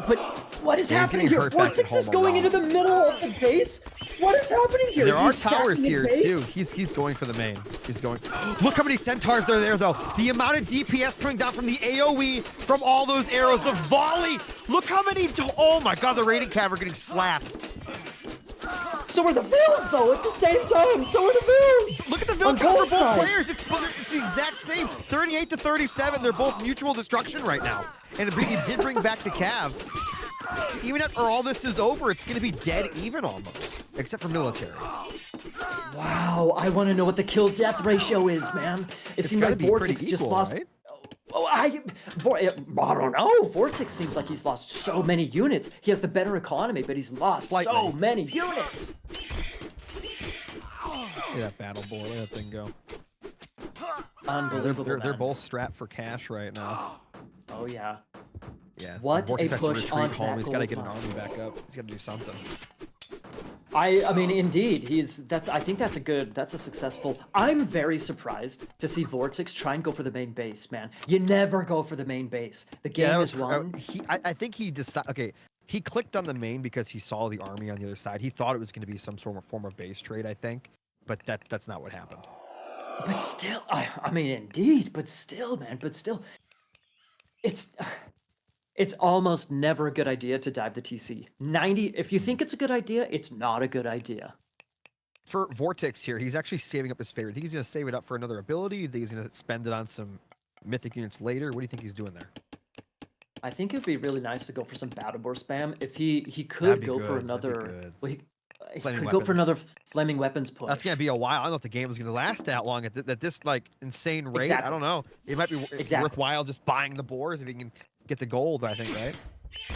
But what is Yeah, he's happening getting here? hurt back at Vortex is home a going lot. into the middle of the base. What is happening here? There Is are he towers sacking his here base? too. He's going for the main. He's going. Look how many centaurs are there though. The amount of DPS coming down from the AOE, from all those arrows, the volley. Look how many. Oh my God, the raiding cav are getting slapped. So are the Bills, though, at the same time. So are the Bills. Look at the build On count for both both sides. players. It's the exact same. 38 to 37. They're both mutual destruction right now. And it did bring back the cav. So even after all this is over, it's going to be dead even almost, except for military. Wow, I want to know what the kill-death ratio is, man. It seemed gotta like be Vortex pretty just equal, lost. right? Oh, I don't know. Vortex seems like he's lost so many units. He has the better economy, but he's lost so Slightly. many units. Look at that battle board. Let that thing go. Unbelievable. They're man. both strapped for cash right now. Oh yeah. Yeah. What Vortex a has to push retreat onto home. that He's got to gold get an mine. army back up. He's got to do something. I mean, indeed, I think that's a successful. I'm very surprised to see Vortex try and go for the main base, man. You never go for the main base. The game that is won. I think he decided. Okay, he clicked on the main because he saw the army on the other side. He thought it was going to be some sort of form of base trade, I think, but that's not what happened. But still, I mean, indeed, but still, man, it's almost never a good idea to dive the TC. If you think it's a good idea, it's not a good idea. For Vortex here, he's actually saving up his favor. Think he's going to save it up for another ability? You think he's going to spend it on some mythic units later? What do you think he's doing there? I think it'd be really nice to go for some Battleborn spam. If he That'd could be go for good. That'd be another, good. well, he Flaming could go for weapons. another flaming weapons push. That's gonna be a while. I don't know if the game is gonna last that long at this like insane rate. Exactly. I don't know. It might be worthwhile just buying the boars if you can get the gold. I think, right?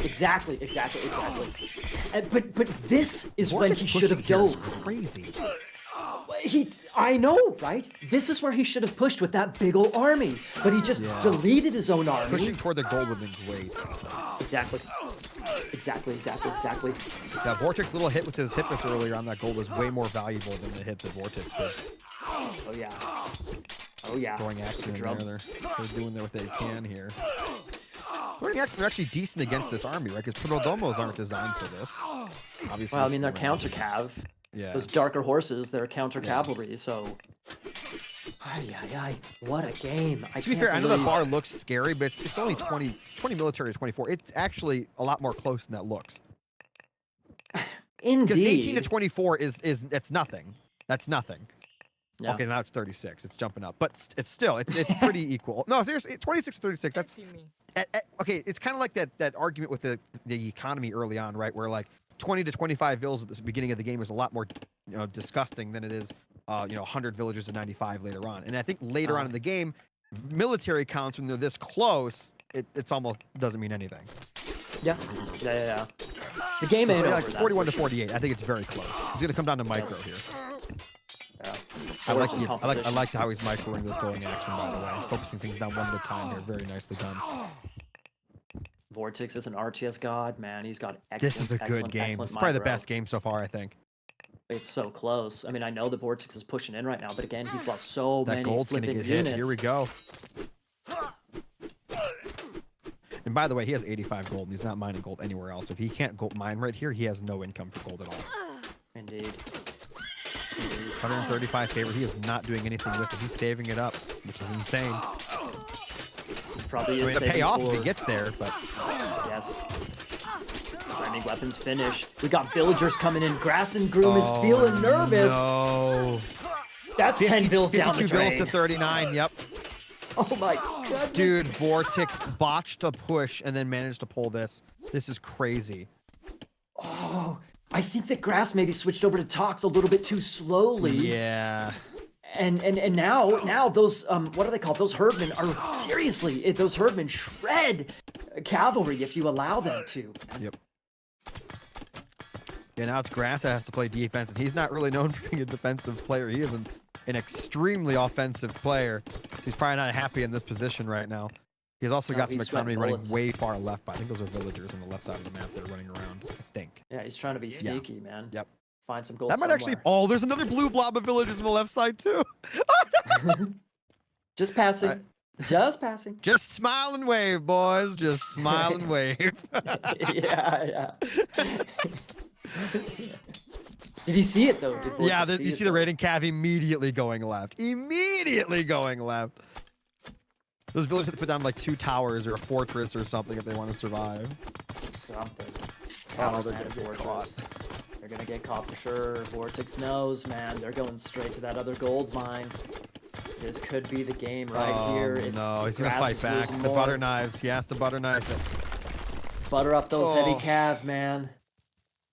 Exactly. But this is when he should have dove. Crazy. I know, right? This is where he should have pushed with that big old army, but he just deleted his own army. Pushing toward the gold would have been great. Exactly. That Vortex little hit with his hit miss earlier on that gold was way more valuable than the hit that Vortex did. Oh yeah. Throwing action in there. They're doing what they can here. Throwing action are actually decent against this army, right? Because Protodomos aren't designed for this. Obviously. Well, I mean, they're counter cav. Yeah. Those darker horses, they're counter cavalry, so. What a game. To be fair, I know the bar looks scary, but it's only 20 military to 24. It's actually a lot more close than that looks. Indeed. Because 18 to 24 it's nothing. That's nothing. Yeah. Okay, now it's 36. It's jumping up, but it's pretty equal. No, seriously, 26 to 36. That's okay. It's kind of like that argument with the economy early on, right? Where like 20 to 25 villas at the beginning of the game is a lot more disgusting than it is 100 villagers to 95 later on. And I think later on in the game, military counts when they're this close, it's almost doesn't mean anything. Yeah. The game ain't over. Like 41 to 48. I think it's very close. It's gonna come down to micro here. Yeah. I like how he's microing this throwing action, by the way. Focusing things down one at a time here. Very nicely done. Vortex is an RTS god, man. He's got excellent. This is a good game. It's probably the best game so far, I think. It's so close. I mean, I know the Vortex is pushing in right now, but again, he's lost so many gold's gonna flipping get units. hit. Here we go. And by the way, he has 85 gold, and he's not mining gold anywhere else. If he can't gold mine right here, he has no income for gold at all. Indeed. 135 favor. He is not doing anything with it. He's saving it up, which is insane. Probably is to pay off if he gets there, but yes. Flaming weapons finish. We got villagers coming in. Grass and Groom is feeling nervous. No. That's 10 bills down the drain. 52 bills to 39. Yep. Oh my god. Dude, Vortex botched a push and then managed to pull this. This is crazy. Oh, I think that Grass maybe switched over to Tox a little bit too slowly. Yeah. And now those what are they called? Those herdmen are seriously, those herdmen shred cavalry if you allow them to. Yep. Yeah, now it's Grass that has to play defense, and he's not really known for being a defensive player. He is an extremely offensive player. He's probably not happy in this position right now. He's also got some economy running way far left, but I think those are villagers on the left side of the map that are running around, I think. Yeah, he's trying to be sneaky, man. Yep. Find some gold That might somewhere. actually... Oh, there's another blue blob of villagers on the left side, too. Just passing. Just passing. Just smile and wave, boys. Just smile and wave. yeah. Did he see it, though? Yeah, you see the raiding cav immediately going left. Immediately going left. Those villagers have to put down like 2 towers or a fortress or something if they want to survive. Something. Oh, they're gonna get caught. They're gonna get caught for sure. Vortex knows, man. They're going straight to that other gold mine. This could be the game right here. No, he's gonna fight back. The butter knives. He has to butter knife it. Butter up those heavy cav, man.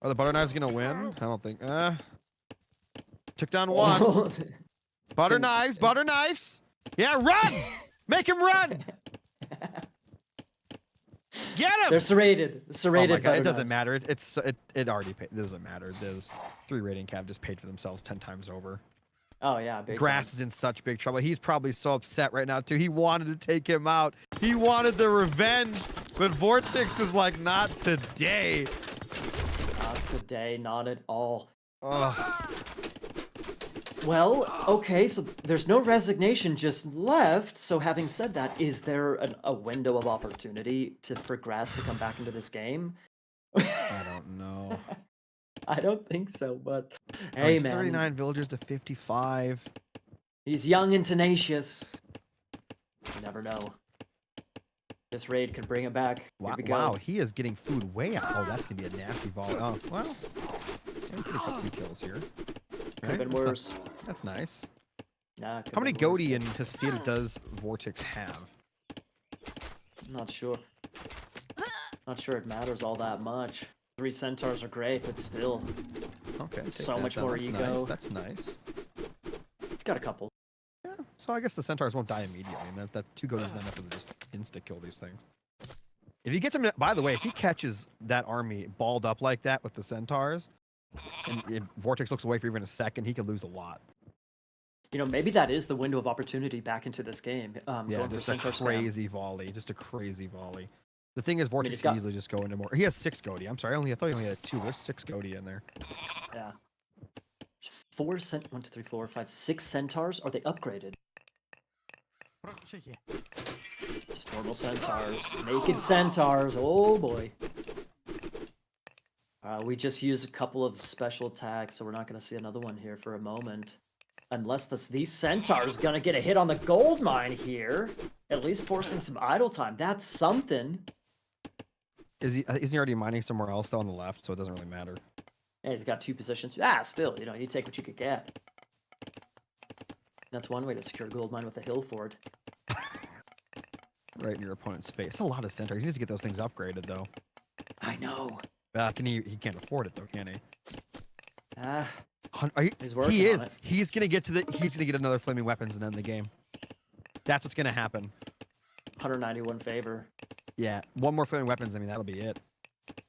Are the butter knives gonna win? I don't think. Took down one. Butter knives. Butter knives. Yeah, run! Make him run! Get him! They're serrated. Serrated. Oh my God, it doesn't matter. It already paid. It doesn't matter. Those 3 raiding cav just paid for themselves 10 times over. Oh yeah, big Grass is in such big trouble. He's probably so upset right now too. He wanted to take him out. He wanted the revenge, but Vortex is like, not today. Not today, not at all. Oh. Well, okay, so there's no resignation just left. So having said that, is there a window of opportunity for Grass to come back into this game? I don't know. I don't think so, but hey, man. 39 villagers to 55. He's young and tenacious. You never know. This raid could bring him back. Here we go. Wow, he is getting food way out. Oh, that's going to be a nasty volley. Oh, well. He could have got 3 kills here. Could have been worse. That's nice. Nah, how many Goaty and Hesida does Vortex have? I'm not sure. Not sure it matters all that much. 3 centaurs are great, but still, Okay, take so that much down. more That's ego. Nice. That's nice. It's got a couple. Yeah, so I guess the centaurs won't die immediately. And that 2 goat is not enough to just insta-kill these things. If he gets him, by the way, if he catches that army balled up like that with the centaurs, and if Vortex looks away for even a second, he could lose a lot. You know, maybe that is the window of opportunity back into this game. Yeah, Going just for a centaur spam. crazy volley. Just a crazy volley. The thing is, Vortex he's can got- easily just go into more. He has 6 Goaty. I'm sorry, I thought he only had 2. There's 6 Goaty in there. Yeah. 1, 2, 3, 4, 5, 6 centaurs. Are they upgraded? Just normal centaurs. Naked centaurs. Oh boy. We just used a couple of special attacks, so we're not going to see another one here for a moment. Unless these centaurs going to get a hit on the gold mine here. At least forcing some idle time. That's something. Isn't he already mining somewhere else though on the left, so it doesn't really matter. Yeah, he's got 2 positions. Still, you know, you take what you could get. That's one way to secure a gold mine with a hill fort. Right in your opponent's face. It's a lot of centaurs. He needs to get those things upgraded though. I know. He can't afford it though, can he? He's working He is. on it. He's gonna get another flaming weapons and end the game. That's what's gonna happen. 191 favor. Yeah, 1 more flaming weapons. I mean, that'll be it.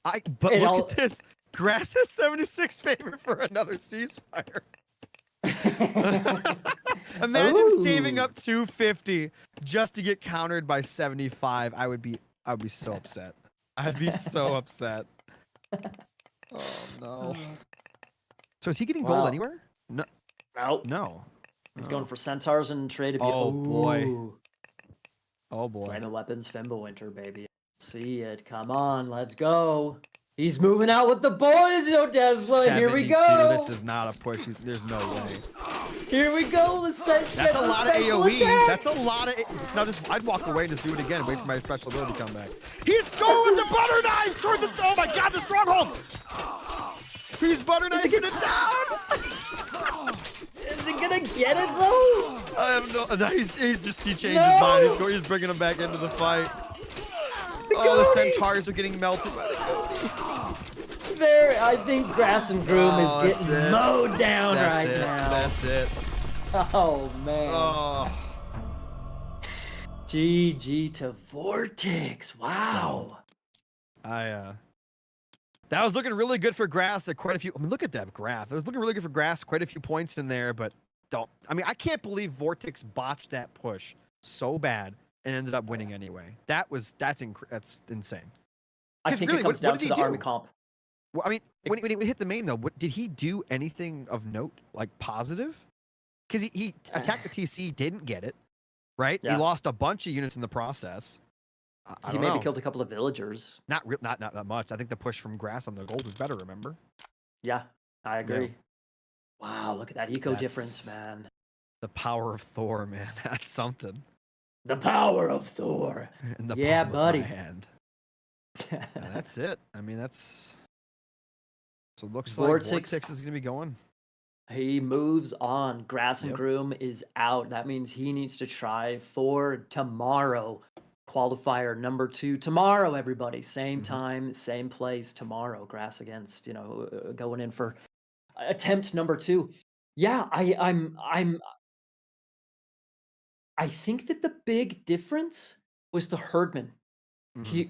But look at this. Grass has 76 favor for another ceasefire. Imagine saving up 250 just to get countered by 75. I would be so upset. I'd be so upset. Oh no. So is he getting gold anywhere? No. Nope. No. He's going for centaurs and trade to be. Oh boy. Ooh. Oh boy. Flaming weapons, Fimbulwinter, baby. See it. Come on, let's go. He's moving out with the boys, yo, Tesla. Here we 72. go. This is not a push. There's no way. Here we go. That's a lot of AoE. That's a lot of. Now, I'd walk away and just do it again. Wait for my special ability to come back. He's going with the butter knife toward the. Oh my God, the stronghold. He's butter knifing it down. Is he gonna get it though? I have no. He changed his mind. He's bringing him back into the fight. The centaurs are getting melted by the Goaty. There, I think Grass and Groom is getting mowed down now. That's it. Oh man. Oh. GG to Vortex. Wow. That was looking really good for Grass at quite a few. I mean, look at that graph. It was looking really good for Grass, quite a few points in there, but I can't believe Vortex botched that push so bad and ended up winning anyway. That's insane. I think it comes down to the army comp. Well, I mean, when he hit the main though, did he do anything of note, like positive? Because he attacked the TC, didn't get it, right? Yeah. He lost a bunch of units in the process. He maybe killed a couple of villagers. Not that much. I think the push from Grass on the gold was better. Remember? Yeah, I agree. Yeah. Wow, look at that eco difference, man. The power of Thor, man. That's something. The power of Thor. And the yeah, palm buddy. of my hand. That's it. I mean, that's. So it looks like Vortex is going to be going. He moves on. Grass and Groom is out. That means he needs to try for tomorrow. Qualifier number 2 tomorrow, everybody. Same time, same place tomorrow. Grass against, going in for attempt number 2. Yeah, I think that the big difference was the Herdman.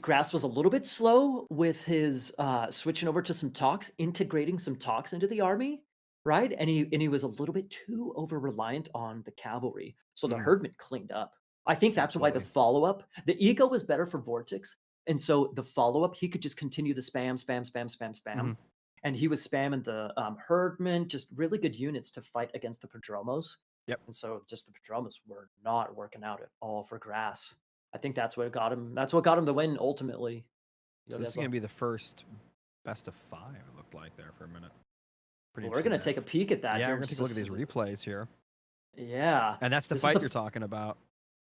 Grass was a little bit slow with his switching over to some talks, integrating some talks into the army, right? And he was a little bit too over reliant on the cavalry. So the Herdman cleaned up. I think that's why the follow-up, the ego was better for Vortex. And so the follow-up, he could just continue the spam. And he was spamming the Herdman, just really good units to fight against the Prodromos. Yep. And so just the Prodromos were not working out at all for Grass. I think that's what got him. That's what got him the win ultimately. So this is going to be the first best of 5. It looked like there for a minute. Well, we're going to take a peek at that. Yeah, we're going to take a look at these replays here. Yeah. And that's the fight you're talking about.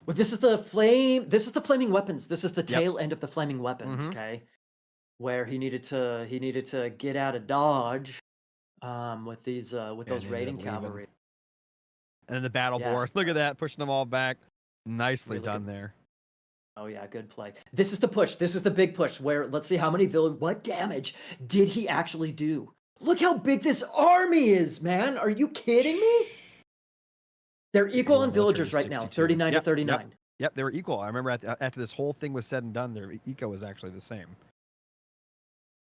Well, this is the flaming weapons. This is the tail end of the flaming weapons. Okay, where he needed to get out of dodge, with those raiding cavalry. And then the battle board. Look at that, pushing them all back. Nicely done there. Oh yeah, good play. This is the push. This is the big push where let's see how many what damage did he actually do? Look how big this army is, man. Are you kidding me? They're equal on Military villagers is right now, 62. 39 to Yep, 39. yep. They were equal. I remember after this whole thing was said and done, their eco was actually the same.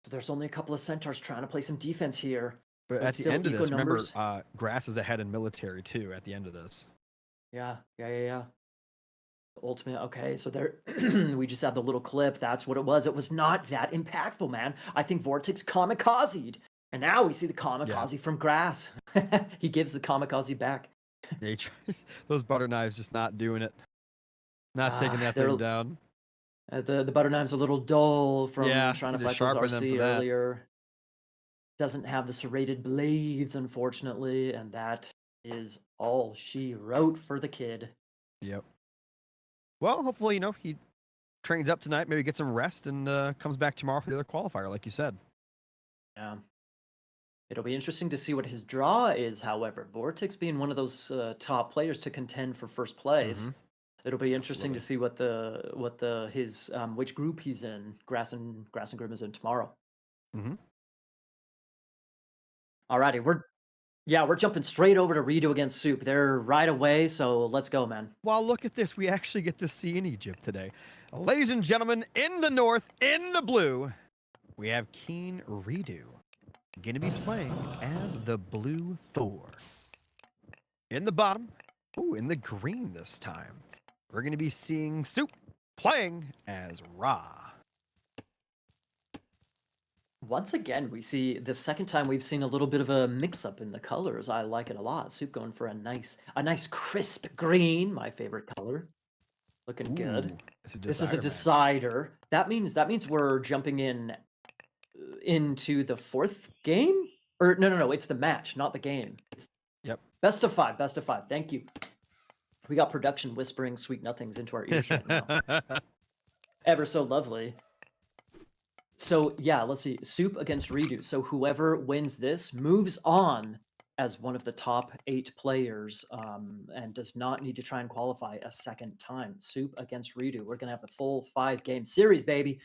So there's only a couple of centaurs trying to play some defense here. But at the still end of equal this, remember, numbers. grass is ahead in military too. At the end of this. Yeah. Ultimate. Okay, so there we just have the little clip. That's what it was. It was not that impactful, man. I think Vortex kamikazed. And now we see the kamikaze from grass. He gives the kamikaze back. Those butter knives just not doing it. Not taking that thing down. The butter knives a little dull from trying to fight those RC earlier. Doesn't have the serrated blades, unfortunately, and that is all she wrote for the kid. Yep. Well, hopefully, he trains up tonight, maybe gets some rest, and comes back tomorrow for the other qualifier, like you said. Yeah. It'll be interesting to see what his draw is, however. Vortex being one of those top players to contend for first place. It'll be interesting to see what which group he's in. Grass and Grim is in tomorrow. Alrighty, we're jumping straight over to Redu against Soup. They're right away, so let's go, man. Well, look at this. We actually get to see in Egypt today. Ladies and gentlemen, in the north, in the blue, we have Keen Redu. Going to be playing as the blue Thor. In the bottom, in the green this time, we're going to be seeing Soup playing as Ra. Once again, we see the second time we've seen a little bit of a mix-up in the colors. I like it a lot. Soup going for a nice crisp green, my favorite color. Looking good. This is a decider. That means we're jumping into the fourth game? Or no, it's the match, not the game. Yep. Best of 5. Thank you. We got production whispering sweet nothings into our ears right now. Ever so lovely. So yeah, let's see. Soup against Redu. So whoever wins this moves on as one of the top 8 players and does not need to try and qualify a second time. Soup against Redu. We're gonna have a full 5-game series, baby.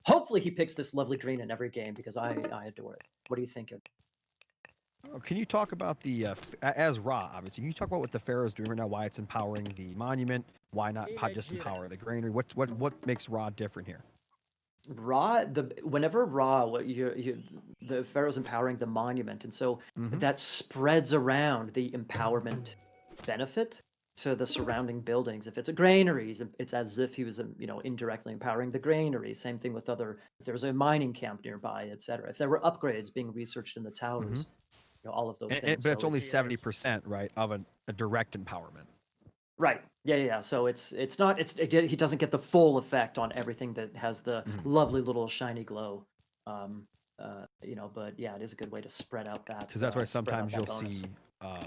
Hopefully he picks this lovely green in every game because I adore it. What do you think? Can you talk about the as Ra? Obviously, can you talk about what the Pharaoh is doing right now? Why it's empowering the monument? Why not just empower the granary? What makes Ra different here? Ra, whenever Ra, the Pharaoh's empowering the monument, and so that spreads around the empowerment benefit to the surrounding buildings. If it's a granary, it's as if he was, indirectly empowering the granary. Same thing with if there was a mining camp nearby, etc. If there were upgrades being researsed in the towers, all of those things. But it's only 70%, right, of a direct empowerment. Right. Yeah. So he doesn't get the full effect on everything that has the lovely little shiny glow. But yeah, it is a good way to spread out that. Because that's why sometimes you'll see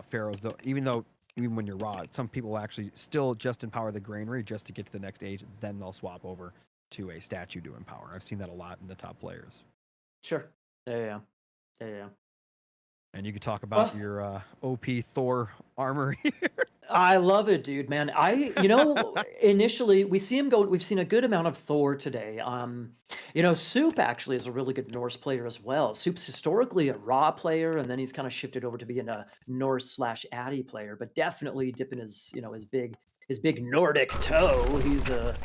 Pharaohs, though, even when you're Raw, some people actually still just empower the granary just to get to the next age. Then they'll swap over to a statue to empower. I've seen that a lot in the top players. Sure. Yeah. And you could talk about your OP Thor armor here. I love it, dude, man. Initially we've seen a good amount of Thor today. Soup actually is a really good Norse player as well. Soup's historically a Ra player, and then he's kind of shifted over to being a Norse/Addy player, but definitely dipping his big Nordic toe. He's look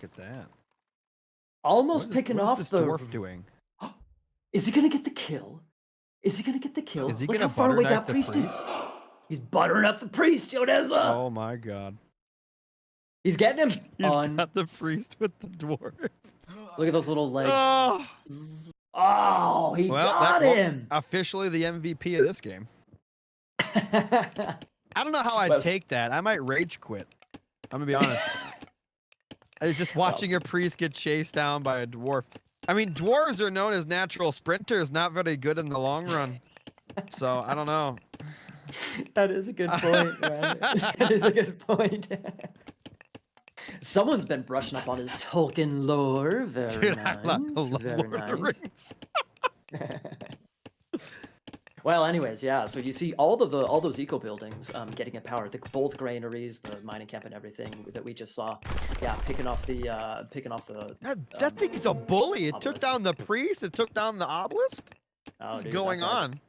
at that. Almost picking off the dwarf doing. Is he gonna get the kill? Is he gonna Look how far away that priest is. He's buttering up the priest, Yodeza! Oh my god. He's getting him. He's got the priest with the dwarf. Look at those little legs. He got him! Officially the MVP of this game. I don't know how I'd take that. I might rage quit. I'm gonna be honest. It's just watching a priest get chased down by a dwarf. I mean, dwarves are known as natural sprinters, not very good in the long run. So, I don't know. That is a good point, man. That is a good point. Someone's been brushing up on his Tolkien lore. Very nice. I love the Lord of the Rings. Well, anyways, yeah. So you see all those eco buildings getting empowered. Both granaries, the mining camp, and everything that we just saw. Yeah, picking off the That thing is a bully. It took obelisk. down the priest. It took down the obelisk. Oh, What's dude, going that guy's on?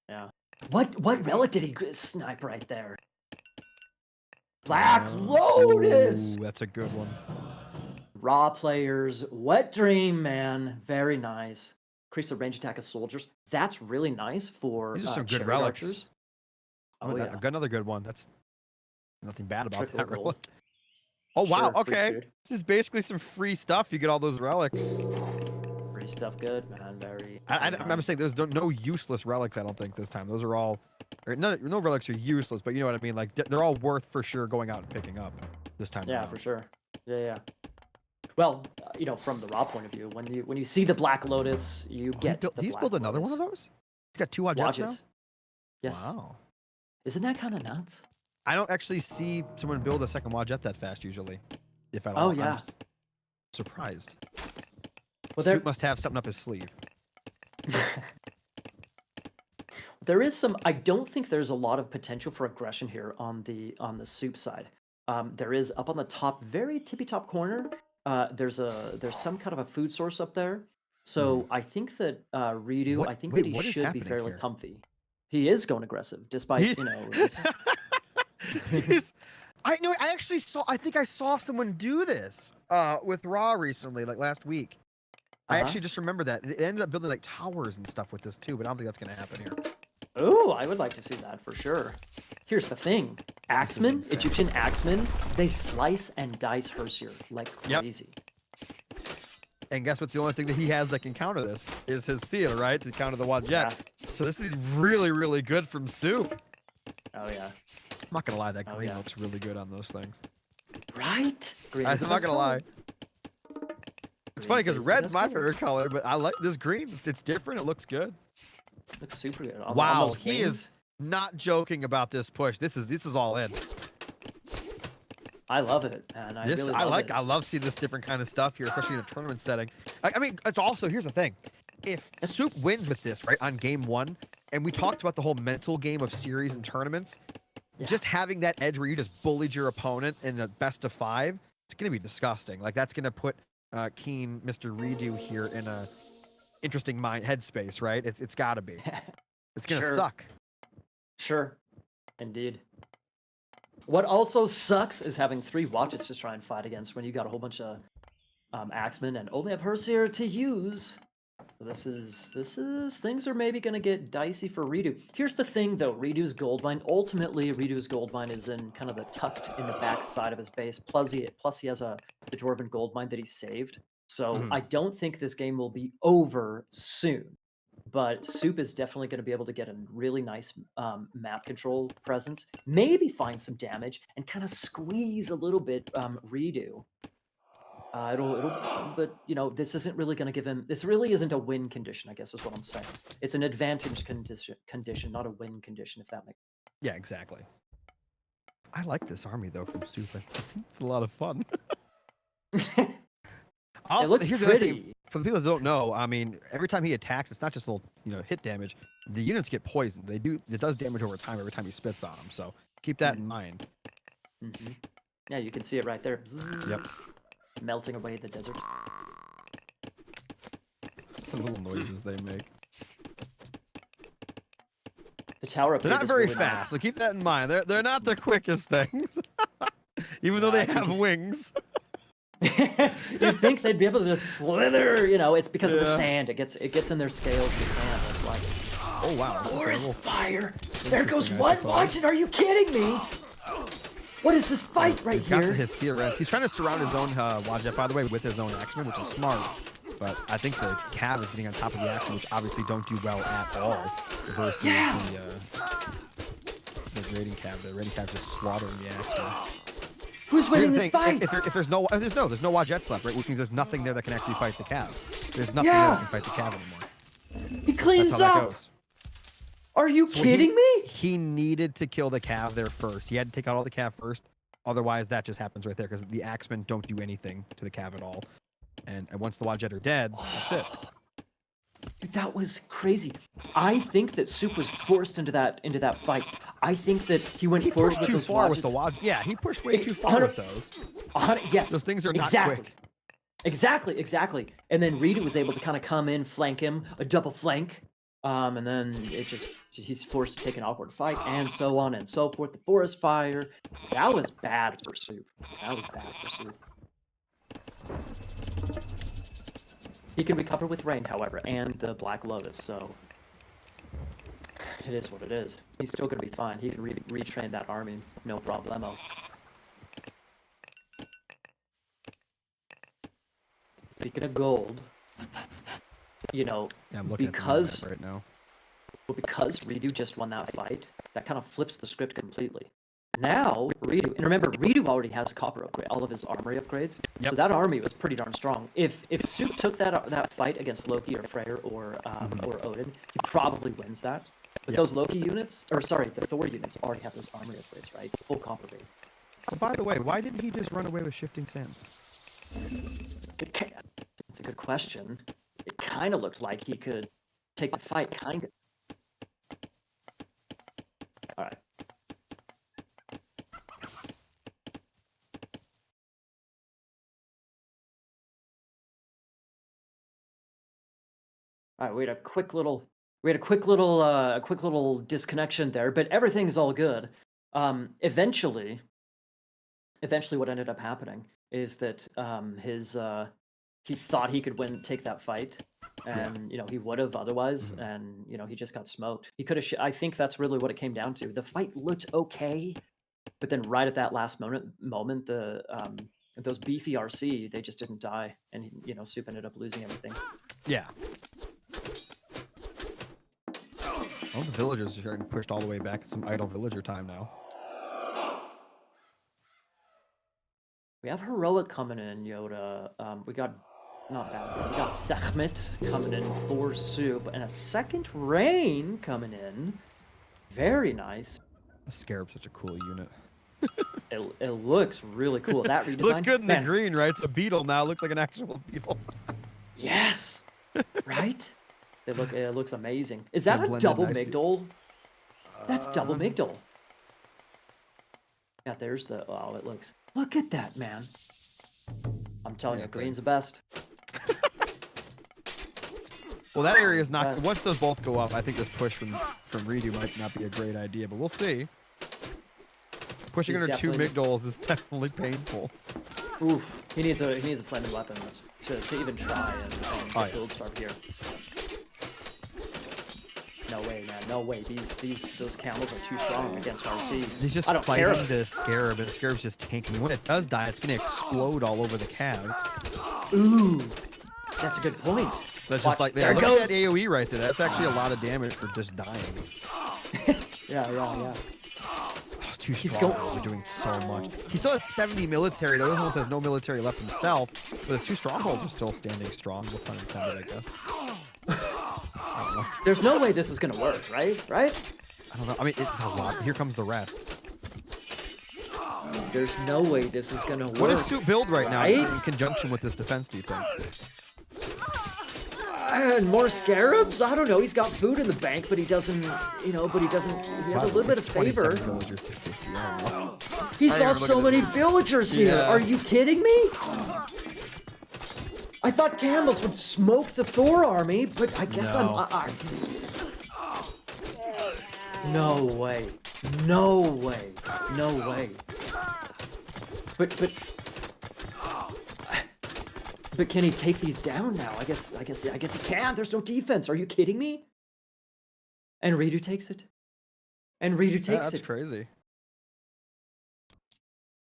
yeah. What relic did he snipe right there? Black Lotus. Ooh, that's a good one. Raw players, wet dream, man, very nice. Increase the range attack of soldiers. That's really nice for These are some good chariot relics. archers. Oh, Oh I yeah, got another good one. That's nothing bad about trickle that gold. relic. Oh wow, Sure, free okay. food. This is basically some free stuff. You get all those relics. Free stuff, good man. Very. I'm very nice. saying there's no useless relics. I don't think this time. Those are all, or no relics are useless, but you know what I mean. Like they're all worth for sure going out and picking up this time. Yeah, around. for sure. Yeah. Well, from the raw point of view, when you see the Black Lotus, you get. He's built another one of those. He's got 2 Wadjets now. Yes. Wow. Isn't that kind of nuts? I don't actually see someone build a second Wadjet that fast usually, if at all. Oh yeah. I'm surprised. Well, Soup must have something up his sleeve. There is some. I don't think there's a lot of potential for aggression here on the soup side. There is up on the top, very tippy top corner. There's some kind of a food source up there. So I think that Redu, I think that he what is should be happening fairly here? comfy. He is going aggressive, despite He's, I know. I actually saw. I think I saw someone do this with Raw recently, like last week. I actually just remember that. They ended up building like towers and stuff with this too, but I don't think that's going to happen here. Oh, I would like to see that for sure. Here's the thing. Axemen, Egyptian axemen, they slice and dice Hersier like crazy. And guess what's the only thing that he has that can counter this is his seal, right? To counter the Wadjet. Yeah. So this is really, really good from Soup. Oh yeah. I'm not gonna lie, that green looks really good on those things. Right? I'm not gonna lie. It's funny because red's my favorite color, but I like this green. It's different. It looks good. Looks super good. Wow, he is not joking about this push. This is all in. I love it, and I really love it. I love seeing this different kind of stuff here, especially in a tournament setting. I mean, it's also, here's the thing. If Soup wins with this, right, on game 1, and we talked about the whole mental game of series and tournaments, just having that edge where you just bullied your opponent in the best of 5, it's going to be disgusting. Like, that's going to put Keen, Mr. Redu here in a interesting headspace, right? It's got to be. It's going to suck. Sure. Indeed. What also sucks is having 3 Wadjets to try and fight against when you got a whole bunch of axemen and only have Hersier to use. This is things are maybe going to get dicey for Redu. Here's the thing though, Redu's gold mine, ultimately Redu's gold mine is in kind of the tucked in the back side of his base. Plus he has the dwarven gold mine that he saved. So I don't think this game will be over soon. But Soup is definitely going to be able to get a really nice map control presence, maybe find some damage, and kind of squeeze a little bit Redu. But this isn't really going to give him. This really isn't a win condition, I guess is what I'm saying. It's an advantage condition, not a win condition, if that makes. Yeah, exactly. I like this army though from Soup. It's a lot of fun. Also, it looks here's pretty. The other thing. For the people that don't know, I mean, every time he attacks, it's not just a little, hit damage. The units get poisoned. It does damage over time every time he spits on them. So keep that in mind. Yeah, you can see it right there. Yep. Melting away the desert. The little noises they make. The tower up They're not very fast, nice. so keep that in mind. They're not the quickest things, even though they have wings. You'd think they'd be able to just slither, it's because of the sand. It gets in their scales, the sand. That's why. Oh wow. Forest fire! There goes one Wadjet, are you kidding me? What is this fight right here? He's trying to surround his own Wadjet, by the way, with his own axemen, which is smart. But I think the Cav is getting on top of the axemen, which obviously don't do well at all, versus the raiding Cav. The raiding Cav just slaughtering the axemen. Who's winning this fight? If there's no Wadjets left, right? Which means there's nothing there that can actually fight the Cav. There's nothing there that can fight the Cav anymore. He cleans That's how up. that goes. Are you kidding me? He needed to kill the Cav there first. He had to take out all the Cav first. Otherwise, that just happens right there because the axemen don't do anything to the Cav at all. And once the Wadjet are dead, that's it. Dude, that was crazy. I think that Soup was forced into that fight. I think that he went He forward pushed with too those far with the watches. watch. Yeah, he pushed way too far with those. Yes, Those things are not exactly. quick. Exactly. And then Redu was able to kind of come in, flank him, a double flank. And then he's forced to take an awkward fight, and so on and so forth. The forest fire. That was bad for Soup. That was bad for Soup. He can recover with rain, however, and the Black Lotus, so it is what it is. He's still going to be fine. He can retrain that army, no problemo. Speaking of gold, you know, Yeah, I'm looking because at the right now. because Redu just won that fight, that kind of flips the script completely. Now, Redu, and remember, Redu already has copper upgrade, all of his armory upgrades. Yep. So that army was pretty darn strong. If Soup took that fight against Loki or Freyr or Odin, he probably wins that. But those Loki units, or sorry, the Thor units already have those armory upgrades, right? Full copper base. Oh, by the way, why didn't he just run away with shifting sands? It's a good question. It kind of looked like he could take the fight, kind of. All right. All right, we had a quick little disconnection there, but everything's all good. Eventually what ended up happening is that he thought he could take that fight, and he would have otherwise, and he just got smoked. He could have. I think that's really what it came down to. The fight looked okay, but then right at that last moment, those beefy RC, they just didn't die, and Soup ended up losing everything. Yeah. All the villagers are getting pushed all the way back. It's some idle villager time now. We have Heroic coming in, Yoda. We got, not bad, we got Sekhmet coming in for Soup, and a second Rain coming in. Very nice. The Scarab's such a cool unit. It looks really cool. That redesign. Looks good in the green, right? It's a beetle now. It looks like an actual beetle. Yes! Right? It looks amazing. Is that a double Migdol? That's double Migdol. Yeah, there's the, oh, it looks, look at that, man. I'm telling you, green's the best. Well, that area is not, once those both go up, I think this push from Redu might not be a great idea, but we'll see. Pushing under 2 Migdols is definitely painful. Oof, he needs a flaming weapon to even try and build start here. No way, man. No way. Those camels are too strong against RC. He's just fighting the Scarab, and the Scarab's just tanking. When it does die, it's going to explode all over the cab. Ooh, that's a good point. That's just like, yeah, look at that AoE right there. That's actually a lot of damage for just dying. Yeah. It's too strong. They're doing so much. He still has 70 military. The other almost has no military left himself, but his 2 strongholds are still standing strong. No pun intended, I guess. I don't know. There's no way this is gonna work, right? I don't know. I mean, it's a lot. Here comes the rest. There's no way this is gonna work. What does Soup build right now in conjunction with this defense, do you think? More scarabs? I don't know. He's got food in the bank, but he doesn't, he has a little bit of favor. He's lost so many villagers here. Are you kidding me? I thought camels would smoke the Thor army, but I guess No way. But can he take these down now? I guess he can. There's no defense. Are you kidding me? And Redu takes it. That's crazy.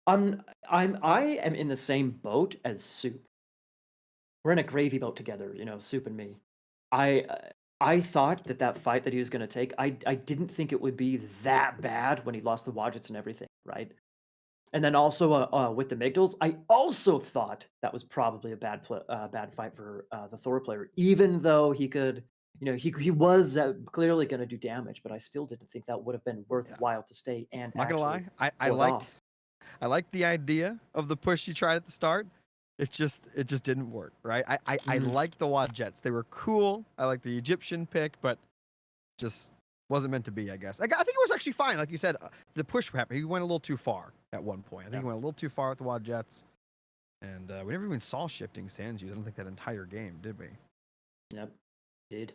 I am in the same boat as Soup. We're in a gravy boat together, Soup and me. I thought that fight that he was going to take, I didn't think it would be that bad when he lost the Wadgets and everything, right? And then also with the Migdals, I also thought that was probably a bad fight for the Thor player, even though he could, he was clearly going to do damage, but I still didn't think that would have been worthwhile to stay. And I'm not gonna lie, I liked the idea of the push he tried at the start, it just didn't work, right? I Mhm. liked the Wad Jets. They were cool. I like the Egyptian pick, but just wasn't meant to be, I guess. I think it was actually fine. Like you said, the push happened. He went a little too far at one point. I think Yeah. he went a little too far with the Wad Jets. And we never even saw shifting sands use. I don't think that entire game, did we? Yep. Indeed.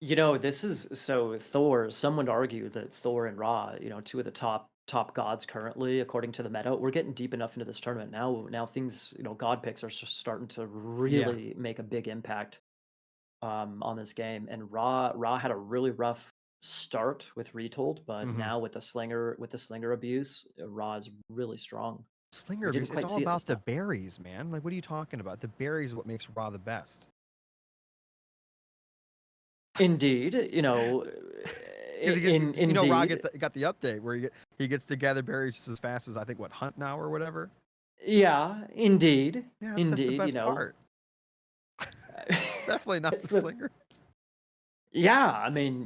This is so Thor. Some would argue that Thor and Ra, two of the top gods currently, according to the meta. We're getting deep enough into this tournament now. Now things, god picks are starting to Yeah. really make a big impact on this game. And Ra had a really rough start with Retold, but Mm-hmm. now with the slinger abuse, Ra is really strong. Slinger We didn't abuse. It's quite all see it this about the time. berries, man. Like, what are you talking about? The berries is what makes Raw the best. Indeed, Because Raw indeed. got the update where he gets to gather berries just as fast as I think what Hunt now or whatever. Yeah, indeed. Yeah, that's the Indeed, best part. Definitely not it's the the slinger. yeah, I mean,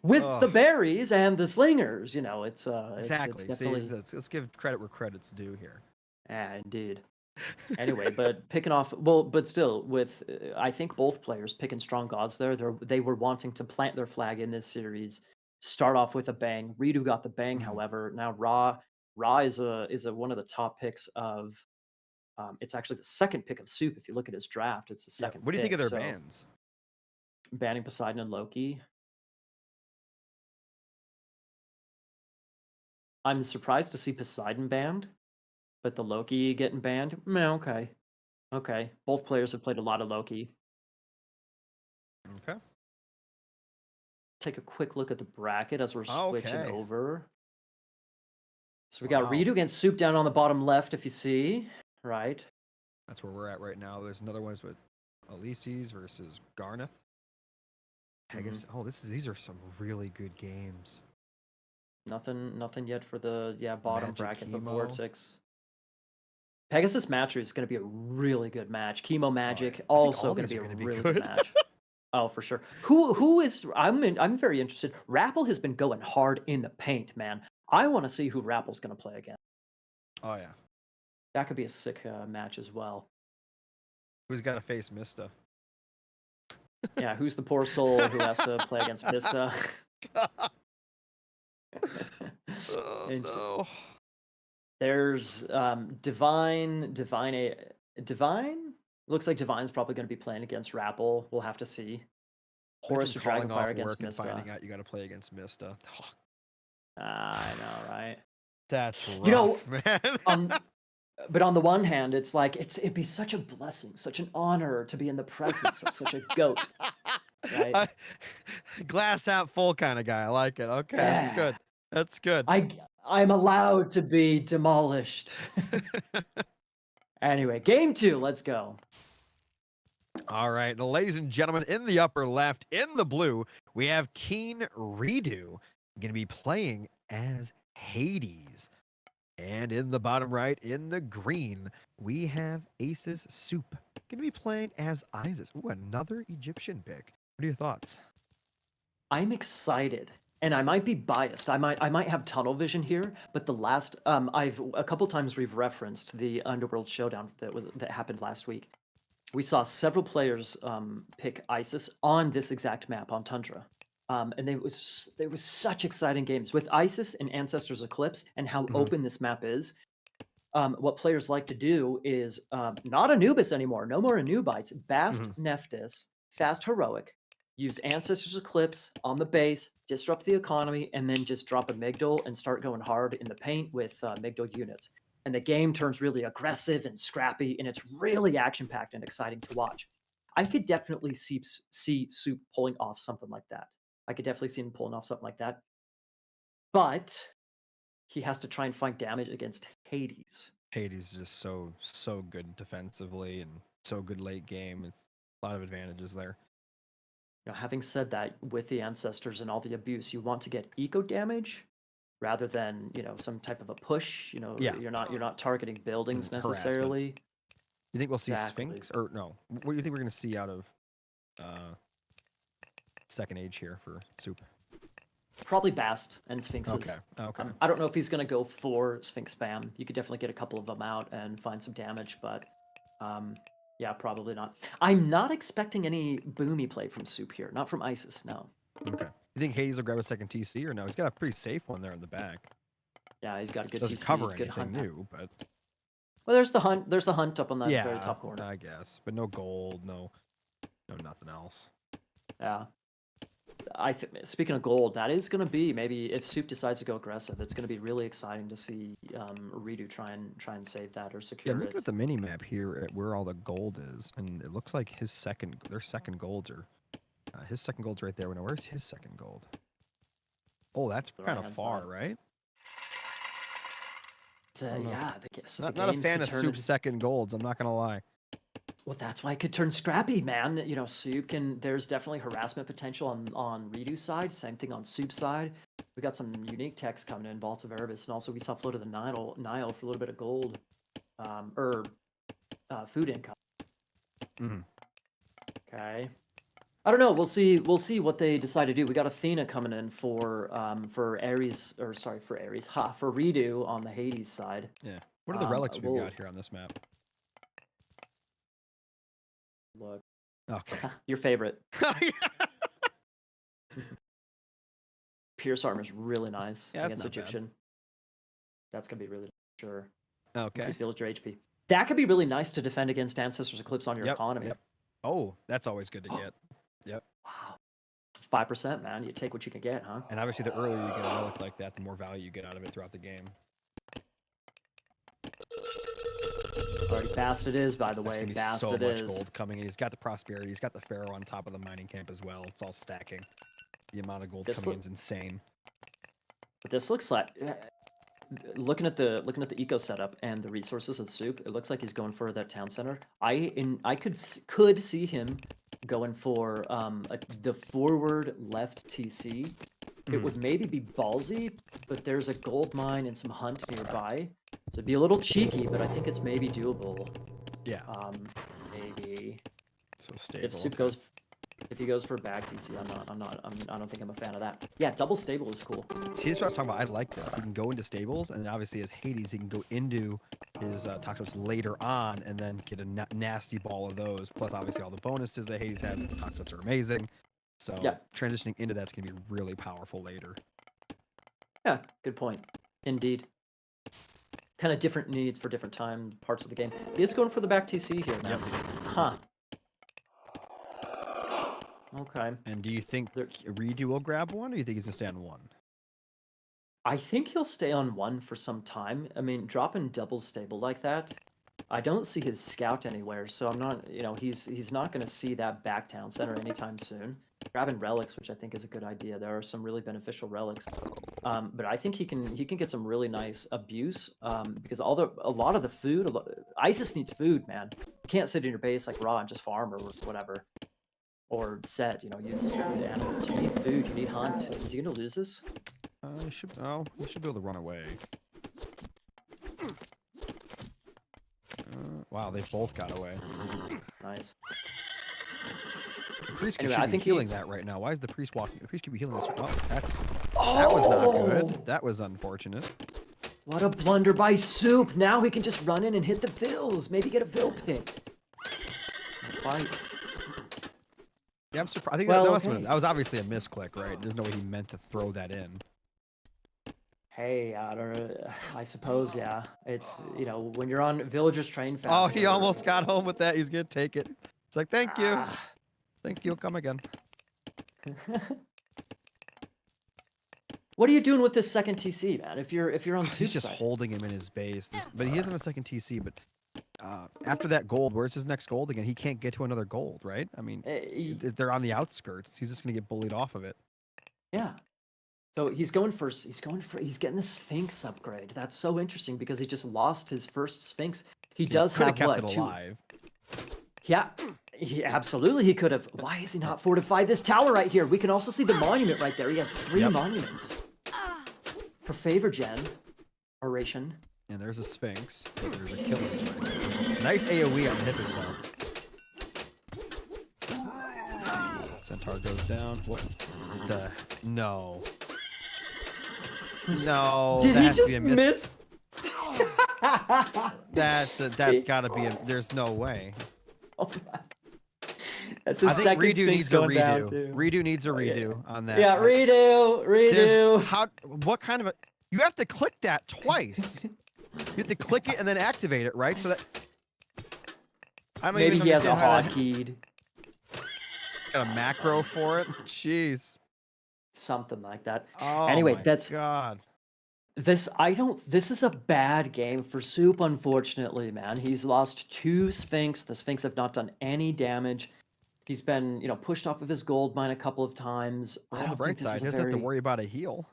with Oh, the berries and the slingers, it's exactly. See, definitely let's give credit where credit's due here. yeah, indeed. Anyway, but picking off well, but still with I think both players picking strong gods there. They were wanting to plant their flag in this series, start off with a bang. Redu got the bang, Mhm. however. Now Ra is a one of the top picks of it's actually the second pick of Soup. If you look at his draft, it's the Yeah. second What do you think of pick. their So bans? banning Poseidon and Loki. I'm surprised to see Poseidon banned, but the Loki getting banned. Meh, okay. Okay. Both players have played a lot of Loki. Okay. Take a quick look at the bracket as we're switching Okay. over. So we got Wow. Redu against Soup down on the bottom left, if you see. Right. That's where we're at right now. There's another one with Elises versus Garneth. hmm Pegasus. Oh, these are some really good games. Nothing yet for the bottom Magic bracket, the Chemo. Vortex. Pegasus Matcher is going to be a really good match. Chemo Oh yeah. Magic I think also all going to these be are a going to be really good good. match. Oh, for sure. Who is I'm very interested. Rappel has been going hard in the paint, man. I want to see who Rappel's going to play again. Oh yeah. That could be a sick match as well. Who's got to face Mista? Yeah, who's the poor soul who has to play against Mista? Oh And no. there's Divine. Looks like Divine's probably going to be playing against Rappel. We'll have to see. Imagine Horus or calling Dragonfire off against work and Mista. finding out you got to play against Mista. Oh, I know, right? that's You know, rough, man. on but on the one hand, it's like it'd be such a blessing, such an honor to be in the presence of such a goat, right? I, glass half full kind of guy. I like it. Okay, that's Yeah. good. That's good. I'm allowed to be demolished. Anyway, game 2, let's go. All right, now, ladies and gentlemen, in the upper left, in the blue, we have Keen Redu going to be playing as Hades. And in the bottom right, in the green, we have Aces Soup going to be playing as Isis. Ooh, another Egyptian pick. What are your thoughts? I'm excited, and I might be biased. I might have tunnel vision here, but the last I've a couple times we've referenced the Underworld Showdown that happened last week. We saw several players pick ISIS on this exact map on Tundra. And there was such exciting games with ISIS and Ancestors Eclipse and how Mhm. open this map is. What players like to do is not Anubis anymore. No more Anubites. Bast Mhm. Nephthys, Fast Heroic, use Ancestors Eclipse on the base, disrupt the economy, and then just drop a Migdal and start going hard in the paint with Migdal units. And the game turns really aggressive and scrappy, and it's really action packed and exciting to watch. I could definitely see Soup pulling off something like that. I could definitely see him pulling off something like that. But he has to try and find damage against Hades. Hades is just so good defensively and so good late game. It's a lot of advantages there. Having said that, with the ancestors and all the abuse, you want to get eco damage rather than some type of a push. Yeah, You're not targeting buildings harassment. necessarily. You think we'll see Exactly. Sphinx or no? What do you think we're gonna see out of uh, second age here for Soup? Probably Bast and Sphinxes. Okay. I don't know if he's going to go for Sphinx spam. You could definitely get a couple of them out and find some damage, but yeah, probably not. I'm not expecting any boomy play from Soup here. Not from Isis, no. Okay. You think Hades will grab a second TC or no? He's got a pretty safe one there in the back. Yeah, he's got a good Doesn't TC, cover good anything hunt. new, but Well, there's the hunt. There's the hunt up on that yeah, very top corner. I guess. But no gold, no nothing else. Yeah. Speaking of gold, that is going to be maybe if Soup decides to go aggressive, it's going to be really exciting to see Redu try and save that or Yeah, secure I'm it. looking at the mini map here at where all the gold is, and it looks like their second golds are his second gold's right there. Now, where's his second gold? Oh, that's The kind of right-hand far, side. right? Yeah, so the Not a games fan could of turn Soup's second golds. I'm not gonna lie. Well, that's why it could turn scrappy, man. You know, Soup can. There's definitely harassment potential on Redu's side. Same thing on Soup's side. We got some unique techs coming in, Vaults of Erebus, and also we saw Flow to the Nile for a little bit of gold, food income. Mhm. Okay. I don't know. We'll see. We'll see what they decide to do. We got Athena coming in for Ares, or sorry, for Ares. For Redu on the Hades side. Yeah. What are the relics we've got here on this map? Look. Okay. Your favorite. Pierce armor is really nice Yeah, against not bad. Egyptian. That's gonna be really sure. Okay. Increase villager HP. That could be really nice to defend against Ancestors Eclipse on your economy. Yep. Oh, that's always good to get. Yep. Wow. 5%, man. You take what you can get, huh? And obviously, the earlier you get a relic like that, the more value you get out of it throughout the game. Already Bast it is, by the way. That's Bast so it much is. gold coming in. He's got the prosperity. He's got the pharaoh on top of the mining camp as well. It's all stacking. The amount of gold coming in is insane. But this looks like looking at the eco setup and the resources of Soup, it looks like he's going for that town center. I could see him going for the forward left TC. It would maybe be ballsy, but there's a gold mine and some hunt nearby, so it'd be a little cheeky, but I think it's maybe doable. Yeah. Maybe. So stable. If Soup goes, if he goes for back TC, I don't think I'm a fan of that. Yeah, double stable is cool. See, that's what I was talking about. I like this. He can go into stables, and obviously as Hades, he can go into his Toxos later on, and then get a nasty ball of those. Plus, obviously, all the bonuses that Hades has. His Toxos are amazing. So transitioning into that's going to be really powerful later. Yeah, good point. Indeed. Kind of different needs for different parts of the game. He is going for the back TC here, man. Yep. Huh. Okay. And do you think Redu will grab one, or do you think he's going to stay on one? I think he'll stay on one for some time. I mean, dropping double stable like that, I don't see his scout anywhere, so I'm not, he's not going to see that back town center anytime soon. Grabbing relics, which I think is a good idea. There are some really beneficial relics, but I think he can get some really nice abuse because a lot of the food, Isis needs food, man. You can't sit in your base like raw and just farm or whatever, or set. Use animals. You need food. You need hunt. Is he gonna lose this? He should be able to run away. Wow, they both got away. Nice. The priest Anyway, should be healing that right now. Why is the priest walking? The priest could be healing this. Oh, that was not good. That was unfortunate. What a blunder by Soup. Now he can just run in and hit the Vills. Maybe get a Vill pick. Fight. Yeah, I'm surprised. I think that was obviously a misclick, right? There's no way he meant to throw that in. Hey, I don't know. I suppose, yeah. It's, when you're on Villagers Train Fast. Oh, he almost got home with that. He's going to take it. It's like, thank you. Thank you. Come again. What are you doing with this second TC, man? If you're on Soup's He's just side. holding him in his base. But he isn't a second TC, but after that gold, where's his next gold again? He can't get to another gold, right? I mean, they're on the outskirts. He's just going to get bullied off of it. Yeah. So he's getting the Sphinx upgrade. That's so interesting because he just lost his first Sphinx. He does have kept it alive. Yeah, absolutely he could have. Why is he not fortified this tower right here? We can also see the monument right there. He has 3 monuments. For favor gen, oration. And there's a Sphinx. There's a killing Sphinx. Nice AoE on the hip as well. Centaur goes down. What the? No. No, Did that he has to be just a miss? That's gotta be a. There's no way. Oh my. That's a I think second Redu Sphinx needs a going down redo. too. Redo needs a Oh, yeah. redo on that. Yeah, redo, There's redo. how? What kind of a? You have to click that twice. You have to click it and then activate it, right? So that. I don't Maybe even he has a understand how hotkeyed. got a macro for it. Jeez. Something like that. Oh Anyway, my that's God. this. This is a bad game for Soup, unfortunately, man. He's lost 2 Sphinx. The Sphinx have not done any damage. He's been, pushed off of his gold mine a couple of times. Well, I on the don't bright think this side, is he a doesn't have to very. worry about a heal.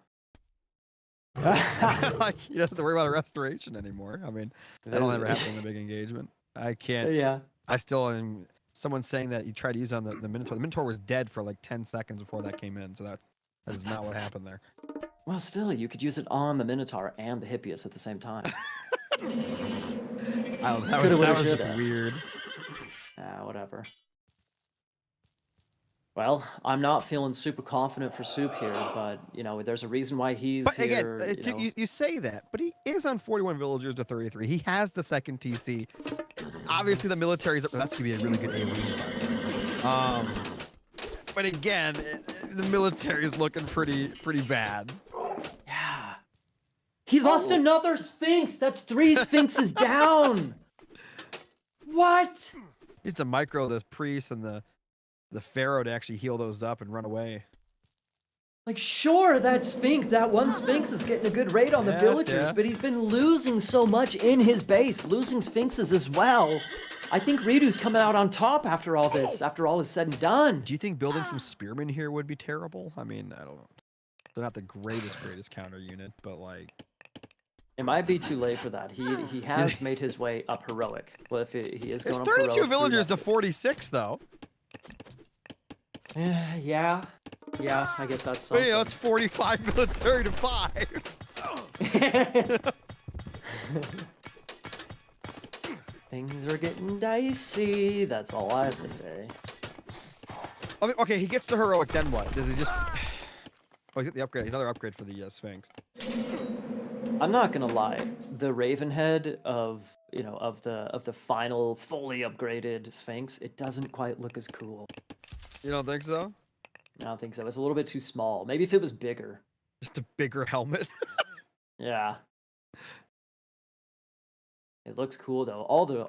Like he doesn't have to worry about a restoration anymore. I mean, that'll never happen in a big engagement. I can't. Yeah. I still am. Someone's saying that he tried to use on the Minotaur. The Minotaur was dead for like 10 seconds before that came in, so that is not what happened there. Well, still, you could use it on the Minotaur and the Hippias at the same time. That was just weird. Whatever. Well, I'm not feeling super confident for Soup here, but there's a reason why he's But here. again, you say that, but he is on 41 villagers to 33. He has the second TC. Obviously, the military's that's gonna be a really good AoE. But again, the military is looking pretty bad. Yeah. He lost another Sphinx. That's 3 Sphinxes down. What? He needs to micro this priest and the pharaoh to actually heal those up and run away. Like, sure, that one Sphinx is getting a good rate on the villagers, but he's been losing so much in his base, losing Sphinxes as well. I think Redu's coming out on top after all this, after all is said and done. Do you think building some spearmen here would be terrible? I mean, I don't know. They're not the greatest counter unit, but like... It might be too late for that. He has made his way up heroic. Well, if he is going up There's heroic... 32 villagers to 46, though. Yeah, I guess that's something. Wait, that's 45 military to 5. Things are getting dicey. That's all I have to say. I mean, okay, he gets the heroic, then what? Does he just... Oh, he get the upgrade. Another upgrade for the Sphinx. I'm not gonna lie. The Ravenhead of the final fully upgraded Sphinx, it doesn't quite look as cool. You don't think so? I don't think so. It's a little bit too small. Maybe if it was bigger. Just a bigger helmet. Yeah. It looks cool though. All the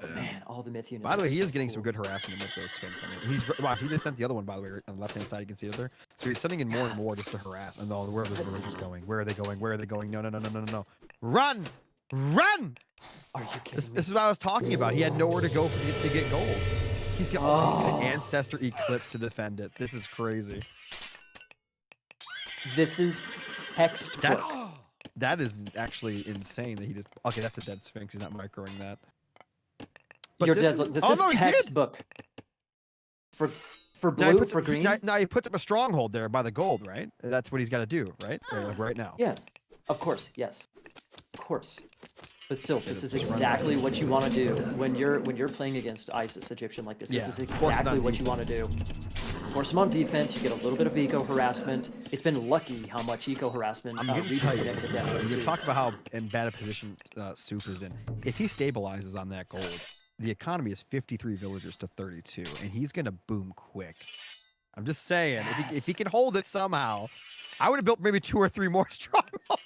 myth units. By the way, he so is getting cool. some good harassment with those Sphinx. I mean, he just sent the other one, by the way, on the left-hand side. You can see it there. So he's sending in more and more just to harass. And where are those villagers going? Where are they going? Where are they going? No. Run! Run! Are you kidding me? This is what I was talking about. He had nowhere to go to get gold. He's got an Ancestor Eclipse to defend it. This is crazy. This is textbook. That is actually insane that he just... Okay, that's a dead Sphinx. He's not microing that. But This is textbook. For blue, for green? Now he puts up a stronghold there by the gold, right? That's what he's got to do, right? Like right now. Yes. Of course, yes. Of course. But still, this is exactly what you want to do when you're playing against ISIS Egyptian like this. This is exactly what you want to do. Force him on defense. You get a little bit of eco harassment. It's been lucky how much eco harassment. I'm going to tell you, you talk about how in bad a position Soup is in. If he stabilizes on that gold, the economy is 53 villagers to 32, and he's going to boom quick. I'm just saying, if he can hold it somehow, I would have built maybe 2 or 3 more strongholds.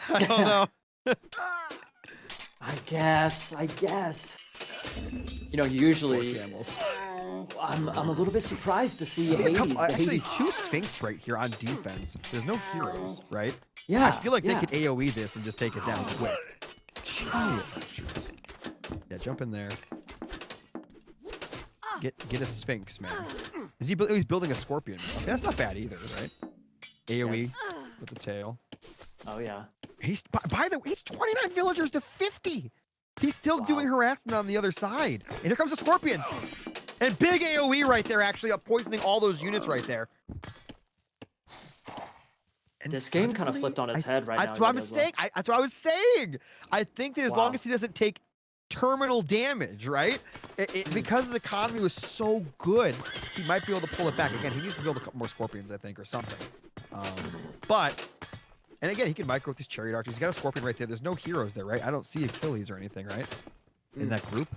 I don't know. I guess. Usually, I'm a little bit surprised to see Hades. Actually, 2 Sphinx right here on defense. There's no heroes, right? Yeah. I feel like they could AoE this and just take it down quick. Yeah, jump in there. Get a Sphinx, man. He's building a Scorpion. Okay, that's not bad either, right? AoE with the tail. Oh yeah. By the way, he's 29 villagers to 50. He's still doing harassment on the other side. And here comes a Scorpion. And big AoE right there, actually, poisoning all those units right there. And this game kind of flipped on its head right now. That's what I'm saying. That's what I was saying. I think that as long as he doesn't take terminal damage, right? Because his economy was so good, he might be able to pull it back. Again, he needs to build a couple more Scorpions, I think, or something. But And again, he can micro with these chariot archers. He's got a scorpion right there. There's no heroes there, right? I don't see Achilles or anything, right? In that group.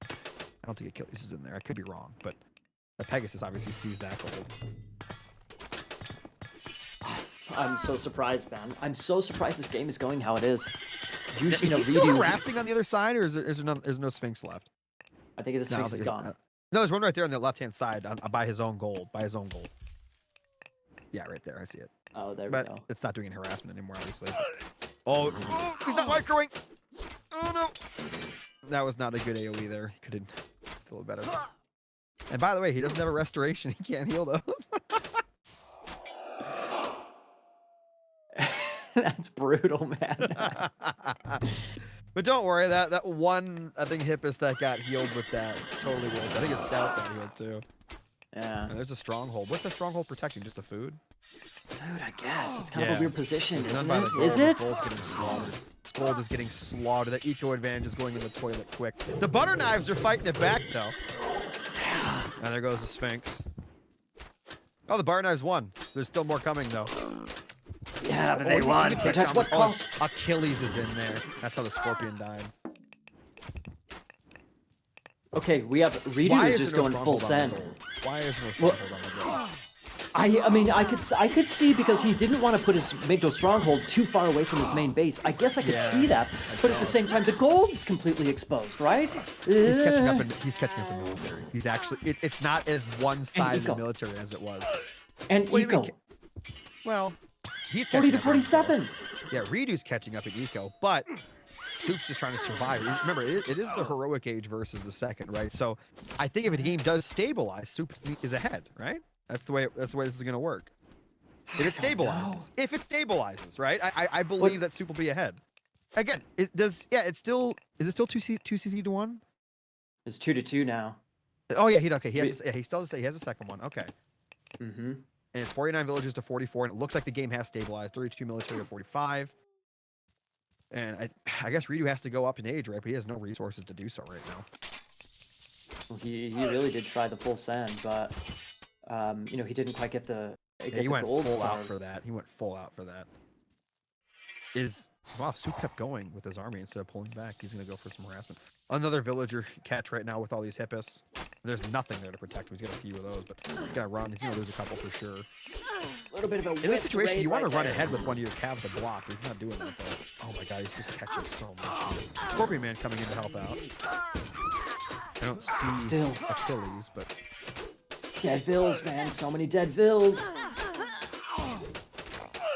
I don't think Achilles is in there. I could be wrong, but the Pegasus obviously sees that gold. I'm so surprised, man. I'm so surprised this game is going how it is. Usually, Is he still harassing on the other side, or is there no Sphinx left? I think the Sphinx is gone. No, there's one right there on the left-hand side by his own gold. Yeah, right there. I see it. Oh, there we But go. it's not doing any harassment anymore, obviously. Oh, he's not microing! Oh, no! That was not a good AoE there. He could have done a little better. And by the way, he doesn't have a restoration. He can't heal those. That's brutal, man. But don't worry, that one, I think, Hippus that got healed with that totally worked. I think his scout got healed too. Yeah. And there's a stronghold. What's the stronghold protecting? Just the food? Dude, I guess. It's kind of a weird position, Done isn't by it? the gold. Is it? Gold's getting slaughtered. Gold is getting slaughtered. That eco advantage is going in the toilet quick. The butter knives are fighting it back though. And there goes the Sphinx. Oh, the butter knives won. There's still more coming though. Yeah, but they won. Protect what cost? Achilles is in there. That's how the scorpion died. Okay, we have Redu is just going full send. Why is there no stronghold on the gold? I mean, I could see because he didn't want to put his Migdo stronghold too far away from his main base. I guess I could see that, but at the same time, the gold is completely exposed, right? He's catching up in military. He's actually it's not as one-sided military as it was. And eco. Well, he's 40 to 47. Yeah, Redu's catching up in eco, but Soup's just trying to survive. Remember, it is the heroic age versus the second, right? So I think if the game does stabilize, Soup is ahead, right? That's the way this is gonna work. If it stabilizes, right? I believe that Soup will be ahead. Again, it does. Yeah, it's still. Is it still 2cc to 1? It's 2 to 2 now. Oh yeah, he has. He still has a second one. Okay. Mm-hmm. And it's 49 villages to 44, and it looks like the game has stabilized. 32 military to 45. And I guess Redu has to go up in age, right? But he has no resources to do so right now. Well, he really did try the full send, but you know, he didn't quite get the. He went full out for that. Wow, Soup kept going with his army instead of pulling back. He's gonna go for some harassment. Another villager catch right now with all these Hippus. There's nothing there to protect him. He's got a few of those, but he's gotta run. He's gonna lose a couple for sure. A little bit of a in this situation, you want to run ahead with one of your cav to block. He's not doing that though. Oh my god, he's just catching so much. Scorpion Man coming in to help out. I don't see Achilles, but dead vills, man. So many dead vills.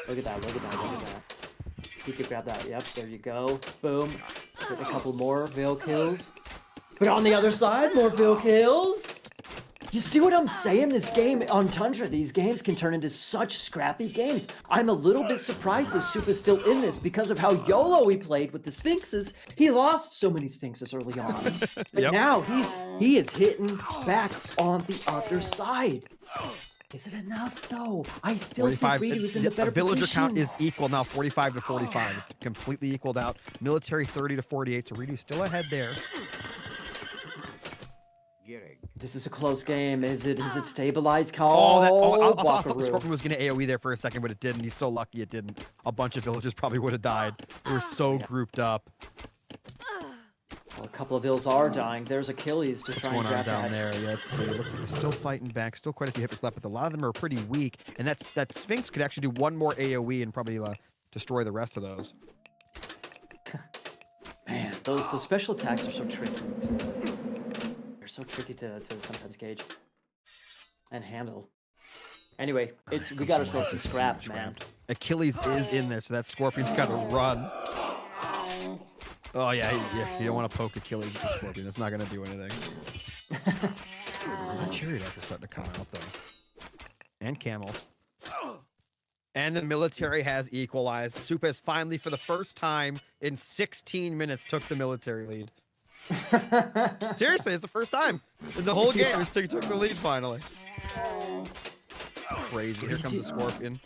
Look at that. He could grab that. Yep, there you go. Boom. Get a couple more Veil kills. But on the other side, more Veil kills. You see what I'm saying? This game on Tundra, these games can turn into such scrappy games. I'm a little bit surprised that Soup is still in this because of how YOLO he played with the Sphinxes. He lost so many Sphinxes early on. But now he is hitting back on the other side. Is it enough though? I still think Redu is in the better villager position. count is equal now, 45 to 45. It's completely equaled out. Military 30 to 48, so Redu's still ahead there. This is a close game. Is it stabilized? I thought the Scorpion was going to AoE there for a second, but it didn't. He's so lucky it didn't. A bunch of villagers probably would have died. They were so grouped up. Well, a couple of ills are dying. There's Achilles to try and grab down there. Yeah, it looks like he's still fighting back. Still quite a few Hippus left, but a lot of them are pretty weak. And that Sphinx could actually do one more AoE and probably destroy the rest of those. Man, those special attacks are so tricky. They're so tricky to sometimes gauge and handle. Anyway, we got ourselves some scrap, man. Achilles is in there, so that Scorpion's got to run. Oh yeah, you don't want to poke Achilles with the Scorpion. That's not gonna do anything. The chariot after starting to come out though, and camels. And the military has equalized. Soup has finally, for the first time in 16 minutes, took the military lead. Seriously, it's the first time in the whole game. He took the lead finally. Crazy. Here comes the Scorpion.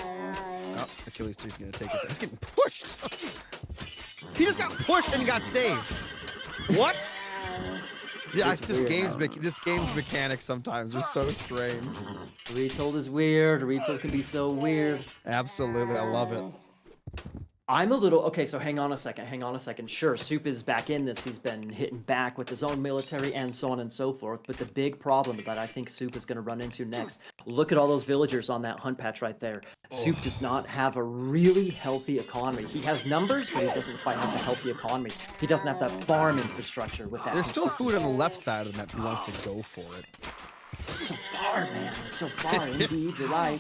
Oh, Achilles is gonna take it. He's getting pushed. He just got pushed and got saved. What? Yeah, It's weird, man. this game's mechanics sometimes are so strange. Retold is weird. Retold can be so weird. Absolutely, I love it. I'm a little okay. So hang on a second. Hang on a second. Sure, Soup is back in this. He's been hitting back with his own military and so on and so forth. But the big problem that I think Soup is going to run into next. Look at all those villagers on that hunt patch right there. Soup does not have a really healthy economy. He has numbers, but he doesn't quite have a healthy economy. He doesn't have that farm infrastructure with that. There's still food on the left side of the map if he wants to go for it. It's so far, man. It's so far. Indeed, you're right.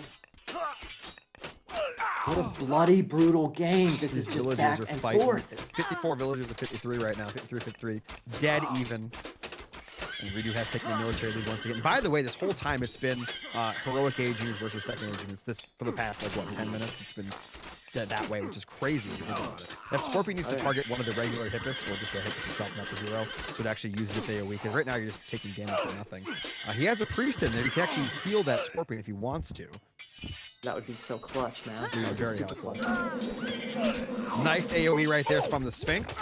What a bloody, brutal game. This is just back and forth. 54 villagers to 53 right now. 53. Dead even. And Redu has taken the military lead once again. And by the way, this whole time it's been heroic age units versus second age units. This for the past, like, what, 10 minutes? It's been dead that way, which is crazy if you think about it. If Scorpion needs to target one of the regular Hippos, or just the Hippos itself, not the hero, so it actually uses its AoE, because right now you're just taking damage for nothing. He has a priest in there. He can actually heal that Scorpion if he wants to. That would be so clutch, man. Dude, very helpful. Nice AoE right there from the Sphinx.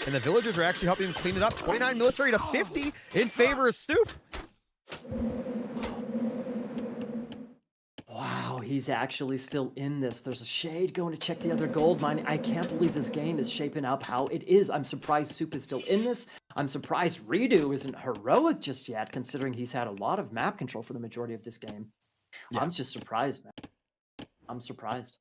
And the villagers are actually helping him clean it up. 29 military to 50 in favor of Soup. Wow, he's actually still in this. There's a shade going to check the other gold mine. I can't believe this game is shaping up how it is. I'm surprised Soup is still in this. I'm surprised Redu isn't heroic just yet, considering he's had a lot of map control for the majority of this game. Yeah. I'm just surprised, man. I'm surprised.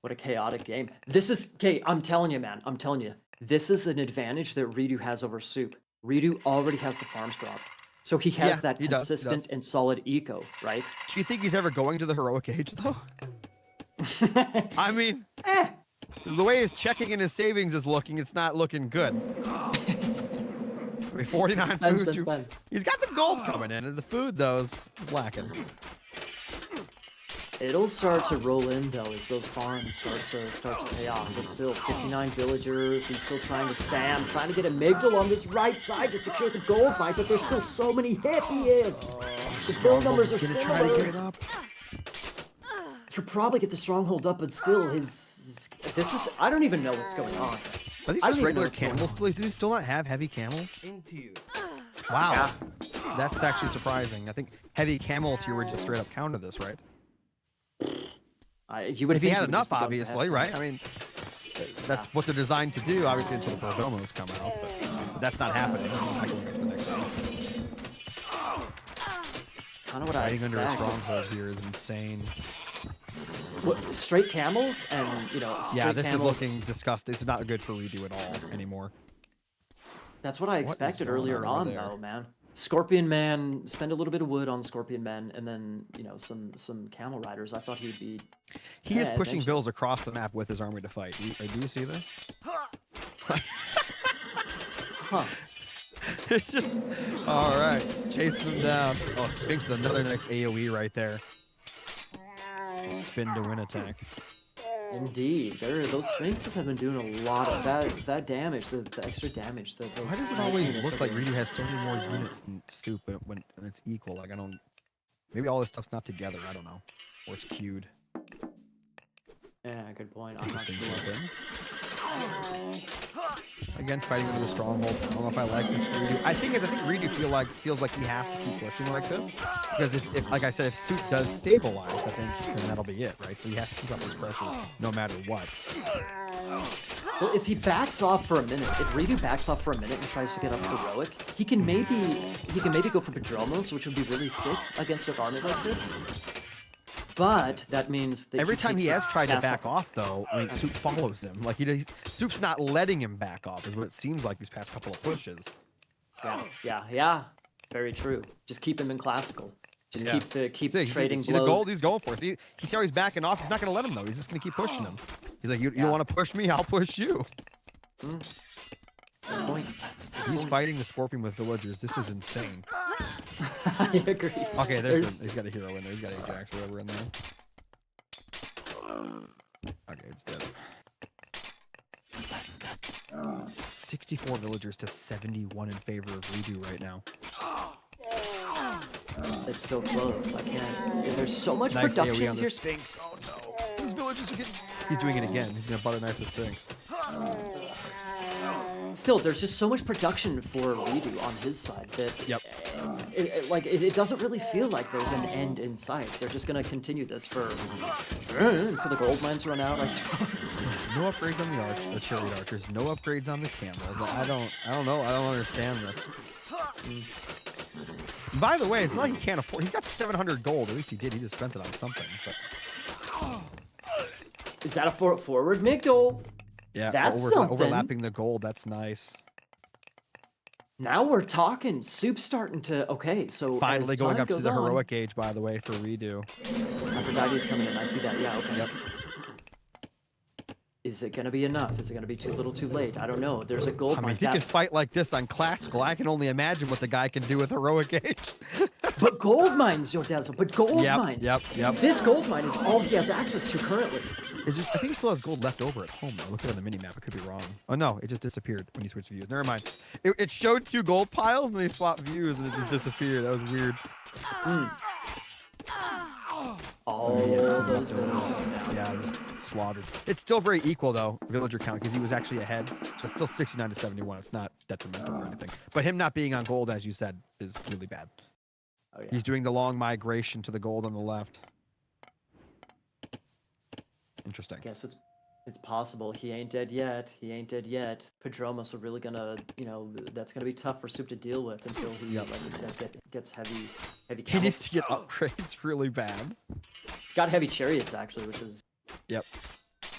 What a chaotic game. This is, okay, I'm telling you, man. I'm telling you. This is an advantage that Redu has over Soup. Redu already has the farms drop. So he has that consistent and solid eco, right? Do you think he's ever going to the heroic age, though? I mean, the way his checking and his savings is looking, it's not looking good. 49 food. He's got the gold coming in, and the food, though, is lacking. It'll start to roll in, though, as those farms start to pay off. But still, 59 villagers. He's still trying to spam, trying to get a Migdal on this right side to secure the gold mine, but there's still so many hit he is. The build numbers are similar. Try to get it up. He'll probably get the stronghold up, but still, this is, I don't even know what's going on. Are these just regular camels? Do they still not have heavy camels? Wow. Yeah. That's actually surprising. I think heavy camels here would just straight up counter this, right? You would if he had enough, obviously, right? I mean, that's what they're designed to do, obviously, until the Perdomos come out, but that's not happening. I can the next kind of what I expect. Under a stronghold here is insane. What, straight camels and, you know, yeah, this is looking disgusting. It's not good for Redu at all anymore. That's what I expected earlier on, though, man. Scorpion Man, spend a little bit of wood on Scorpion Man, and then, you know, some camel riders. I thought he'd be... He is pushing bills across the map with his army to fight. Do you see this? Huh. It's just... Alright, chasing him down. Oh, Sphinx with another nice AoE right there. Spin to win attack. Indeed, those Sphinxes have been doing a lot of that damage, the extra damage. Why does it always look like Redu has so many more units than Soup when it's equal? Like, I don't... Maybe all this stuff's not together, I don't know. Or it's queued. Yeah, good point. I'm not sure. Again, fighting under a stronghold. I don't know if I like this for Redu. I think Redu feels like he has to keep pushing like this. Because if like I said, if Soup does stabilize, I think then that'll be it, right? So he has to keep up his pressure no matter what. Well, if he backs off for a minute, if Redu backs off for a minute and tries to get up heroic, he can maybe go for Padromos, which would be really sick against an army like this. But that means that every time he has tried to back off, though, I mean, Soup follows him. Like Soup's not letting him back off, is what it seems like these past couple of pushes. Yeah. Very true. Just keep him in classical. Just keep trading blows. See the gold he's going for. See how he's backing off. He's not going to let him though. He's just going to keep pushing him. He's like, you want to push me? I'll push you. He's fighting the Scorpion with villagers. This is insane. I agree. Okay, he's got a hero in there. He's got Ajax or whatever in there. Okay, it's dead. 64 villagers to 71 in favor of Redu right now. It's still close. I can't. There's so much nice production AoE on here. The Sphinx. Oh no! These villagers are getting. He's doing it again. He's gonna butter knife the Sphinx. still, there's just so much production for Redu on his side that Yep. it doesn't really feel like there's an end in sight. They're just gonna continue this for until the gold mines run out, I suppose. No upgrades on the chariot archers. No upgrades on the camels. I don't know. I don't understand this. By the way, it's not like he can't afford. He got 700 gold. At least he did. He just spent it on something. But Is that a forward Migdol? yeah, That's something. overlapping the gold. That's nice. Now we're talking. Soup's starting to so Finally as going time up to goes the on, heroic age, by the way, for Redu. Aphrodite's coming in. I see that. Yeah. Okay. Yep. Is it going to be enough? Is it going to be too little, too late? I don't know. There's a gold I mean, mine. if he can fight like this on classical, I can only imagine what the guy can do with heroic age. But gold mines, Yodazzle. But gold mines. Yep. This gold mine is all he has access to currently. It's just, I think he still has gold left over at home, though. Looks like on the minimap. I could be wrong. Oh, no. It just disappeared when you switched views. Never mind. It showed 2 gold piles, and they swapped views, and it just disappeared. That was weird. All those villagers going down. Yeah, just slaughtered. It's still very equal, though, villager count, because he was actually ahead. So it's still 69 to 71. It's not detrimental or anything. But him not being on gold, as you said, is really bad. Oh, yeah. He's doing the long migration to the gold on the left. Interesting. I guess it's possible. He ain't dead yet. He ain't dead yet. Padromos are really gonna, that's gonna be tough for Soup to deal with until he, like you said, gets heavy. He needs to get upgrades really bad. He's got heavy chariots actually, which is. Yep.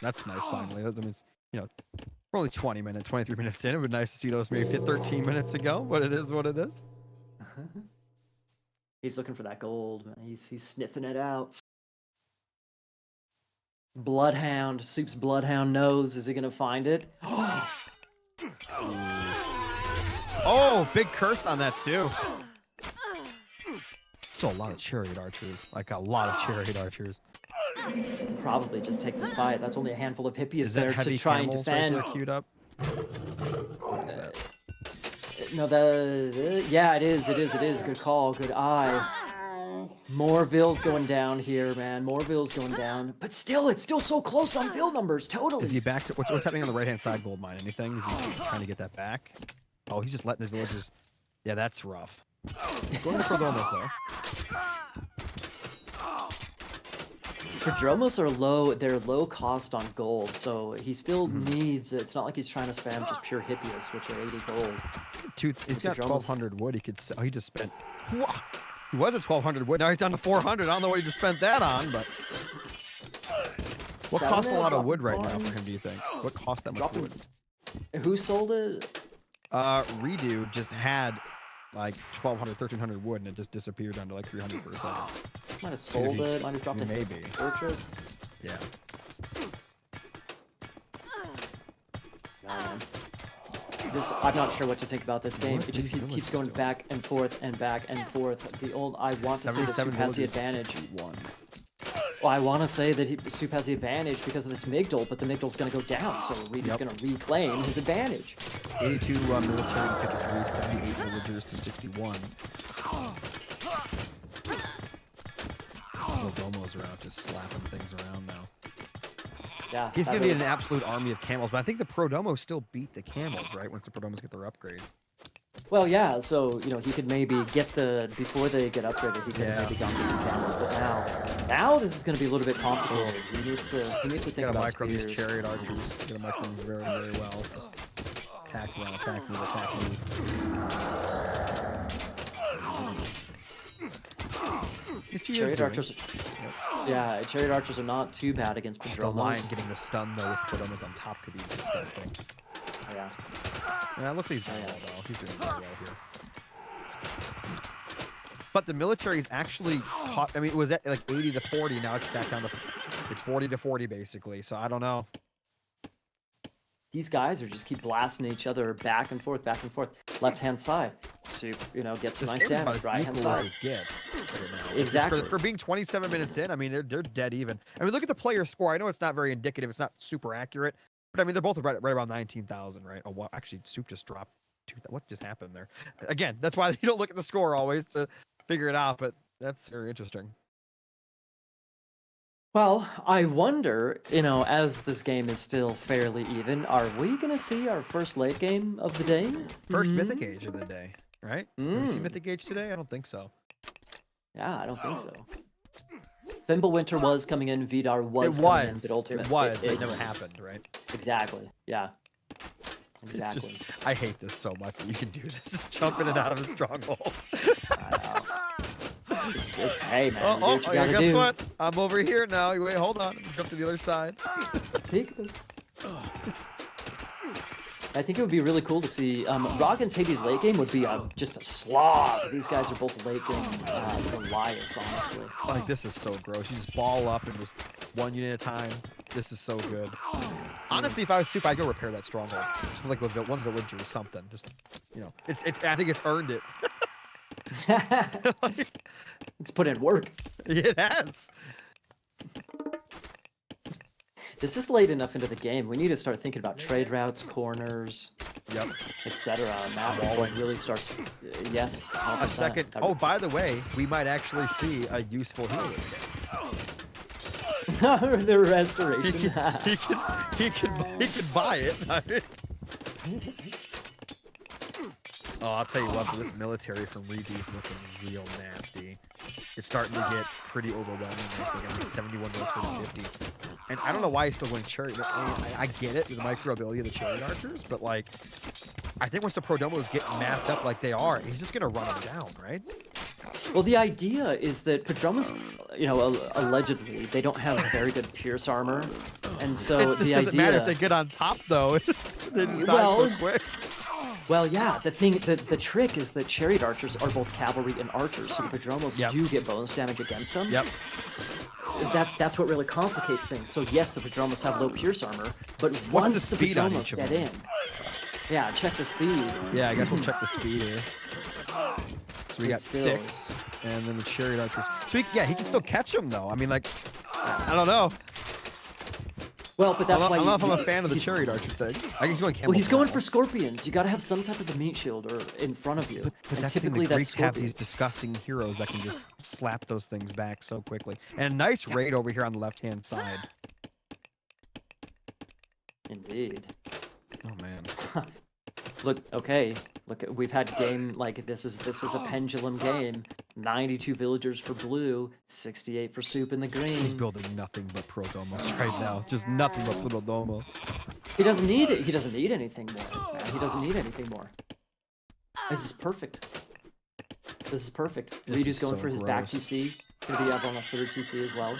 That's nice. Finally, that means we're only 23 minutes in. It would be nice to see those maybe 13 minutes ago, but it is what it is. He's looking for that gold, man. He's sniffing it out. Bloodhound, Soup's bloodhound knows. Is he gonna find it? Oh, big curse on that too. Still a lot of chariot archers. Like a lot of chariot archers. Probably just take this fight. That's only a handful of hippies Is that there heavy to try and camels right defend. there queued up? What is that? No, yeah, it is. Good call, good eye. Moreville's going down here, man. Moreville's going down. But still, it's still so close on Ville numbers, totally. Is he back to what's happening on the right hand side gold mine? Anything? Is he trying to get that back? Oh, he's just letting the villagers. Yeah, that's rough. He's going for Prodromos though. Prodromos are low. They're low cost on gold, so he still needs. It's not like he's trying to spam just pure hippias, which are 80 gold. He's got 1,200 wood. He could. Oh, he just spent. He was at 1,200 wood. Now he's down to 400. I don't know what he just spent that on, but. What cost a lot of wood right now for him? Do you think? What cost that much wood? Who sold it? Redu just had like 1,200, 1,300 wood, and it just disappeared down to like 300 for a second. Might have sold it. Might have dropped it. Maybe. Purchase. Yeah. I'm not sure what to think about this game. It just keeps going back and forth and back and forth. The old, I want to say that Soup has the advantage. Well, I want to say that Soup has the advantage because of this Migdol, but the Migdol's going to go down, so Redu's going to reclaim his advantage. 82 military to pick a 78 villagers to 61. Domo's around, just slapping things around now. Yeah, he's going to need an absolute army of camels, but I think the Prodomos still beat the camels, right? Once the Prodomos get their upgrades. Well, yeah, so, he could maybe get before they get upgraded, he could have maybe gone to some camels, but now this is going to be a little bit complicated. He needs to think about micro these chariot archers. Gotta micro them very, very well. Attack well, attack move, attack move. Chariot archers. Yeah, chariot archers are not too bad against Prodromos. The lion getting the stun though with Prodromos on top could be disgusting. Yeah. Yeah, it looks like he's doing well though. He's doing very well here. But the military's actually caught. I mean, it was at like 80 to 40. Now it's back down to. It's 40 to 40 basically. So I don't know. These guys are just keep blasting each other back and forth, left hand side. Soup, gets some nice damage. Right hand side. Exactly. For being 27 minutes in, I mean, they're dead even. I mean, look at the player score. I know it's not very indicative. It's not super accurate. But I mean, they're both right around 19,000, right? Oh, well, actually, Soup just dropped. What just happened there? Again, that's why you don't look at the score always to figure it out. But that's very interesting. Well, I wonder, as this game is still fairly even, are we gonna see our first late game of the day? First Mythic Hmm. Age of the day, right? Have we seen Mythic Age today? I don't think so. Yeah, I don't think so. Fimbulwinter was coming in, Vidar It was coming in, but was. It ultimately was. But it never happened, right? exactly. Yeah. It's Exactly. just, I hate this so much that you can do this. Just jump in and out of a stronghold. I know. It's hey man, you do Oh, what you oh, yeah, gotta guess do. what? I'm over here now. Wait, hold on. Jump to the other side. Peekaboo. I think it would be really cool to see. Roggen's Hades late game would be just a slog. These guys are both late game Goliaths, honestly. Like, this is so gross. You just ball up and just one unit at a time. This is so good. Honestly, if I was super, I'd go repair that stronghold. Just for like one villager or something. Just, it's. I think it's earned it. It's put in work. It has. This is late enough into the game. We need to start thinking about trade routes, corners, Yep. etc. Map walling really starts. Yes. 100%. A second. Oh, by the way, we might actually see a useful hero. The restoration. He can buy it. Oh, I'll tell you what, this military from Redu is looking real nasty. It's starting to get pretty overwhelming. I think I'm at 71 votes for the 50. And I don't know why he's still going chariot. I get it, the micro ability of the chariot archers, but like, I think once the Prodomos get masked up like they are, he's just gonna run them down, right? Well, the idea is that Prodromos, allegedly, they don't have very good pierce armor, and so It the doesn't idea. matter if they get on top though. They just die so quick. Well, yeah, the trick is that chariot archers are both cavalry and archers, so the Prodromos do get bonus damage against them. Yep. That's what really complicates things. So yes, the Prodromos have low pierce armor, but What's once the speed on Prodromos each of get them? in, yeah, check the speed. Yeah, I guess we'll check the speed here. So we got Still. 6, and then the chariot archers. So he can still catch them though. I mean, like, I don't know. Well, but that's I why don't know if I'm a fan of the chariot archer thing. I think he's going camel. Well, he's going for scorpions. You got to have some type of a meat shield or in front of you. But and that's typically the Greeks that's have these scorpions. disgusting heroes that can just slap those things back so quickly. And a nice raid over here on the left-hand side. Indeed. Oh man. Look, okay. Look, we've had game like this is a pendulum game. 92 villagers for blue, 68 for soup in the green. He's building nothing but Prodomos right now. Just nothing but Prodomos. He doesn't need it. He doesn't need anything more. Man. He doesn't need anything more. This is perfect. This is perfect. This Redu's is going so for his back gross. TC. Gonna be up on the third TC as well.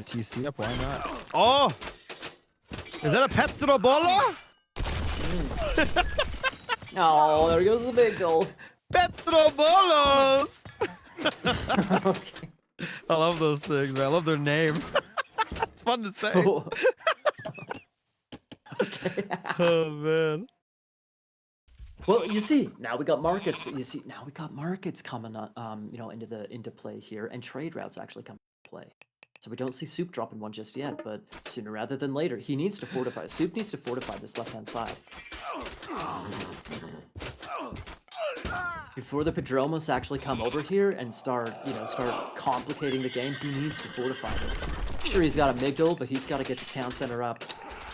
TC up, why not? Oh! Is that a Petrobolo? Oh, there goes the big goal. Petrobolos! Okay. I love those things, man. I love their name. It's fun to say. Oh. Okay. Oh, man. Well, you see, now we got markets. You see, now we got markets coming, into play here, and trade routes actually come into play. So we don't see Soup dropping one just yet, but sooner rather than later, he needs to fortify. Soup needs to fortify this left-hand side. Before the Prodromos actually come over here and start complicating the game, he needs to fortify this. Sure, he's got a Migdal, but he's got to get the town center up.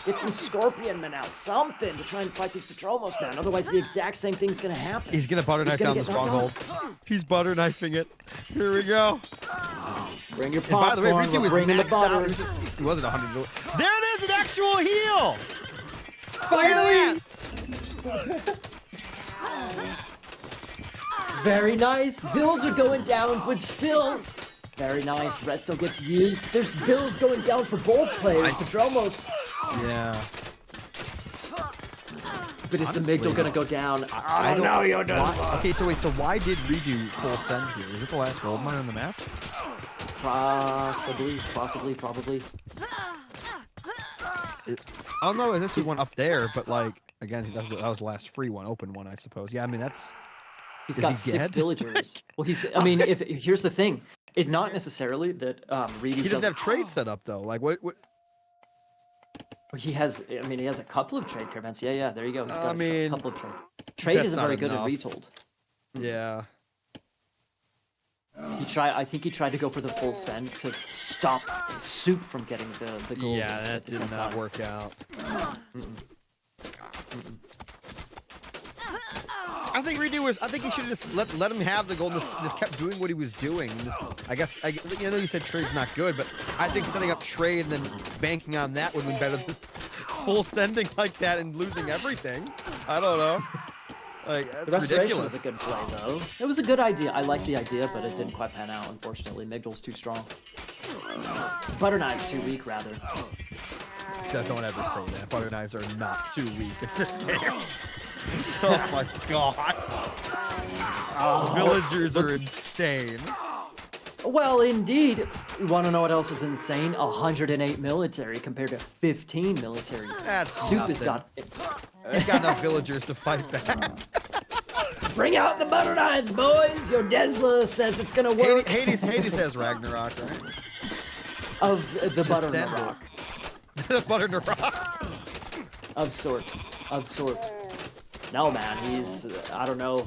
Get some Scorpion men out, something to try and fight these Prodromos, man. Otherwise, the exact same thing's gonna happen. He's gonna butter knife down the stronghold. He's butter knifing it. Here we go. Bring your And by the way, popcorn. Ricky We're was bringing the maxed butter. out. He wasn't 100. There it is, an actual heal. Finally! Very nice. Bills are going down, but still. Very nice. Resto gets used. There's bills going down for both players. Prodromos. Yeah. But is the Migdal gonna go down? I don't know. You're done. Okay, so wait. So why did Redu full send here? Is it the last gold mine on the map? Possibly, probably. I don't know if this is one up there, but like again, that was the last free one, open one, I suppose. Yeah, I mean that's. He's Is got he 6 dead? villagers. Well, I mean, here's the thing. It not necessarily that Redu He doesn't have trade set up though. Like what? He has. I mean, he has a couple of trade caravans. Yeah. There you go. He's got I a couple of trade. Trade that's isn't not very good at enough. Retold. Yeah. I think he tried to go for the full send to stop Soup from getting the gold. Yeah, at that the same did not time. work out. I think Redu was. I think he should have just let him have the gold. Just kept doing what he was doing. Just, I know you said trade's not good, but I think setting up trade and then banking on that would have been better than full sending like that and losing everything. I don't know. Like, The that's restoration ridiculous. was a good play, though. It was a good idea. I liked the idea, but it didn't quite pan out, unfortunately. Migdal's too strong. Butter Knife's too weak, rather. Don't ever say that. Butter knives are not too weak in this game. Oh my god. Villagers are insane. Well, indeed. You want to know what else is insane? 108 military compared to 15 military. That's Soup has nothing. got... He's got enough villagers to fight back. Bring out the butter knives, boys! Your Desla says it's gonna work. Hades has Ragnarok, right? Of the butter send it. rock. The butter rock. Of sorts. Of sorts. No, man, he's... I don't know.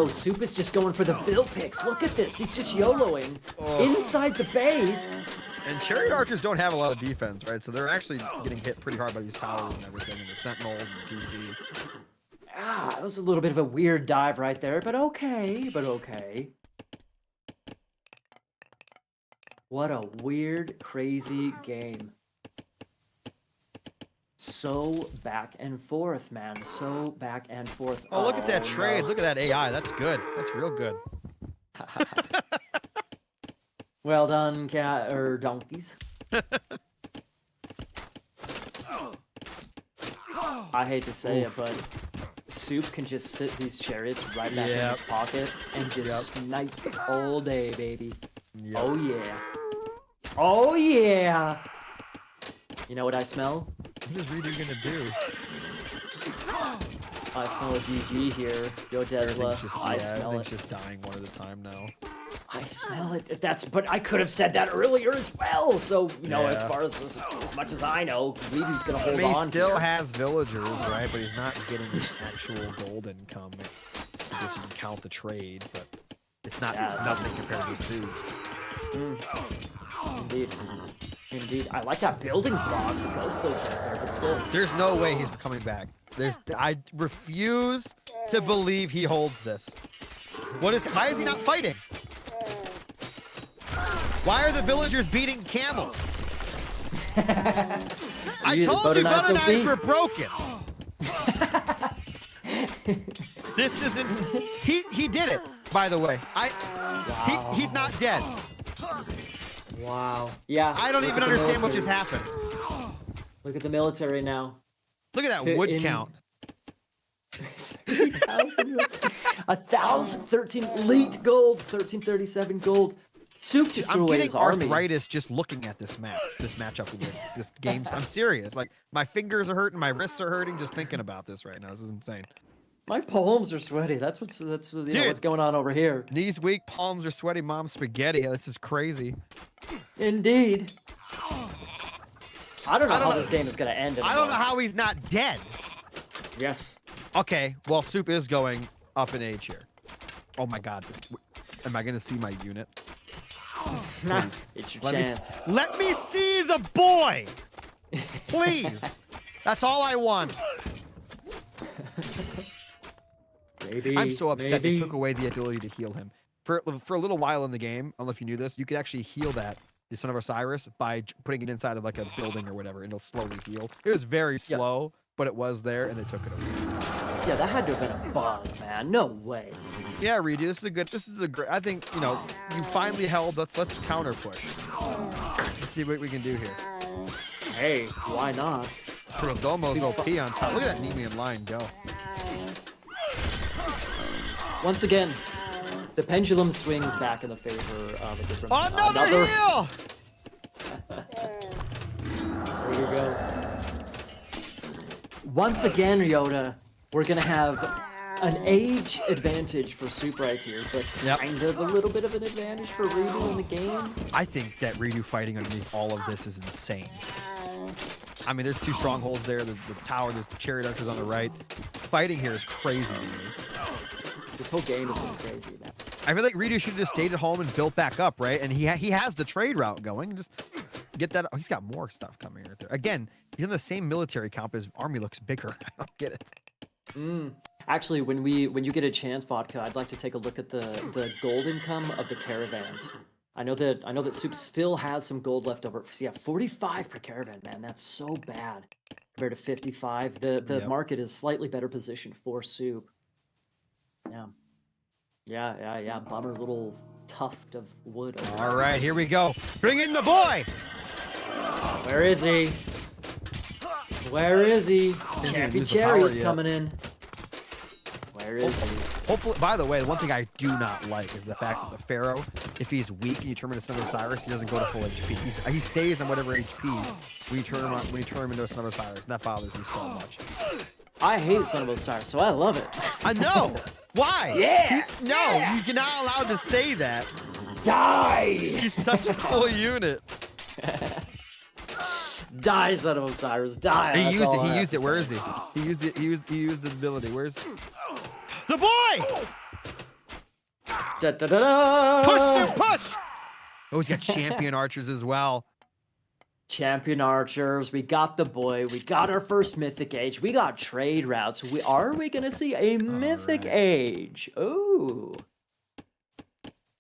Soup is just going for the bill picks. Look at this. He's just YOLOing inside the base. And chariot archers don't have a lot of defense, right? So they're actually getting hit pretty hard by these towers and everything, and the sentinels and the TC. Ah, that was a little bit of a weird dive right there, but okay, What a weird, crazy game. So back and forth, man. So back and forth. Oh, look at that no. trade. Look at that AI. That's good. That's real good. Well done, donkeys. I hate to say it, but Soup can just sit these chariots right back in his pocket and just snipe all day, baby. Yep. Oh yeah. Oh yeah. You know what I smell? What is Redu gonna do? I smell a GG here. Yo, Desla. I smell it. Everything's just dying one at a time now. I smell it. But I could have said that earlier as well. So, you know, as Yeah. far as much as I know, Redu's gonna hold He on. still here. has villagers, right? But he's not getting his actual gold income. I guess you can count the trade, but it's not. Yeah, It's nothing compared to Zeus. Indeed. Indeed. I like that building block, the ghost place right there, but still. There's no way he's coming back. I refuse to believe he holds this. Why is he not fighting? Why are the villagers beating camels? I told you butter knives were broken. This is insane. He did it, by the way. He's not dead. Wow. Yeah. I don't even understand what just happened. Look at the military now. Look at that wood count. 1,013 late gold, 1337 gold. Soup just threw I'm away getting his army. arthritis just looking at this matchup with this game. I'm serious. Like, my fingers are hurting, my wrists are hurting just thinking about this right now. This is insane. My palms are sweaty. That's what's what's going on over here. Knees weak, palms are sweaty, mom's spaghetti. This is crazy. Indeed. I don't know how this game is going to end. I don't know how he's not dead. Yes. Okay, well, Soup is going up in age here. Oh my god. Am I going to see my unit? Please. It's your chance. Let me see the boy! Please! That's all I want. Maybe. I'm so upset maybe. they took away the ability to heal him. For a little while in the game, I don't know if you knew this, you could actually heal the Son of Osiris by putting it inside of like a building or whatever, and it'll slowly heal. It was very slow, but it was there, and they took it away. Yeah, that had to have been a bug, man. No way. Yeah, Redu, this is a great. I think you finally held. Let's counter push. Let's see what we can do here. Hey, why not? Perdomo's OP on top. Look at that Nemean line go. Once again, the pendulum swings back in the favor of a different. Another heal! There you go. Once again, Yoda, we're gonna have an age advantage for Soup right here, but kind of a little bit of an advantage for Redu in the game. I think that Redu fighting underneath all of this is insane. I mean, there's two strongholds there. The tower, there's the chariot archers on the right. Fighting here is crazy to me. This whole game is going crazy, man. I feel like Redu should have just stayed at home and built back up, right? And he has the trade route going. Just get that. Oh, he's got more stuff coming right there. Again, he's in the same military comp. His army looks bigger. I don't get it. Actually, when you get a chance, Vodka, I'd like to take a look at the gold income of the caravans. I know that Soup still has some gold left over. So yeah, 45 per caravan, man. That's so bad compared to 55. The market is slightly better positioned for Soup. Yeah. Bummer little tuft of wood. All right, here we go. Bring in the boy. Where is he? Where is he? Champion Chariot's coming in. Where is he? Hopefully, by the way, one thing I do not like is the fact that the Pharaoh, if he's weak and you turn him into Son of Osiris, he doesn't go to full HP. He stays on whatever HP when you turn him into a Son of Osiris, and that bothers me so much. I hate Son of Osiris, so I love it. I know. Why? Yeah. You're not allowed to say that. Die. He's such a cool unit. Die, Son of Osiris, die. He used it. Where is he? He used it. He used the ability. Where's the boy? Da, da, da, da. Push! Oh, he's got champion archers as well. Champion archers. We got the boy. We got our first mythic age. We got trade routes. Are we gonna see a mythic age? Ooh.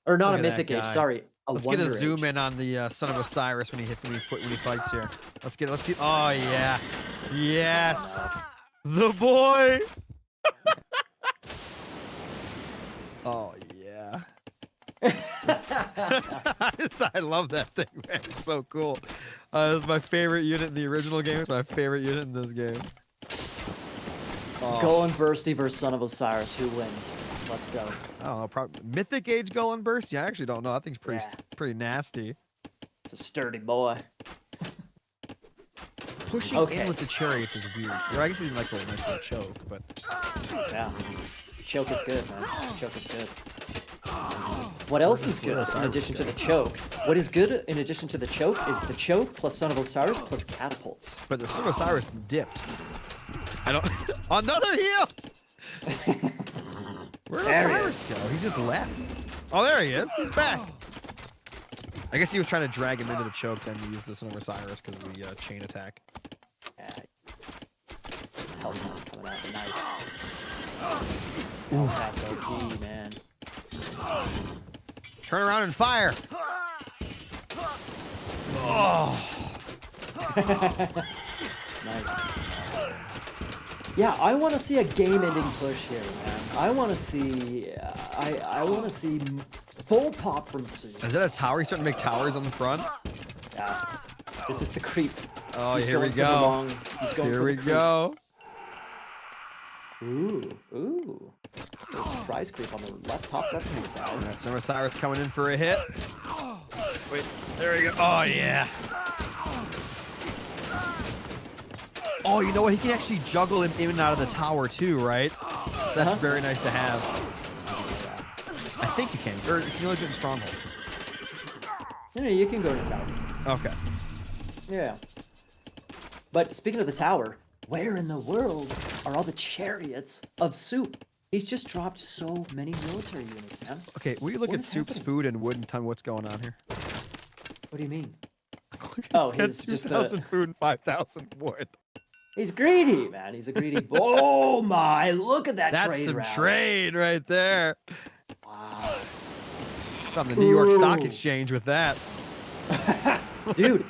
Or not a mythic age. Sorry. Let's get a zoom in on the Son of Osiris when he fights here. Let's see. Oh yeah, yes, the boy. Oh yeah. I love that thing, man. It's so cool. This is my favorite unit in the original game. It's my favorite unit in this game. Golan Bursty versus Son of Osiris. Who wins? Let's go. Oh, probably Mythic Age Golan Burst? Yeah, I actually don't know. That thing's pretty nasty. It's a sturdy boy. Pushing in with the chariots is weird. I guess he didn't like the nice little choke, but yeah, choke is good, man. Choke is good. What else is good in addition to the choke? What is good in addition to the choke is the choke plus Son of Osiris plus catapults. But the Son of Osiris dipped. I don't. Another heal. Where did Osiris go? He just left. Oh, there he is. He's back. I guess he was trying to drag him into the choke, then use this on Osiris because of the chain attack. Yeah. Hellman's coming out. Nice. Ooh. That's OP, man. Turn around and fire. Oh. Nice. Yeah, I want to see a game-ending push here, man. I want to see, I want to see full pop from Soup. Is that a tower? He's starting to make towers on the front. Yeah. This is the creep. Oh, here we go. Here we go. Ooh. There's a surprise creep on the top left-hand side. That's Son of Osiris coming in for a hit. Wait, there we go. Oh, yeah. Oh, you know what? He can actually juggle him in and out of the tower too, right? So that's very nice to have. I think you can. Or you can only do it in strongholds. No, you can go to the tower. Okay. Yeah. But speaking of the tower, where in the world are all the chariots of Soup? He's just dropped so many military units, man. Okay, will you look at Soup's food and wood and tell me what's going on here? What do you mean? Oh, he's just 2,000 food and 5,000 wood. He's greedy, man. He's a greedy. Oh my! Look at that trade That's some route. trade right there. Wow. It's on the New York Stock Exchange with that. Dude,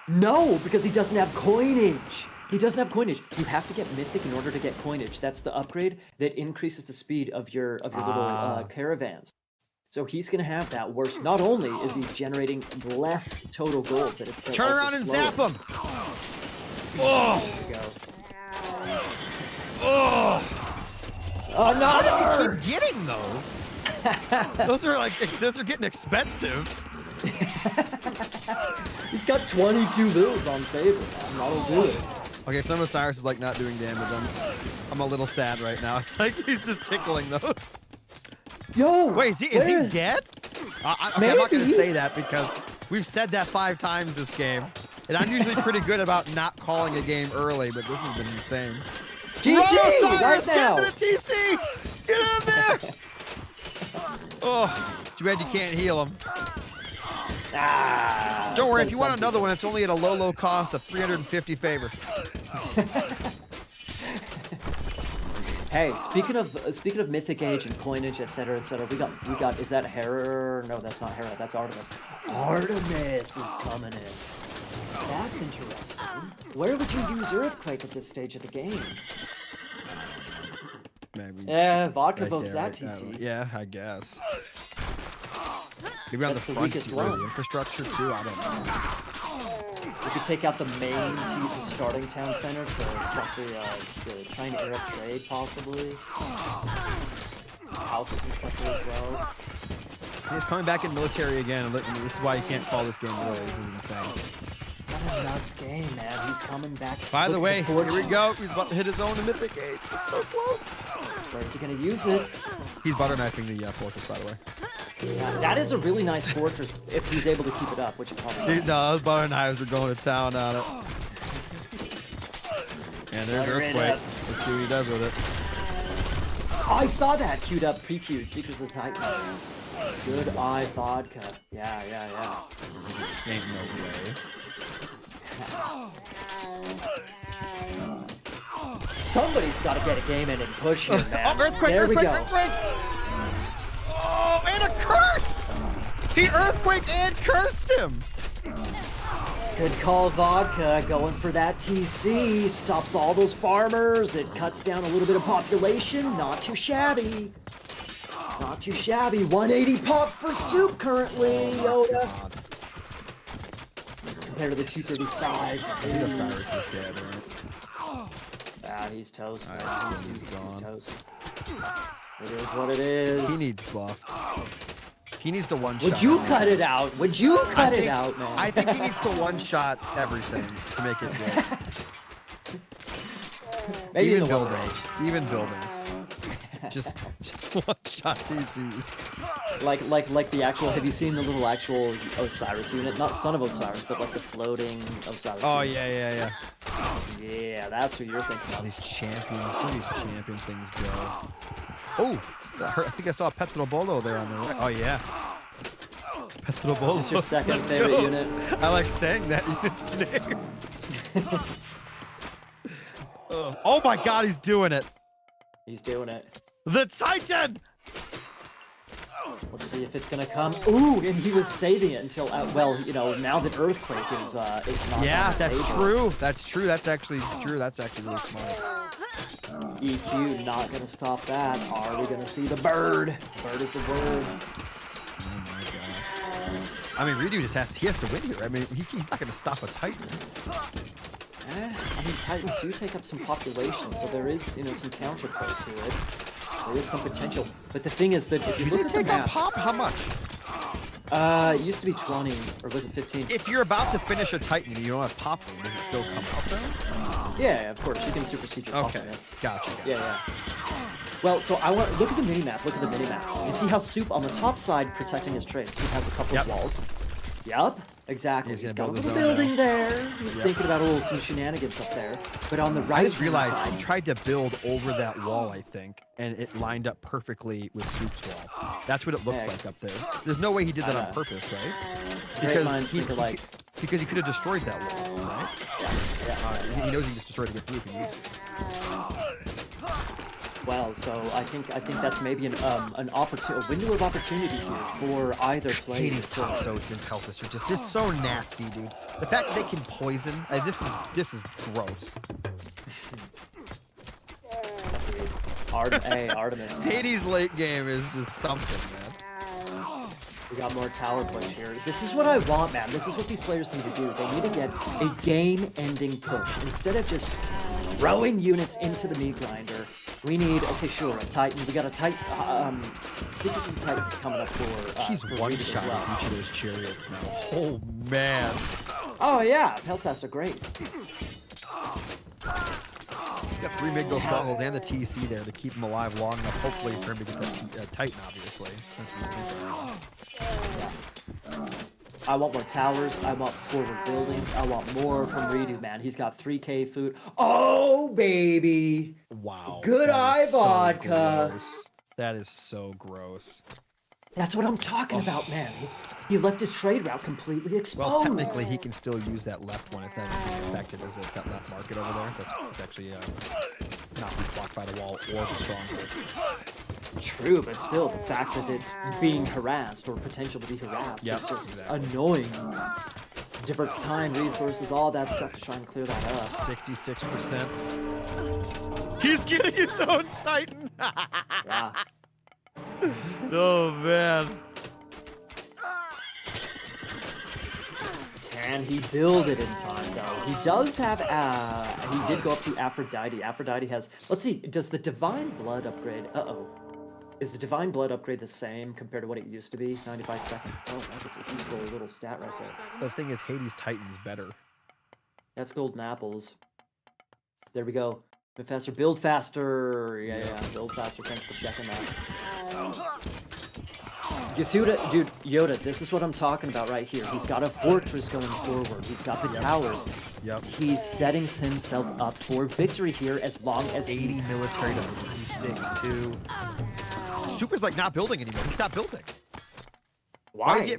no, because he doesn't have coinage. He doesn't have coinage. You have to get mythic in order to get coinage. That's the upgrade that increases the speed of your little caravans. So he's gonna have that. Worse, not only is he generating less total gold, but it's turn around and zap him. Oh! There you go. Oh no! How does he keep getting those? Those are getting expensive. He's got 22 bills on favor, man. That'll do it. Okay, Son of Osiris is like not doing damage. I'm a little sad right now. It's like he's just tickling those. Yo! Wait, is he dead? Okay, I'm not gonna say that because we've said that 5 times this game. And I'm usually pretty good about not calling a game early, but this has been insane. GG! Right now! Get into the TC! Get in there! Oh, too bad you can't heal him. Ah, Don't worry, says if you want some another people. one, it's only at a low cost of 350 favor. Hey, speaking of mythic age and coinage, etc., etc., we got. Is that Hera? No, that's not Hera. That's Artemis. Artemis is coming in. That's interesting. Where would you use Earthquake at this stage of the game? Maybe. Yeah, vodka Right votes there, that right, TC. yeah, I guess. Maybe on That's the the front weakest or the one. infrastructure too. I don't know. We could take out the main the starting town center to stop the try and air up trade possibly. Houses and stuff as well. He's coming back in military again. This is why you can't call this game really. This is insane. What a nuts game, man. He's coming back. By the Look way, at here we fortune. go. He's about to hit his own mythic age. It's so close. Where's he gonna use it? He's butter knifing the fortress, by the way. Yeah, that is a really nice fortress if he's able to keep it up, which he probably Dude, no, those butter knives are going to town on it. And there's Butter it Earthquake. up. Let's see what he does with it. I saw that queued up, pre-queued, Secrets of the Titan. Good eye vodka. Yeah. Ain't no way. Somebody's got to get a game in and push here, man. Oh, Earthquake, there we Earthquake, go. Earthquake! Oh, and a curse! He Earthquake and cursed him! Good call, vodka. Going for that TC. Stops all those farmers. It cuts down a little bit of population. Not too shabby. Not too shabby. 180 pop for soup currently, Yoda. Compared to the 235. I think Osiris is dead, right? Ah, he's toast, man. I see He's he's gone. toast. It is what it is. He needs buff. He needs to one-shot. Would you cut it out? Would you cut it out, man? I think he needs to one-shot everything to make it good. Maybe Even in the buildings. buildings. Even buildings. Just one-shot TCs. Like the actual. Have you seen the little actual Osiris unit? Not Son of Osiris, but like the floating Osiris. Oh, unit. yeah. Yeah, that's what you're thinking All of. these champions. Where do these champion things go? Oh, I think I saw Petrobolo there on the right. Oh, yeah. Petrobolo. Is this your second Let's favorite go. unit? I like saying that unit's name. Oh my god, he's doing it. He's doing it. The Titan! Let's see if it's gonna come. Ooh, and he was saving it until well, you know, now that Earthquake is not. Yeah, on the that's table. true. That's true. That's actually true. That's actually really smart. EQ not gonna stop that. Are we gonna see the bird? Bird is the word. Oh my god. I mean, Redu just has to win here. I mean, he's not gonna stop a Titan. I mean, Titans do take up some population, so there is, you know, some counterplay to it. There is some potential. But the thing is that if you You look didn't at the take on map, pop? How much? it used to be 20, or was it 15? If you're about to finish a Titan and you don't have pop, does it still come out then? Yeah, of course, you can supersede your Okay, pop, man. gotcha. Yeah. Well, so I want look at the minimap. Look at the minimap. You see how Soup on the top side protecting his trade. Soup has a couple Yep. of walls. Yup, exactly. He's He's gonna got a build little his own building there. He's Yep. thinking about a little some shenanigans up there. But on the right I just realized side, he tried to build over that wall, I think, and it lined up perfectly with Soup's wall. That's what it looks Yeah. like up there. There's no way he did that on know. purpose, right? great minds think alike. Because he could have destroyed that wall, right? Yeah. He knows he just destroyed it with Blue if he needs to. Well, so I think that's maybe an opportunity, a window of opportunity here for either player. Hades Toxotes and Pelthus are just so nasty, dude. The fact that they can poison, this is gross. Artemis. Man. Hades late game is just something, man. We got more tower push here. This is what I want, man. This is what these players need to do. They need to get a game-ending push. Instead of just throwing units into the meat grinder, we need, okay, sure, a Titan. We got a Titan, Secrets of the Titans is coming up for, He's for one Redu as shot well. each of those chariots now. Oh, man. Oh, yeah, Peltas are great. He's got 3 Migdal Strongholds and the TC there to keep him alive long enough, hopefully, for him to get that Titan, obviously. Since we just did that. I want more towers. I want forward buildings. I want more from Redu, man. He's got 3K food. Oh, baby. Wow. Good that eye is so vodka. gross. That is so gross. That's what I'm talking about, man. He left his trade route completely exposed. Well, technically, he can still use that left one. It's not being affected as that left market over there. That's actually not being blocked by the wall or the stronghold. True, but still, the fact that it's being harassed or potential to be harassed is just annoying. Diverts time, resources, all that stuff to try and clear that up. 66%. He's getting his own Titan. Yeah. Oh, man. Can he build it in time, though? He does have, he did go up to Aphrodite. Aphrodite has, let's see, does the Divine Blood upgrade, is the Divine Blood upgrade the same compared to what it used to be? 95 seconds. Oh, that is a useful little stat right there. The thing is, Hades Titan's better. That's golden apples. There we go. Bit faster, build faster. Yeah, build faster. Thanks for checking that. You see what, dude, Yoda, this is what I'm talking about right here. He's got a fortress going forward. He's got the towers. Yep. He's setting himself up for victory here as long as 80 military to 36 too. Super's like not building anymore. He stopped building. Why? Is he?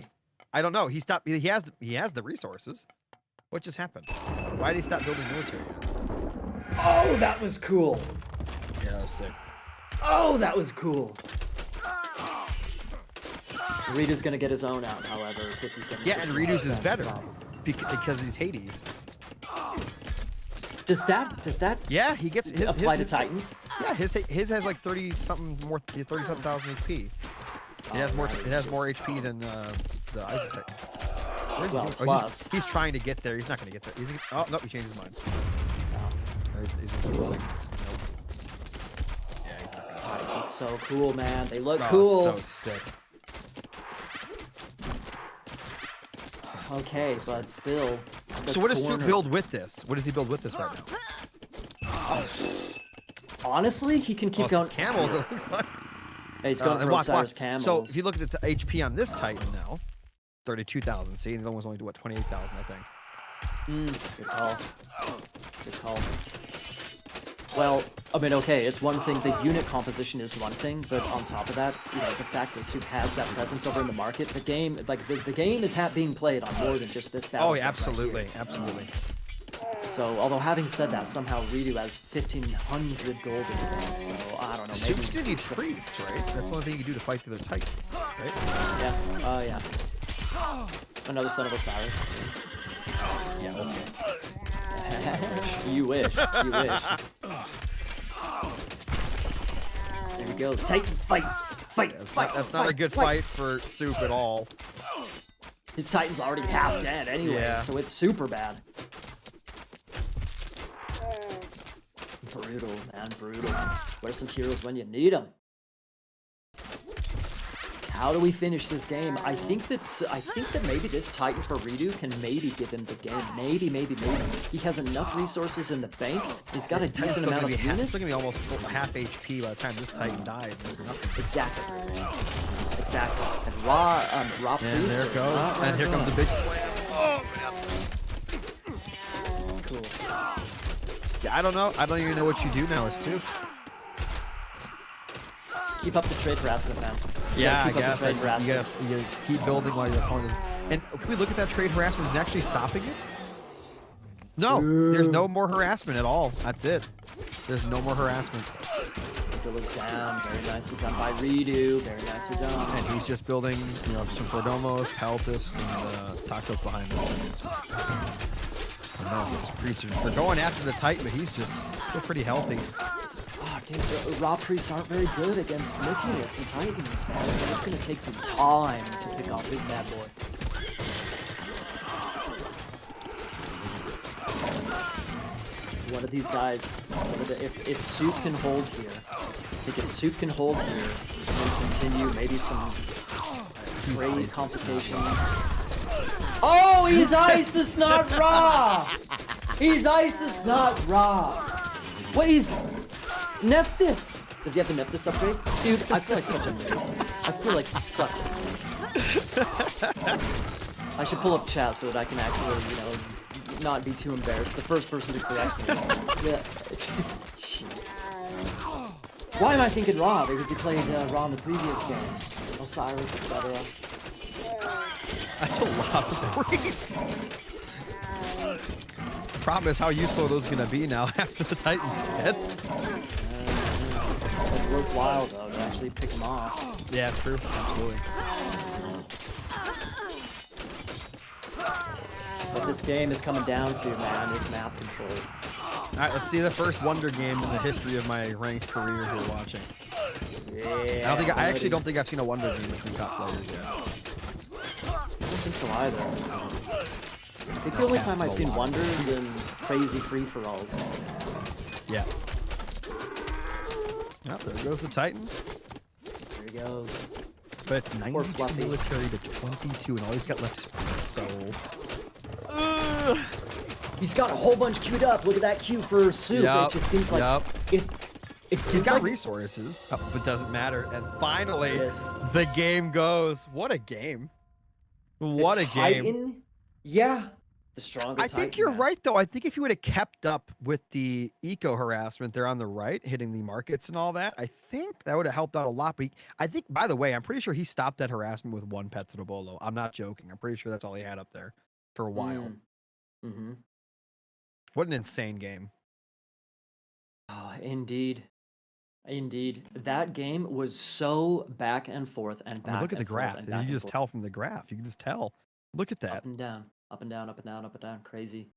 I don't know. He stopped. He has the resources. What just happened? Why did he stop building military units? Oh, that was cool. Yeah, that was sick. Oh, that was cool. Redu's gonna get his own out, however. 57. Yeah, and Redu's is better because he's Hades. Does that? Yeah, he gets his apply to Titans. Yeah, his has like 30-something more, 37,000 HP. It has more. It has more HP than the Isis Titan. Well, plus he's trying to get there. He's not going to get there. Oh no, he changed his mind. He's nope. Yeah, he's not going to. Titans look so cool, man. They look cool. So sick. Okay, but still. So what does Soup build with this? What does he build with this right now? Honestly, he can keep going. Camels, it looks like. Yeah, he's going for Osiris camels. So if you look at the HP on this Titan now, 32,000. See, the other one's only what 28,000, I think. Good call. Good call. Well, I mean, okay, it's one thing. The unit composition is one thing, but on top of that, you know, the fact that Soup has that presence over in the market, the game, like the game is being played on more than just this battle. Oh, yeah, absolutely, absolutely. So, although having said that, somehow Redu has 1,500 gold in the bank, so I don't know. Maybe Soup's gonna need priests, right? That's the only thing you can do to fight through their Titan, right? Yeah. Yeah. Another son of Osiris. Yeah. Okay. You wish. You wish. There we go. Titan fight. Fight. That's not a good fight for Soup at all. His Titan's already half dead anyway, so it's super bad. Brutal, man, brutal. Where's some heroes when you need them? How do we finish this game? I think that maybe this Titan for Redu can maybe give him the game. Maybe. He has enough resources in the bank. He's got a decent amount of units. It's gonna be almost half HP by the time this Titan died. Exactly. And Raw and Priest. there it goes. And here comes a big slam. Oh man. Cool. Yeah, I don't know. I don't even know what you do now with Soup. Keep up the trade harassment, man. Yeah, I guess. You gotta keep building while your opponent is... And can we look at that trade harassment? Is it actually stopping it? No, there's no more harassment at all. That's it. There's no more harassment. Bill is down. Very nicely done by Redu. Very nicely done. And he's just building, you know, some Perdomos, Peltis, and Tacos behind us. I don't know. They're going after the Titan, but he's just still pretty healthy. Oh, dude, the raw priests aren't very good against Mythians and Titans, man. So it's gonna take some time to pick off this bad boy. One of these guys, if Soup can hold here, I think if Soup can hold here and continue maybe some trade complications. Oh, he's Isis, not Ra! He's Isis, not Ra! What is Nephthys? Does he have the Nephthys upgrade? Dude, I feel like such a nerd. I feel like such a nerd. I should pull up chat so that I can actually, you know, not be too embarrassed. The first person to correct me. Yeah. Jeez. Why am I thinking Ra? Because he played Ra in the previous game. Osiris, etc. That's a lot of freeze. Problem is, how useful are those going to be now after the Titan's dead? It's worthwhile though to actually pick them off. Yeah, true. Absolutely. What this game is coming down to, man, is map control. All right, let's see the first Wonder game in the history of my ranked career here watching. Yeah. I actually don't think I've seen a Wonder game between top players yet. I don't think so either. I think the only time I've seen Wonder is in crazy free-for-alls. Yeah. Oh, there goes the Titan. There he goes. But 92 military to 22, and all he's got left is so... He's got a whole bunch queued up. Look at that queue for Soup. It just seems like it seems he's got like resources, but doesn't matter. And finally, the game goes. What a game! What a game! Yeah, the strongest. I think you're right, though. I think if you would have kept up with the eco harassment there on the right, hitting the markets and all that, I think that would have helped out a lot. But I think, by the way, I'm pretty sure he stopped that harassment with one pet to the bolo. I'm not joking. I'm pretty sure that's all he had up there for a while. Mm-hmm. What an insane game. Oh, indeed. Indeed. That game was so back and forth and back. Look at the graph. You can just tell from the graph. You can just tell. Look at that. Up and down, up and down, up and down, up and down. Crazy.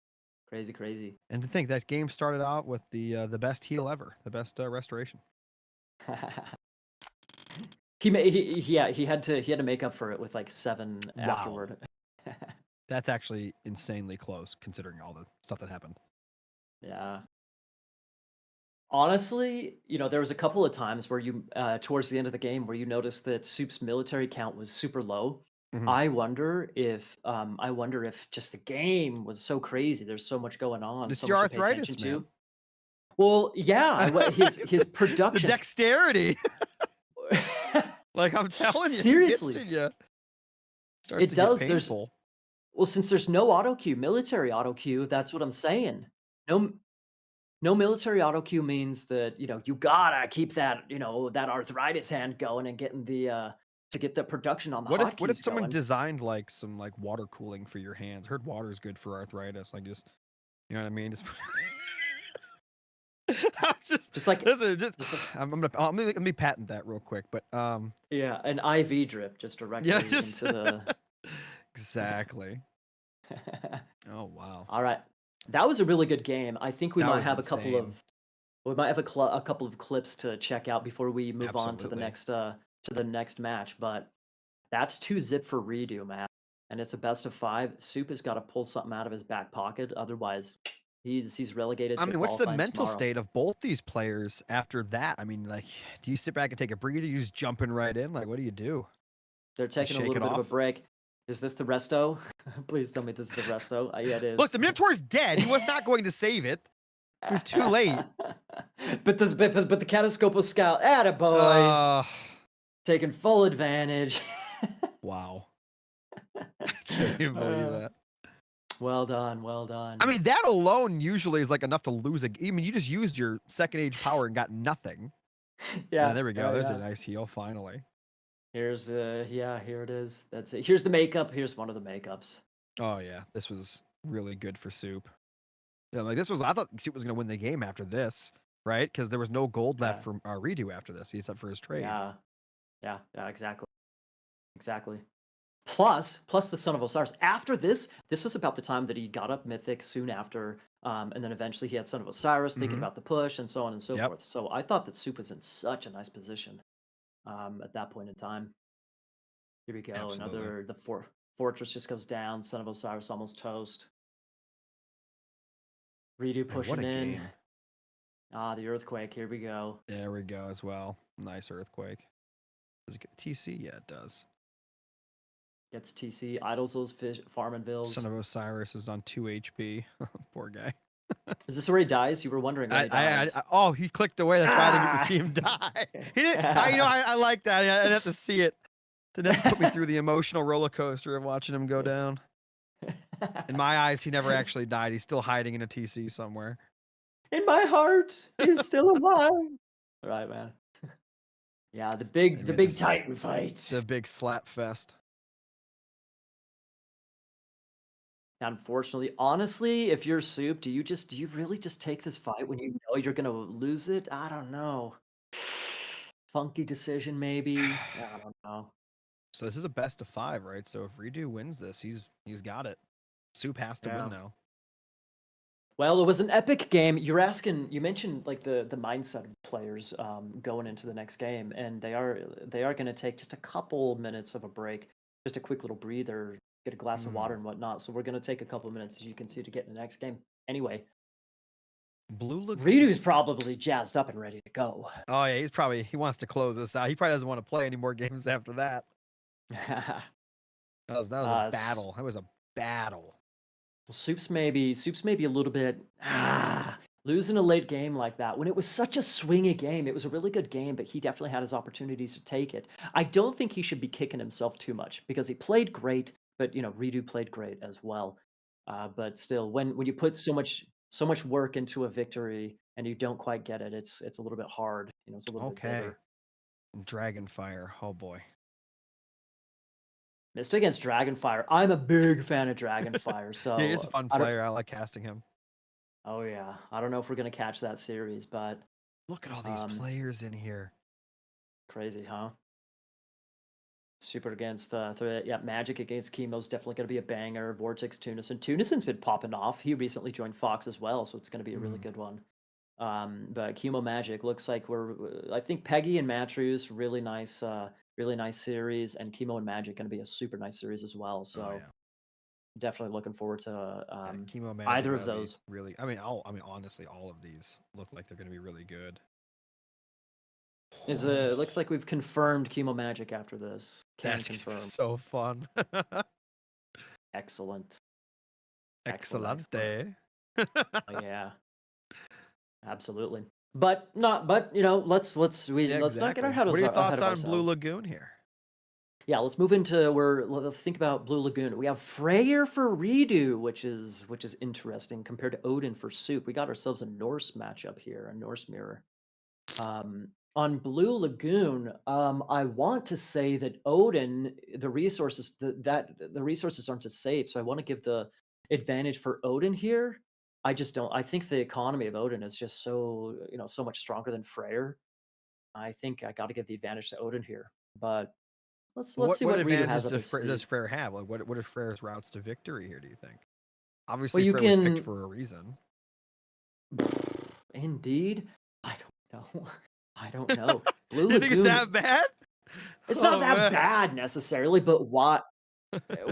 Crazy, crazy. And to think that game started out with the best heal ever, the best restoration. He had to make up for it with like 7 afterward. That's actually insanely close considering all the stuff that happened. Yeah. Honestly, there was a couple of times where you, towards the end of the game, where you noticed that Soup's military count was super low. I wonder if just the game was so crazy. There's so much going on. It's so your much to pay arthritis, attention man. to. Well, yeah, his production, the dexterity. Like I'm telling you, seriously, it does. There's since there's no auto queue, military auto queue. That's what I'm saying. No military auto queue means that you gotta keep that that arthritis hand going and getting the to get the production on the hotkeys. What if someone designed like some water cooling for your hands? I heard water is good for arthritis. Like just you know what I mean? Just like listen, let me patent that real quick. But yeah, an IV drip just directly into the exactly. Oh wow! All right, that was a really good game. I think we might have a couple of clips to check out before we move on to the next match. But that's 2-0 for Redu, man, and it's a best of 5. Soup has got to pull something out of his back pocket, otherwise he's relegated. I mean, what's the mental state of both these players after that? I mean, do you sit back and take a breather? You just jumping right in? What do you do? They're taking a little bit of a break. Is this the resto? Please tell me this is the resto. Yeah, it is. Look, the Minotaur's dead. He was not going to save it. It was too late. but the Catoscopo Scout, attaboy, taking full advantage. Wow. I can't even believe that. Well done, well done. I mean, that alone usually is enough to lose a game. I mean, you just used your second age power and got nothing. Yeah. There we go. There's a nice heal finally. Here's here it is. That's it. Here's the makeup. Here's one of the makeups. Oh yeah, this was really good for Soup. Yeah, I thought Soup was gonna win the game after this, right? Because there was no gold left for Redu after this. He's up for his trade. Yeah, exactly. Plus the Son of Osiris. After this was about the time that he got up Mythic soon after, and then eventually he had Son of Osiris thinking about the push and so on and so forth. So I thought that Soup was in such a nice position at that point in time. Here we go. Absolutely. The Fortress just goes down. Son of Osiris almost toast. Redu pushing in. Game. The Earthquake. Here we go. There we go as well. Nice Earthquake. Does it get TC? Yeah, it does. Gets TC. Idles those Farmanvilles. Son of Osiris is on 2 HP. Poor guy. Is this where he dies? You were wondering when he dies. He clicked away. That's why I didn't get to see him die. He didn't. I like that. I didn't have to see it. Didn't put me through the emotional roller coaster of watching him go down. In my eyes, he never actually died. He's still hiding in a TC somewhere. In my heart, he's still alive. All right, man. Yeah, the They big made this Titan fight. the big slap fest. Unfortunately, honestly, if you're Soup, do you really just take this fight when you know you're gonna lose it? I don't know. Funky decision, maybe. I don't know. So this is a best of 5, right? So if Redu wins this, he's got it. Soup has to win Yeah. now. Well, it was an epic game. You mentioned like the mindset of players going into the next game, and they are going to take just a couple minutes of a break, just a quick little breather, get a glass of water Mm. and whatnot. So we're going to take a couple minutes, as you can see, to get in the next game. Anyway, Blue Lagoon. Redu's probably jazzed up and ready to go. Oh yeah, he wants to close this out. He probably doesn't want to play any more games after that. That was a S- battle. That was a battle. Well, Soup's maybe a little bit losing a late game like that when it was such a swingy game. It was a really good game, but he definitely had his opportunities to take it. I don't think he should be kicking himself too much because he played great, but Redo played great as well. But still, when you put so much work into a victory and you don't quite get it, it's a little bit hard. It's a little bit Okay. bitter. Dragonfire. Oh boy. Missed against Dragonfire. I'm a big fan of Dragonfire, Yeah, he's a so fun I don't. player. I like casting him. Oh yeah, I don't know if we're gonna catch that series, but Look at all these um, players in here. crazy, huh? Super against yeah, Magic against Chemo's definitely going to be a banger. Vortex Tunison. Tunison's been popping off. He recently joined Fox as well, so it's going to be a really Mm. good one. But Chemo Magic looks like I think Peggy and Matrews, really nice series, and Chemo and Magic going to be a super nice series as well. Oh So yeah. definitely looking forward to Yeah, Chemo Magic either of that'll be those. really. Honestly, all of these look like they're going to be really good. Looks like we've confirmed Chemo Magic after this. Can That's gonna be confirm. so fun. Excellent. Excellent. Excelente. Oh, yeah. Absolutely. But not but, Yeah, let's not get exactly. ahead What are your ahead thoughts of on Blue ourselves. Lagoon here? Yeah, let's move into let's think about Blue Lagoon. We have Freyr for Redo, which is interesting compared to Odin for Soup. We got ourselves a Norse matchup here, a Norse mirror. On Blue Lagoon, I want to say that Odin, the resources aren't as safe, so I want to give the advantage for Odin here. I just don't. I think the economy of Odin is just so much stronger than Freyr. I think I got to give the advantage to Odin here. But let's see What what Redo advantages has up his does sleeve. Freyr have? Like, what are Freyr's routes to victory here? Do you think? Well, Obviously, you Freyr was picked can for a reason. indeed. I don't know. I don't know. Blue You think it's Lagoon. that bad? It's not Oh that man. bad necessarily, but what?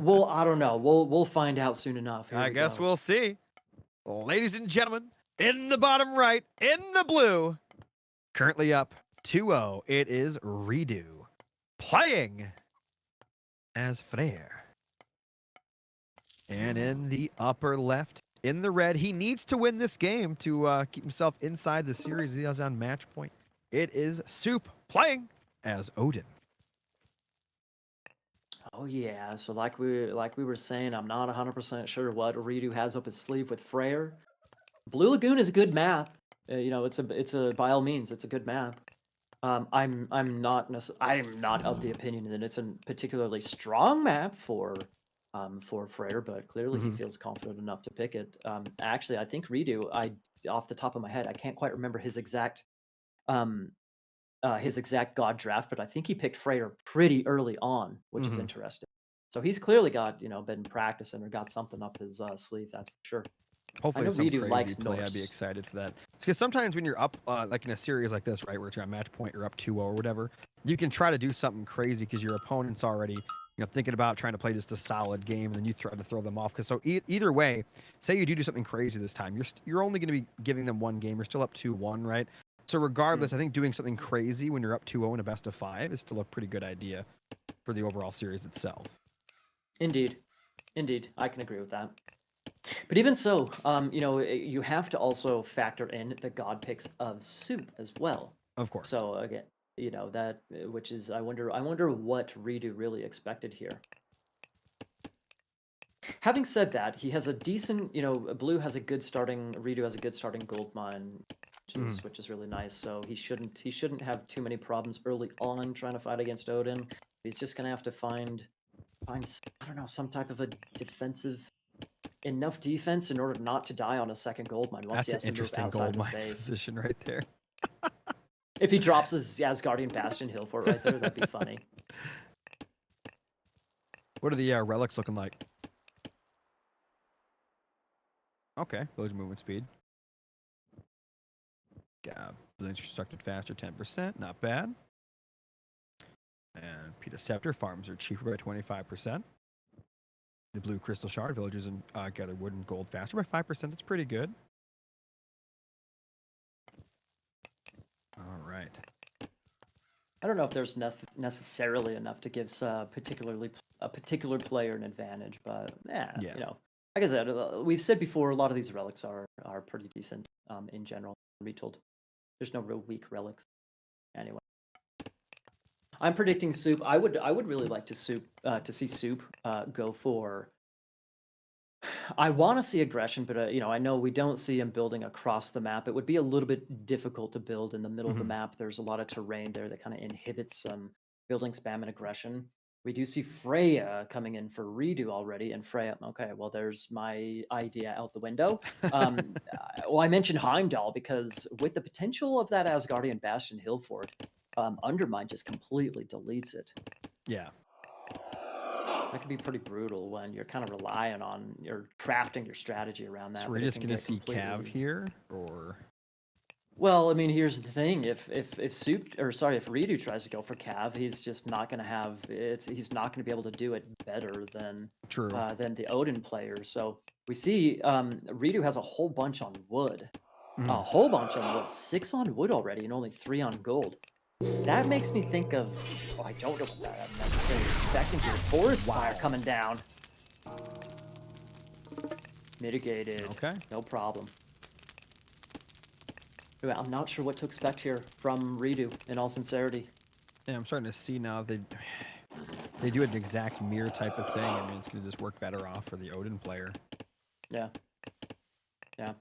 Well, I don't know. We'll find out soon enough. Here I we guess go. we'll see. Ladies and gentlemen, in the bottom right, in the blue, currently up 2-0, it is Redu playing as Freyr. And in the upper left, in the red, he needs to win this game to keep himself inside the series he has on match point. It is Soup playing as Odin. Oh yeah. So like we were saying, I'm not 100% sure what Redu has up his sleeve with Freyr. Blue Lagoon is a good map. It's a by all means, it's a good map. I'm not of the opinion that it's a particularly strong map for Freyr, but clearly he Mhm. feels confident enough to pick it. Actually, I think Redo, off the top of my head, I can't quite remember um his exact god draft, but I think he picked Freyr pretty early on, which is Mhm. interesting. So he's clearly got, been practicing or got something up his sleeve, that's for sure. I Hopefully know it's some Redo crazy likes play. I'd be Norse. excited for that. Because sometimes when you're up, like in a series like this, right, where it's at match point, you're up 2-0 or whatever, you can try to do something crazy because your opponent's already, thinking about trying to play just a solid game, and then you try to throw them off. Because so either way, say you do something crazy this time, you're only going to be giving them one game. You're still up 2-1, right? So Mm, regardless, I think doing something crazy when you're up 2-0 in a best of 5 is still a pretty good idea for the overall series itself. indeed. Indeed. I can agree with that. But even so, you have to also factor in the god picks of Soup as well. Of course. So again, that which is I wonder what Redo really expected here. Having said that, he has a decent, Blue has a good starting, Redo has a good starting gold mine. which is really nice. So he shouldn't have too many problems early on trying to fight against Odin. He's just gonna have to find I don't know, some type of a enough defense in order not to die on a second gold mine once he has That's an to move interesting outside gold of his mine base. position right there. If he drops his Asgardian Bastion hill fort right there, that'd be funny. What are the relics looking like? Okay, village movement speed. Yeah, buildings constructed faster, 10%, not bad. And Peta Scepter farms are cheaper by 25%. The blue crystal shard villagers and gather wood and gold faster by 5%. That's pretty good. All right. I don't know if there's necessarily enough to give a particular player an advantage, but yeah, Yeah. you know, like I said, we've said before, a lot of these relics are pretty decent in general. Retold. There's no real weak relics. Anyway, I'm predicting Soup. I would really like to see Soup go for. I want to see aggression, but you know, I know we don't see him building across the map. It would be a little bit difficult to build in the middle of the map. There's a lot of terrain there that kind of inhibits some building spam and aggression. We do see Freya coming in for Redo already, and Freya. Okay, well, there's my idea out the window. Well, I mentioned Heimdall because with the potential of that Asgardian Bastion hill fort, Undermine just completely deletes it. Yeah. That can be pretty brutal when you're kind of relying on you're crafting your strategy around that. So we're just gonna see Cav here, or well, I mean, here's the thing: if Redu tries to go for Cav, he's just not gonna have it's. He's not gonna be able to do it better than the Odin player. So we see Redu has a whole bunch on wood, a whole bunch on wood, 6 on wood already, and only 3 on gold. That makes me think of, I don't know what I'm necessarily expecting here. Forest fire coming down. Mitigated. Okay. No problem. I'm not sure what to expect here from Redu, in all sincerity. Yeah, I'm starting to see now they do an exact mirror type of thing. I mean, it's going to just work better off for the Odin player. Yeah. Yeah.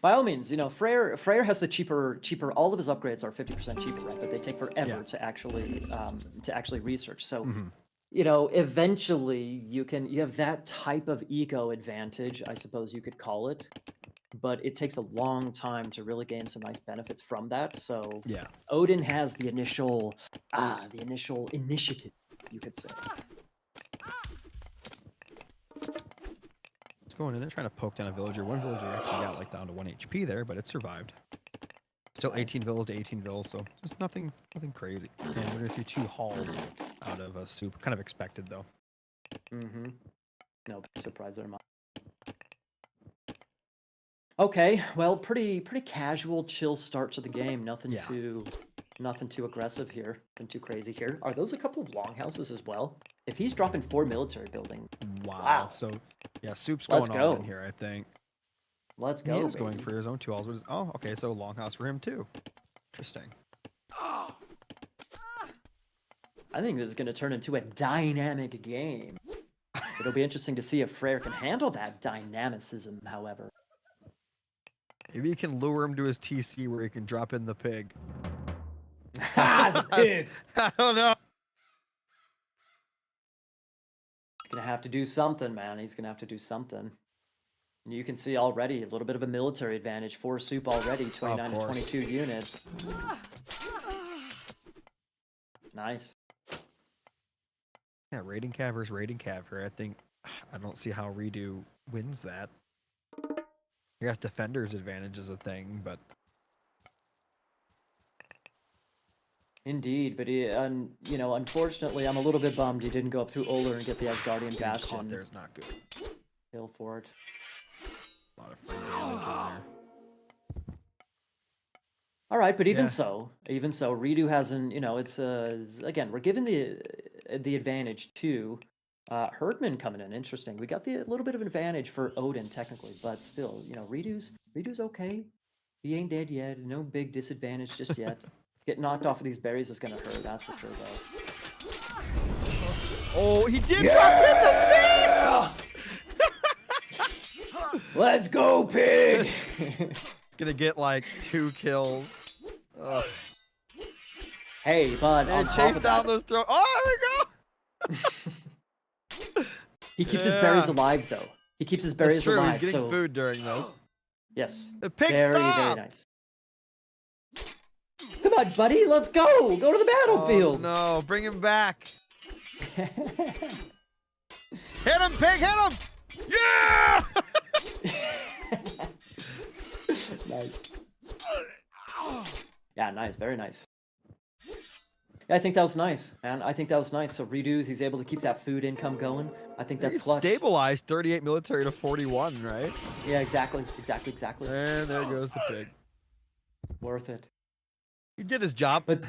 By all means, you know, Freyr has the cheaper. All of his upgrades are 50% cheaper, right? But they take forever to actually research. So, you know, eventually you have that type of eco advantage, I suppose you could call it. But it takes a long time to really gain some nice benefits from that. So, yeah, Odin has the initial initiative, you could say. Going in there trying to poke down a villager. One villager actually got like down to 1 HP there, but it survived. Still 18 vills to 18 vills, so just nothing crazy. And we're gonna see 2 hauls out of a Soup. Kind of expected though. No surprise there, Mom. Okay, well, pretty casual, chill start to the game. Nothing too aggressive here. Nothing too crazy here. Are those a couple of longhouses as well? If he's dropping 4 military buildings. Wow. So yeah, Soup's going all in here, I think. Let's go. He is going for his own 2 hauls. Oh, okay, so longhouse for him too. Interesting. I think this is going to turn into a dynamic game. It'll be interesting to see if Freyr can handle that dynamicism, however. Maybe you can lure him to his TC where he can drop in the pig. The pig! I don't know. He's going to have to do something, man. He's going to have to do something. And you can see already a little bit of a military advantage for Soup already, 29 to 22 units. Nice. Yeah, raiding cav versus raiding cav here. I don't see how Redu wins that. I guess defender's advantage is a thing, but indeed, but you know, unfortunately, I'm a little bit bummed he didn't go up through Oler and get the Asgardian Bastion. There's not good. Hill fort. A lot of free damage in there. All right, but even so, Redu hasn't. You know, it's again, we're giving the advantage to Herdman coming in. Interesting. We got the little bit of an advantage for Odin technically, but still, you know, Redu's okay. He ain't dead yet. No big disadvantage just yet. Get knocked off of these berries is gonna hurt. That's for sure, though. Oh, he did drop in the pig! Let's go, pig! gonna get like 2 kills. Ugh. Hey, but And on top chase of down that, those throws. Oh, there we go. he keeps his berries Yeah. alive, though. He keeps his That's berries true. alive. He's getting So food during this. yes, The pig very, very stop. nice. Come on, buddy, let's go. Go to the Oh battlefield. no, bring him back. Hit him, pig, hit him. Yeah. Nice. Yeah, nice, very nice. I think that was nice, man. I think that was nice. So Redu's, he's able to keep that food income going. I think that's He's clutch. stabilized 38 military to 41, right? Yeah, exactly. And there goes the pig. Worth it. He did his job. But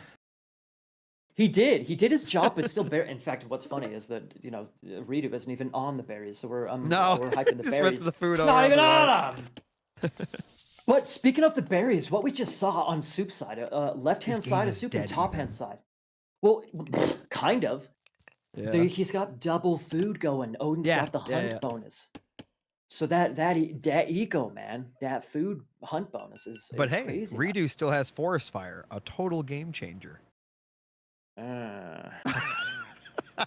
he did his job, but still in fact, what's funny is that, you know, Redu isn't even on the berries, so we're we're hyping the just berries. went to the food Not even over. on them. But speaking of the berries, what we just saw on Soup side, left-hand side of Soup and top-hand side. Well, kind of. Yeah. He's got double food going. Odin's got the hunt bonus. So that eco, man, that food hunt bonus is But hey, crazy. Redu still has Forest Fire, a total game changer.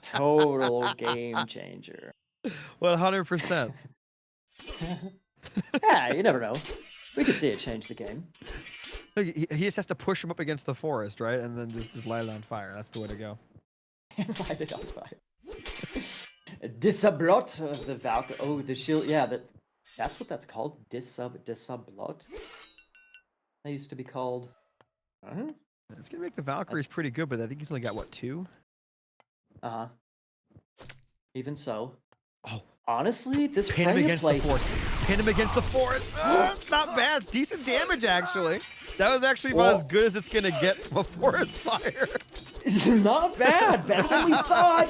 Total game changer. 100%. Yeah, you never know. We could see it change the game. He just has to push him up against the forest, right? And then just light it on fire. That's the way to go. Light it on fire. Disablot the Valkyrie. Oh, the shield. Yeah, that's what that's called. Disablot. That used to be called. It's gonna make the Valkyries pretty good, but I think he's only got what, 2? Even so. Oh, honestly, this pin him against the forest. Pin him against the forest. It's not bad. It's decent damage actually. That was actually about as good as it's gonna get from a forest fire. It's not bad. Better than we thought.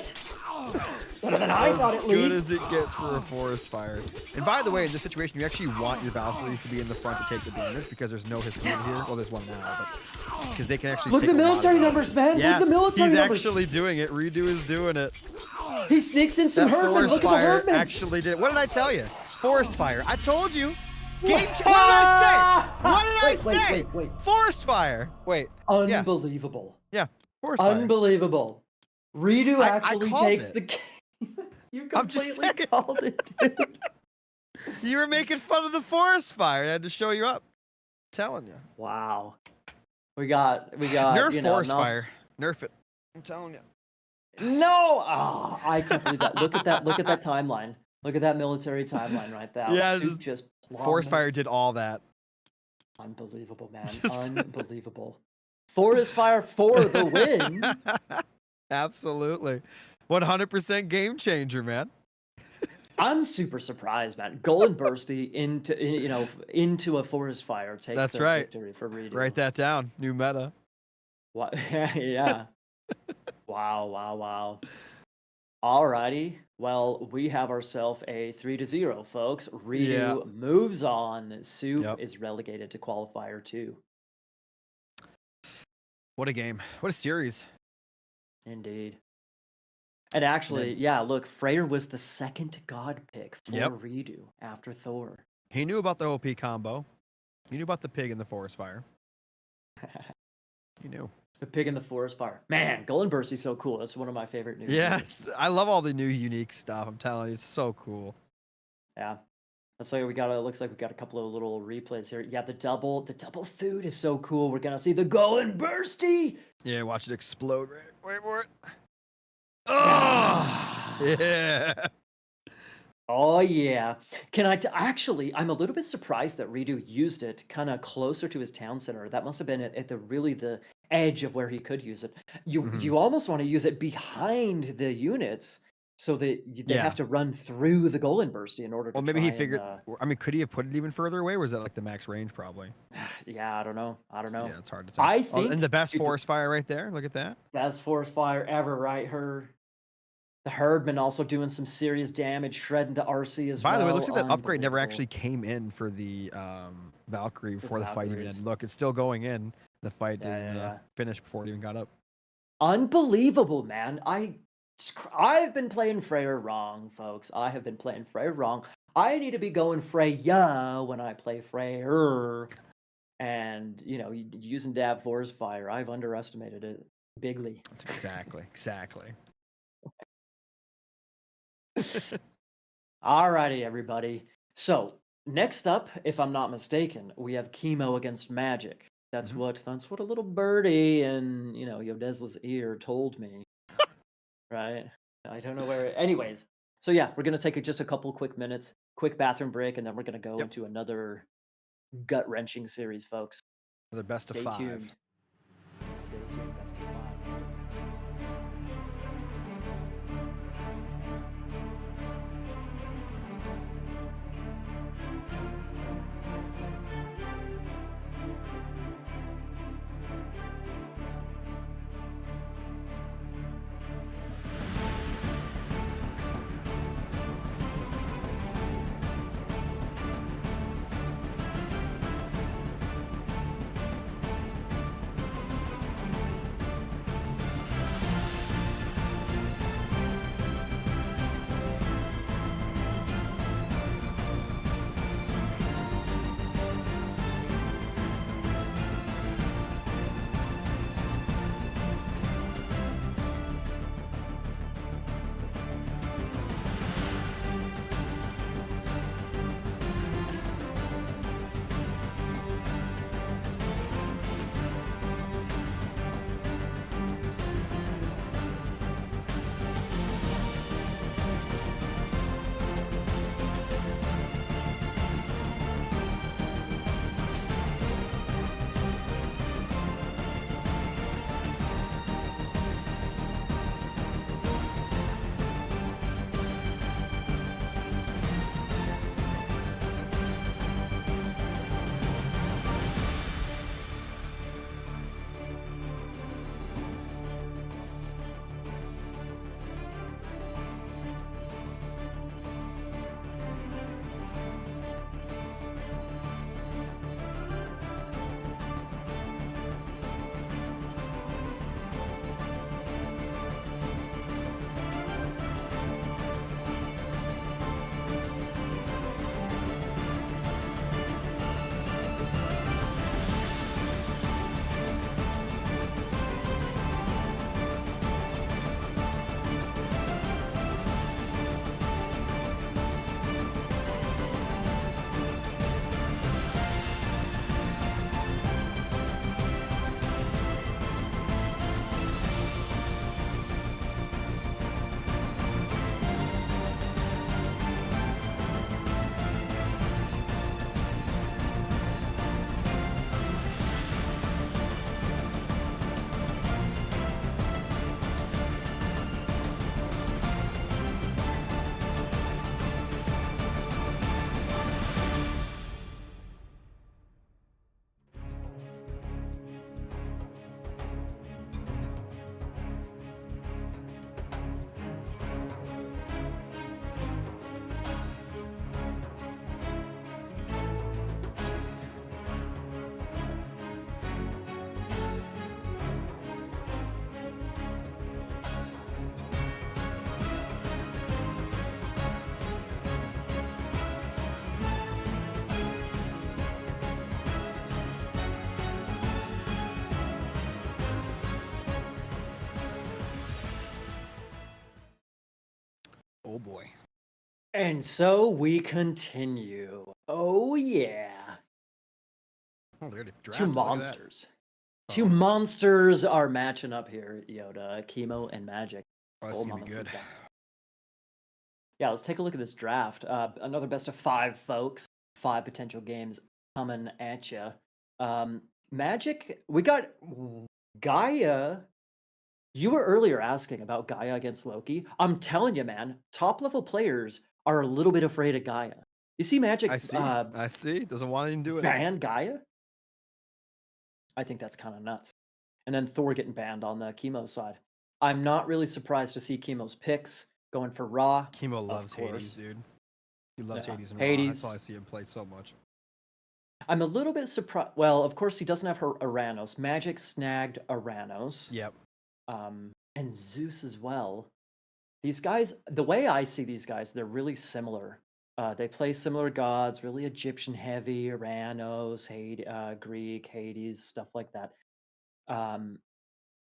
Better than I thought, at least. As good as it gets for a forest fire. And by the way, in this situation, you actually want your Valkyries to be in the front to take the damage because there's no Hassan here. Well, there's one now, but because they can actually look at the military numbers, man. Yeah, look at the military he's numbers. actually doing it. Redu is doing it. He sneaks in some Herdman. Look at the Herdman. Actually did. What did I tell you? Forest fire. I told you. Game. What did I say? What did I say? Wait. Forest fire. Wait. Unbelievable. Yeah. Forest fire. Unbelievable. Redu actually takes it. the game. You completely called it, dude. You were making fun of the forest fire. I had to show you up. I'm telling you. Wow. We got Nerf forest fire. Nerf it. I'm telling you. No! Oh, I can't believe that. Look at that timeline. Look at that military timeline right there. Yeah, just forest fire did all that. Unbelievable, man. Unbelievable. Forest fire for the win. Absolutely. 100% game changer, man. I'm super surprised, man. Golden Bursty into a forest fire takes the victory for Redu. Write that down. New meta. What? Yeah. Wow. Alrighty. Well, we have ourselves a 3-0, folks. Redu moves on. Soup is relegated to Qualifier 2. What a game. What a series. Indeed. And actually, look, Freyr was the second god pick for Redu after Thor. He knew about the OP combo. He knew about the pig in the forest fire. He knew. The pig in the forest fire. Man, Golden Bursty's so cool. That's one of my favorite new units. I love all the new unique stuff. I'm telling you, it's so cool. Yeah. That's why looks like we got a couple of little replays here. Yeah, the double food is so cool. We're gonna see the Golden Bursty. Yeah, watch it explode. Wait for it. Oh yeah. Oh yeah. Actually, I'm a little bit surprised that Redu used it kind of closer to his town center. That must have been at the edge of where he could use it. You almost want to use it behind the units so that they have to run through the Golden Bursty in order to. Well, maybe he figured. I mean, could he have put it even further away, or was that like the max range? Probably. Yeah, I don't know. Yeah, it's hard to tell. I think. And the best forest fire right there. Look at that. Best forest fire ever, right? The Herdman also doing some serious damage, shredding the RC as well. By the way, it looks like that upgrade never actually came in for the Valkyrie before the fight even ended. Look, it's still going in. The fight didn't finish before it even got up. Unbelievable, man. I've been playing Freyr wrong, folks. I have been playing Freyr wrong. I need to be going Freya when I play Freyr. And using Dav Four's fire, I've underestimated it bigly. That's exactly. Alrighty, everybody. So next up, if I'm not mistaken, we have Chemo against Magic. That's Mhm. what a little birdie in Yodesla's ear told me, right? I don't know where. Anyways, so yeah, we're gonna take just a couple quick minutes, quick bathroom break, and then we're gonna go Yep. into another gut wrenching series, folks. The best of Stay 5. tuned. Stay tuned. Best of five. Oh boy. And so we continue. Oh yeah. Oh, they already Two drafted. Look at that. monsters. Two Oh, monsters are matching up here, Yoda, Chemo and Magic. oh, this Oh, is gonna be good. mamacita. Yeah, let's take a look at this draft. Another best of five, folks. Five potential games coming at you. Magic, we got Gaia. You were earlier asking about Gaia against Loki. I'm telling you, man, top level players are a little bit afraid of Gaia. You see I Magic see. I see. Doesn't want to do it. ban Gaia? I think that's kind of nuts. And then Thor getting banned on the Chemo side. I'm not really surprised to see Chemo's picks going for Raw, Chemo of loves Hades, course. dude. He loves Yeah. Hades and Raw. That's why Hades. I see him play so much. I'm a little bit surprised. Well, of course, he doesn't have her Aranos. Magic snagged Aranos. Yep. And Zeus as well. These guys, the way I see these guys, they're really similar. They play similar gods, really Egyptian heavy, Uranos, Greek, Hades, stuff like that. Um,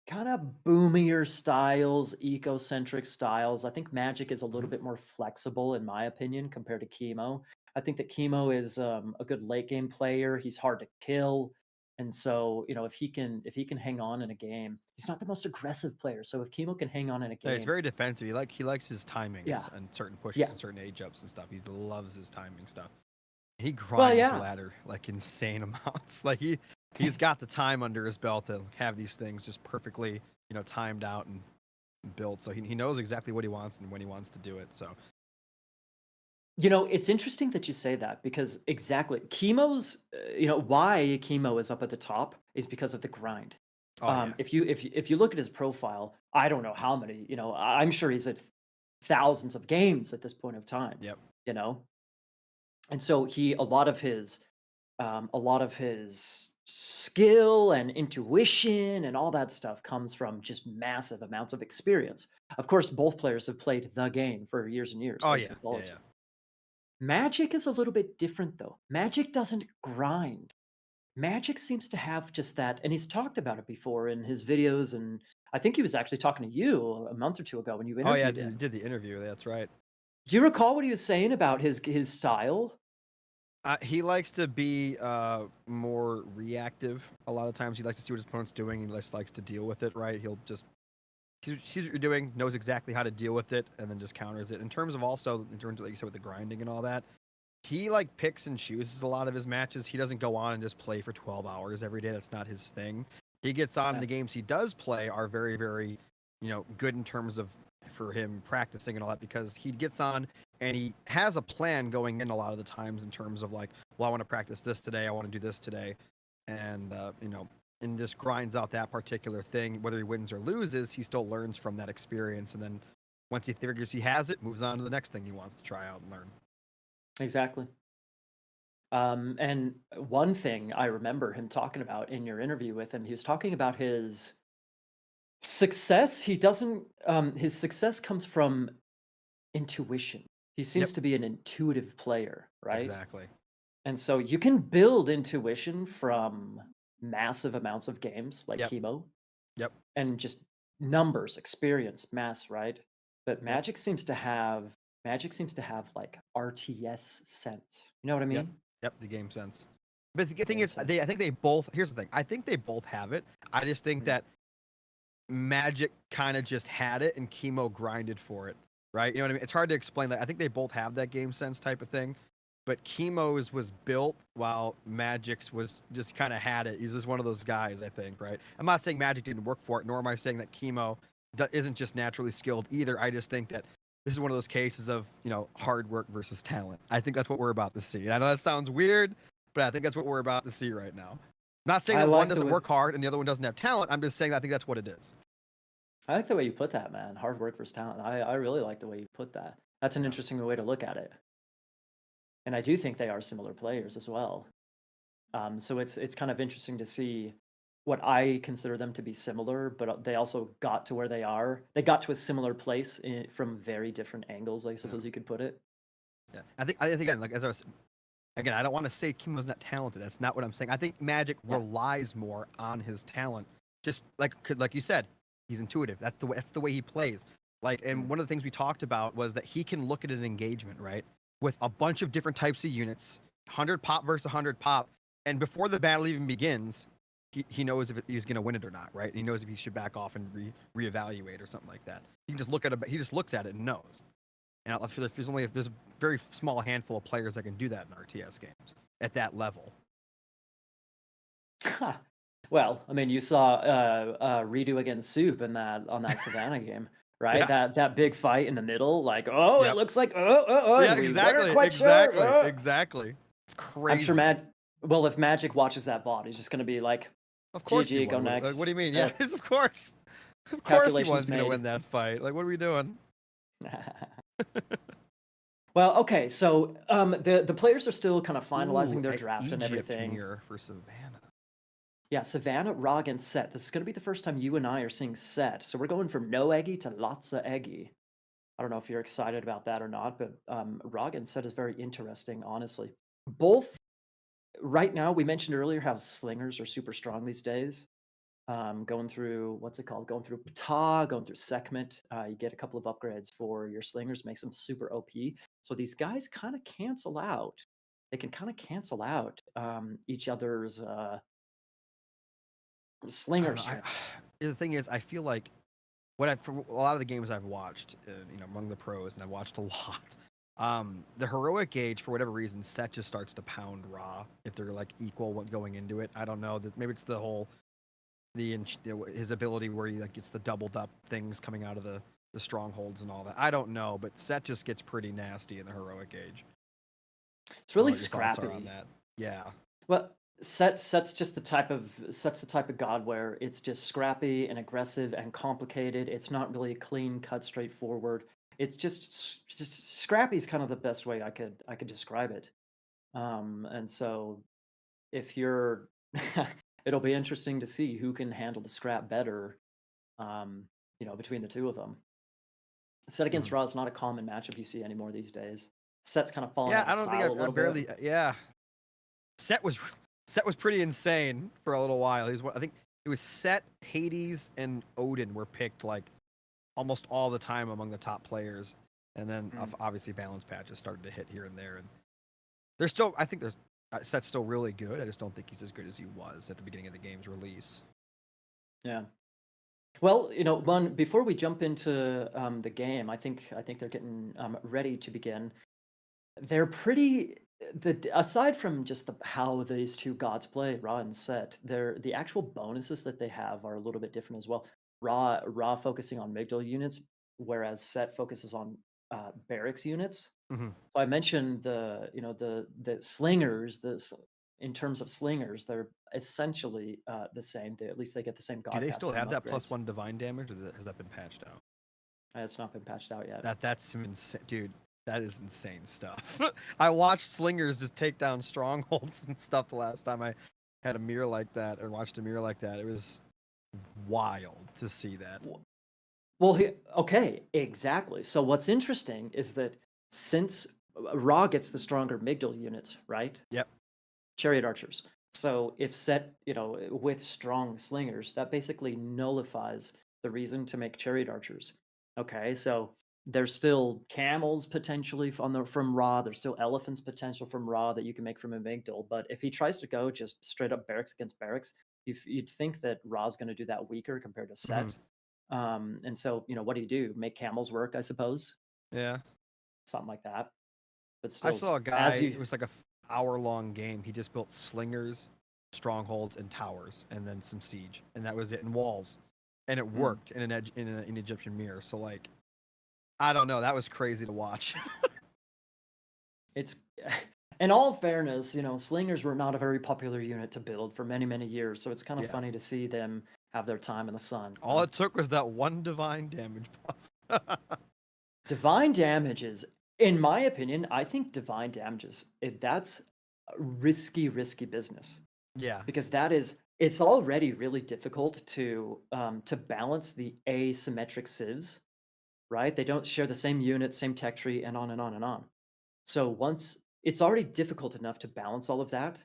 Kind of boomier styles, eco-centric styles. I think Magic is a little Mhm. bit more flexible, in my opinion, compared to Chemo. I think that Chemo is a good late game player. He's hard to kill, and so if he can hang on in a game, he's not the most aggressive player. So if Chemo can hang on in a Yeah, he's game, very defensive. He likes his timings yeah, and certain pushes yeah, and certain age ups and stuff. He loves his timing stuff. He well, grinds the yeah. ladder like insane amounts. Like he's got the time under his belt to have these things just perfectly, timed out and built. So he knows exactly what he wants and when he wants to do it. So It's interesting that you say that because exactly why Chemo is up at the top is because of the grind. oh yeah. If you look at his profile, I don't know how many, I'm sure he's at thousands of games at this point of time, Yep. you know, and so a lot of his skill and intuition and all that stuff comes from just massive amounts of experience. Of course, both players have played the game for years and years, Oh like yeah. with all Yeah, of yeah. you. Magic is a little bit different though. Magic doesn't grind. Magic seems to have just that, and he's talked about it before in his videos, and I think he was actually talking to you a month or two ago when you Oh yeah, interviewed did, him. did the interview. That's right. Do you recall what he was saying about his style? He likes to be more reactive. A lot of times, he likes to see what his opponent's doing. He just likes to deal with it. Right? He'll just sees what you're doing, knows exactly how to deal with it, and then just counters it. In terms of like you said with the grinding and all that, he like picks and chooses a lot of his matches. He doesn't go on and just play for 12 hours every day. That's not his thing. He gets on. Yeah, The games he does play are very, very, good in terms of for him practicing and all that because he gets on and he has a plan going in a lot of the times in terms of like, well, I want to practice this today. I want to do this today, and and just grinds out that particular thing. Whether he wins or loses, he still learns from that experience, and then once he figures he has it, moves on to the next thing he wants to try out and learn. exactly. And one thing I remember him talking about in your interview with him, he was talking about his success. He doesn't. His success comes from intuition. He Yep, seems to be an intuitive player, right? exactly. And so you can build intuition from massive amounts of games like Yep, Chemo yep, and just numbers, experience, mass, right? But yep, Magic seems to have like RTS sense. You know what I yep, mean? yep. The game sense. But the thing Game is, sense. I think they both. Here's the thing. I think they both have it. I just think Mm. that Magic kind of just had it, and Chemo grinded for it. Right? You know what I mean? It's hard to explain that. I think they both have that game sense type of thing. But Chemo's was built while Magic's was just kind of had it. He's just one of those guys, I think, right? I'm not saying Magic didn't work for it, nor am I saying that Chemo isn't just naturally skilled either. I just think that this is one of those cases of, hard work versus talent. I think that's what we're about to see. And I know that sounds weird, but I think that's what we're about to see right now. Not saying I that one like the doesn't way work hard and the other one doesn't have talent. I'm just saying I think that's what it is. I like the way you put that, man. Hard work versus talent. I really like the way you put that. That's an Yeah. interesting way to look at it. And I do think they are similar players as well. So it's kind of interesting to see what I consider them to be similar, but they also got to where they are. They got to a similar place from very different angles, I Yeah. suppose you could put it. Yeah. I think again, like as I was again, I don't want to say Chemo's not talented. That's not what I'm saying. I think Magic Yeah. relies more on his talent. Just like you said, he's intuitive. That's the way he plays. Like, and Mm. one of the things we talked about was that he can look at an engagement, right, with a bunch of different types of units, 100 pop versus 100 pop, and before the battle even begins, he knows if he's going to win it or not, right? He knows if he should back off and reevaluate or something like that. He can just look at it. He just looks at it and knows. And I feel like there's a very small handful of players that can do that in RTS games at that level. Well, I mean, you saw Redu against Soup in that on that Savannah game, right? Yeah. That big fight in the middle, like, oh, it Yep. looks like oh, Yeah. and we weren't Exactly. quite sure. Exactly. Exactly. It's I'm sure crazy. Matt. Well, if Magic watches that VOD, he's just gonna be like, Of course he GG, go won. What next. do you mean? Yeah. Uh, Of course. Of course he Calculations was gonna made. win that fight. Like, what are we doing? Well, okay, so the players are still kind of finalizing Ooh, their draft and Egypt everything. mirror for Savannah. Yeah, Savannah, Rog, and Set. This is going to be the first time you and I are seeing Set. So we're going from no Eggy to lots of Eggy. I don't know if you're excited about that or not, but Rog and Set is very interesting, honestly. Both right now, we mentioned earlier how slingers are super strong these days. Going through what's it called? Going through Ptah, going through Sekhmet. You get a couple of upgrades for your slingers, makes them super OP. So these guys kind of cancel out. They can kind of cancel out each other's I don't slinger know. strength. The thing is, I feel like for a lot of the games I've watched, among the pros, and I've watched a lot. The heroic gauge, for whatever reason, Set just starts to pound Raw if they're like equal going into it. I don't know. That maybe it's the whole his ability where he like gets the doubled up things coming out of the strongholds and all that. I don't know, but Set just gets pretty nasty in the heroic gauge. It's I don't really know what your thoughts are on scrappy. that. Yeah. Well, Set's the type of god where it's just scrappy and aggressive and complicated. It's not really a clean cut, straightforward. It's just scrappy is kind of the best way I could describe it. And so if you're, it'll be interesting to see who can handle the scrap better. Between the two of them. Set against Mhm. Raw is not a common matchup you see anymore these days. Set's kind of fallen Yeah, out of I don't think style a I little bit. barely. Yeah, Set was Set was pretty insane for a little while. I think it was Set, Hades, and Odin were picked like almost all the time among the top players, and then Mm, obviously balance patches started to hit here and there. And there's still, I think there's Set's still really good. I just don't think he's as good as he was at the beginning of the game's release. yeah. Well, one before we jump into the game, I think they're getting ready to begin. They're pretty aside from just how these two gods play, Ra and Set. The actual bonuses that they have are a little bit different as well. Ra focusing on Migdal units, whereas Set focuses on barracks units. Hmm. So I mentioned the slingers. In terms of slingers, they're essentially the same. At least they get the same Do god they path, still same have that plus upgrades. one divine damage, or has that been patched out? It's not been patched out yet. That's some insane, dude. That is insane stuff. I watched slingers just take down strongholds and stuff the last time I had a mirror like that or watched a mirror like that. It was wild to see that. W- Well, okay, exactly. So what's interesting is that since Ra gets the stronger Migdal units, right? Yep. Chariot archers. So if set, with strong slingers, that basically nullifies the reason to make chariot archers. Okay, so there's still camels potentially from Ra. There's still elephants potential from Ra that you can make from Amygdal. But if he tries to go just straight up barracks against barracks, you'd think that Ra's going to do that weaker compared to Hmm. Set. And so what do? Make camels work, I suppose, Yeah. something like that. But I still, saw a guy, as it you, was like a hour long game. He just built slingers, strongholds, and towers, and then some siege. And that was it, and walls. And it hmm. worked in an Egyptian mirror. So, like, I don't know. That was crazy to watch. It's in all fairness, slingers were not a very popular unit to build for many, many years. So it's kind of Yeah. funny to see them have their time in the sun. All it took was that one divine damage buff. Divine damages, in my opinion, I think divine damages, that's a risky business Yeah. because it's already really difficult to balance the asymmetric civs, right? They don't share the same unit, same tech tree, and on and on and on. So once it's already difficult enough to balance all of that.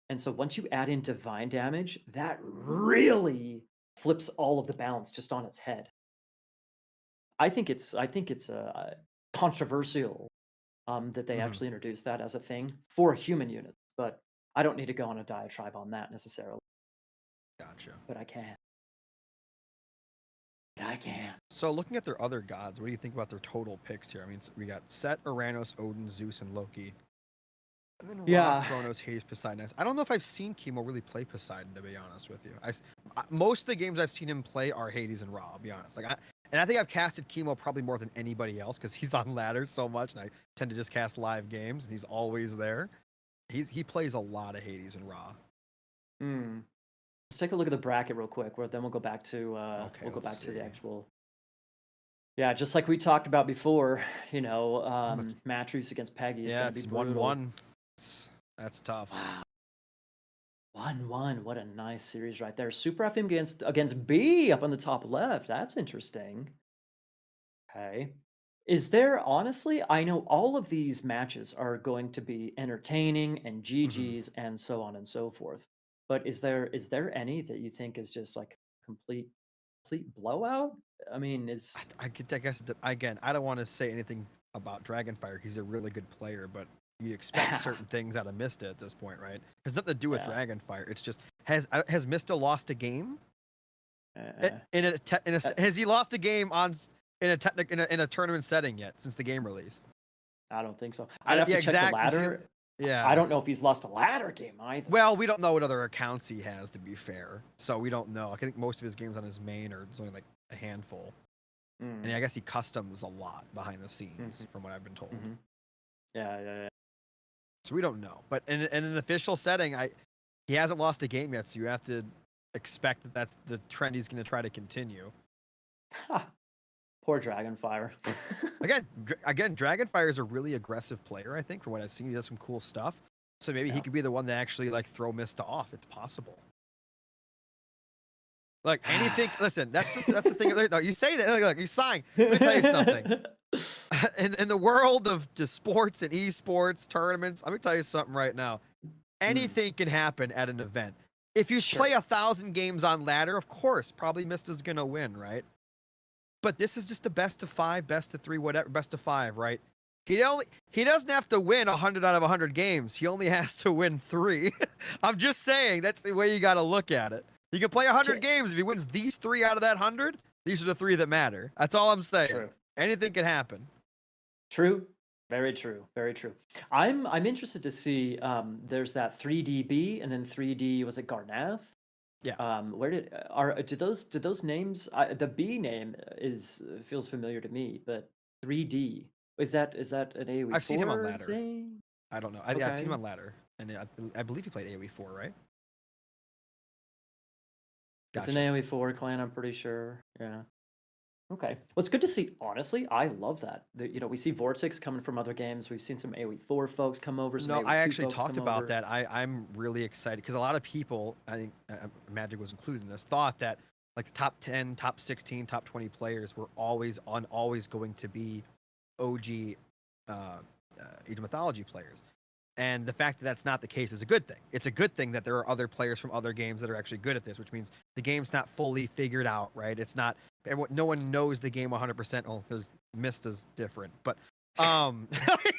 And so once you add in divine damage, that really flips all of the balance just on its head. I think it's controversial that they Hmm. actually introduced that as a thing for human units, but I don't need to go on a diatribe on that necessarily. Gotcha. But I can. But I can. So, looking at their other gods, what do you think about their total picks here? I mean, we got Set, Uranus, Odin, Zeus, and Loki. And then Ra, Yeah, Kronos, Hades, Poseidon. I don't know if I've seen Chemo really play Poseidon, to be honest with you. Most of the games I've seen him play are Hades and Ra, I'll be honest. And I think I've casted Chemo probably more than anybody else because he's on ladders so much, and I tend to just cast live games, and he's always there. He plays a lot of Hades and Ra. mm. Let's take a look at the bracket real quick, where then Okay, we'll go let's back to the see. actual. Yeah, just like we talked about before, I'm a, Matrews against Peggy is yeah, going to be it's brutal. 1-1. That's tough. Wow, 1-1. What a nice series right there. Super FM against B up on the top left. That's interesting. Okay. Is there honestly, I know all of these matches are going to be entertaining and Mhm. GGs and so on and so forth. But is there any that you think is just like complete blowout? I mean, is I guess again, I don't want to say anything about Dragonfire. He's a really good player, but you expect certain things out of Mista at this point, right? Has nothing to do with yeah. Dragonfire. It's just has Mista lost a game Uh, has he lost a game in a technic in a tournament setting yet since the game released? I don't think so. I'd have Yeah, to check the exactly. See, ladder. I yeah. don't know if he's lost a ladder game either. Well, we don't know what other accounts he has, to be fair. So we don't know. I think most of his games on his main are there's only like a handful, and Mm, I guess he customs a lot behind the scenes, mhm, from what I've been told. mhm. Yeah, yeah, yeah. So we don't know. But in an official setting, he hasn't lost a game yet, so you have to expect that that's the trend he's going to try to continue. Ha, poor Dragonfire. Again, Dragonfire is a really aggressive player. I think from what I've seen, he does some cool stuff. So maybe he Yeah. could be the one that actually like throw Mista off. It's possible. Like anything. Listen, that's the thing. No, you say that. Look, you sign. Let me tell you something. In the world of just sports and esports tournaments, let me tell you something right now. Mm, Anything can happen at an event. If you play sure. 1,000 games on ladder, of course, probably Mista's gonna win, right? But this is just a best of 5, best of 3, whatever, best of 5, right? He doesn't have to win 100 out of 100 games. He only has to win 3. I'm just saying that's the way you got to look at it. He can play 100 J- games if he wins these 3 out of that 100. These are the 3 that matter. That's all I'm saying. True. Anything can happen. True. Very true. Very true. I'm interested to see. There's that 3DB and then 3D. Was it Garnath? Yeah. Where did those names? The B name is feels familiar to me, but 3D is that an AOE I've seen him on four ladder. thing? I don't know. Yeah, I've seen him Okay, on ladder, and I believe he played AoE 4, right? it's an Gotcha. AOE four clan. I'm pretty sure. Yeah. Okay. Well, it's good to see. Honestly, I love that. We see Vortex coming from other games. We've seen some AOE four folks come over, some No, AOE I two actually folks talked come about over. that. I'm really excited because a lot of people, I think Magic was included in this, thought that like the top 10, top 16, top 20 players were always going to be OG uh, Age of Mythology players. And the fact that that's not the case is a good thing. It's a good thing that there are other players from other games that are actually good at this, which means the game's not fully figured out, right? It's not, no one knows the game 100%. Oh, because Mista's different, but um,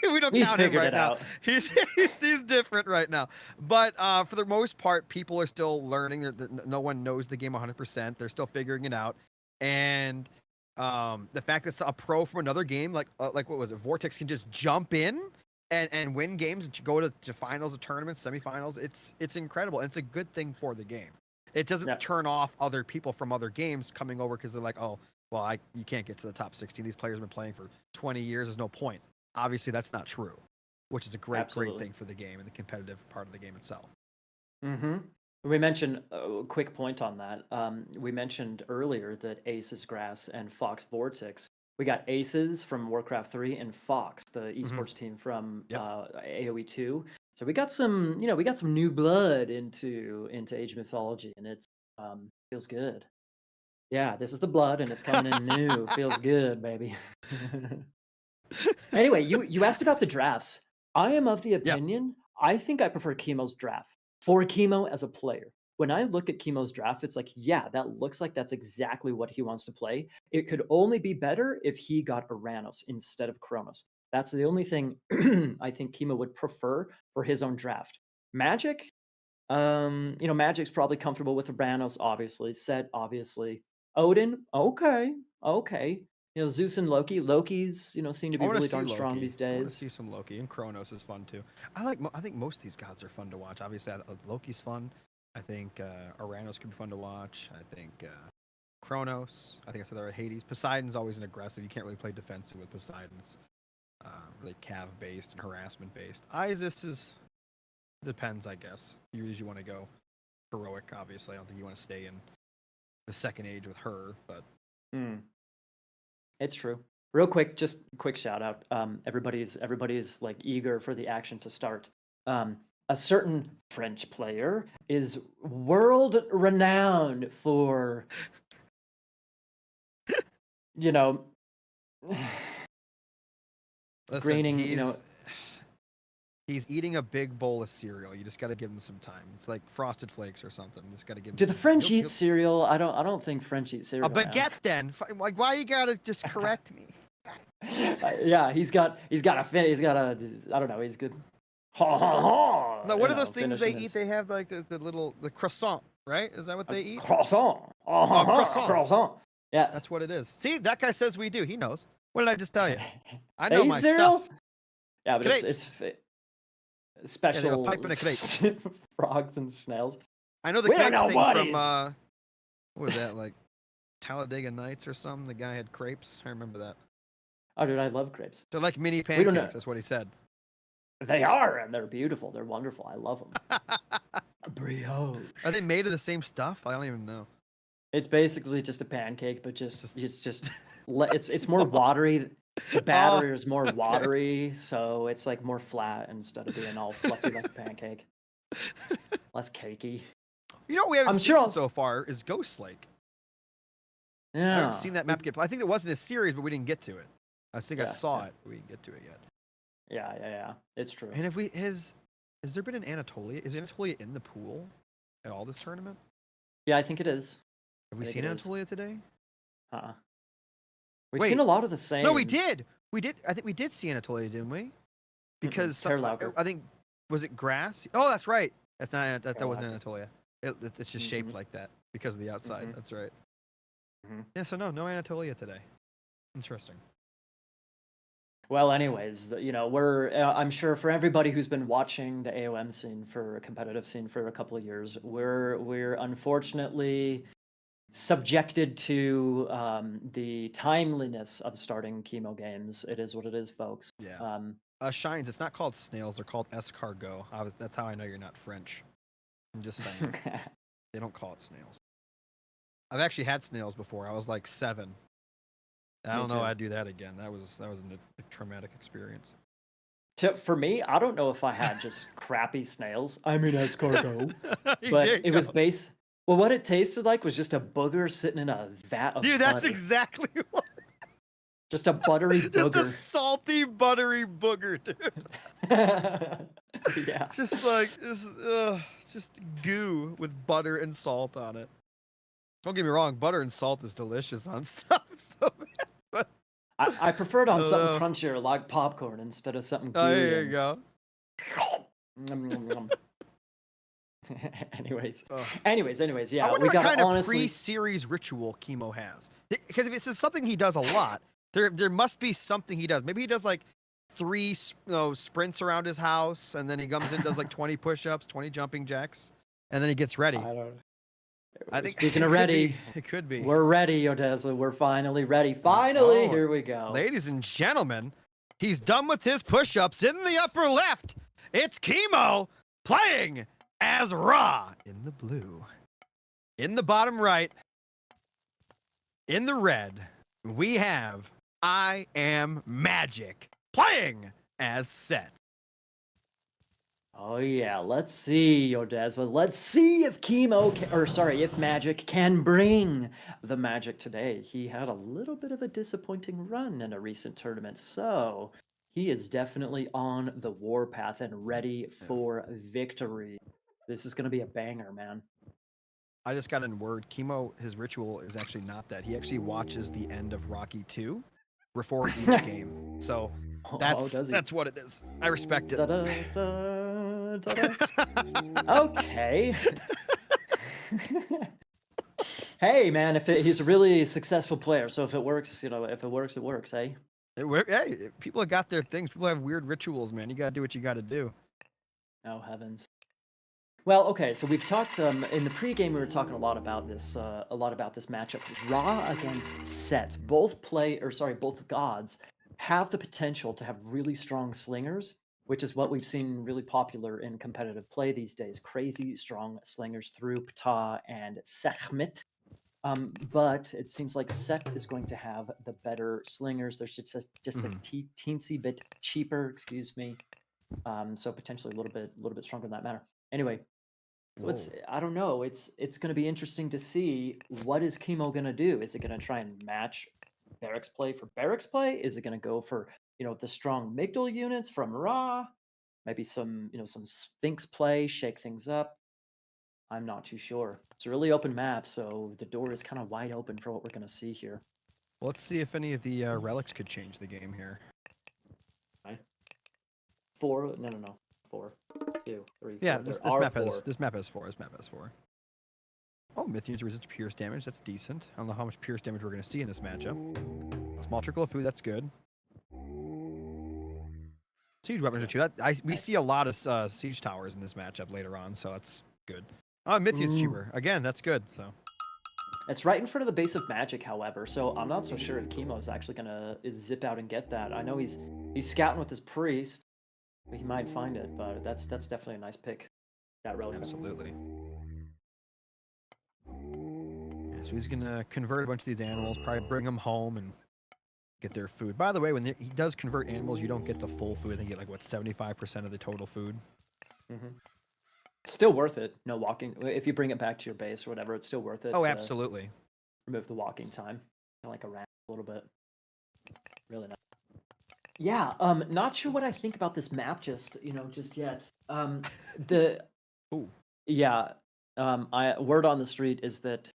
we don't He's count him figured right it now. out. He's different right now. But for the most part, people are still learning. No one knows the game 100%. They're still figuring it out. And the fact that a pro from another game, like what was it, Vortex, can just jump in and win games and go to finals of tournaments, semifinals. It's incredible. And it's a good thing for the game. It doesn't Yeah, turn off other people from other games coming over because they're like, oh, well, you can't get to the top 16. These players have been playing for 20 years. There's no point. Obviously, that's not true, which is a great absolutely. thing for the game and the competitive part of the game itself. Mm-hmm. We mentioned a quick point on that. We mentioned earlier that Aces Grass and Fox Vortex. We got Aces from Warcraft 3 and Fox, the Mm-hmm. esports team from Yep. AoE 2. So we got some new blood into Age of Mythology, and it's feels good. Yeah, this is the blood, and it's coming in new. Feels good, baby. Anyway, you asked about the drafts. I am of the Yep. opinion, I think I prefer Chemo's draft for Chemo as a player. When I look at Chemo's draft, it's like, yeah, that looks like that's exactly what he wants to play. It could only be better if he got Aranos instead of Kronos. That's the only thing I think Chemo would prefer for his own draft. Magic, Magic's probably comfortable with Ranos, obviously. Set, obviously. Odin, okay, okay. Zeus and Loki. Loki's, seem to I be want to really see darn strong Loki. these I want to days. see some Loki, and Kronos is fun too. I think most of these gods are fun to watch. Obviously, Loki's fun. I think Aranos could be fun to watch. I think Kronos. I think I said they're at Hades. Poseidon's always an aggressive. You can't really play defensive with Poseidon's really cav based and harassment based. Isis is depends, I guess. You usually want to go heroic. Obviously, I don't think you want to stay in the second age with her, but Hmm, it's true. Real quick, just quick shout out. Everybody's like eager for the action to start. A certain French player is world renowned for, you know, Listen, graining, you know. he's eating a big bowl of cereal. You just got to give him some time. It's like Frosted Flakes or something. You just got to give him Do the some time. French eat cereal? I don't think French eat A cereal, man. baguette then. Like, why you gotta just correct me? Yeah, he's got a I don't know, he's good. Ha ha ha. No, You what are know, those things they finishing eat? his They have like the croissant, right? Is that what they eat? croissant. Ha ha ha. Croissant. Croissant. Yes. That's what it is. See, that guy says we do. He knows. What did I just tell you? I They know eat my cereal? stuff. Yeah, but Crepes. it's special pipe and a crepe. frogs and snails. I know the We don't crepe know thing what from is. what was that, like Talladega Nights or something? The guy had crepes. I remember that. Oh, dude, I love crepes. They're like mini We don't know. pancakes. That's what he said. They are, and they're beautiful. They're wonderful. I love them. Brioche. Are they made of the same stuff? I don't even know. It's basically just a pancake, but it's more Small. watery. The Oh, batter is more okay. watery, so it's like more flat instead of being all fluffy like a pancake. Less cakey. You know what we haven't I'm seen sure. so far is Ghost Lake. I Yeah. haven't seen that map get. I think it wasn't a series, but we didn't get to it. I think I Yeah, saw yeah. it, but we didn't get to it yet. Yeah. It's true. And if we has there been an Anatolia? Is Anatolia in the pool at all this tournament? Yeah, I think it is. Have we think seen it is. Anatolia today? Uh-uh. We've Wait. seen a lot of the same. No, we did. We did. I think we did see Anatolia, didn't we? Because Terlauker. I think was it grass? Oh, that's right. That's not that wasn't Terlauker. Anatolia. It's just shaped like that because of the outside. That's right. Yeah. So no Anatolia today. Interesting. Well, anyways, you know, I'm sure for everybody who's been watching the AOM scene for a competitive scene for a couple of years, we're unfortunately subjected to the timeliness of starting chemo games. It is what it is, folks. Yeah. Shines. It's not called snails. They're called escargot. That's how I know you're not French. I'm just saying. They don't call it snails. I've actually had snails before. I was like 7. I don't know. I'd do that again. That was a traumatic experience. For me, I don't know if I had just crappy snails. I mean, escargot, but There you it was go. Well, what it tasted like was just a booger sitting in a vat of Dude, that's butter. exactly what. Just a buttery Just booger. a salty, buttery booger, dude. Yeah. Just like it's just goo with butter and salt on it. Don't get me wrong, butter and salt is delicious on stuff. So bad, but I prefer it on something Hello. crunchier like popcorn instead of something gooey. oh, there you go. Nom, nom, nom. Anyways, Ugh. yeah, I wonder we what got kind honestly. of pre-series ritual Chemo has. Because if it's something he does a lot, there must be something he does. Maybe he does like 3 sprints around his house, and then he comes in, does like 20 push-ups, 20 jumping jacks, and then he gets ready. I don't know. I think Speaking it of could ready, be. It could be. we're ready, Odessa. We're finally ready. Finally, Oh, here we go. Ladies and gentlemen, he's done with his push-ups in the upper left. It's Chemo playing as Ra in the blue. In the bottom right, in the red, we have I Am Magic playing as Set. Oh yeah, let's see, Odessa. Let's see if if Magic can bring the magic today. He had a little bit of a disappointing run in a recent tournament, so he is definitely on the warpath and ready for victory. This is gonna be a banger, man. I just got in word. Chemo, his ritual is actually not that. He actually watches the end of Rocky 2 before each game. So does he? that's what it is. I respect it. Da-da, da-da. Okay. Hey, man, he's a really successful player, so if it works, it works, eh? Hey, people have got their things. People have weird rituals, man. You got to do what you got to do. Oh, heavens. Well, okay, so we've talked in the pregame. We were talking a lot about this matchup. Ra against Set. Both gods have the potential to have really strong slingers, which is what we've seen really popular in competitive play these days. Crazy strong slingers through Ptah and Sekhmet. But it seems like Set is going to have the better slingers. They're just a teensy bit cheaper, excuse me. So potentially a little bit stronger in that manner. Anyway, so I don't know. It's going to be interesting to see what is Chemo going to do. Is it going to try and match Barrack's play for Barrack's play? Is it going to go for the strong Migdal units from Ra. Maybe some Sphinx play, shake things up. I'm not too sure. It's a really open map, so the door is kind of wide open for what we're going to see here. Let's see if any of the relics could change the game here. Right? 4? No. 4, 2, 3, Yeah, 4. this There are map 4. has this map has 4. This map has 4. Oh, myth units resist pierce damage. That's decent. I don't know how much pierce damage we're going to see in this matchup. Small trickle of food. That's good. Siege weapons are cheap. We see a lot of siege towers in this matchup later on, so that's good. Myth units cheaper. Again, that's good. So It's right in front of the base of magic, however, so I'm not so sure if Chemo is actually gonna zip out and get that. I know he's scouting with his priest, but he might find it. But that's definitely a nice pick. That relic. Absolutely. Yeah, so he's gonna convert a bunch of these animals, probably bring them home and get their food. By the way, when he does convert animals, you don't get the full food. I think you get like 75% of the total food. Mm-hmm. It's still worth it. No walking. If you bring it back to your base or whatever, it's still worth it. Oh, absolutely. Remove the walking time, like a rat a little bit. Really nice. Yeah. Not sure what I think about this map just yet. Ooh. Yeah. Word on the street is that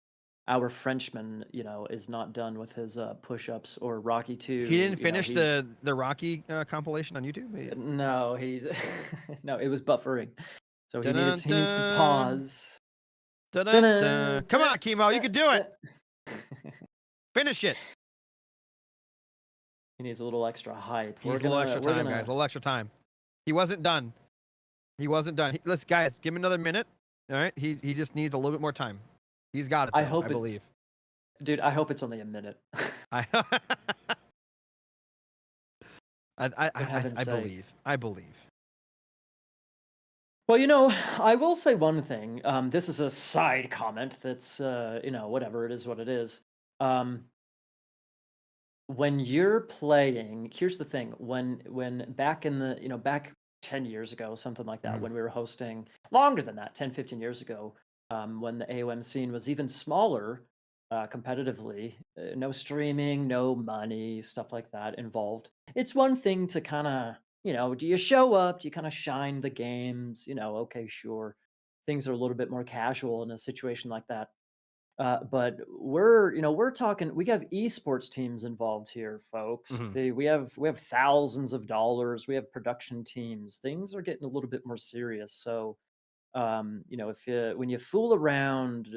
our Frenchman, is not done with his push-ups or Rocky 2. He didn't finish the Rocky compilation on YouTube? No, he's no, it was buffering. So he needs to pause. Come on, Chemo, you can do it. Finish it. He needs a little extra hype. Guys. A little extra time. He wasn't done. Let's guys, give him another minute. All right. He just needs a little bit more time. He's got it. Though, I believe. Dude, I hope it's only a minute. I believe. I believe. Well, I will say one thing. This is a side comment that's, whatever, it is what it is. When you're playing, here's the thing. When back in the, back 10 years ago, something like that, when we were hosting, longer than that, 10, 15 years ago, when the AOM scene was even smaller, competitively, no streaming, no money, stuff like that involved. It's one thing to kind of, do you show up? Do you kind of shine the games? Okay, sure. Things are a little bit more casual in a situation like that. But we're talking. We have esports teams involved here, folks. We have thousands of dollars. We have production teams. Things are getting a little bit more serious. So, if when you fool around,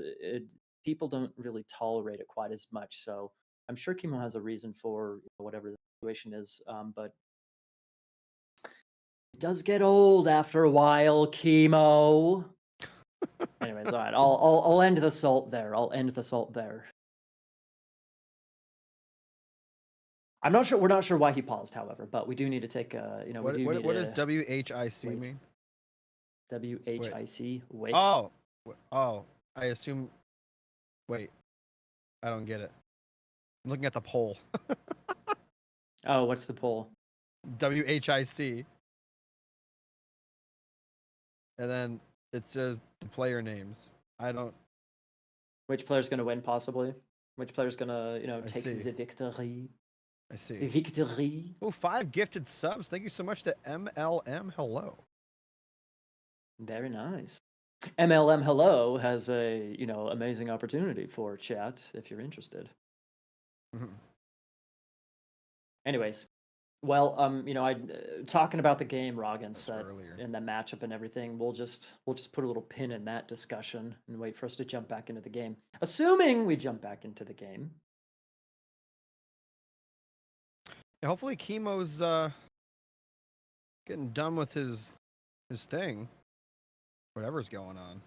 people don't really tolerate it quite as much. So I'm sure Chemo has a reason for whatever the situation is. But it does get old after a while, Chemo. Anyways, all right. I'll end the salt there. I'm not sure. We're not sure why he paused, however, but we do need to take What does WHIC mean? WHIC. Which? Oh. I assume. Wait. I don't get it. I'm looking at the poll. Oh, what's the poll? WHIC. And then it says the player names. I don't. Which player's going to win, possibly? Which player's going to, take the victory? I see. Victory. Oh, 5 gifted subs. Thank you so much to MLM. Hello. Very nice. MLM Hello has a, amazing opportunity for chat if you're interested. Anyways, well, talking about the game, Rogan said, and the matchup and everything, we'll just put a little pin in that discussion and wait for us to jump back into the game. Assuming we jump back into the game. Yeah, hopefully Chemo's getting done with his thing. Whatever's going on.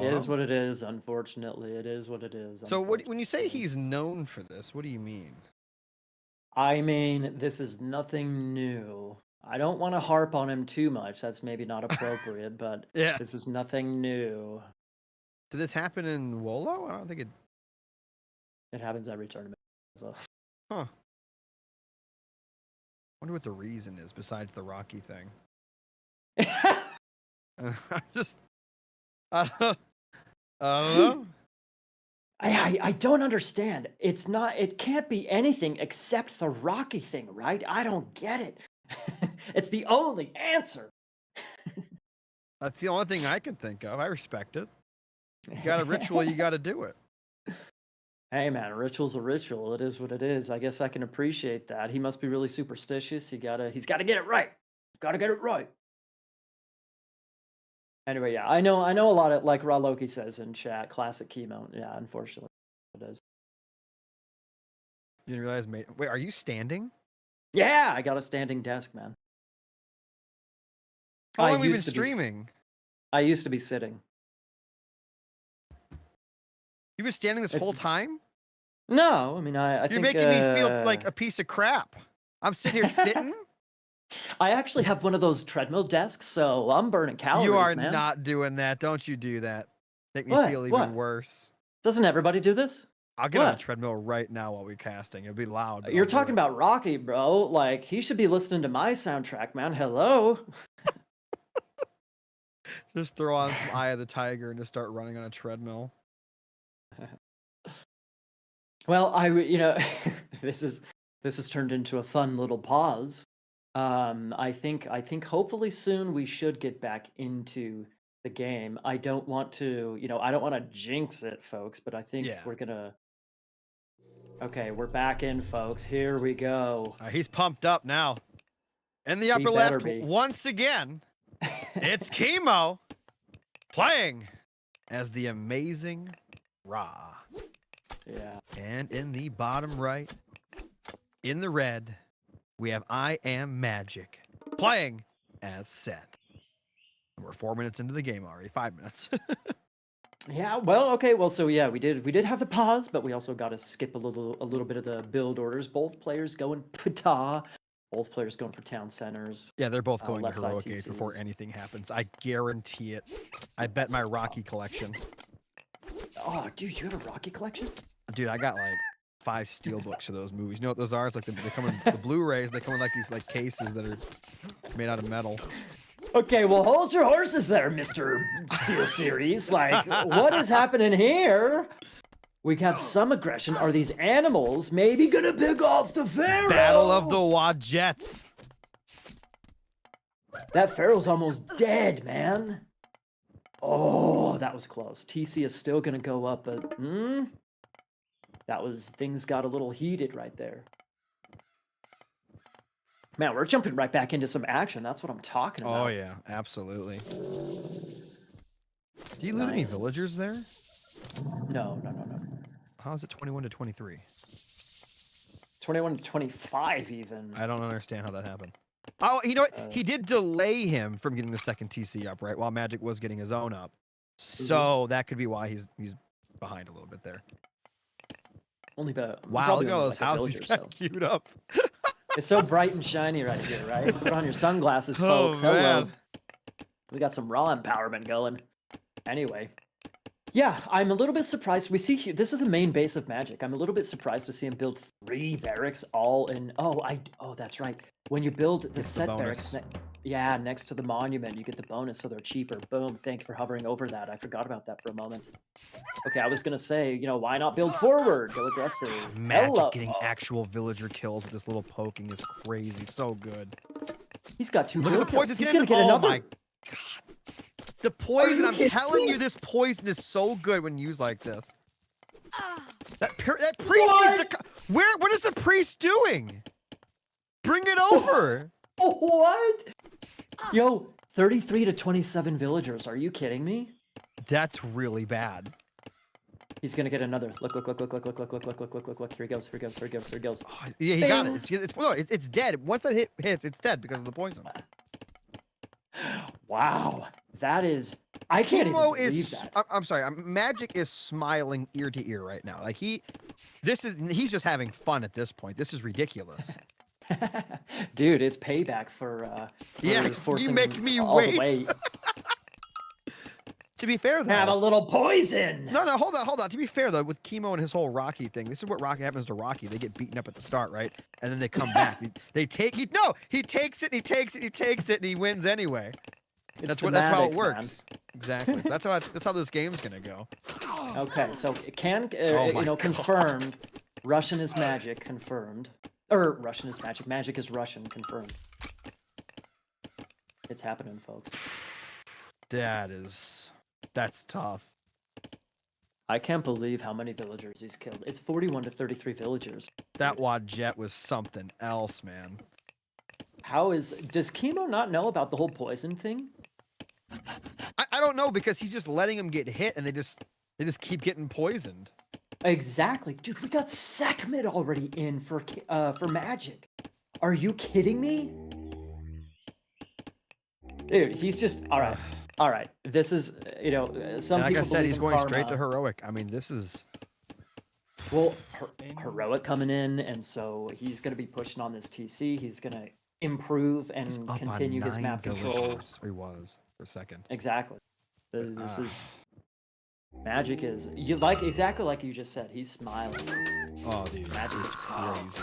It is what it is, unfortunately. It is what it is. So when you say he's known for this, what do you mean? I mean, this is nothing new. I don't want to harp on him too much. That's maybe not appropriate, but yeah, this is nothing new. Did this happen in Wolo? I don't think it. It happens every tournament. So. Huh. Wonder what the reason is besides the Rocky thing. I don't know. I don't understand. It's not. It can't be anything except the Rocky thing, right? I don't get it. It's the only answer. That's the only thing I can think of. I respect it. You got a ritual, you got to do it. Hey man, a ritual's a ritual. It is what it is. I guess I can appreciate that. He must be really superstitious. He's gotta get it right. Gotta get it right. Anyway, yeah, I know a lot of like Raw Loki says in chat, classic chemo. Yeah, unfortunately, it is. You didn't realize, mate. Wait, are you standing? Yeah, I got a standing desk, man. How I long have we been used to be streaming? I used to be sitting. You've been standing this It's whole time? No, I mean I You're think making me feel like a piece of crap. I'm sitting here sitting. I actually have one of those treadmill desks, so I'm burning calories, You are man. not doing that. Don't you do that. Make me What? feel even What? worse. Doesn't everybody do this? I'll get on a What? treadmill right now while we're casting. It'll be loud. But You're I'll do talking it. about Rocky, bro. Like he should be listening to my soundtrack, man. Hello. Just throw on some Eye of the Tiger and just start running on a treadmill. Well, this has turned into a fun little pause. I think hopefully soon we should get back into the game. I don't want to, I don't want to jinx it, folks, but I think Yeah. we're gonna. Okay, we're back in, folks. Here we go. He's pumped up now. In the He upper better left, be. once again, it's Chemo playing as the amazing Ra. Yeah. And in the bottom right, in the red, we have I Am Magic playing as Seth. We're 4 minutes into the game already, 5 minutes. Yeah, well, okay, well, so yeah, we did have the pause, but we also got to skip a little bit of the build orders. Both players going Pata, both players going for town centers. Yeah, they're both going to left side Heroic Age before TCs. anything happens. I guarantee it. I bet my Rocky collection. Oh, dude, you have a Rocky collection? Dude, I got like 5 steelbooks of those movies. You know what those are? It's like they come in the Blu-rays. They come in like these like cases that are made out of metal. Okay, well, hold your horses there, Mr. Steel Series. Like, what is happening here? We have some aggression. Are these animals maybe gonna pick off the Pharaoh? Battle of the Wadjets. That Pharaoh's almost dead, man. Oh, that was close. TC is still gonna go up, but things got a little heated right there. Man, we're jumping right back into some action. That's what I'm talking about. Oh yeah, absolutely. Do you lose any villagers there? No. How is it 21 to 23? 21 to 25 even. I don't understand how that happened. Oh, you know what? He did delay him from getting the second TC up, right? While Magic was getting his own up. So that could be why he's behind a little bit there. Only about wow, look at all those houses he's got queued up. It's so bright and shiny right here, right? Put on your sunglasses, Oh, folks. Hello. man. We got some raw empowerment going. Anyway. Yeah, I'm a little bit surprised. We see here, this is the main base of Magic. I'm a little bit surprised to see him build 3 barracks all in. Oh, that's right. When you build the It's set the barracks, next to the monument, you get the bonus, so they're cheaper. Boom. Thank you for hovering over that. I forgot about that for a moment. Okay, I was gonna say, why not build forward? Go aggressive. Magic getting actual villager kills with this little poking is crazy. So good. He's got 2 Look at the kills. poison. He's gonna get oh another. My God. The poison, I'm kidding telling me? you, this poison is so good when used like this. That priest What? needs to what is the priest doing? Bring it over. What? Yo, 33 to 27 villagers. Are you kidding me? That's really bad. He's gonna get another. Look. Here he goes. Oh, yeah, he got it. It's dead. Once that hits, it's dead because of the poison. Wow, that is. I can't even believe that. I'm sorry. Magic is smiling ear to ear right now. Like he's just having fun at this point. This is ridiculous. Dude, it's payback for yeah, forcing you make me all wait. the way. To be fair, though, Have a little poison. No, hold on. To be fair, though, with Chemo and his whole Rocky thing, this is what Rocky happens to Rocky. They get beaten up at the start, right? And then they come back. He takes it, and he wins anyway. It's That's how it thematic, man. works. Exactly. So that's how this game's gonna go. Okay, so it can Oh my God. confirmed. Russian is magic confirmed. Or Russian is magic. Magic is Russian confirmed. It's happening, folks. That's tough. I can't believe how many villagers he's killed. It's 41 to 33 villagers. That Wadjet was something else, man. Does Chemo not know about the whole poison thing? I don't know, because he's just letting them get hit and they just keep getting poisoned. Exactly. Dude, we got Sekhmet already in for magic. Are you kidding me? Dude, he's just all right. All right. This is, some Like people I said, he's going karma. straight to heroic. I mean, this is Well, heroic coming in, and so he's going to be pushing on this TC. He's going to improve and up continue on his 9 map control. villagers. He was for a second. Exactly. This is magic is exactly like you just said. He's smiling. Oh, dude, Magic it's is smiling. crazy.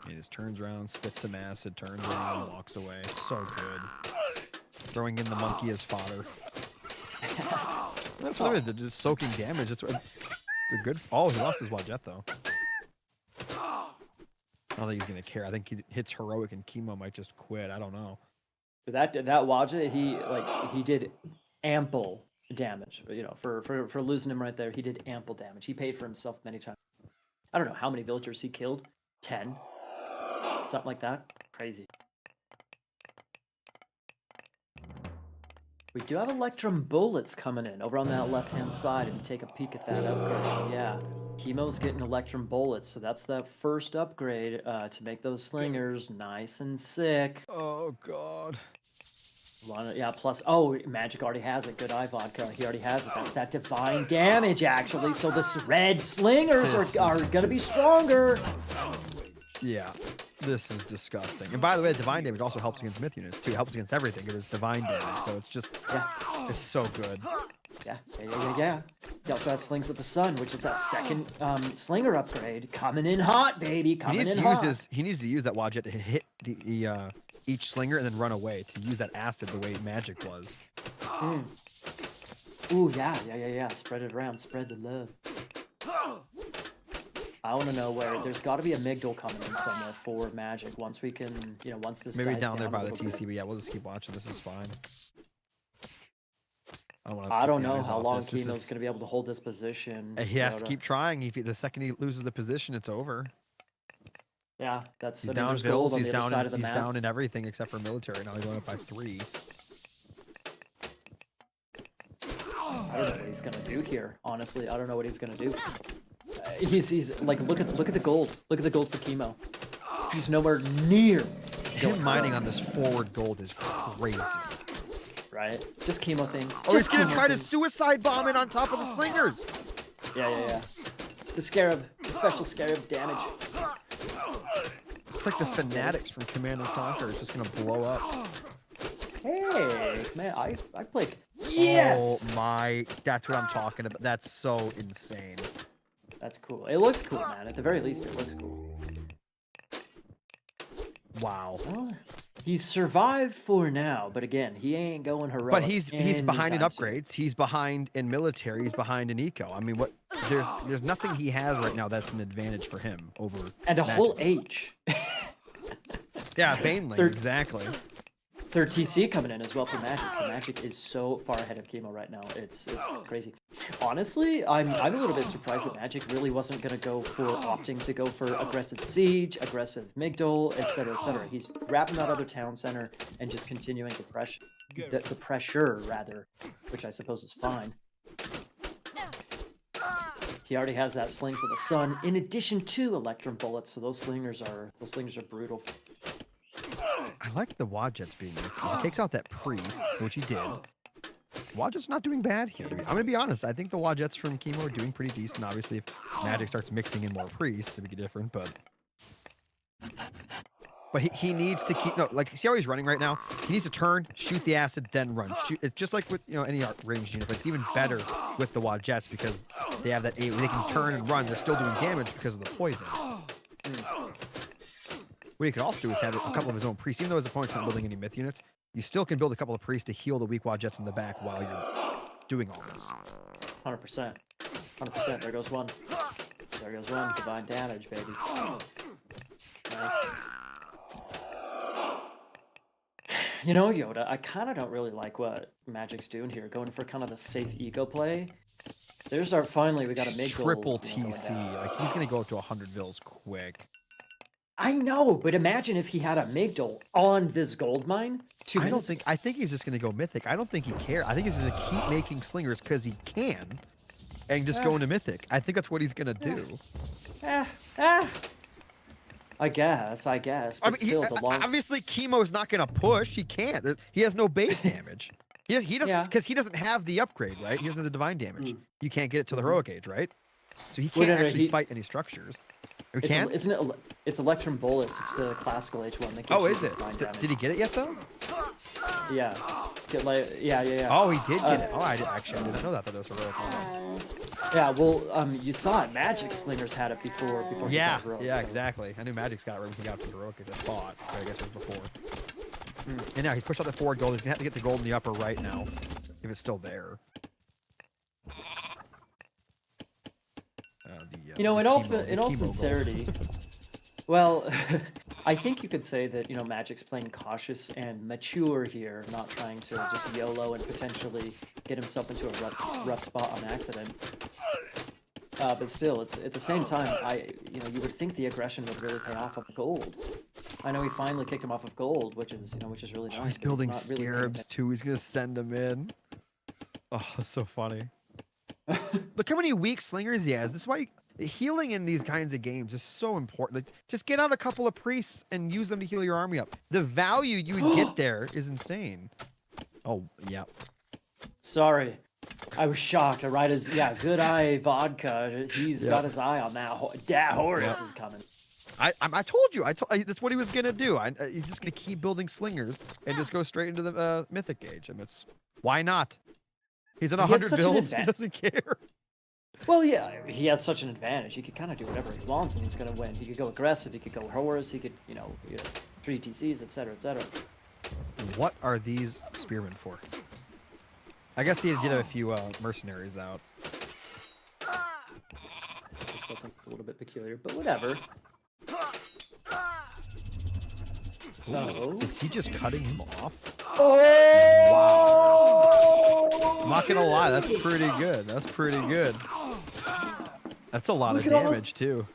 He just turns around, spits some acid, turns around, walks away. It's so good. Throwing in the monkey as fodder. That's what they're just soaking damage. They're good. Oh, he lost his Wadjet though. I don't think he's gonna care. I think he hits heroic and Chemo might just quit. I don't know. That Wadjet, he did ample damage. For losing him right there, he did ample damage. He paid for himself many times. I don't know how many villagers he killed. 10, something like that. Crazy. We do have Electrum bullets coming in over on that left-hand side. If you take a peek at that upgrade, yeah. Chemo's getting Electrum bullets, so that's the first upgrade to make those slingers nice and sick. Oh God. Yeah, plus, Magic already has it. Good eye vodka. He already has it. That's that divine damage, actually. So the red slingers are going to be stronger. Yeah, this is disgusting. And by the way, divine damage also helps against myth units too. It helps against everything. It is divine damage, so it's just, it's so good. Yeah. He also has Slings of the Sun, which is that second slinger upgrade. Coming in hot, baby. Coming in hot. He needs to use that Wadjet to hit the each slinger and then run away, to use that acid the way magic was. Ooh, yeah. Spread it around. Spread the love. I want to know where. There's got to be a Migdal coming in somewhere for magic. Once we can, once this maybe dies down there by the TC, TC, but yeah, we'll just keep watching. This is fine. I don't know how long Chemo's going to be able to hold this position. He has to keep trying. The second he loses the position, it's over. Yeah, that's he's down builds. He's down. He's map. down in everything except for military. Now he's going up by 3. I don't know what he's going to do here. Honestly, I don't know what he's going to do. He's like, look at the gold. Look at the gold for Chemo. He's nowhere near. Him mining on this forward gold is crazy. Right? Just Chemo things. Oh, he's gonna try to suicide bomb it on top of the slingers. Yeah. The scarab, the special scarab damage. It's like the fanatics from Command and Conquer. It's just gonna blow up. Hey, man, I play. Yes. Oh my, that's what I'm talking about. That's so insane. That's cool. It looks cool, man. At the very least, it looks cool. Wow. Well, he's survived for now, but again, he ain't going heroic. But he's behind in upgrades. He's behind in military. He's behind in eco. I mean, there's nothing he has right now that's an advantage for him over. And a Magic. whole H. Yeah, Baneling, exactly. Third TC coming in as well for Magic. So Magic is so far ahead of Chemo right now. It's crazy. Honestly, I'm a little bit surprised that Magic really wasn't going to go for opting to go for aggressive siege, aggressive Migdal, etc., etc. He's wrapping that other town center and just continuing the pressure, rather, which I suppose is fine. He already has that Slings of the Sun in addition to Electrum bullets, so those slingers are brutal. I like the Wadjets being there. He takes out that priest, which he did. Wadjet's not doing bad here. I'm going to be honest. I think the Wadjets from Chemo are doing pretty decent. Obviously, if Magic starts mixing in more priests, it'd be different, but he needs to keep... No, like, see how he's running right now? He needs to turn, shoot the acid, then run. It's just like with, any ranged unit, but it's even better with the Wadjets because they have that 8 where they can turn and run. They're still doing damage because of the poison. what he could also do is have a couple of his own priests. Even though his opponent's not building any myth units, you still can build a couple of priests to heal the weak wild jets in the back while you're doing all this. 100%. 100%. There goes one. There goes one. Divine damage, baby. Nice. You know, Yoda, I kind of don't really like what Magic's doing here, going for kind of the safe eco play. There's our finally, we got a mid triple TC. Like he's gonna go up to 100 vils quick. I know, but imagine if he had a Migdol on this gold mine. I think he's just gonna go mythic. I don't think he cares. I think he's just gonna keep making slingers because he can, and just go into mythic. I think that's what he's gonna do. I guess. But I mean, still, obviously, Chemo's not gonna push. He can't. He has no base damage. He doesn't because he doesn't have the upgrade, right? He doesn't have the divine damage. You can't get it to the heroic age, right? So he can't actually fight any structures. Or can? Isn't it? It's Electrum Bullets. It's the classical H1. That Oh, is it? Did he get it yet though? Yeah. Yeah. Oh, he did get it. Oh, I didn't know that. But it was heroic. Yeah. Well, you saw it. Magic Slingers had it before. Yeah. Yeah. Exactly. I knew Magic's got it right when he got to the heroic. I thought. But I guess it was before. And now he's pushed out the forward gold. He's gonna have to get the gold in the upper right now, if it's still there. In all sincerity, well, I think you could say that Magic's playing cautious and mature here, not trying to just YOLO and potentially get himself into a rough spot on accident. But still, it's at the same time, you would think the aggression would really pay off on the gold. I know he finally kicked him off of gold, which is really nice. Oh, he's building scarabs too. He's gonna send them in. Oh, that's so funny. Look how many weak slingers he has. This is why healing in these kinds of games is so important. Like, just get out a couple of priests and use them to heal your army up. The value you would get there is insane. Oh, yeah. Sorry. I was shocked. Good eye vodka. He's got his eye on that. Dat Horus is coming. I told you. That's what he was gonna do. He's just gonna keep building slingers and just go straight into the mythic gauge. And why not? He's at 100 vils. He doesn't care. Well, yeah, he has such an advantage. He could kind of do whatever he wants, and he's gonna win. He could go aggressive. He could go Horus. He could, 3 TCs, etc., etc. What are these spearmen for? I guess he did have a few mercenaries out. I still think it's a little bit peculiar, but whatever. Oh, is he just cutting him off? Oh! Wow. I'm not gonna lie, that's pretty good. That's pretty good. That's a lot of damage too.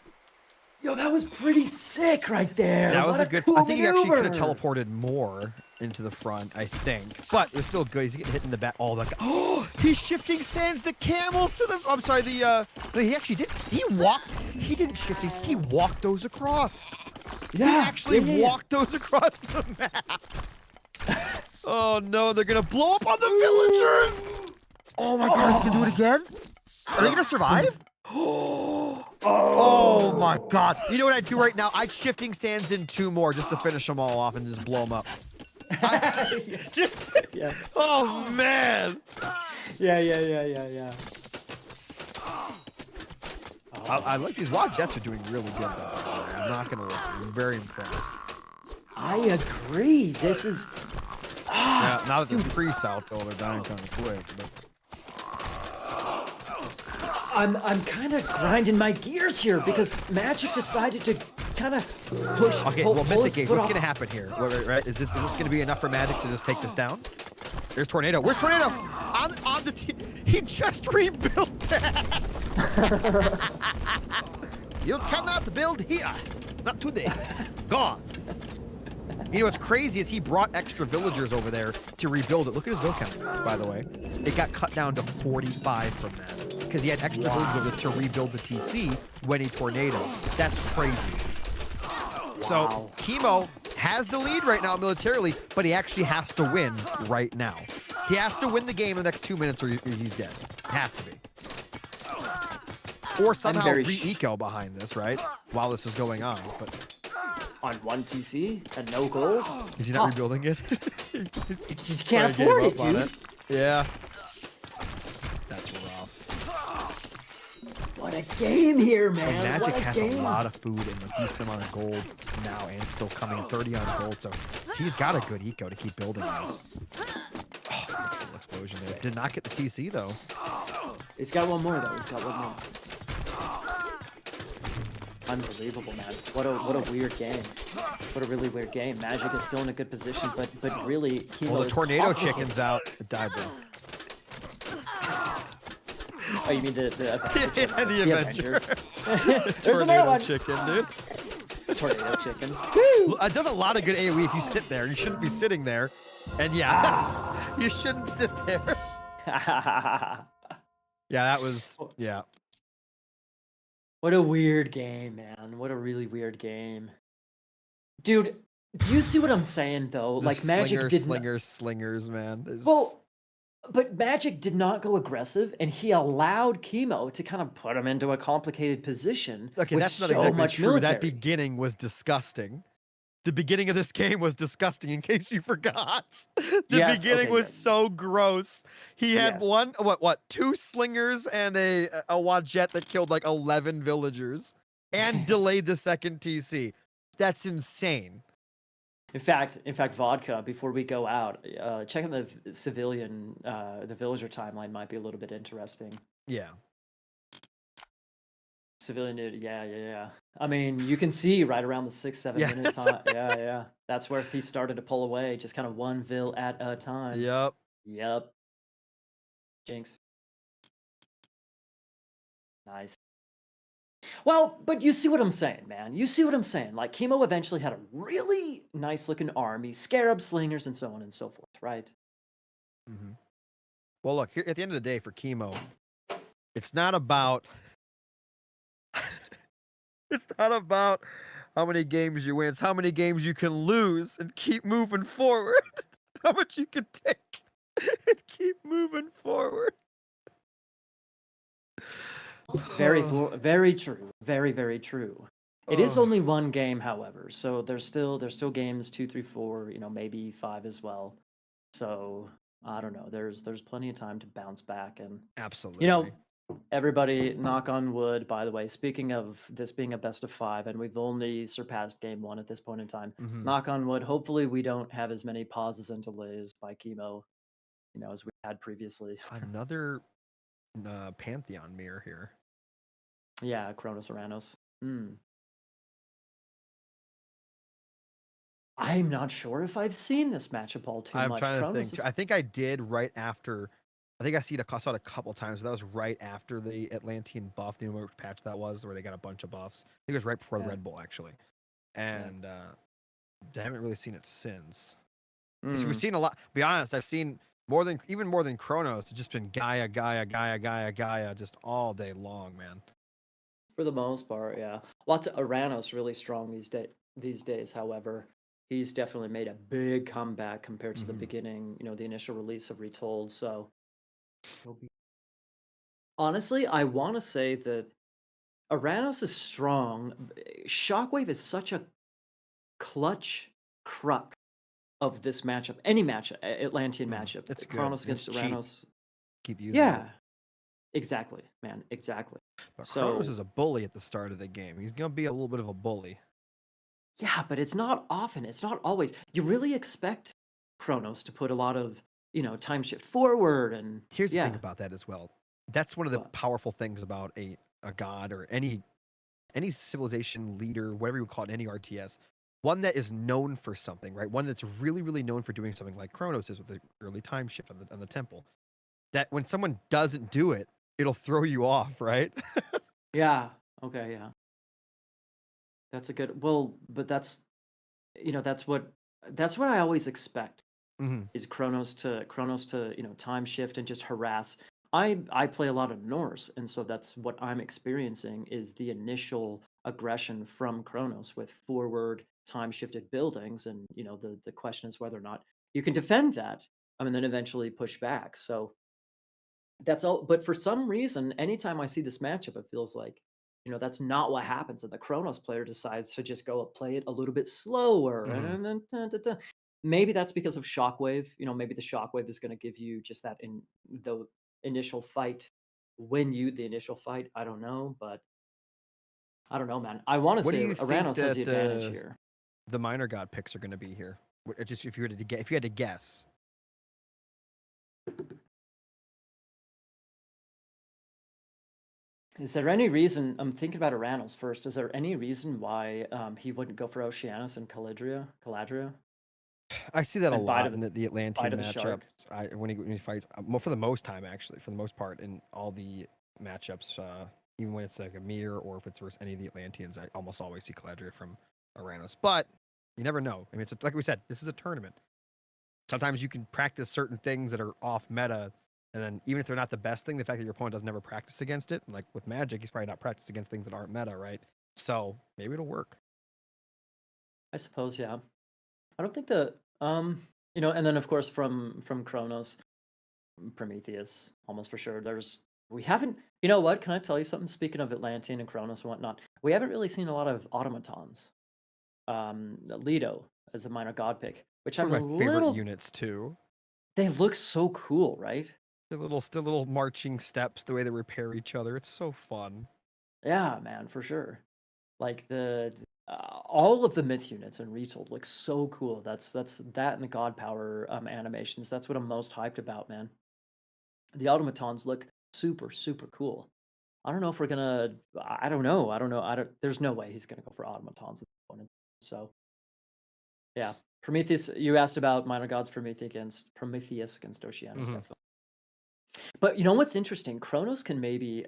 Yo, that was pretty sick right there. That was a good. Cool I think maneuver. He actually could have teleported more into the front. I think, but it's still good. He's getting hit in the back. Oh, that guy. Oh, he's shifting sands the camels to the. I'm sorry. No, he actually did. He walked. He didn't shift these. He walked those across. Yeah, he actually walked those across the map. Oh no, they're gonna blow up on the villagers. Oh my God, he's gonna do it again. Are they gonna survive? Oh my God. You know what I'd do right now? I'd shifting sands in 2 more just to finish them all off and just blow them up. Oh man. Yeah. I like these wild jets are doing really good though. I'm not gonna lie. I'm very impressed. I agree. This is yeah, now that the priests out though, they're dying kind of quick. But... I'm kind of grinding my gears here because Magic decided to kind of push. Okay, well, Mythic Gauge, what's gonna happen here? Right? Is this gonna be enough for Magic to just take this down? There's Tornado. Where's Tornado? On the team. He just rebuilt that. You cannot build here. Not today. Gone. You know what's crazy is he brought extra villagers over there to rebuild it. Look at his vill count, by the way. It got cut down to 45 from that because he had extra villagers over there to rebuild the TC when he tornado. That's crazy. So Chemo has the lead right now militarily, but he actually has to win right now. He has to win the game in the next 2 minutes or he's dead. Has to be. Or somehow re-eco behind this, right? While this is going on. But on 1 TC and no gold? Is he not rebuilding it? He just can't afford it, dude. Yeah. That's rough. What a game here, And man. Magic What a has game. a lot of food and a decent amount of gold now, and still coming 30 on gold, so he's got a good eco to keep building this. Oh, beautiful explosion there. Did not get the TC though. He's got one more though. He's got one more. Unbelievable, man. What a weird game. What a really weird game. Magic is still in a good position, but really, Chemo Well, the is tornado complicated. chicken's out. It died though. Oh, you mean the Yeah, the Avenger. There's another one. Chicken, dude. Tornado chicken. It does a lot of good AoE if you sit there. You shouldn't be sitting there. And yeah, you shouldn't sit there. Yeah, that was, yeah. What a weird game, man. What a really weird game. Dude, do you see what I'm saying, though? The Like, Magic did slingers, man. Well, but Magic did not go aggressive, and he allowed Chemo to kind of put him into a complicated position Okay, with that's not so exactly much true. military. That beginning was disgusting. The beginning of this game was disgusting, in case you forgot. The beginning okay, was yes. so gross. He had Yes. two slingers and a Wadjet that killed like 11 villagers and delayed the second TC. That's insane. In fact, Vodka, before we go out, checking the civilian, the villager timeline might be a little bit interesting. Yeah. Civilian dude, yeah. I mean, you can see right around the 6-7 Yeah. minute time. Yeah. That's where he started to pull away, just kind of one vill at a time. Yep. Jinx. Nice. Well, but you see what I'm saying, man. You see what I'm saying. Like, Chemo eventually had a really nice looking army, scarab slingers, and so on and so forth, right? Mm-hmm. Well, look, here at the end of the day for Chemo, it's not about it's not about how many games you win. It's how many games you can lose and keep moving forward. How much you can take and keep moving forward. Very true. Very true. It is only one game, however, so there's still games 2, 3, 4, maybe 5 as well. So I don't know. There's plenty of time to bounce back, and Absolutely. everybody, knock on wood. By the way, speaking of this being a best of 5, and we've only surpassed game 1 at this point in time. Mhm. Knock on wood. Hopefully, we don't have as many pauses and delays by Chemo, as we had previously. Another Pantheon mirror here. Yeah, Kronos Oranos. I'm not sure if I've seen this matchup all too I'm much. trying to Kronos think. is I think I did right after. I think I saw it a couple times, but that was right after the Atlantean buff. Do you know which patch that was, where they got a bunch of buffs? I think it was right before the Yeah. Red Bull, actually. And I haven't really seen it since. So Mm. we've seen a lot. Be honest, I've seen even more than Chronos. It's just been Gaia, just all day long, man. For the most part, yeah. Lots of Oranos really strong these days. However, he's definitely made a big comeback compared to the beginning. The initial release of Retold. So, honestly, I want to say that Oranos is strong. Shockwave is such a clutch crux of this matchup. Any matchup, Atlantean matchup. It's good. Kronos It's against cheap. Oranos. Keep using it. Yeah, exactly, man. Exactly. But So Kronos is a bully at the start of the game. He's gonna be a little bit of a bully. yeah, but it's not often. It's not always. You really expect Kronos to put a lot of, time shift forward, and Here's the yeah. thing about that as well. That's one of the What? powerful things about a god or any civilization leader, whatever you call it, any RTS. One that is known for something, right? One that's really, really known for doing something like Kronos is with the early time shift on the temple. That when someone doesn't do it, it'll throw you off, right? Yeah. Okay. Yeah. That's a good. Well, but that's what I always expect is Kronos to time shift and just harass. I play a lot of Norse, and so that's what I'm experiencing is the initial aggression from Kronos with forward time shifted buildings, and the question is whether or not you can defend that. I mean, then eventually push back. So that's all. But for some reason, anytime I see this matchup, it feels like, that's not what happens. And the Kronos player decides to just go play it a little bit slower. And then maybe that's because of Shockwave. Maybe the Shockwave is going to give you just that in the initial fight, win you the initial fight. I don't know. But I don't know, man. I want to What do say you think Aranos has the that advantage here. the minor god picks are going to be here? Just if you were to get, if you had to guess. Is there any reason? I'm thinking about Aranos first. Is there any reason why he wouldn't go for Oceanus and Caladria, I see that a and bite lot of in the the Atlantean the matchups. shark? When he fights, for the most time, actually, for the most part, in all the matchups, even when it's like a mirror or if it's versus any of the Atlanteans, I almost always see Caladria from Aranos. But you never know. I mean, it's like we said, this is a tournament. Sometimes you can practice certain things that are off meta, and then even if they're not the best thing, the fact that your opponent doesn't ever practice against it, like with Magic, he's probably not practiced against things that aren't meta, right? So maybe it'll work. I suppose, yeah. I don't think the and then of course from Kronos, Prometheus, almost for sure. We haven't. You know what? Can I tell you something? Speaking of Atlantean and Kronos and whatnot, we haven't really seen a lot of automatons. Leto as a minor god pick, which One I'm a of my favorite little. units too. They look so cool, right? Still little marching steps, the way they repair each other. It's so fun. Yeah, man, for sure. Like all of the myth units in Retold look so cool. That's that and the god power animations. That's what I'm most hyped about, man. The automatons look super super cool. I don't know if we're gonna. I don't know. I don't know. I don't. There's no way he's gonna go for automatons at this point. So yeah, Prometheus. You asked about minor gods Prometheus against Oceanus, Hmm. definitely. But you know what's interesting? Kronos can maybe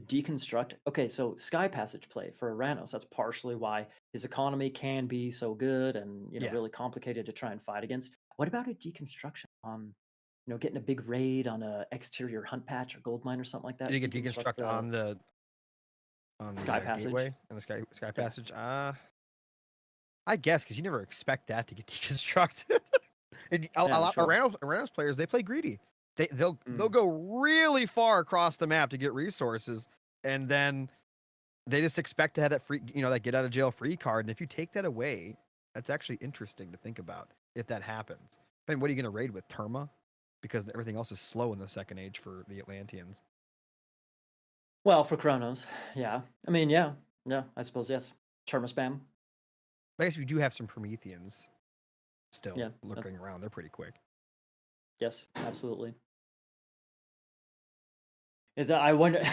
deconstruct. Okay, so Sky Passage play for Aranos. That's partially why his economy can be so good and Yeah. really complicated to try and fight against. What about a deconstruction on, getting a big raid on a exterior hunt patch or gold mine or something like that? Did you get Deconstruct deconstruct the on the Sky Passage. gateway and the sky Yeah, passage? I guess because you never expect that to get deconstructed. And a yeah, lot sure. Aranos players, they play greedy. They'll Mm. go really far across the map to get resources, and then they just expect to have that free, that get out of jail free card. And if you take that away, that's actually interesting to think about if that happens. Then what are you going to raid with Terma? Because everything else is slow in the second age for the Atlanteans. Well, for Kronos, yeah. I mean, yeah, yeah. I suppose yes. Terma spam. I guess we do have some Prometheans still Yeah. looking around. They're pretty quick. Yes, absolutely. I wonder.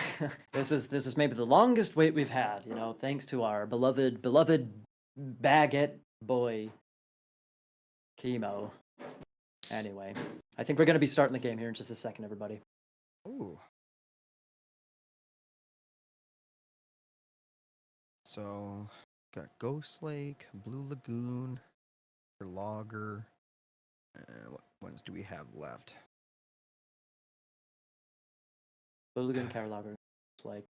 This is maybe the longest wait we've had. Thanks to our beloved baguette boy Chemo. Anyway, I think we're gonna be starting the game here in just a second, everybody. Ooh. So got Ghost Lake, Blue Lagoon, Logger. What ones do we have left? Hooligan, Carolager, it's like,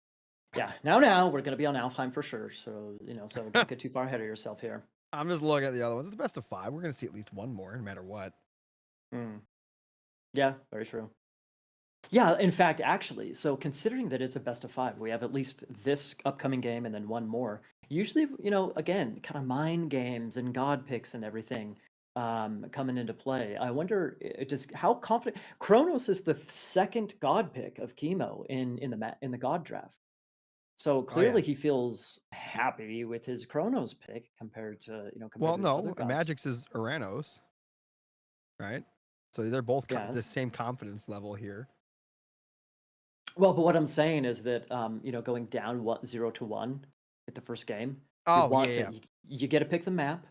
yeah. Now we're gonna be on Alfheim for sure. So don't get too far ahead of yourself here. I'm just looking at the other ones. It's the best of 5. We're gonna see at least one more, no matter what. Mm. Yeah, very true. Yeah, in fact, actually, so considering that it's a best of 5, we have at least this upcoming game and then one more. Usually, again, kind of mind games and god picks and everything coming into play. I wonder just how confident Kronos is the second god pick of Chemo in the god draft. So Oh yeah. clearly he feels happy with his Kronos pick compared to Well, his other no, gods. Magic's is Aranos, right? So they're both the Yes. same confidence level here. Well, but what I'm saying is that going down 0-1 at the first game, you Oh yeah, want to yeah. you get to pick the map.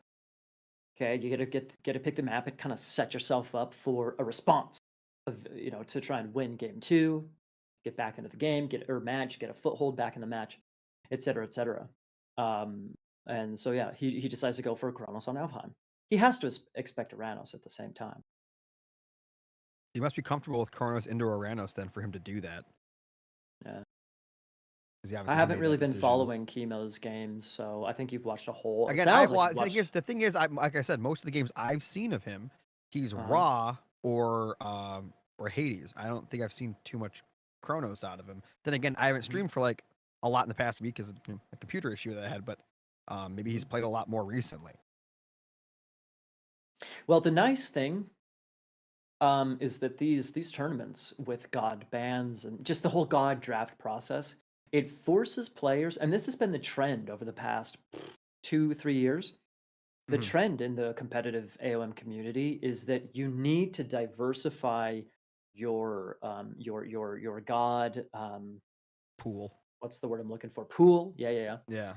Okay, you get to pick the map and kind of set yourself up for a response of to try and win game 2, get back into the game, get a match, get a foothold back in the match, et cetera, et cetera. Um, and so yeah, he decides to go for Kronos on Alfheim. He has to expect Aranos at the same time. You must be comfortable with Kronos into Aranos then for him to do that. Yeah. Because he I obviously haven't made really that been decision. following Chemo's games, so I think you've watched a whole. It Again, sounds like well, you've watched. the thing is, like I said, most of the games I've seen of him, he's Uh-huh. raw or Hades. I don't think I've seen too much Kronos out of him. Then again, I haven't Mhm. streamed for like a lot in the past week because a computer issue that I had, but maybe he's Mhm. played a lot more recently. Well, the nice thing is that these tournaments with god bans and just the whole god draft process, it forces players, and this has been the trend over the past 2, 3 years. The Mhm. trend in the competitive AOM community is that you need to diversify your god, Pool. what's the word I'm looking for? Pool. Yeah, yeah, yeah.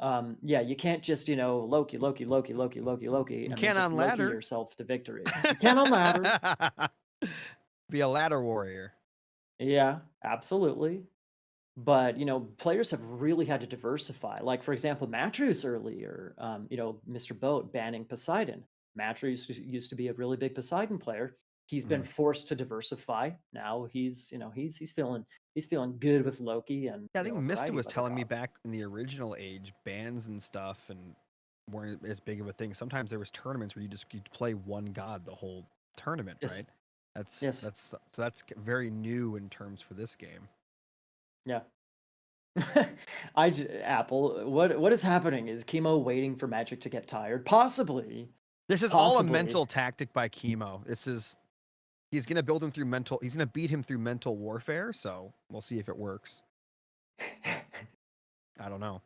Yeah. Yeah, you can't just, Loki, Loki, Loki, Loki, Loki, Loki, You and then can't just on Loki ladder. yourself to victory. You can on ladder. Be a ladder warrior. Yeah, absolutely. But, players have really had to diversify. Like, for example, Matrews earlier, Mr. Boat banning Poseidon. Matrews used to be a really big Poseidon player. He's been Mhm. forced to diversify. Now he's feeling good with Loki and, Yeah, I think a Mista variety was of other telling me gods. back in the original age, bans and stuff, and weren't as big of a thing. Sometimes there was tournaments where you'd play one god the whole tournament, Yes. right? That's Yes. that's so that's very new in terms for this game. Yeah. Apple, what is happening? Is Chemo waiting for Magic to get tired? Possibly. This is all a Possibly. mental tactic by Chemo. He's gonna build him through he's gonna beat him through mental warfare, so we'll see if it works. I don't know.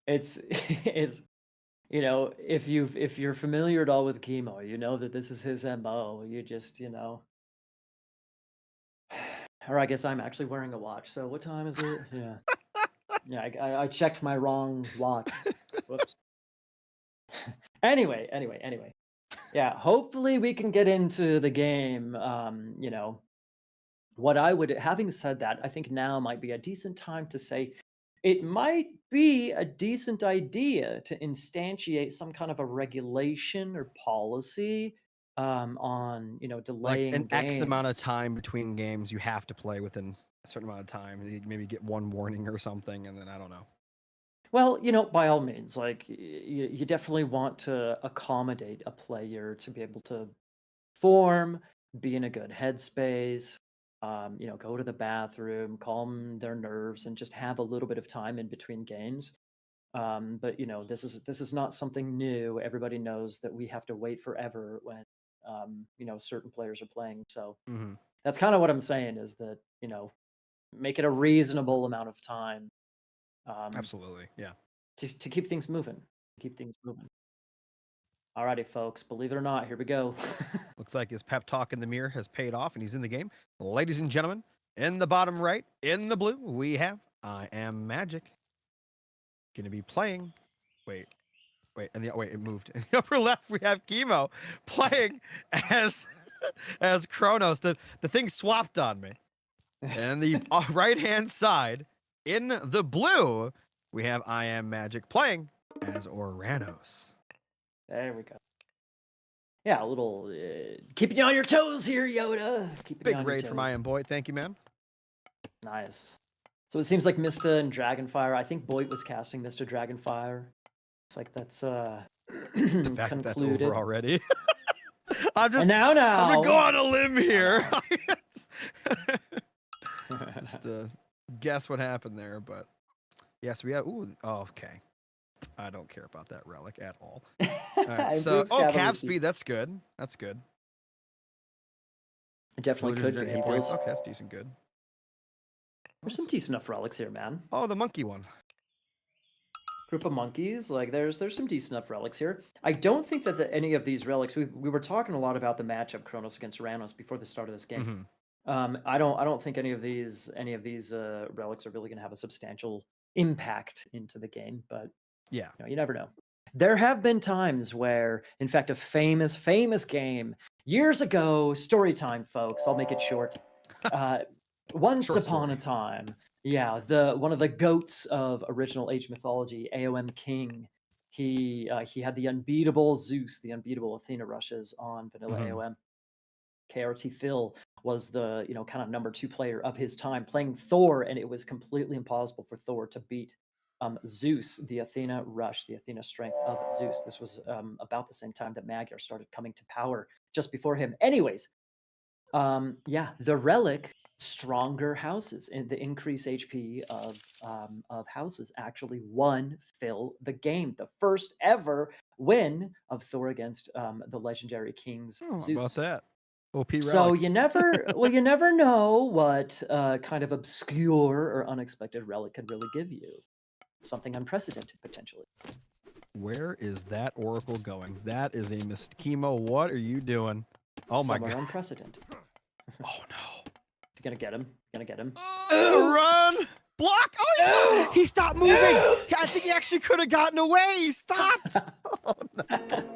It's it's if you're familiar at all with Chemo, you know that this is his MO. You just, or I guess I'm actually wearing a watch. So what time is it? Yeah. Yeah, I checked my wrong watch. Whoops. Anyway. Yeah, hopefully we can get into the game. Having said that, I think now might be a decent time to say it might be a decent idea to instantiate some kind of a regulation or policy on, Like an delaying X amount of games. time between games, you have to play within a certain amount of time. You maybe get one warning or something, and then I don't know. Well, by all means, like you definitely want to accommodate a player to be able to form, be in a good headspace, go to the bathroom, calm their nerves, and just have a little bit of time in between games. But this is not something new. Everybody knows that we have to wait forever when certain players are playing. So Hmm. that's kind of what I'm saying is that make it a reasonable amount of time um, Absolutely, yeah. to keep things moving. Keep things moving. Alrighty, folks. Believe it or not, here we go. Looks like his pep talk in the mirror has paid off, and he's in the game. Ladies and gentlemen, in the bottom right, in the blue, we have I Am Magic. Gonna be playing. Wait, wait, it moved. In the upper left, we have Chemo playing as as Kronos. The thing swapped on me. And the right hand side, in the blue, we have I Am Magic playing as Oranos. There we go. Yeah, a little keeping you on your toes here, Yoda. Keeping you Big on your raid from I toes. Am Boy. Thank you, man. Nice. So it seems like Mista and Dragonfire. I think Boyd was casting Mista Dragonfire. It's like that's The fact that that's over concluded. already. And I'm gonna go on a limb here. Just guess what happened there, but yes, we have. Ooh, oh, okay. I don't care about that relic at all. All right, so Improves cavalry cap speed. speed. That's good. That's good. It definitely Villagers could be. hit Yeah, points. Okay, that's decent. Good. there's some decent enough relics here, man. Oh, the monkey one. Group of monkeys. Like there's some decent enough relics here. I don't think that any of these relics. We were talking a lot about the matchup Kronos against Ranos before the start of this game. Mm-hmm. I don't think any of these relics are really going to have a substantial impact into the game, but Yeah. you never know. There have been times where, in fact, a famous game years ago, story time, folks. I'll make it short. Once Short upon story. a time, yeah, one of the goats of original Age mythology, AOM King. He had the unbeatable Zeus, the unbeatable Athena rushes on vanilla Mhm. AOM. KRT Phil was the kind of number 2 player of his time playing Thor, and it was completely impossible for Thor to beat Zeus, the Athena rush, the Athena strength of Zeus. This was about the same time that Magyar started coming to power, just before him. Anyways, yeah, the relic stronger houses and the increased HP of houses actually won Phil the game. The first ever win of Thor against the legendary King's Oh, how about Zeus. that? OP So relic. you never know what kind of obscure or unexpected relic could really give you. Something unprecedented, potentially. Where is that oracle going? That is a Chemo. What are you doing? Oh my Somewhere god. unprecedented. Oh no. He's gonna get him. Gonna get him. Oh, run! Block! Oh, he stopped moving! I think he actually could have gotten away. He stopped. Oh no.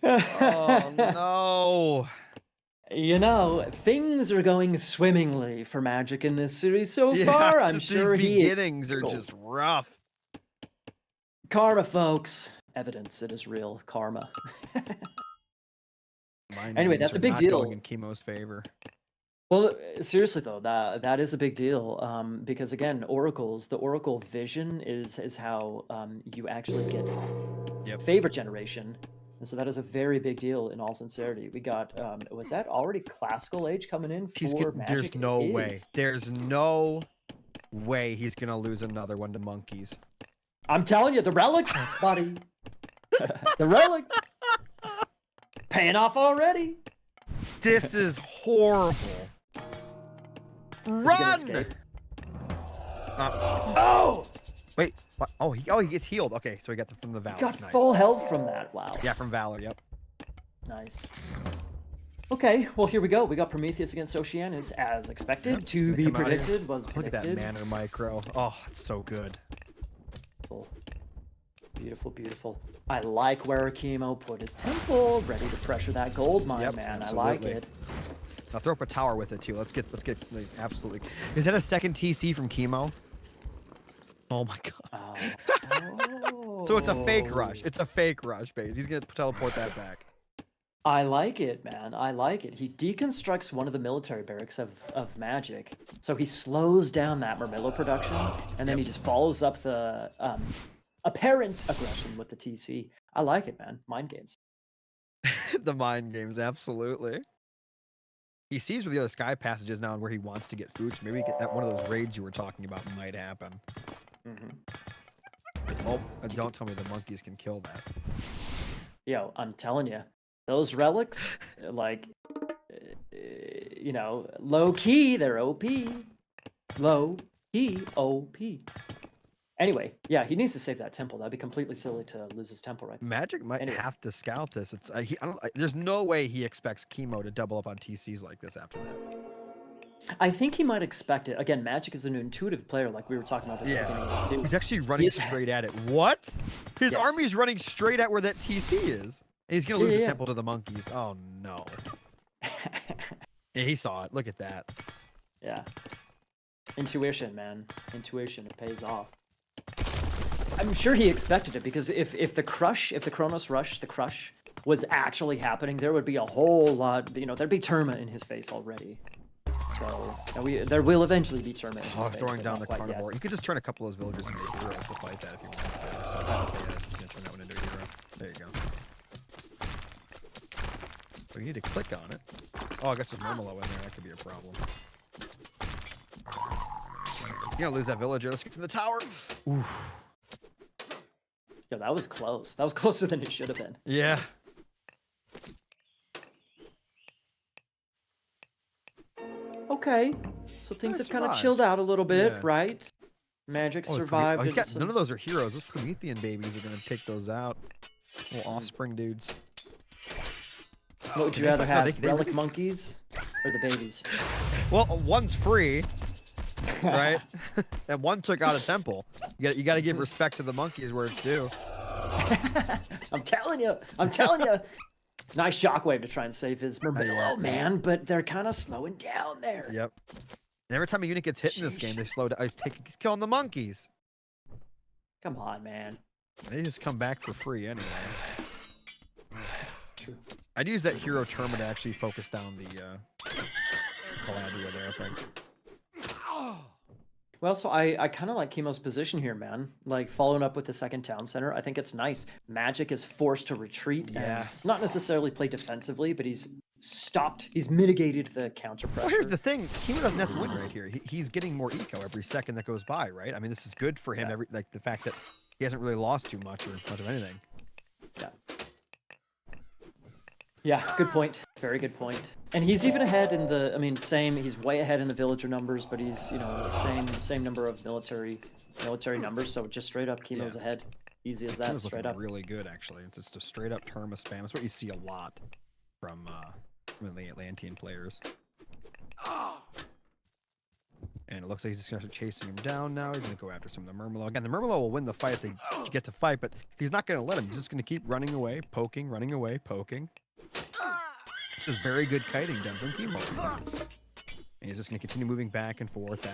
Oh no. You know, things are going swimmingly for Magic in this series so Yeah, far. it's I'm just sure these he is beginnings are tickled. just rough. Karma, folks. Evidence it is real. Karma. Mind Anyway, games that's a are big not deal. going in Chemo's favor. Well, seriously though, that is a big deal, because again, oracles, the oracle vision is how you actually get Yep. favor generation, and so that is a very big deal. In all sincerity, we got was that already classical age coming in for Magic? There's no It way. is. There's no way he's gonna lose another one to monkeys. I'm telling you, the relics, buddy, the relics paying off already. This is horrible. Is he gonna Run! escape? Oh! Wait. What? Oh, he gets healed. Okay, so he got from the Valor. Got Nice. full health from that. Wow. Yeah, from Valor. Yep. Nice. Okay, well here we go. We got Prometheus against Oceanus as expected. Yep. To They be come out here. predicted was Look at predicted. that Manor Micro. Oh, it's so good. Beautiful, beautiful. I like where Chemo put his temple, ready to pressure that gold mine, Yep, man. absolutely. I like it. Now throw up a tower with it too. Let's get like, absolutely. Is that a second TC from Chemo? Oh my god. Oh. So it's a fake rush. It's a fake rush, base. He's gonna teleport that back. I like it, man. I like it. He deconstructs one of the military barracks of Magic, so he slows down that Murmillo production, and then he just follows up the apparent aggression with the TC. I like it, man. Mind games. The mind games, absolutely. He sees where the other sky passage is now and where he wants to get food. So maybe get that one of those raids you were talking about might happen. Oh, and don't tell me the monkeys can kill that. Yo, I'm telling you, those relics, like, you know, low key, they're OP. Low key, OP. Anyway, yeah, he needs to save that temple. That'd be completely silly to lose his temple right now. Magic might Anyway. have to scout this. It's there's no way he expects Chemo to double up on TCs like this after that. I think he might expect it. Again, Magic is an intuitive player, like we were talking about at the beginning of the series. He's actually running straight at it. What? His Yes. army's running straight at where that TC is. And he's gonna lose the Yeah. temple to the monkeys. Oh no. Yeah, he saw it. Look at that. Yeah. Intuition, man. Intuition, it pays off. I'm sure he expected it, because if the Chronos Rush, the crush was actually happening, there would be a whole lot, you know, there'd be Terma in his face already. So, there will eventually be Terma in his face. Throwing but down not the quite yet. carnivore. You could just turn a couple of those villagers into heroes to fight that if you want to. Yeah, turn that one into a hero. There you go. So you need to click on it. Oh, I guess there's Murmillo in there. That could be a problem. You're gonna lose that villager. Let's get to the tower. Oof. Yo, that was close. That was closer than it should have been. Yeah. Okay, so things have kind of survived. chilled out a little bit, Yeah. right? Magic survived. He's into got, some- none of those are heroes. Those Promethean babies are gonna take those out. Little offspring dudes. What would you They rather fuck- no, have, they relic really- monkeys or the babies? Well, one's free, right? And one took out a temple. You got to give respect to the monkeys where it's due. I'm telling you. Nice shockwave to try and save his Murmillo, man, but they're kind of slowing down there. Yep. And every time a unit gets hit in this game, they slow down. He's killing the monkeys. Come on, man. They just come back for free anyway. True. I'd use that hero Terma to actually focus down the Calabria there, I think. Well, so I kind of like Chemo's position here, man. Like, following up with the second town center, I think it's nice. Magic is forced to retreat Yeah. and not necessarily play defensively, but he's mitigated the counter pressure. Well, here's the thing. Chemo doesn't have to win right here. He's getting more eco every second that goes by, right? I mean, this is good for him. Yeah. Like the fact that he hasn't really lost too much or much of anything. Yeah. Yeah, good point. Very good point. And he's even ahead in the. I mean, same. He's way ahead in the villager numbers, but he's same number of military numbers. So just straight up, Chemo's Yeah. ahead. Easy as that. Chemo's Straight looking up. really good, actually. It's just a straight up Terma spam. That's what you see a lot from the Atlantean players. And it looks like he's just going to start chasing him down now. He's going to go after some of the Murmillo. Again, the Murmillo will win the fight if they get to fight, but he's not going to let him. He's just going to keep running away, poking, running away, poking. This is very good kiting done from Chemo. And he's just going to continue moving back and forth,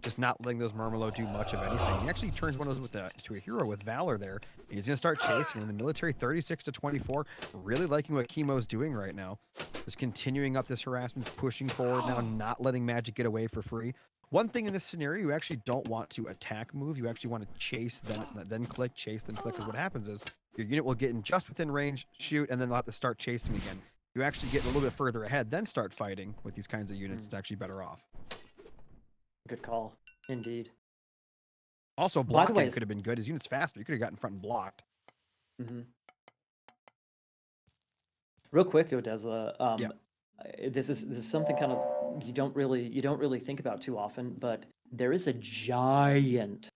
just not letting those Murmillo do much of anything. He actually turns one of those to a hero with Valor there. He's going to start chasing in the military 36 to 24. Really liking what Chemo's doing right now. Just continuing up this harassment, pushing forward now, not letting Magic get away for free. One thing in this scenario, you actually don't want to attack move. You actually want to chase, then click, chase, then click. Because what happens is your unit will get in just within range, shoot, and then they'll have to start chasing again. You actually get a little bit further ahead, then start fighting with these kinds of units. It's actually better off. Good call, indeed. Also, By the blocking way, could have been good. His unit's faster. You could have got in front and blocked. Real quick, Odessa. Yeah. This is something kind of you don't really think about too often, but there is a giant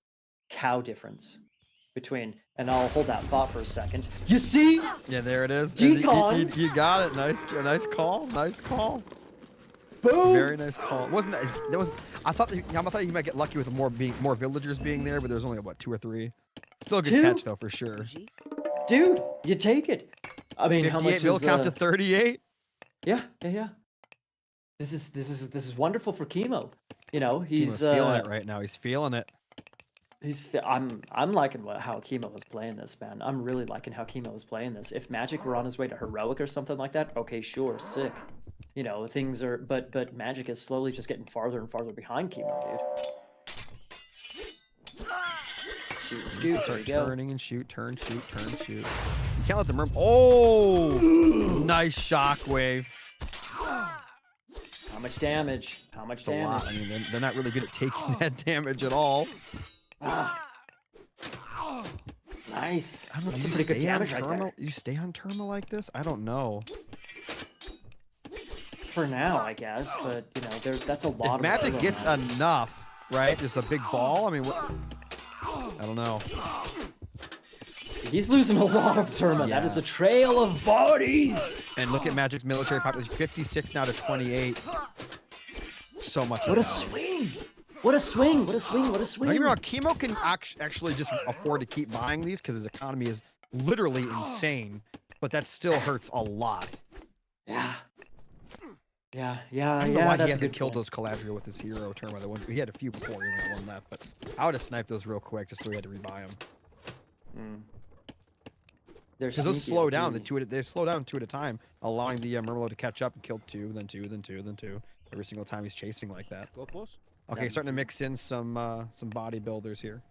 cow difference between, and I'll hold that thought for a second. You see? Yeah, there it is. G-Con! You got it. Nice call. Nice call. Boom! Very nice call. Wasn't that? That was. I thought you might get lucky with more villagers being there, but there's only what 2 or 3. Still a good Two? catch though for sure. Dude, you take it. I mean, how 58 much will is count to 38. Yeah. This is wonderful for Chemo. You know, he's Chemo's feeling it right now. He's feeling it. I'm liking how Chemo is playing this, man. I'm really liking how Chemo is playing this. If Magic were on his way to heroic or something like that, okay, sure, sick. You know, things are, but Magic is slowly just getting farther and farther behind Chemo, dude. Shoot and scoot, there you go. Turning and shoot, turn, shoot, turn, shoot. You can't let them Oh! Nice shockwave. How much damage? How much It's a damage? lot. I mean, they're not really good at taking that damage at all. Nice. I don't know, That's do some you pretty good stay on damage right there. Terma? You stay on Terma like this? I don't know. For now, I guess, but you know, that's a lot If of Magic Terma, gets man. enough, right? Just a big ball. I mean, I don't know. He's losing a lot of Terma. Yeah. That is a trail of bodies. And look at Magic's military population, 56 now to 28. So much. What a is out. swing! What a swing! What a swing! What a Don't swing! get me wrong, Chemo can actually just afford to keep buying these because his economy is literally insane, but that still hurts a lot. Yeah. I don't know why he that's a hasn't good killed point. those Calabria with his hero Terma. The ones he had a few before, he only had one left, but I would have sniped those real quick just so he had to rebuy them. Because those slow down. They slow down 2 at a time, allowing the Murmillo to catch up and kill 2, then 2, then 2, then 2. Every single time he's chasing like that. Okay, starting to mix in some bodybuilders here.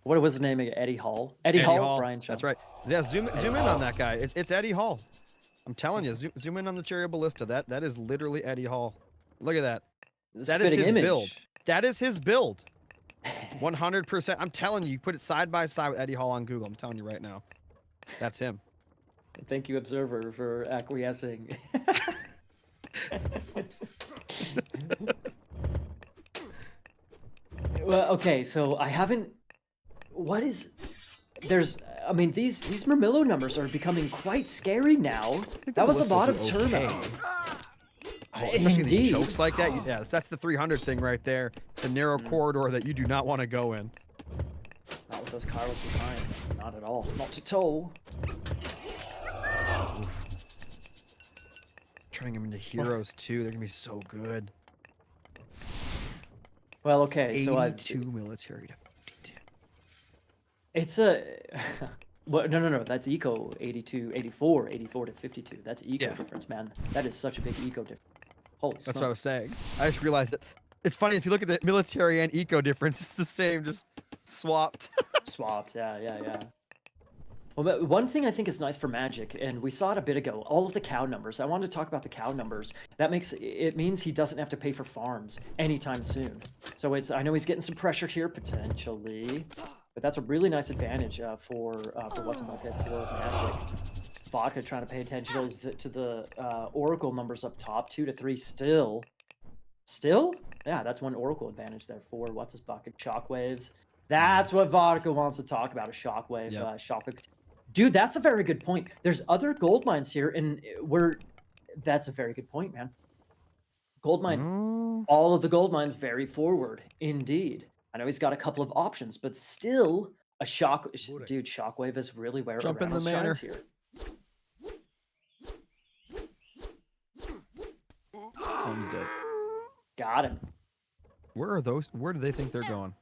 What was his name again? Eddie Hall. Eddie Hall. Brian Shaw. That's right. Yeah, zoom in on that guy. It's Eddie Hall. I'm telling you, zoom in on the Cherry Ballista. That is literally Eddie Hall. Look at that. That is his build. That is his build. 100%. I'm telling you, put it side by side with Eddie Hall on Google. I'm telling you right now. That's him. Thank you, Observer, for acquiescing. Well, okay, so I haven't. What is? There's. I mean, these Murmillo numbers are becoming quite scary now. That was a lot of Terma. Oh, especially these Indeed. chokes like that. Yeah, that's the 300 thing right there. The narrow corridor that you do not want to go in. Not with those Kairos behind. Not at all. Not at all. Turning them into heroes too. They're gonna be so good. Well, okay, so 82 military to 52. it's a. Well, no. That's eco 82, 84 to 52. That's eco difference, man. That is such a big eco difference. Holy That's what I smoke. was saying. I just realized that it's funny if you look at the military and eco difference, it's the same, just swapped. Swapped, yeah. Well, but one thing I think is nice for Magic, and we saw it a bit ago, all of the cow numbers. I wanted to talk about the cow numbers. It means he doesn't have to pay for farms anytime soon. So I know he's getting some pressure here, potentially. But that's a really nice advantage for what's in bucket for Magic. Vodka trying to pay attention to the Oracle numbers up top, 2 to 3 still. Yeah, that's one Oracle advantage there for what's his bucket. Shockwaves. That's what Vodka wants to talk about, a shockwave. Yep. Shockwave. Dude, that's a very good point. There's other gold mines here, and that's a very good point, man. Gold mine, all of the gold mines very forward, indeed. I know he's got a couple of options, but still a dude, shockwave is really where Jump in the Aranos manor. shines here. One's dead. Got him. Where are those? Where do they think they're going?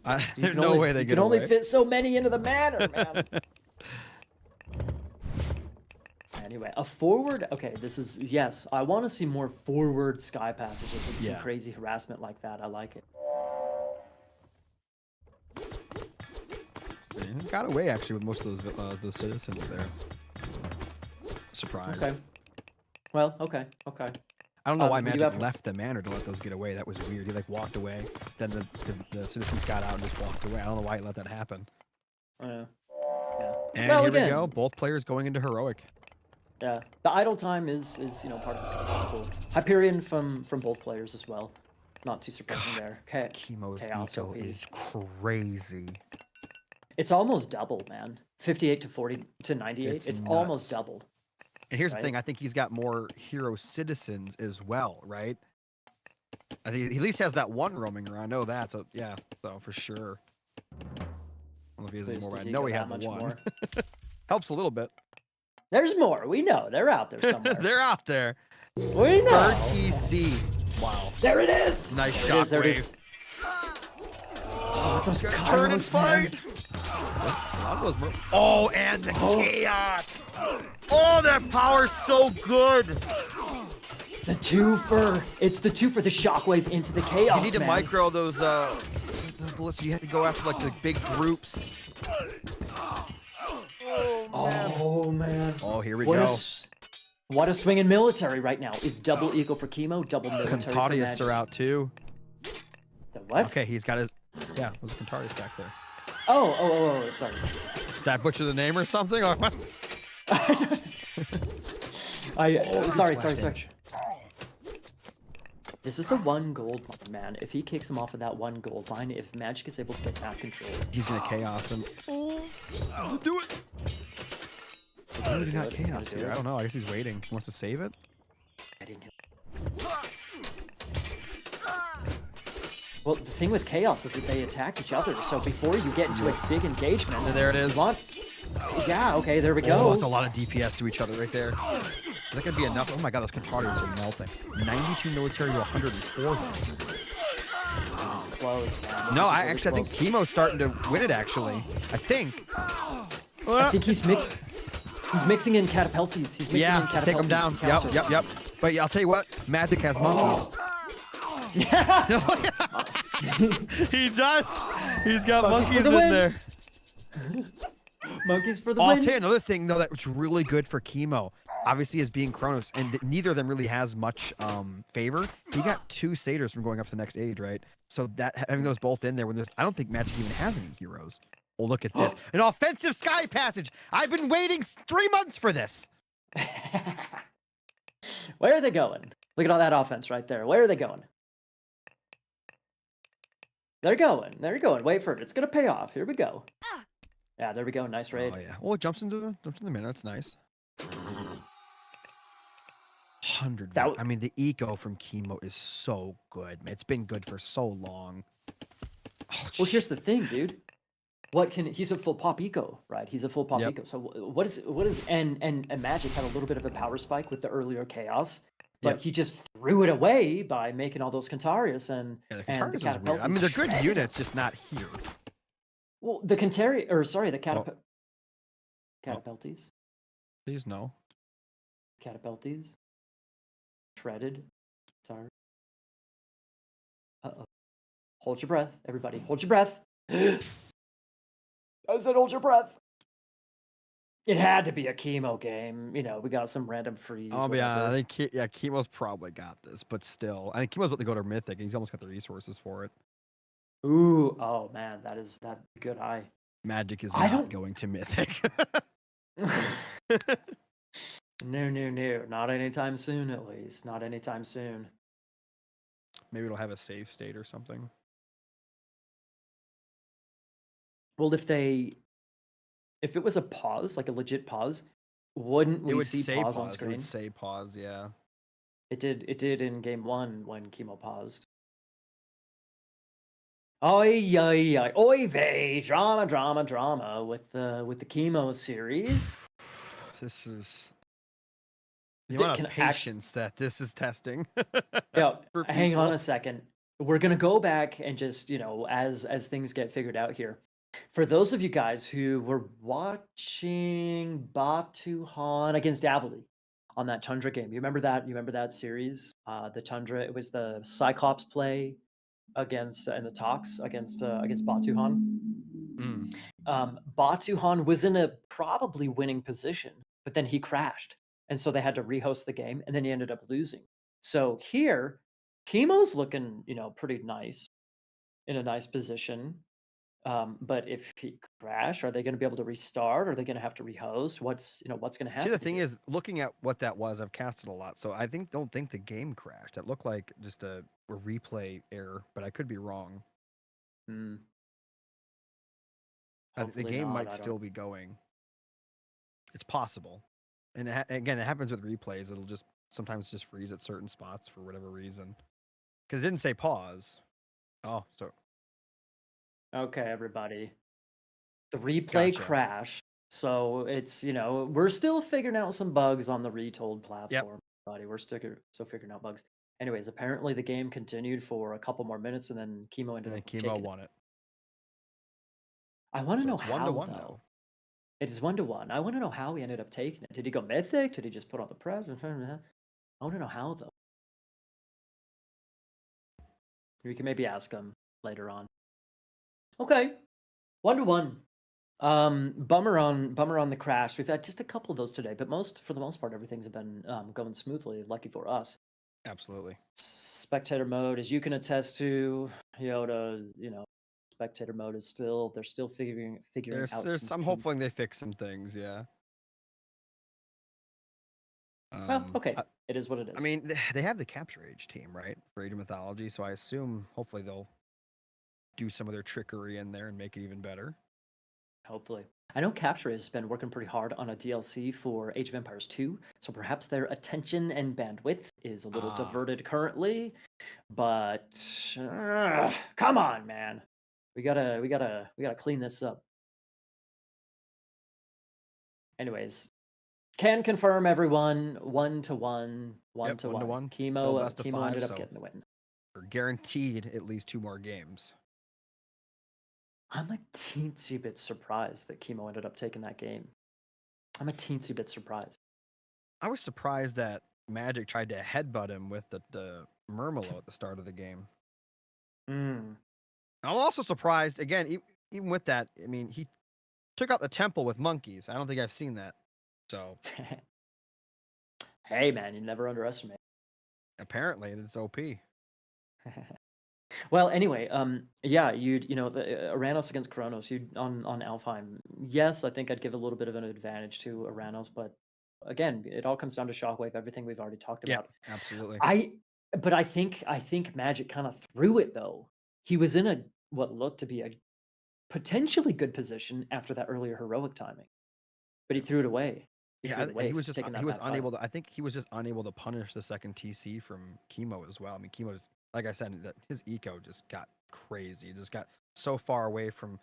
You There's can no only- way they you get can only away. fit so many into the manor, man. Anyway, a forward. Okay, this is yes. I want to see more forward sky passages and some Yeah. crazy harassment like that. I like it. Man, he got away actually with most of those citizens there. Surprise. Okay. Well, okay. I don't know why we do Magic have- left the manor to let those get away. That was weird. He like walked away, then the citizens got out and just walked away. I don't know why he let that happen. Yeah. And Well, here again, we go. Both players going into heroic. Yeah, the idle time is part of the successful Hyperion from both players as well. Not too surprising there. Okay, Chemo's Chaos eco OP. is crazy. It's almost double, man. 58 to 40 to 98. It's It's nuts. almost double. And here's Right. the thing. I think he's got more hero citizens as well, right? I think he at least has that one roaming around. I know that. So yeah, so for sure. I don't know if he has any more, but I Does he know go he that had the much one. more? Helps a little bit. There's more. We know they're out there somewhere. They're out there. We know. RTC. Wow. There it is. Nice There it is. Oh, those Turn and Kairos, man. fight. Oh, and the chaos. Oh, that power's so good. The twofer. It's the twofer. The shockwave into the chaos. You need to man. micro those bullets. You have to go after like the big groups. Oh man. Oh, here we What go. what a swing in military right now. It's double eco for Chemo, double military for Cantarius Magic. are out too. The what? Okay, he's got his. Yeah, there's Cantarius back there. Oh, sorry. Did I butcher the name or something? Or what? Sorry. Splash damage. This is the one gold mine, man. If he kicks him off of that one gold mine, if Magic is able to get that control. He's gonna chaos him. Oh, do it. It's really not He's gonna chaos do here. it. I don't know. I guess he's waiting. He wants to save it. I didn't know. Well, the thing with chaos is that they attack each other. So before you get into a big engagement, There it is. you want... Yeah, okay, there we Oh, go. that's a lot of DPS to each other right there. Is that gonna be enough? Oh my god, those Cantarius are melting. 92 military to 104. This is close, man. This No, is I really actually I think close. Chemo's starting to win it. Actually, I think. I think he's mixing in catapulties. He's mixing in Yeah, catapulties. take him down. to counter. Yep. But yeah, I'll tell you what, Magic has monkeys. He does. He's got Monkeys for monkeys the in win. there. Monkeys for the Oh, I'll win. tell you another thing though that's really good for Chemo. Obviously, as being Kronos, and neither of them really has much favor. He got 2 satyrs from going up to the next age, right? So that having those both in there, when there's, I don't think Magic even has any heroes. Oh, look at this, an offensive sky passage. I've been waiting 3 months for this. Where are they going? Look at all that offense right there. Where are they going? They're going. They're going. Wait for it. It's gonna pay off. Here we go. Yeah, there we go. Nice raid. Oh yeah. Oh, it jumps into the minute. That's nice. 100. That I mean, the eco from Chemo is so good. Man. It's been good for so long. Oh, Well, here's the thing, dude. He's a full pop eco, right? He's a full pop Yep. eco. So what is and Magic had a little bit of a power spike with the earlier chaos, but Yep. he just threw it away by making all those Cantarius and Yeah, the and Cantarius the is weird. I catapults mean, they're good shredded units, them. just not here. Well, the catapulties, Please no. catapulties, shredded. Sorry. Uh-oh. Hold your breath, everybody. Hold your breath. I said hold your breath. It had to be a Chemo game. You know, we got some random freeze. I'll be honest. I whatever. think Chemo's probably got this, but still, I think Chemo's about to go to Mythic, and he's almost got the resources for it. Ooh, oh man, that good eye. Magic is I not don't. going to Mythic. No, no, no, not anytime soon. At least, not anytime soon. Maybe it'll have a save state or something. Well, if it was a pause, like a legit pause, wouldn't It we would see say pause on pause. It would screen? say pause. Yeah. It did. It did in game one when Chemo paused. Oi, oi, oi, oy vey, drama, drama, drama with the Chemo series. This is the amount of Can actually, patience that this is testing yeah. for Hang on people. a second. We're gonna go back and just as things get figured out here. For those of you guys who were watching Batuhan against Avely on that Tundra game, you remember that? You remember that series? The Tundra. It was the Cyclops play against in the talks against Batuhan. Mm. Batuhan was in a probably winning position, but then he crashed, and so they had to rehost the game, and then he ended up losing. So here, Chemo's looking, pretty nice in a nice position. But if he crash, are they going to be able to restart? Are they going to have to rehost? What's going to See, the happen thing here? is, looking at what that was, I've casted a lot, so I don't think the game crashed. It looked like just a replay error, but I could be wrong. Hmm. The Hopefully game not. might I don't. still be going. It's possible, and again, it happens with replays. It'll just sometimes just freeze at certain spots for whatever reason. Because it didn't say pause. Oh, so Okay, everybody. The replay gotcha. crash. So it's, we're still figuring out some bugs on the Retold Yep. platform, buddy. We're still figuring out bugs. Anyways, apparently the game continued for a couple more minutes and then Chemo And ended then up Chemo taking it. won it. I want to So know it's 1-1 how though. now. It is 1-1. I want to know how he ended up taking it. Did he go mythic? Did he just put on the press? I want to know how though. We can maybe ask him later on. Okay. 1-1. Bummer on the crash. We've had just a couple of those today, but for the most part, everything's been going smoothly. Lucky for us. Absolutely. Spectator mode, as you can attest to, spectator mode is they're still figuring out There's some I'm kinks. hoping they fix some things. Yeah. Well, Um, okay, I, it is what it I is. mean, they have the Capture Age team, right, for Age of Mythology. So I assume hopefully they'll do some of their trickery in there and make it even better. Hopefully. I know Capture has been working pretty hard on a DLC for Age of Empires 2, so perhaps their attention and bandwidth is a little diverted currently. But come on, man, we gotta clean this up. Anyways, can confirm everyone 1-1, Yep, 1-1. 1-1. Still Chemo best of Chemo five, ended up so getting the win. we're guaranteed at least 2 more games. I'm a teensy bit surprised that Chemo ended up taking that game. I'm a teensy bit surprised. I was surprised that Magic tried to headbutt him with the Murmelo at the start of the game. Mm. I'm also surprised again, even with that. I mean, he took out the temple with monkeys. I don't think I've seen that. So Hey, man, you never underestimate. apparently it's OP. Well, anyway, yeah, the Aranos against Kronos, you on Alfheim. Yes, I think I'd give a little bit of an advantage to Aranos, but again, it all comes down to Shockwave, everything we've already talked Yeah, about. absolutely. But I think Magic kind of threw it though. He was in what looked to be a potentially good position after that earlier heroic timing, but he threw it away. He threw Yeah, it away for taking he that was backfire. unable to. I think he was just unable to punish the second TC from Chemo as well. I mean, Chemo's like I said, that his eco just got crazy. It just got so far away from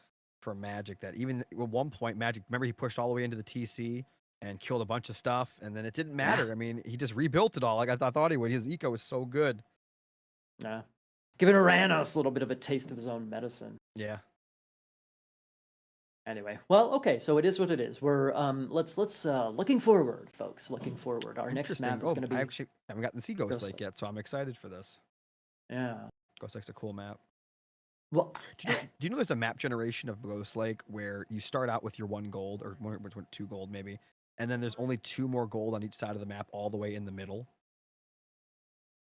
Magic that even at one point, Magic, remember, he pushed all the way into the TC and killed a bunch of stuff, and then it didn't Yeah, matter. I mean, he just rebuilt it all. Like I thought he would. His eco was so good. yeah. Giving Aranos a little bit of a taste of his own medicine. Yeah. Anyway, well, okay, so it is what it is. We're let's looking forward, folks. Looking forward. Our next Interesting. map is Oh, going to I be actually haven't gotten to see Ghost Ghost Lake Lake. yet, so I'm excited for this. Yeah. Ghost Lake's a cool map. Well, Do you know there's a map generation of Ghost Lake where you start out with your 1 gold or 2 gold maybe, and then there's only 2 more gold on each side of the map all the way in the middle?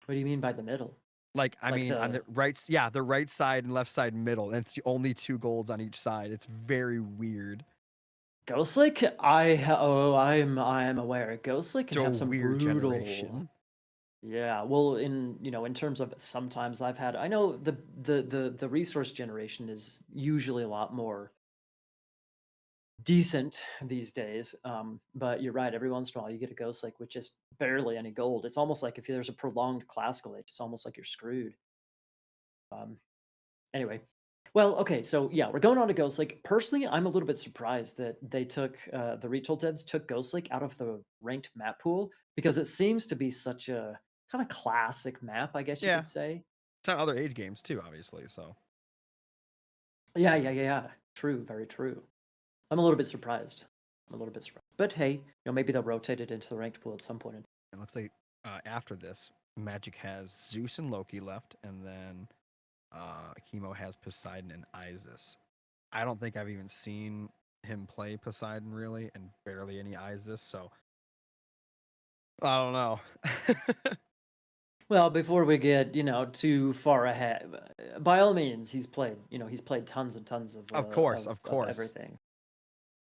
what do you mean by the middle? Like, I Like mean, on the the right side and left side middle. And it's the only 2 golds on each side. It's very weird. Ghostlick, I'm aware. Ghostlick can It's a have some weird brutal. generation. Yeah, well, in terms of sometimes I know the resource generation is usually a lot more decent these days. But you're right. Every once in a while, you get a Ghostlick with just barely any gold. It's almost like if there's a prolonged classical age, it's almost like you're screwed. Um, Anyway, well, okay, so yeah, we're going on to Ghost Lake. Personally, I'm a little bit surprised that they took the Retold devs took Ghost Lake out of the ranked map pool because it seems to be such a kind of classic map, I guess you Yeah. could say. It's on other age games too, obviously. So Yeah. True, very true. I'm a little bit surprised. But hey, maybe they'll rotate it into the ranked pool at some point. it looks like after this, Magic has Zeus and Loki left, and then Chemo has Poseidon and Isis. I don't think I've even seen him play Poseidon really, and barely any Isis. So I don't know. Well, before we get, too far ahead, by all means, he's played tons and tons of Of of course. everything.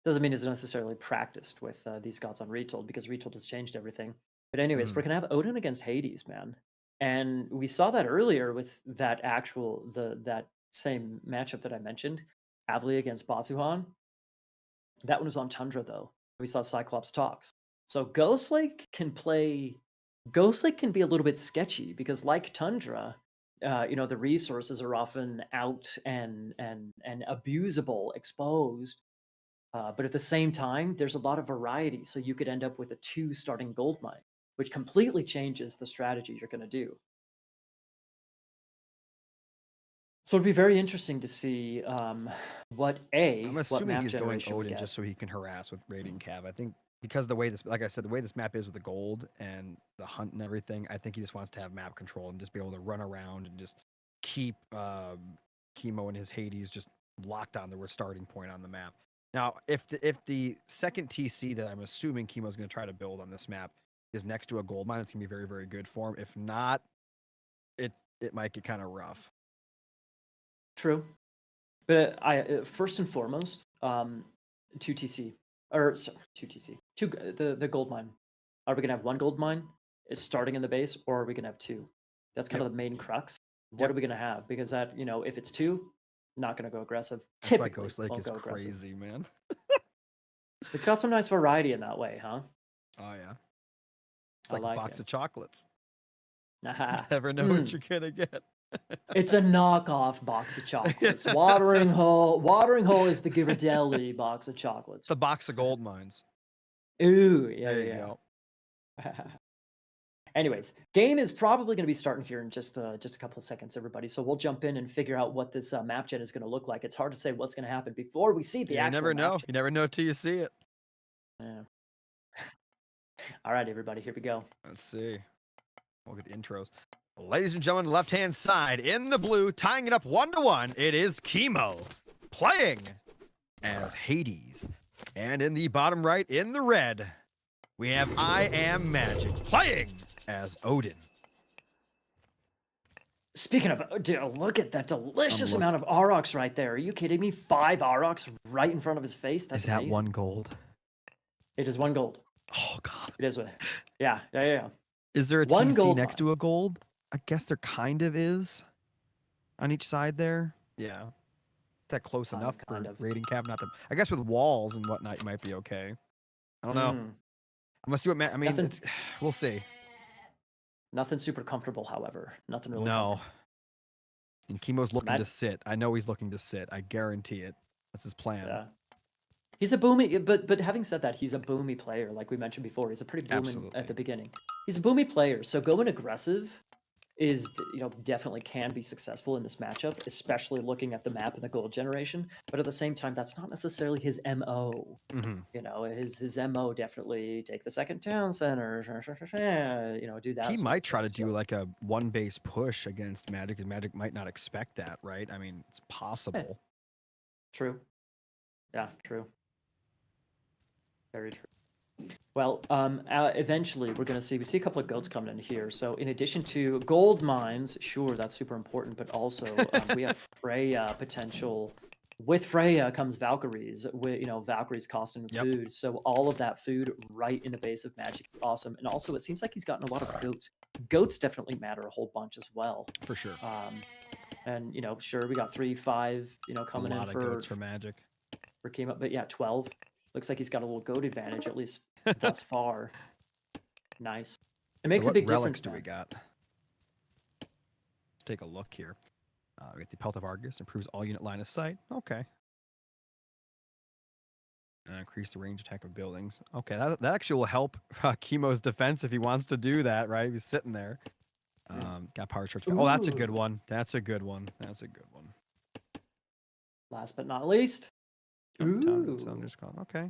Doesn't mean he's necessarily practiced with these gods on Retold because Retold has changed everything. But anyways, we're Mm. gonna have Odin against Hades, man, and we saw that earlier with that same matchup that I mentioned, Avely against Batuhan. That one was on Tundra though. We saw Cyclops talks. So Ghost Lake can be a little bit sketchy because like Tundra, the resources are often out and abusable, exposed. But at the same time, there's a lot of variety. So you could end up with a 2 starting gold mine, which completely changes the strategy you're going to do. So it'd be very interesting to see what I'm what assuming map he's going generation we Odin get. just so he can harass with raiding Cav. I think because the way this, like I said, the way this map is with the gold and the hunt and everything, I think he just wants to have map control and just be able to run around and just keep Chemo and his Hades just locked on the starting point on the map. Now, if the second TC that I'm assuming Chemo's going to try to build on this map is next to a gold mine, it's going to be very, very good for him. If not, it might get kind of rough. True. But first and foremost, 2TC or sorry, 2TC, the gold mine. Are we gonna have one gold mine is starting in the base, or are we gonna have 2? That's kind Yep. of the main crux. What Yep. are we gonna have? Because that, if it's 2, not gonna go aggressive. That's why Typically, Ghost Lake won't is go aggressive. crazy, man. It's got some nice variety in that way, huh? Oh yeah. It's I like a like box it. of chocolates. Haha. Never know what you're gonna get. It's a knockoff box of chocolates. Watering Hole is the Ghirardelli box of chocolates. The box of gold mines. Ooh, There you yeah. go. Anyways, game is probably going to be starting here in just a couple of seconds, everybody. So we'll jump in and figure out what this map gen is going to look like. It's hard to say what's going to happen before we see the Yeah, you actual never map know. gen. You never know till you see it. Yeah. All right, everybody, here we go. Let's see. We'll get the intros. Ladies and gentlemen, left-hand side in the blue, tying it up 1-1. It is Chemo playing as Hades. And in the bottom right, in the red, we have I Am Magic playing as Odin. Speaking of, dude, look at that delicious amount of Aurochs right there. Are you kidding me? 5 Aurochs right in front of his face. That's Is that amazing. 1 gold? It is 1 gold. Oh god. It is with. Yeah. Is there a 1 TC gold next to a gold? I guess there kind of is. On each side there. Yeah. Is that close enough kind for of. raiding cab? Not to. I guess with walls and whatnot, you might be okay. I don't know. I'm gonna see what. I mean, Nothing. it's, we'll see. Nothing super comfortable, however. Nothing really. No. And Chemo's looking to Matt- sit. I know he's looking to sit. I guarantee it. That's his plan. Yeah. He's a boomy, but having said that, he's a boomy player, like we mentioned before. He's a pretty booming Absolutely. at the beginning. He's a boomy player, so going aggressive is, definitely can be successful in this matchup, especially looking at the map and the gold generation. But at the same time, that's not necessarily his MO. His MO definitely take the second town center, do that. He sort might of try to thing, do so. like a one base push against Magic, because Magic might not expect that, right? I mean, it's possible. True. Yeah, true. Very true. Well, eventually we're gonna see we see a couple of goats coming in here. So in addition to gold mines, sure, that's super important, but also we have Freya potential. With Freya comes Valkyries. With Valkyries costing Yep. food. So all of that food right in the base of Magic is awesome. And also it seems like he's gotten a lot of goats. Goats definitely matter a whole bunch as well. For sure. And sure, we got 3, 5, A coming in lot of goats for Magic. for Chemo, but yeah, 12. Looks like he's got a little goat advantage, at least thus far. Nice. It makes So a big what relics difference, do we man. got? Let's take a look here. We get the Pelt of Argus, improves all unit line of sight. Okay. Increase the range attack of buildings. Okay, that actually will help Chemo's defense if he wants to do that, right? He's sitting there. Got power charge. Oh, that's a good Ooh. one. That's a good one. That's a good one. Last but not least. Just called. Okay.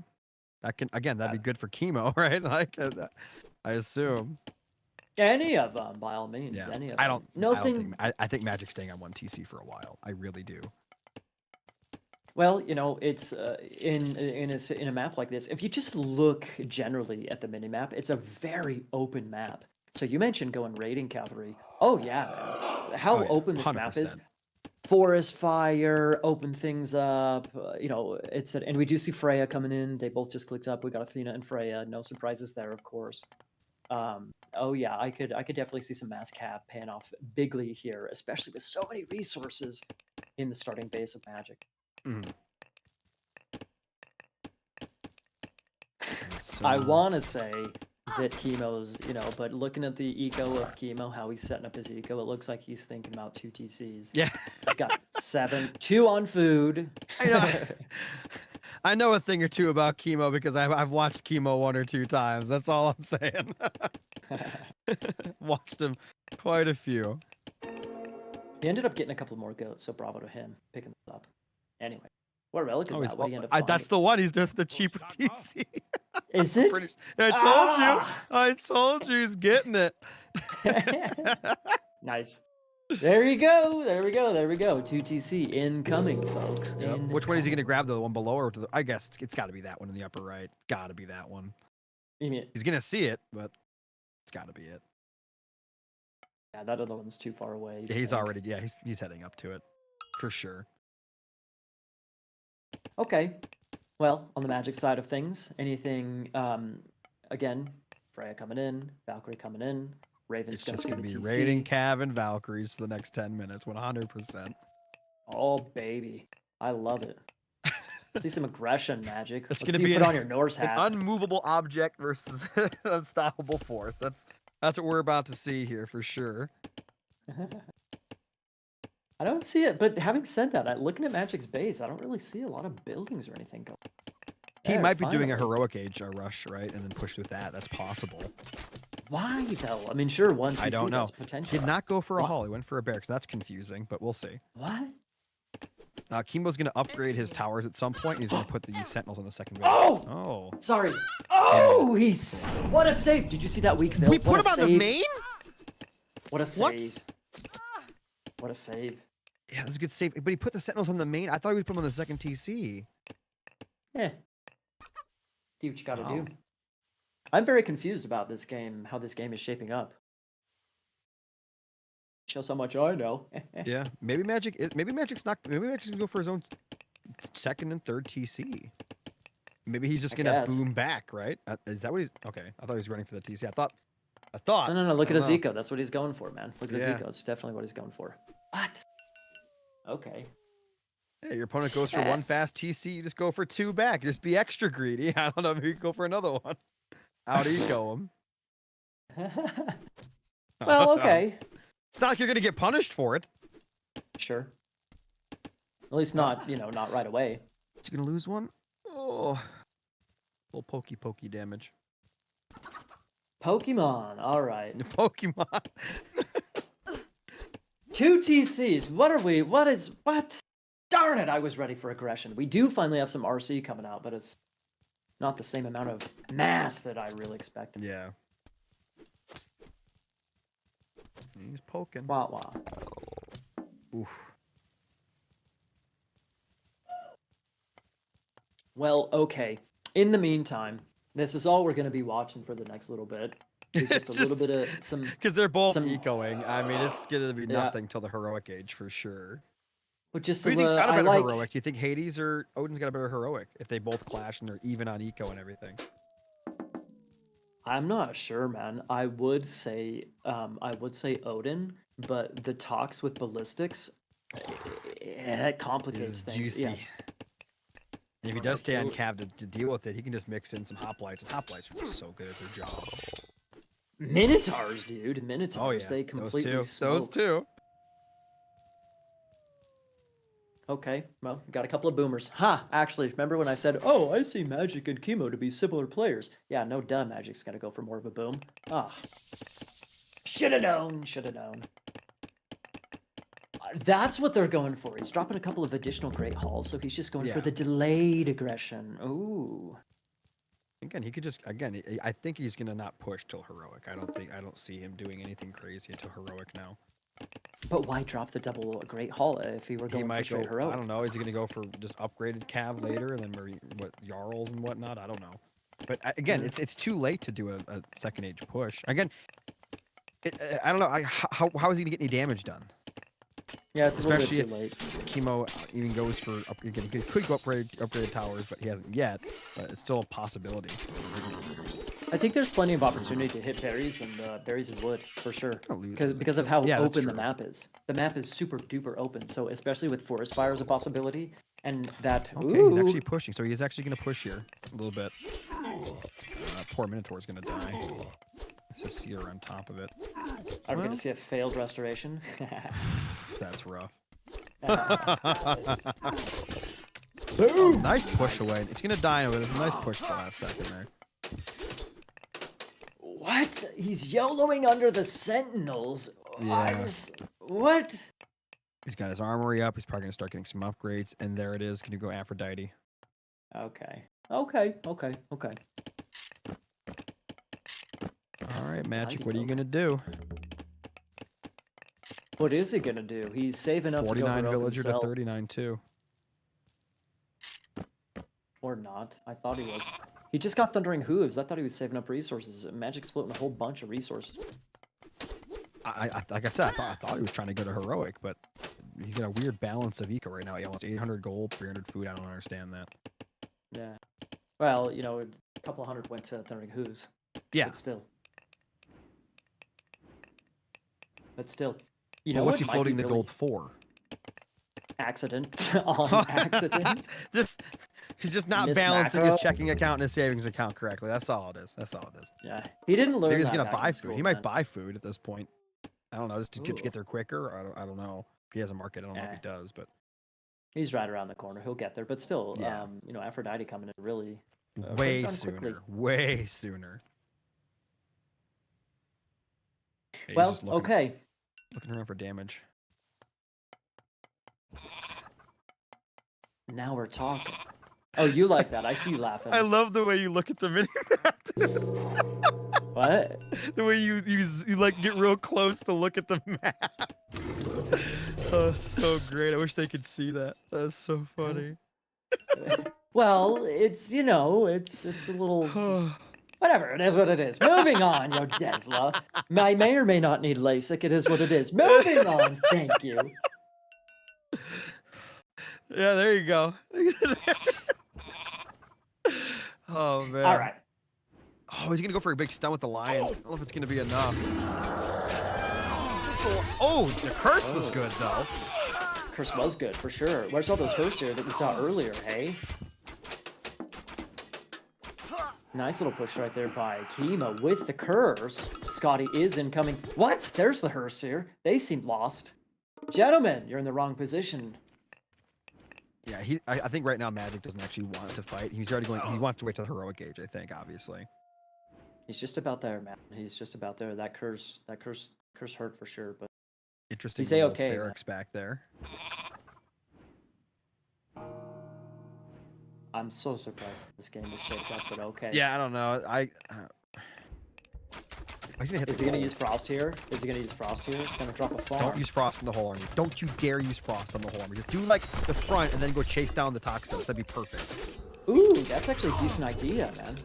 That can that'd be good for Chemo, right? Like I assume. Any of them, by all means. Yeah. Any of I them. don't think I think Magic's staying on 1 TC for a while. I really do. Well, it's in a map like this. If you just look generally at the mini map, it's a very open map. So you mentioned going raiding cavalry. Oh yeah, man. How Oh, yeah, open this map is. 100%. Forest fire, open things up. And we do see Freya coming in. They both just clicked up. We got Athena and Freya. No surprises there, of course. Oh yeah, I could definitely see some mass cav paying off bigly here, especially with so many resources in the starting base of Magic. Mhm. I want to say that Chemo's, but looking at the eco of Chemo, how he's setting up his eco, it looks like he's thinking about 2 TCs. Yeah. He's got 7, 2 on food. I know a thing or two about Chemo because I've watched Chemo 1 or 2 times. That's all I'm saying. Watched him quite a few. He ended up getting a couple more goats, so bravo to him picking this up. Anyway, what relic is that? What do you end up finding? That's the one. He's the cheaper TC. Is it? I told you. I told you he's getting it. Nice. There you go. There we go. There we go. 2 TC incoming, folks. Yep. Which one is he going to grab? The one below or to the? I guess it's got to be that one in the upper right. Got to be that one. You mean, He's going to see it, but it's got to be it. yeah, that other one's too far away. Yeah, he's already. Yeah, he's heading up to it, for sure. Okay. Well, on the Magic side of things, anything? Again, Freya coming in, Valkyrie coming in. Raven's It's gonna just see going the to be TC. raiding Cav and Valkyries for the next 10 minutes, 100%. Oh baby, I love it. See some aggression, Magic. It's Let's gonna see be you put on your Norse An hat. unmovable object versus an unstoppable force. That's what we're about to see here for sure. I don't see it, but having said that, looking at Magic's base, I don't really see a lot of buildings or anything going. He There, might be doing a finally. heroic age rush, right, and then push with that. That's possible. Why though? I mean, sure, 1 TC, I don't know. that's potential. Did not go for a What? haul. He went for a barracks. That's confusing, but we'll see. What? Chemo's going to upgrade his towers at some point. And he's going to put the sentinels on the second base. Oh! Oh. Sorry. Oh, he's what a save! Did you see that weak build? We put him on the main? What a save! What? What a save! Yeah, that's a good save. But he put the sentinels on the main. I thought he would put them on the second TC. Yeah. Do what you gotta Wow. do. I'm very confused about this game, how this game is shaping up. Shows how much I know. Yeah, maybe Magic's gonna go for his own second and third TC. Maybe he's just I gonna guess. boom back, right? Is that what he's? Okay, I thought he was running for the TC. I thought. No. Look I at his don't know. eco. That's what he's going for, man. Look at his Yeah. eco. It's definitely what he's going for. What? Okay. Hey, your opponent goes for 1 fast TC. You just go for 2 back. Just be extra greedy. I don't know. Maybe you can go for another one. Out eco him. Well, okay. It's not like you're gonna get punished for it. Sure. At least not, not right away. Is he gonna lose one? Oh, little pokey damage. Pokemon. All right. Pokemon. 2 TCs. What are we? What? Darn it! I was ready for aggression. We do finally have some RC coming out, but it's not the same amount of mass that I really expected. Yeah. He's poking. Wah. Oof. Well, okay. In the meantime, This is all we're gonna be watching for the next little bit. It's just a little bit of some. Because they're both some- ecoing. I mean, it's gonna be Yeah. nothing till the heroic age for sure. But just Who do you think's got a I better like. heroic? Do you think Hades or Odin's got a better heroic if they both clash and they're even on eco and everything? I'm not sure, man. I would say Odin, but the talks with ballistics, it complicates Is things. juicy. Yeah. And if he does stay on Cav to deal with it, he can just mix in some hoplites. And hoplites are so good at their job. Minotaurs, dude. Minotaurs. Oh yeah, They completely those smoke. two. Okay, well, got a couple of boomers. Ha! Actually, remember when I said, "Oh, I see Magic and Chemo to be similar players"? Yeah, no duh. Magic's gonna go for more of a boom. Ah, shoulda known. Shoulda known. That's what they're going for. He's dropping a couple of additional Great Halls, so he's just going for Yeah. the delayed aggression. Ooh. Again, he could just I think he's gonna not push till heroic. I don't see him doing anything crazy until heroic now. But why drop the double Great Hall if he were He going for might go. straight heroic? I don't know. Is he gonna go for just upgraded Cav later and then what Jarls and whatnot? I don't know. But again, it's too late to do a second age push. Again, I don't know. How is he gonna get any damage done? Yeah, it's a little Especially bit too late. Chemo even goes for again. He could go upgraded towers, but he hasn't yet. But it's still a possibility. I think there's plenty of opportunity to hit berries and wood for sure. Gonna lose, Because of how Yeah, that's open the true. map is. The map is super duper open. So especially with forest fire as a possibility, and that Okay, he's actually pushing. So he's actually gonna push here a little bit. Poor Minotaur's gonna die. Let's just see her on top of it. are we well- gonna see a failed restoration? That's rough. Boom! Nice push away. It's gonna die, but it's a nice push the last second there. What? He's YOLOing under the sentinels. Yeah. What? He's got his armory up. He's probably gonna start getting some upgrades, and there it is. Gonna go Aphrodite. Okay. All right, Magic. Aphrodite, What are you okay. gonna do? What is he gonna do? He's saving up to go 49 heroic villager to himself. 39 too. Or not. I thought he was. He just got Thundering Hooves. I thought he was saving up resources. Magic's floating a whole bunch of resources. Like I said, I thought he was trying to go to heroic, but he's got a weird balance of eco right now. He almost 800 gold, 300 food. I don't understand that. Yeah. Well, you know, a couple hundred went to Thundering Hooves. Yeah. But still. You Well, know what's what he might floating be the really gold for? Accident on accident. He's just not Miss balancing Macro. his checking account and his savings account correctly. That's all it is. Yeah. He didn't learn Maybe he's that gonna back buy in food. school, He might man. buy food at this point. I don't know, just to Ooh. get there quicker. Or I don't know. If he has a market, I don't know if he does, but He's right around the corner. He'll get there. But still, Yeah. you know, Aphrodite coming in really way done sooner. quickly. Way sooner. Yeah, he's well, just looking, okay. Looking around for damage. Now we're talking. Oh, you like that? I see you laughing. love the way you look at the mini map. What? The way you like get real close to look at the map. Oh, so great. I wish they could see that. That's so funny. Well, it's, you know, it's a little whatever. It is what it is. Moving on, yo, Desla. I may or may not need LASIK. It is what it is. Moving on. Thank you. Yeah, there you go. Oh man. All right. Oh, he's gonna go for a big stun with the lion. I don't know if it's gonna be enough. Oh, the curse was good though. Curse was good for sure. Where's all those Hearse here that we saw earlier? Hey. Nice little push right there by Chemo with the curse. Scotty is incoming. What? There's the Hearse here. They seem lost. Gentlemen, you're in the wrong position. Yeah, I think right now Magic doesn't actually want to fight. He's already going. He wants to wait till the heroic age. I think, obviously. He's just about there, man. He's just about there. That curse hurt for sure. But Interesting. He's little A-okay, man. barracks back there. I'm so surprised this game is shaped up. But okay. Yeah, I don't know. He's gonna hit. Is he gonna use Frost here? Is he gonna use Frost here? It's gonna drop a farm. Don't use Frost on the whole army. Don't you dare use Frost on the whole army. Just do like the front and then go chase down the Toxos. That'd be perfect. Ooh, that's actually a decent idea, man.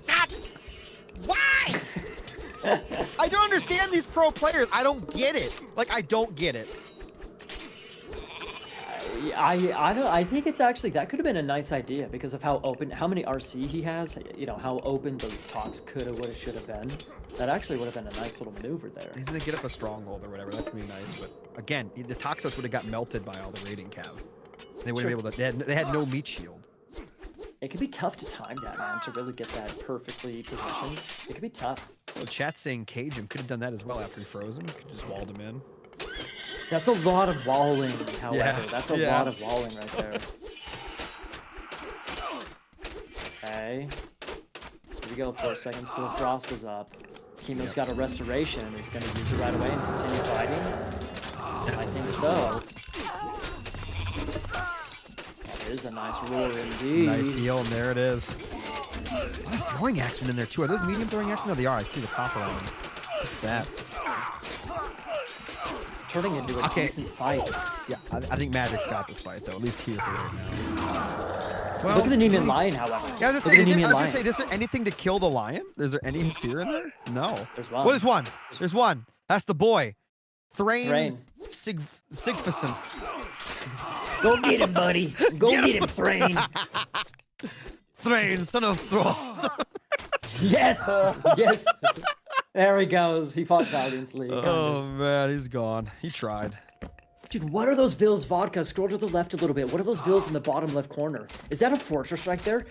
I don't understand these pro players. I don't get it. Like, I don't get it. I think it's actually, that could have been a nice idea because of how open, how many RC he has, you know, how open those talks could have, would have, should have been. That actually would have been a nice little maneuver there. He's gonna get up a stronghold or whatever. That's gonna be nice. But again, the Toxos would have got melted by all the raiding cav. They wouldn't be able to. They had no meat shield. It could be tough to time that, man, to really get that perfectly positioned. It could be tough. Well, chat's saying cage him. Could have done that as well after he froze him. Could just walled him in. That's a lot of walling, however. Yeah, That's a lot of walling right there. Okay. Here we go. 4 seconds till the frost is up. Chemo's got a restoration. He's going to use it right away and continue fighting. I think so. That is a nice roar indeed. Nice heal, and there it is. Throwing axemen in there too. Are those medium throwing axemen? No, they are. I see the copper on them. Look at that. It's turning into a decent fight. Yeah, I think Magic's got this fight, though. At least here for right now. Well, look at the Nemean Lion, however. Yeah, I was going to say, is there anything to kill the lion? Is there any seer in there? No. There's one. Well, there's one. There's one. That's the boy. Thrain Sigfason. Go get him, buddy. Go get him, Thrain. Thrain, son of Thor. Yes. Yes. There he goes. He fought valiantly. Oh, man, he's gone. He tried. Dude, what are those Vils vodka? Scroll to the left a little bit. What are those Vils in the bottom left corner? Is that a fortress right there?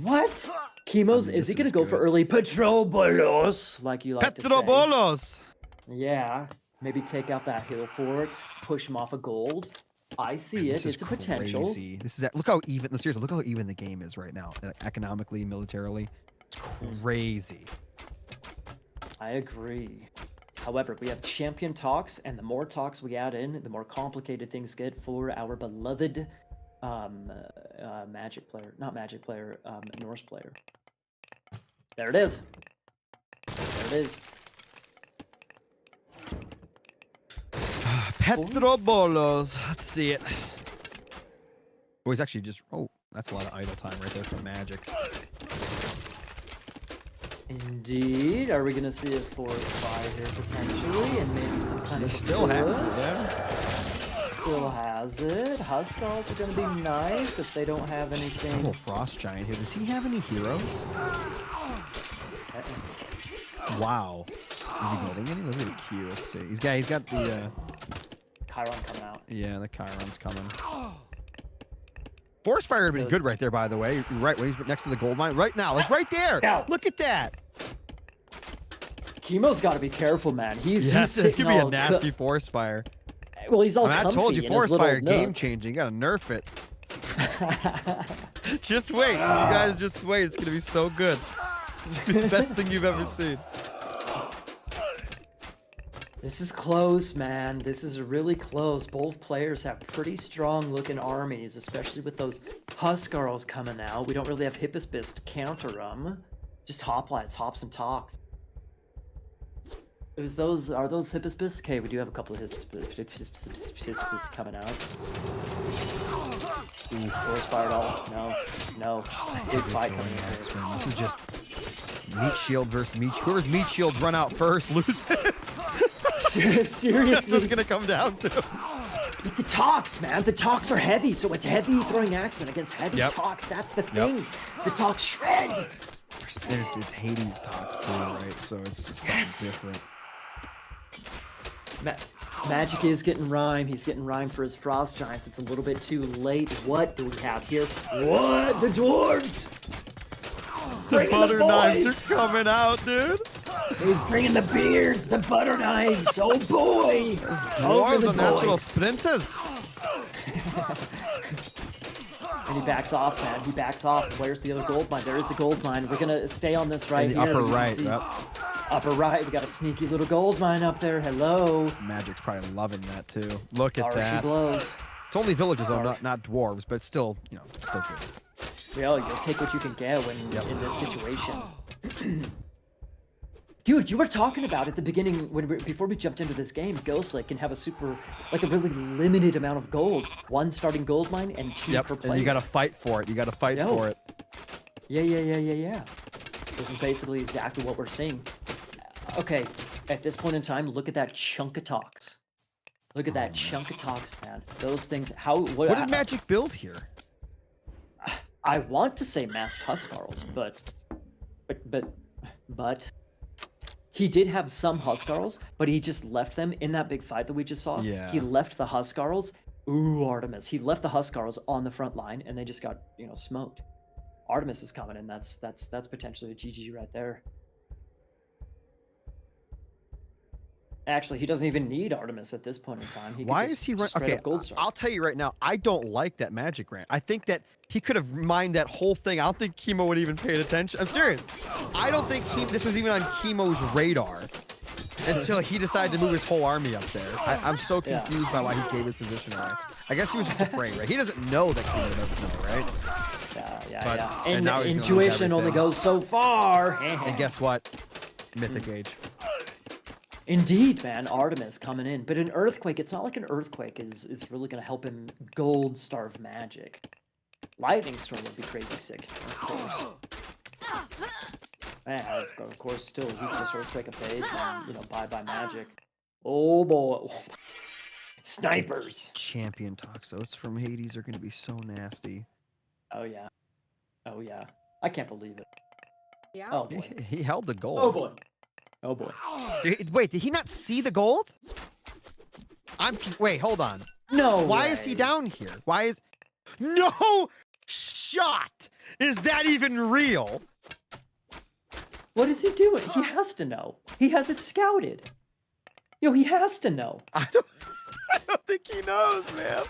What? Chemo's, is he going to go for early Petrobolos, like you like to say? Petrobolos! Yeah. Maybe take out that hill fort, push him off a gold. I see it. It's a potential. Crazy. This is look how even. No, seriously, look how even the game is right now, economically, militarily. It's crazy. I agree. However, we have champion talks, and the more talks we add in, the more complicated things get for our beloved Magic player, not Magic player, Norse player. There it is. There it is. Petrobolos. Let's see it. Oh, he's actually just. Oh, that's a lot of idle time right there for Magic. Indeed. Are we going to see a forest fire here potentially? And maybe some kind of. Still has it, yeah. Still has it. Huskarls are going to be nice if they don't have anything. Little Frost Giant here. Does he have any heroes? Wow. Is he building any? Look at the queue. Let's see. He's got the. Chiron coming out. Yeah, the Chiron's coming. Forest Fire would have been good right there, by the way. Right when he's next to the gold mine. Right now. Like right there. Now. Look at that. Chemo's got to be careful, man. He's sitting it could be a nasty Forest Fire. Well, he's all comfy. I told you, Forest Fire nook. game changing. You gotta nerf it. Just wait. You guys just wait. It's gonna be so good. It's gonna be the best thing you've ever seen. This is close, man. This is really close. Both players have pretty strong looking armies, especially with those Huskarls coming out. We don't really have Hippospis to counter them. Just hoplites, hops and talks. Are those Hippospis? Okay, we do have a couple of Hippospis coming out. Ooh, forest fire at all? No. Big fight coming in. This is just meat shield versus meat. Whoever's meat shields run out first loses. Seriously, that's what it's gonna come down to. But the talks, man, the talks are heavy, so it's heavy throwing axemen against heavy talks. That's the thing. The talks shred. It's Hades talks too, right? So it's just something different. Magic is getting rhyme. He's getting rhyme for his Frost Giants. It's a little bit too late. What do we have here? What? The dwarves! The butter knives are coming out, dude. He's bringing the beards, the butter knives. Oh boy! Dwarves are natural sprinters. And he backs off, man. He backs off. Where's the other gold mine? There is a gold mine. We're gonna stay on this right in the here. upper right. Yep. Upper right. We got a sneaky little gold mine up there. Hello. Magic's probably loving that too. Look at that. She blows. It's only villages though, not dwarves, but still, still good. Well, you'll take what you can get when in this situation. Dude, you were talking about at the beginning before we jumped into this game, Ghostlight can have a really limited amount of gold. 1 starting gold mine and 2 per player. And you gotta fight for it. You gotta fight for it. Yeah. This is basically exactly what we're seeing. Okay, at this point in time, look at that chunk of talks. Look at that Oh, chunk no. of talks, man. Those things. What does Magic build here? I want to say masked Huskarls, but he did have some Huskarls, but he just left them in that big fight that we just saw. He Yeah. left the Huskarls. Ooh, Artemis. He left the Huskarls on the front line, and they just got smoked. Artemis is coming in. That's potentially a GG right there. Actually, he doesn't even need Artemis at this point in time. He Why could is he running? straight Okay, up gold star. I'll tell you right now, I don't like that Magic Grant. I think that he could have mined that whole thing. I don't think Chemo would even paid attention. I'm serious. I don't think this was even on Chemo's radar until he decided to move his whole army up there. I'm so confused by why he gave his position away. I guess he was just afraid, right? He doesn't know that Chemo doesn't know, right? Yeah. And And now he's gonna lose intuition only everything. goes so far. And guess what? Mythic Age. Indeed, man, Artemis coming in. But an Earthquake, it's not like an Earthquake is really going to help him gold starve Magic. Lightning Storm would be crazy sick, of course. Man, of course, still, he can just Earthquake a phase and, bye-bye Magic. Oh, boy. Snipers! Champion Toxotes from Hades are going to be so nasty. Oh, yeah. Oh, yeah. I can't believe it. Yeah. Oh, boy. He held the gold. Oh, boy. Oh, boy. Wait, did he not see the gold? Wait, hold on. No Why way. is he down here? Why is... No shot! Is that even real? What is he doing? He has to know. He has it scouted. He has to know. I don't think he knows, man.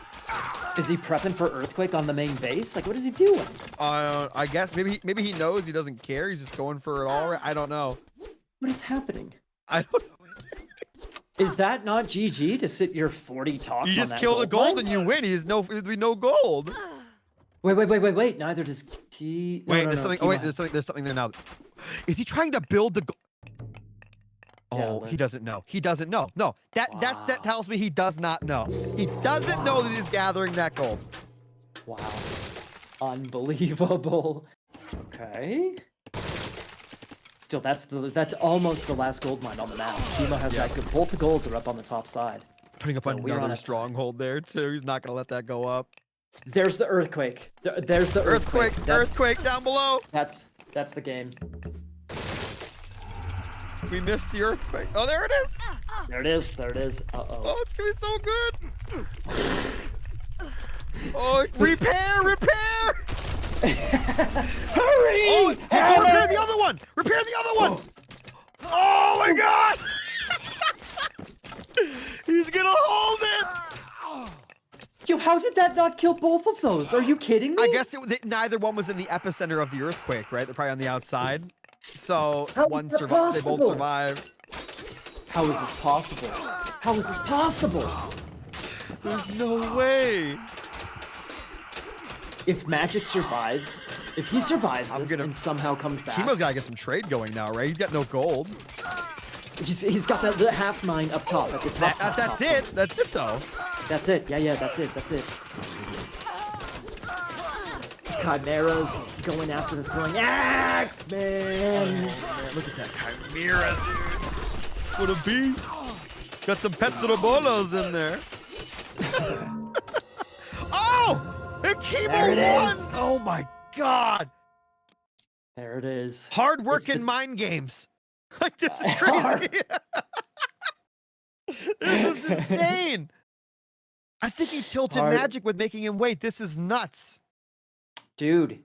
Is he prepping for Earthquake on the main base? Like, what is he doing? I guess maybe he knows. He doesn't care. He's just going for it all. I don't know. What is happening? I don't know. Is that not GG to sit your 40 talks You on just that kill the gold mine? and you win. There'd be no gold. Wait. Neither does he. No, Wait, no, there's no, something. he Oh wait, might- there's something there now. Is he trying to build the? Yeah, Oh, but- he doesn't know. He doesn't know. No, that Wow. tells me he does not know. He doesn't know that he's gathering that gold. Wow. Unbelievable. Okay. Still, that's almost the last gold mine on the map. Chemo has that good. Both the golds are up on the top side. Putting up So we're on another a- stronghold there too. He's not gonna let that go up. There's the Earthquake. There's the Earthquake. Earthquake down below. That's the game. We missed the earthquake. Oh, there it is. There it is. Uh-oh. Oh, it's gonna be so good. Oh, repair. Hurry! Oh, hey, repair the other one. Repair the other one. Oh my God. He's gonna hold it. Yo, how did that not kill both of those? Are you kidding me? I guess neither one was in the epicenter of the earthquake, right? They're probably on the outside. So How is one that survived. They both possible? survived. How is this possible? How is this possible? There's no way. If Magic survives, if he survives I'm this gonna- and somehow comes back, Chemo's gotta get some trade going now, right? He's got no gold. he's got that little half mine up top at the top. That's it. That's it though. That's it. Yeah, that's it. Chimera's going after the throwing axe, man. Look at that Chimera, dude. What a beast. Got some Petrobolos in there. Oh! And There it Chemo won! is. Oh my God! There it is. Hard work It's in the- mind games. Like, this is Hard. crazy. This is insane. I think he tilted Hard. Magic with making him wait. This is nuts. Dude.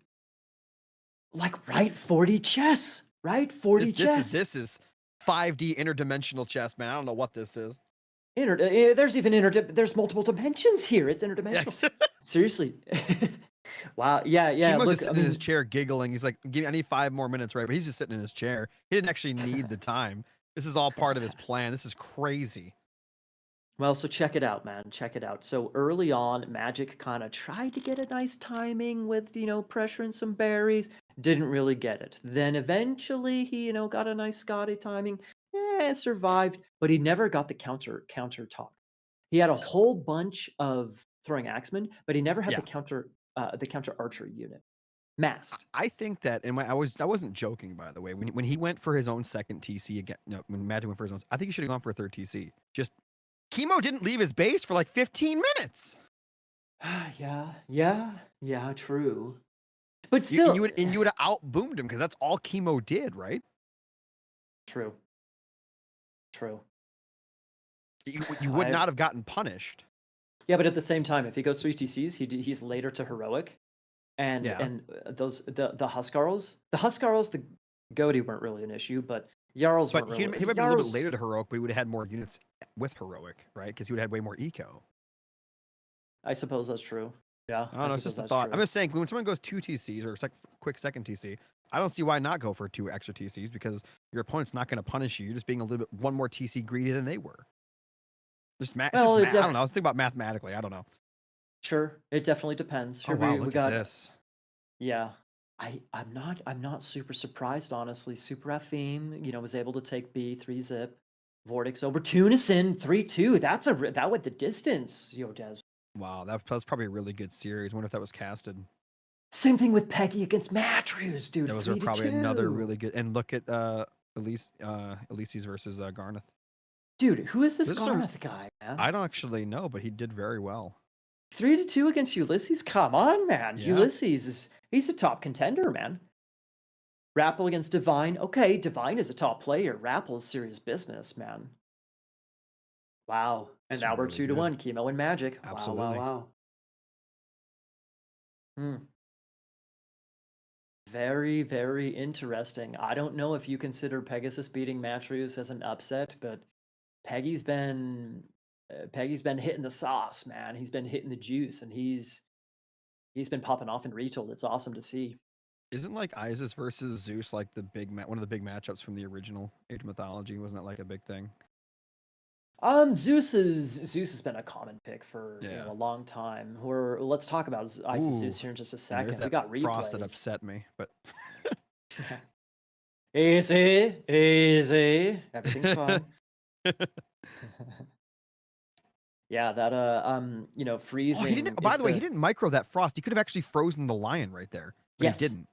Like, right 40 chess. Right? 40 chess. This is 5D interdimensional chess, man. I don't know what this is. There's even there's multiple dimensions here. It's interdimensional. Seriously. Wow. Yeah. Chemo's Look, just sitting in his chair giggling. He's like, I need 5 more minutes, right? But he's just sitting in his chair. He didn't actually need the time. This is all part of his plan. This is crazy. well, so check it out, man. Check it out. So early on, Magic kind of tried to get a nice timing with, pressuring some berries. Didn't really get it. Then eventually he, got a nice Scotty timing. Survived, but he never got the counter talk. He had a whole bunch of throwing axemen, but he never had Yeah. the counter archer unit. Masked. I think that, and I wasn't joking, by the way. When he went for his own second TC again, no, when Magic went for his own, I think he should have gone for a third TC. Just Chemo didn't leave his base for like 15 minutes. Yeah, true. But You, and still, you would and you would have out boomed him because that's all Chemo did, right? true. True. You would I not have gotten punished. Yeah, but at the same time, if he goes 3 TCs, he's later to heroic, and Yeah. the Huskarls, the Goaty weren't really an issue, but Jarls But weren't he really. might be a little bit Jarls, later to heroic, but he would have had more units with heroic, right? Because he would have had way more eco. I suppose that's true. Yeah, I don't know. It's just a thought. I'm just saying, when someone goes 2 TCs or quick second TC, I don't see why not go for 2 extra TCs because your opponent's not going to punish you. You're just being a little bit one more TC greedy than they were. Well, I don't know. I was thinking about mathematically. I don't know. Sure, it definitely depends. Oh Here wow, we look got. at this. Yeah, I'm not super surprised, honestly. Super Afim, was able to take B 3-zip. Vortex over Tunison 3-2. That went the distance, Des. Wow, that's probably a really good series. I wonder if that was casted. Same thing with Peggy against Matrews, dude. Those are 3-2. probably another really good. And look at Elise's versus Garneth. Dude, who is this There's some- Garneth guy, man? I don't actually know, but he did very well. 3-2 against Ulysses? Come on, man. Yeah. Ulysses he's a top contender, man. Rapple against Divine. Okay, Divine is a top player. Rapple is serious business, man. Wow. And It's now we're really 2-1. Chemo and Magic. Absolutely. Wow. Very, very interesting. I don't know if you consider Pegasus beating Matreus as an upset, but Peggy's been hitting the sauce, man. He's been hitting the juice, and he's been popping off in Retold. It's awesome to see. Isn't like Isis versus Zeus like the one of the big matchups from the original Age of Mythology? Wasn't it like a big thing? Zeus has been a common pick for Yeah. a long time. Let's talk about Isis Ooh, Zeus here in just a And second. there's We that got frost that replays. upset me, but Easy. Everything's fine. Yeah, that freezing. he didn't. By the way, he didn't micro that frost. He could have actually frozen the lion right there, but Yes, he didn't.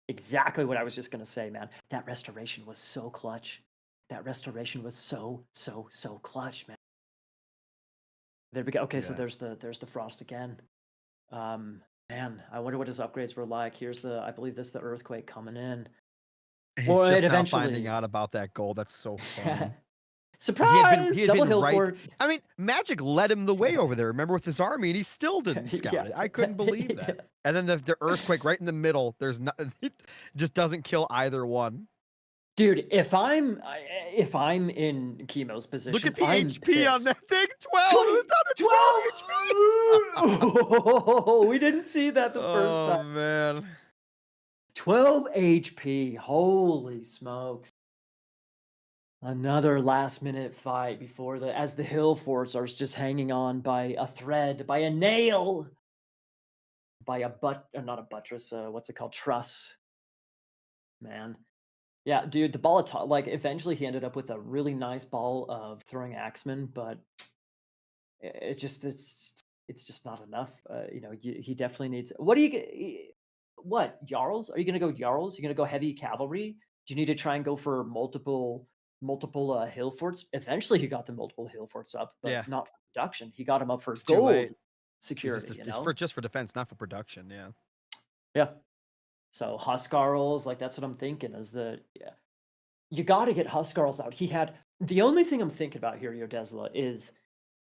Exactly what I was just gonna say, man. That restoration was so clutch. That restoration was so clutch, man. There we go. Okay, so Yeah. there's the frost again. Man, I wonder what his upgrades were like. I believe this is the earthquake coming in. He's Well, just it now finding eventually- out about that goal. That's so funny. Surprise! he had Double been hill right- fort. I mean, Magic led him the way over there. Remember with his army, and he still didn't scout Yeah. it. I couldn't believe that. Yeah. And then the earthquake right in the middle. There's not. It just doesn't kill either one. Dude, if I'm in Chemo's position, Look at the I'm HP on pissed. that thing. 12. It was down to 12 HP. Oh, we didn't see that the first Oh time. man. 12 HP. Holy smokes. Another last minute fight as the hill forts are just hanging on by a thread, by a nail, by a not a buttress, what's it called? Truss. Man. Yeah, dude, the ball eventually he ended up with a really nice ball of throwing axemen, but it's just not enough. He definitely needs. What do you get? What Jarls? Are you gonna go Jarls? You gonna go heavy cavalry? Do you need to try and go for multiple hill forts? Eventually, he got the multiple hill forts up, but Yeah. not for production. He got them up for It's too gold late. security. Just for defense, not for production. Yeah. Yeah. So Huskarls, that's what I'm thinking. You got to get Huskarls out. The only thing I'm thinking about here, Yodesla, is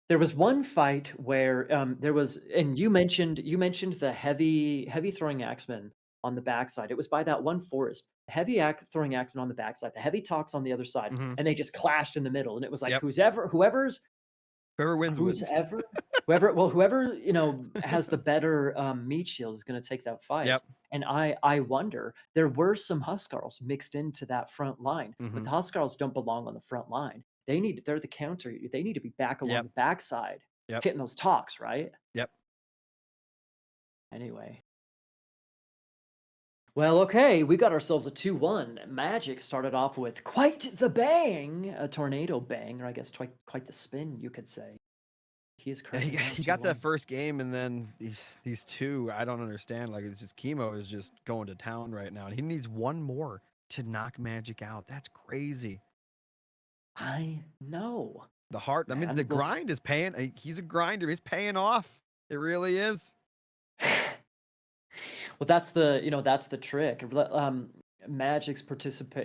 there was one fight where there was, and you mentioned the heavy throwing axemen on the backside. It was by that one forest. Heavy throwing axemen on the backside, the heavy talks on the other side, Mhm. and they just clashed in the middle. And it was like Yep. whoever wins wins. whoever has the better meat shield is going to take that fight. Yep. And I wonder, there were some Huskarls mixed into that front line, but Mhm. the Huskarls don't belong on the front line. They're the counter. They need to be back along Yep. the backside, Yep. hitting those talks, right? Yep. Anyway. Well, okay, we got ourselves a 2-1. Magic started off with quite the bang, a tornado bang, or I guess quite the spin, you could say. He is And currently down he got that 2-1. first game, and then these two, I don't understand. Like, it's just Chemo is just going to town right now, and he needs one more to knock Magic out. That's crazy. I know, The heart, I mean, the man. grind is paying. He's a grinder. He's paying off. It really is. Well, that's the trick. Magic's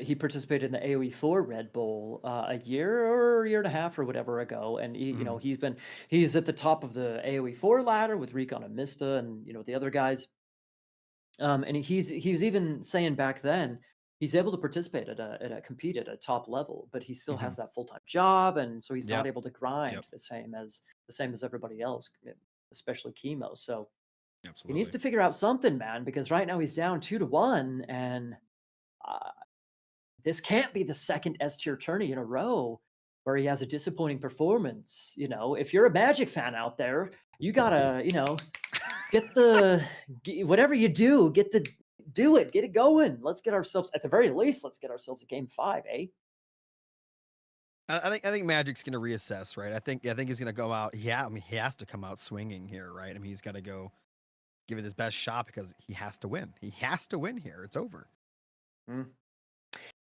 he participated in the AoE4 Red Bull a year or a year and a half or whatever ago, and he's at the top of the AoE4 ladder with Recon and Mista and the other guys. And he was even saying back then he's able to participate compete at a top level, but he still has that full-time job, and so he's not Yep. able to grind Yep. the same as everybody else, especially Chemo. So he needs Absolutely. to figure out something, man, because right now he's down 2-1, and uh, this can't be the second S tier tourney in a row where he has a disappointing performance. If you're a Magic fan out there, you gotta, whatever you do, do it, get it going. Let's get ourselves, at the very least, let's get ourselves a game 5, eh? I think Magic's gonna reassess, right? I think he's gonna go out. I mean, he has to come out swinging here, right? I mean, he's got to go give it his best shot because he has to win. He has to win here. It's over. Mm.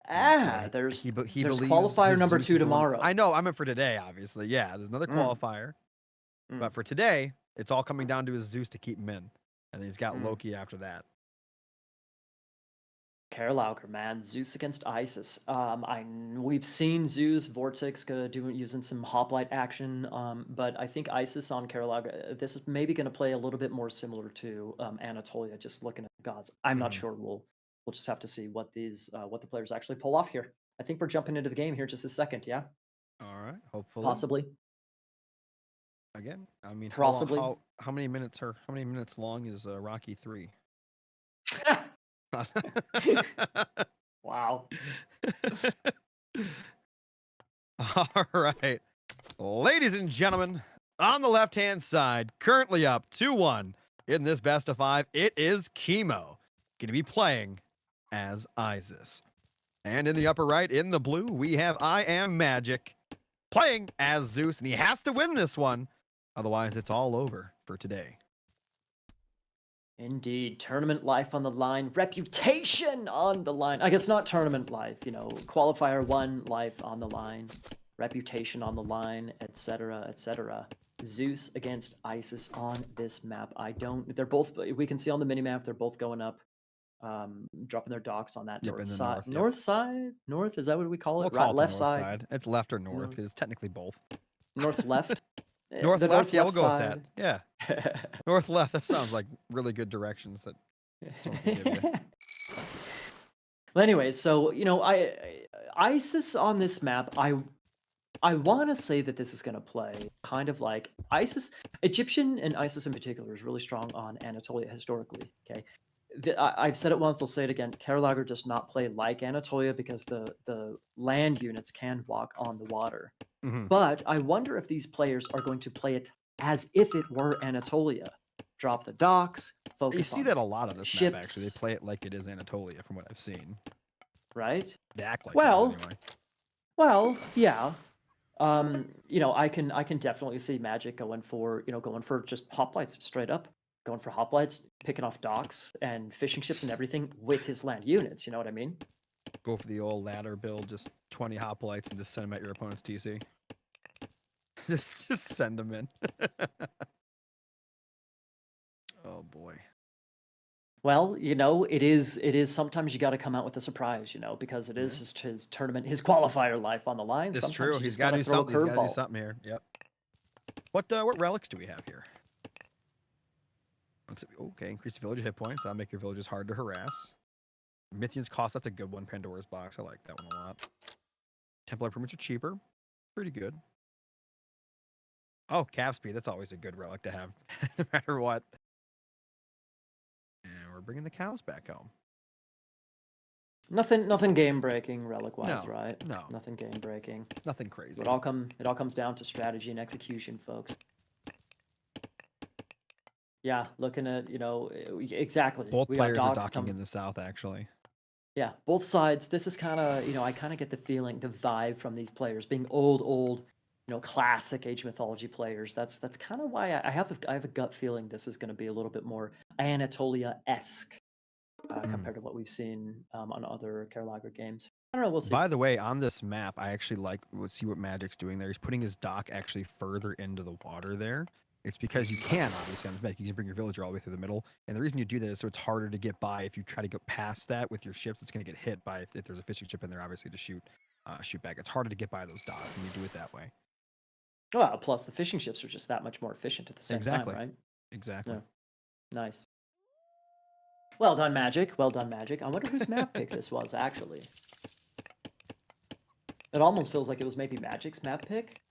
And so There's he there's believes qualifier his number Zeus 2 is the one. tomorrow. I know. I meant for today, obviously. Yeah, there's another qualifier, but for today, it's all coming down to his Zeus to keep him in, and then he's got Loki after that. Karlauger, man, Zeus against Isis. We've seen Zeus Vortex using some hoplite action, but I think Isis on Karlauger. This is maybe going to play a little bit more similar to Anatolia. Just looking at the gods, I'm not sure. We'll just have to see what the players actually pull off here. I think we're jumping into the game here just a second. Yeah. All right. Hopefully. Possibly. Again, I mean, Possibly. how many minutes long is Rocky 3? Wow. All right. Ladies and gentlemen, on the left-hand side, currently up 2-1 in this best of 5, it is Chemo going to be playing as Isis. And in the upper right, in the blue, we have I Am Magic playing as Zeus, and he has to win this one. Otherwise, it's all over for today. Indeed, tournament life on the line, reputation on the line. I guess not tournament life, qualifier 1 life on the line, reputation on the line, etc., etc. Zeus against Isis on this map. They're both, we can see on the minimap, they're both going up, dropping their docks on that north side. North side? North? Is that what we call it? We'll call it left the north side. It's left or north. It's technically both. North left? North left? Yeah, we'll go side. with that. Yeah. North left. That sounds like really good directions that someone can give you. Well, anyways, so Isis on this map, I want to say that this is going to play kind of like Isis. Egyptian and Isis in particular is really strong on Anatolia historically. Okay, I've said it once, I'll say it again. Karlauger does not play like Anatolia because the land units can walk on the water. But I wonder if these players are going to play it as if it were Anatolia. Drop the docks, focus on You see that a lot of this ships. map, actually. They play it like it is Anatolia, from what I've seen. Right? They act like it is anyway. Well, yeah. I can definitely see Magic going for just hoplites straight up. Going for hoplites, picking off docks and fishing ships and everything with his land units, you know what I mean? Go for the old ladder build, just 20 hoplites and just send them at your opponent's TC. just send them in. Oh boy. Well, it is sometimes you got to come out with a surprise, because it is his tournament, his qualifier life on the line. It's true. He's got to do something. He's got to do something here. Yep. What relics do we have here? Let's see. Okay, increase the villager hit points. That'll make your villagers hard to harass. Mythian's cost, that's a good one. Pandora's box, I like that one a lot. Templar permits are cheaper. Pretty good. Oh, calf speed, that's always a good relic to have, no matter what. And we're bringing the cows back home. Nothing game breaking relic wise, No, right? no. Nothing game breaking. Nothing crazy. It all comes down to strategy and execution, folks. Yeah, looking at, exactly. Both players are docking in the south, actually. Yeah, both sides. This is kind of, I kind of get the feeling, the vibe from these players being old, classic Age of Mythology players. That's kind of why I have a gut feeling this is going to be a little bit more Anatolia-esque compared to what we've seen on other Carlager games. I don't know. We'll see. By the way, on this map, I actually let's see what Magic's doing there. He's putting his dock actually further into the water there. It's because you can, obviously, on this map, you can bring your villager all the way through the middle. And the reason you do that is so it's harder to get by. If you try to go past that with your ships, it's going to get hit by, if there's a fishing ship in there, obviously, to shoot back. It's harder to get by those docks when you do it that way. Well, plus the fishing ships are just that much more efficient at the same time, right? Exactly. Yeah. Nice. Well done, Magic. Well done, Magic. I wonder whose map pick this was, actually. It almost feels like it was maybe Magic's map pick.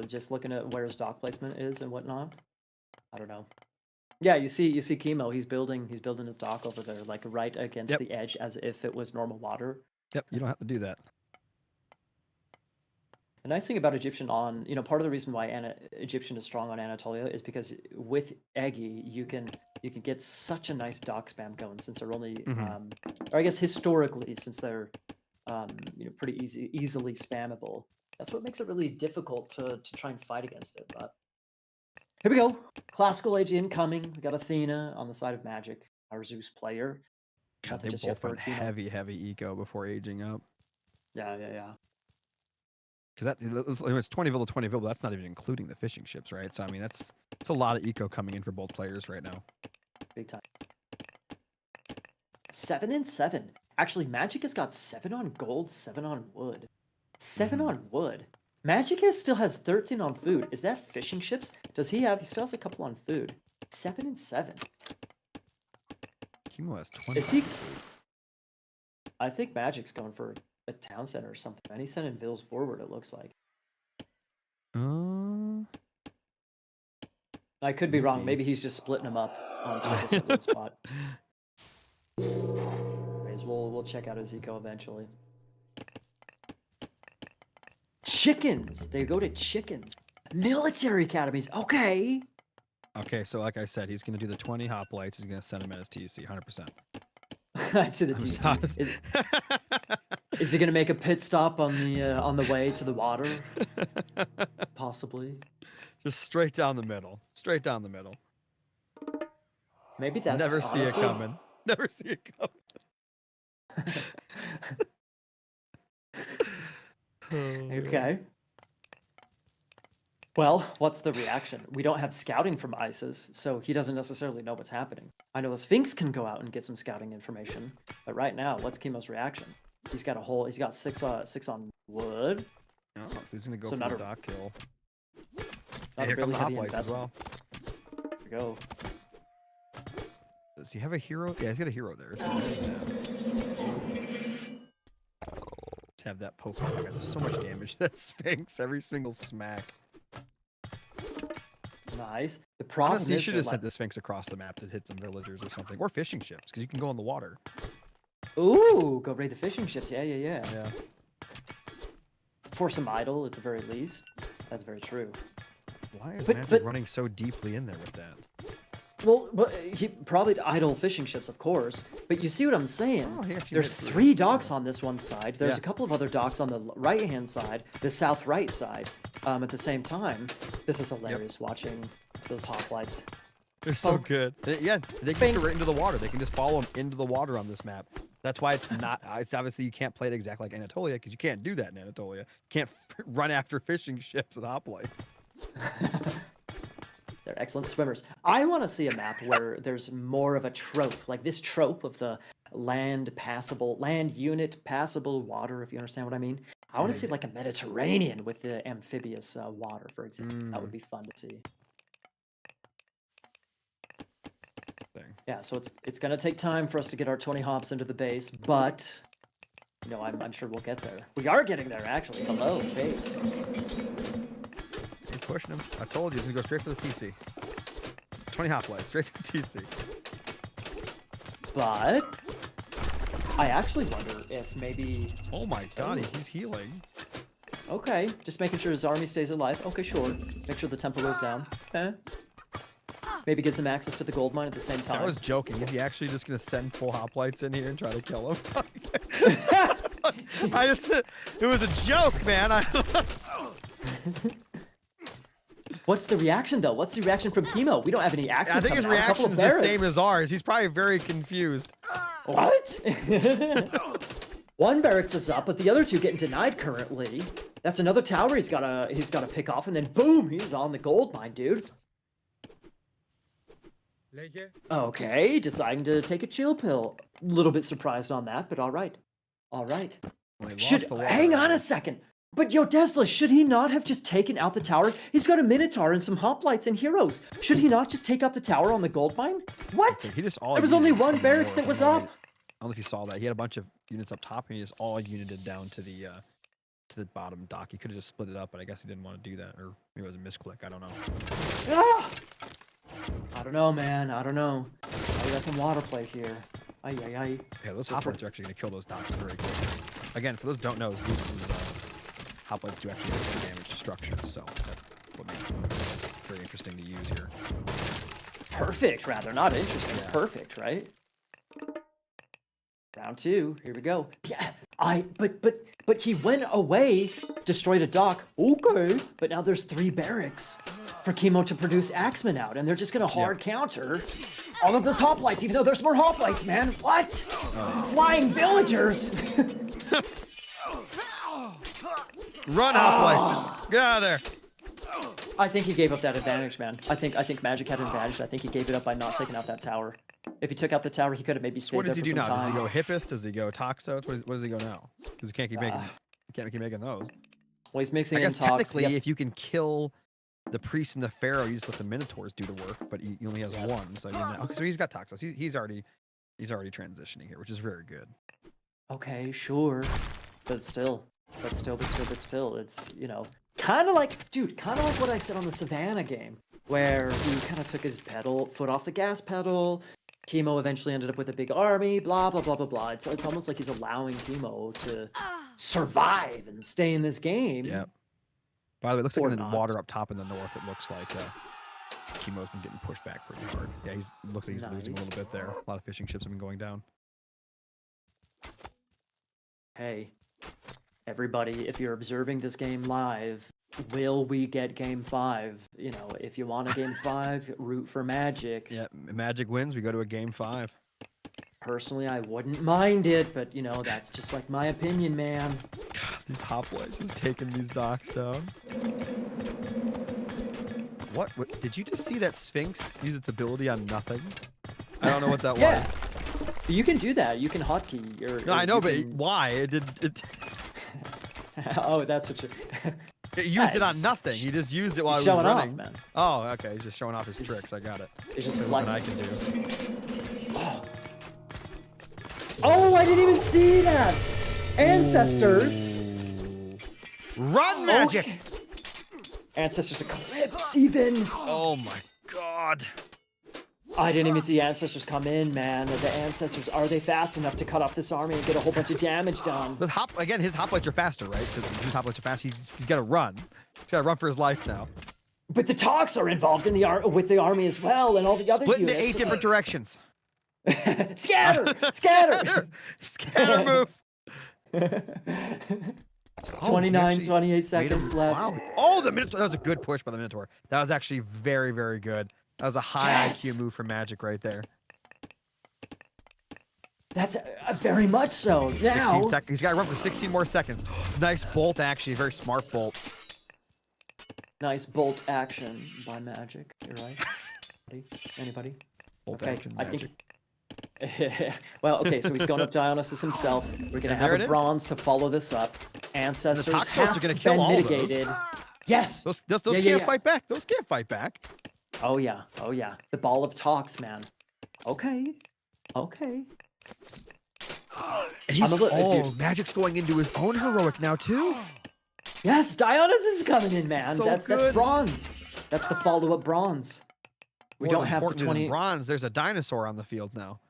Just looking at where his dock placement is and whatnot. I don't know. Yeah, you see Chemo. He's building his dock over there, like right against the edge, as if it was normal water. Yep, you don't have to do that. The nice thing about Egyptian part of the reason why Egyptian is strong on Anatolia is because with Eggy, you can get such a nice dock spam going, since they're only, or I guess historically, since they're, pretty easily spammable. That's what makes it really difficult to try and fight against it. But here we go. Classical Age incoming. We got Athena on the side of Magic, our Zeus player. God, they both went heavy eco before aging up. Yeah. Because it's 20 Villa, 20 Villa, but that's not even including the fishing ships, right? So, I mean, that's a lot of eco coming in for both players right now. Big time. 7 and 7. Actually, Magic has got 7 on gold, 7 on wood. 7 on wood. Magic still has 13 on food. Is that fishing ships? He still has a couple on food. 7 and 7. Chemo has 20. Is he? I think Magic's going for a town center or something. And he's sending Vills forward, it looks like. I could be wrong. Maybe he's just splitting them up onto a different wood spot. Anyways, we'll check out his eco eventually. Chickens! They go to chickens. Military academies. Okay. Okay, so like I said, he's going to do the 20 hoplites. He's going to send them at his TC, 100%. To the TC. Is he going to make a pit stop on the way to the water? Possibly. Just straight down the middle. Straight down the middle. Maybe that's Never see it coming. Never see it coming. Okay. Well, what's the reaction? We don't have scouting from ISIS, so he doesn't necessarily know what's happening. I know the Sphinx can go out and get some scouting information, but right now, what's Chemo's reaction? He's got 6 on wood. Oh, so he's gonna go for the dock kill. And here come the hoplites as well. There we go. Does he have a hero? Yeah, he's got a hero there. So to have that poke up, I got so much damage. That Sphinx, every single smack. Nice. The problem Honestly, is you should have sent the Sphinx across the map to hit some villagers or something, or fishing ships, because you can go on the water. Ooh, go raid the fishing ships. Yeah. Yeah. Force some idle at the very least. That's very true. Why is Magic running so deeply in there with that? Well, he probably idle fishing ships, of course. But you see what I'm saying? Oh, there's 3 docks on this one side. There's a couple of other docks on the right-hand side, the south-right side. At the same time, this is hilarious watching those hoplites. They're so good. Yeah, they can go right into the water. They can just follow them into the water on this map. That's why it's not. It's obviously you can't play it exactly like Anatolia because you can't do that in Anatolia. You can't run after fishing ships with hoplites. They're excellent swimmers. I want to see a map where there's more of a trope, like this trope of the land unit passable water, if you understand what I mean. I want to see like a Mediterranean with the amphibious water, for example. That would be fun to see. Yeah, so it's going to take time for us to get our 20 hops into the base, but I'm sure we'll get there. We are getting there, actually. Hello, base. He's pushing him. I told you he's going to go straight for the TC. 20 hoplites, straight to the TC. But I actually wonder if maybe... Oh my god, he's healing. Okay, just making sure his army stays alive. Okay, sure. Make sure the temple goes down. Maybe gives him access to the gold mine at the same time. I was joking. Is he actually just going to send full hoplites in here and try to kill him? It it was a joke, man. What's the reaction though? What's the reaction from Chemo? We don't have any action. I think his coming out. A couple reaction of is the barracks. same as ours. He's probably very confused. What? One barracks is up, but the other two getting denied currently. That's another tower he's gotta pick off, and then boom, he's on the gold mine, dude. Okay, deciding to take a chill pill. A little bit surprised on that, but all right. All right. Well, he Should lost the water hang on already. a second. But yo, Tesla, should he not have just taken out the tower? He's got a Minotaur and some hoplites and heroes. Should he not just take out the tower on the gold mine? What? He just all There was only united one from barracks north that and was right. up. I don't know if you saw that. He had a bunch of units up top, and he just all united down to the bottom dock. He could have just split it up, but I guess he didn't want to do that, or maybe it was a misclick. I don't know. Ah! I don't know, man. I don't know. Oh, we got some water play here. Ay, ay, ay. Yeah, those Go for hoplites are actually going to kill those docks very quickly. Again, for those who don't know, Zeus's hoplites do actually do damage to structures, so that's what makes them very interesting to use here. Perfect, rather. Not interesting. Yeah. Perfect, right? Round two. Here we go. Yeah. But he went away, destroyed a dock. Okay. But now there's 3 barracks for Chemo to produce Axemen out, and they're just gonna hard counter all of those hoplites, even though there's more hoplites, man. What? Flying villagers. Run, hoplites! Get out of there! I think he gave up that advantage, man. I think Magic had an advantage. I think he gave it up by not taking out that tower. If he took out the tower, he could have maybe stayed What there does he for do some now? Does time. he go Hippus? Does he go Toxo? What does he go now? Because he can't keep making. He can't keep making those. Well, he's mixing I guess in talks. technically, Yep. if you can kill the priest and the pharaoh, you just let the minotaurs do the work. But he only has one, so I mean, okay, so he's got Toxos. He's already transitioning here, which is very good. Okay, sure. But still, it's, you know, kind of like, dude, kind of like what I said on the Savannah game, where he kind of took his foot off the gas pedal. Chemo eventually ended up with a big army, blah, blah, blah, blah, blah. It's almost like he's allowing Chemo to survive and stay in this game. Yeah. By the way, it looks like Or in the not. water up top in the north, it looks like Chemo's been getting pushed back pretty hard. Yeah, looks like he's losing a Nice. little bit there. A lot of fishing ships have been going down. Hey, everybody, if you're observing this game live, will we get game 5? You know, if you want a game 5, root for Magic. Yeah, Magic wins. We go to a game 5. Personally, I wouldn't mind it, but you know, that's just like my opinion, man. God, these hoplites just taking these docks down. What? Did you just see that Sphinx use its ability on nothing? I don't know what that Yeah. was. You can do that. You can hotkey your. No, I know, but why? It did. Oh, that's what you. It used it on just nothing. He just used it while he was showing off, running. man. Oh, okay. He's just showing off his He's- tricks. I got it. It's just Shows what I flexing. can do. Oh, I didn't even see that. Ancestors. Run, Magic! Okay. Ancestors Eclipse, even. Oh my God. I didn't even see Ancestors come in, man. The Ancestors, are they fast enough to cut off this army and get a whole bunch of damage done? But again, his hoplites are faster, right? Because his hoplites are fast. He's got to run. He's got to run for his life now. But the Talks are involved in with the army as well, and all the other Split into units. 8 different directions. Scatter! Scatter! Scatter move. 29, actually 28 made him- seconds left. Wow. Oh, the Minotaur. That was a good push by the Minotaur. That was actually very, very good. That was a high Yes. IQ move for Magic right there. That's very much so. 16 Now, seconds. He's got to run for 16 more seconds. Nice bolt, actually. Very smart bolt. nice bolt action by Magic. You're right. Anybody? Bolt Okay, action I Magic. think. Well, okay, so he's going up Dionysus himself. We're gonna And have there it a is. bronze to follow this up. Ancestors Toxotes have are gonna been kill all those. mitigated. Yes. Those Yeah, can't yeah, yeah. fight back. Those can't fight back. Oh yeah. Oh yeah. The ball of talks, man. Okay. Okay. And he's, I'm a little- dude. Magic's going into his own heroic now too. Yes, Dionysus is coming in, man. So that's good. bronze. That's the follow-up bronze. We More don't have the important than 20. bronze. There's a dinosaur on the field now.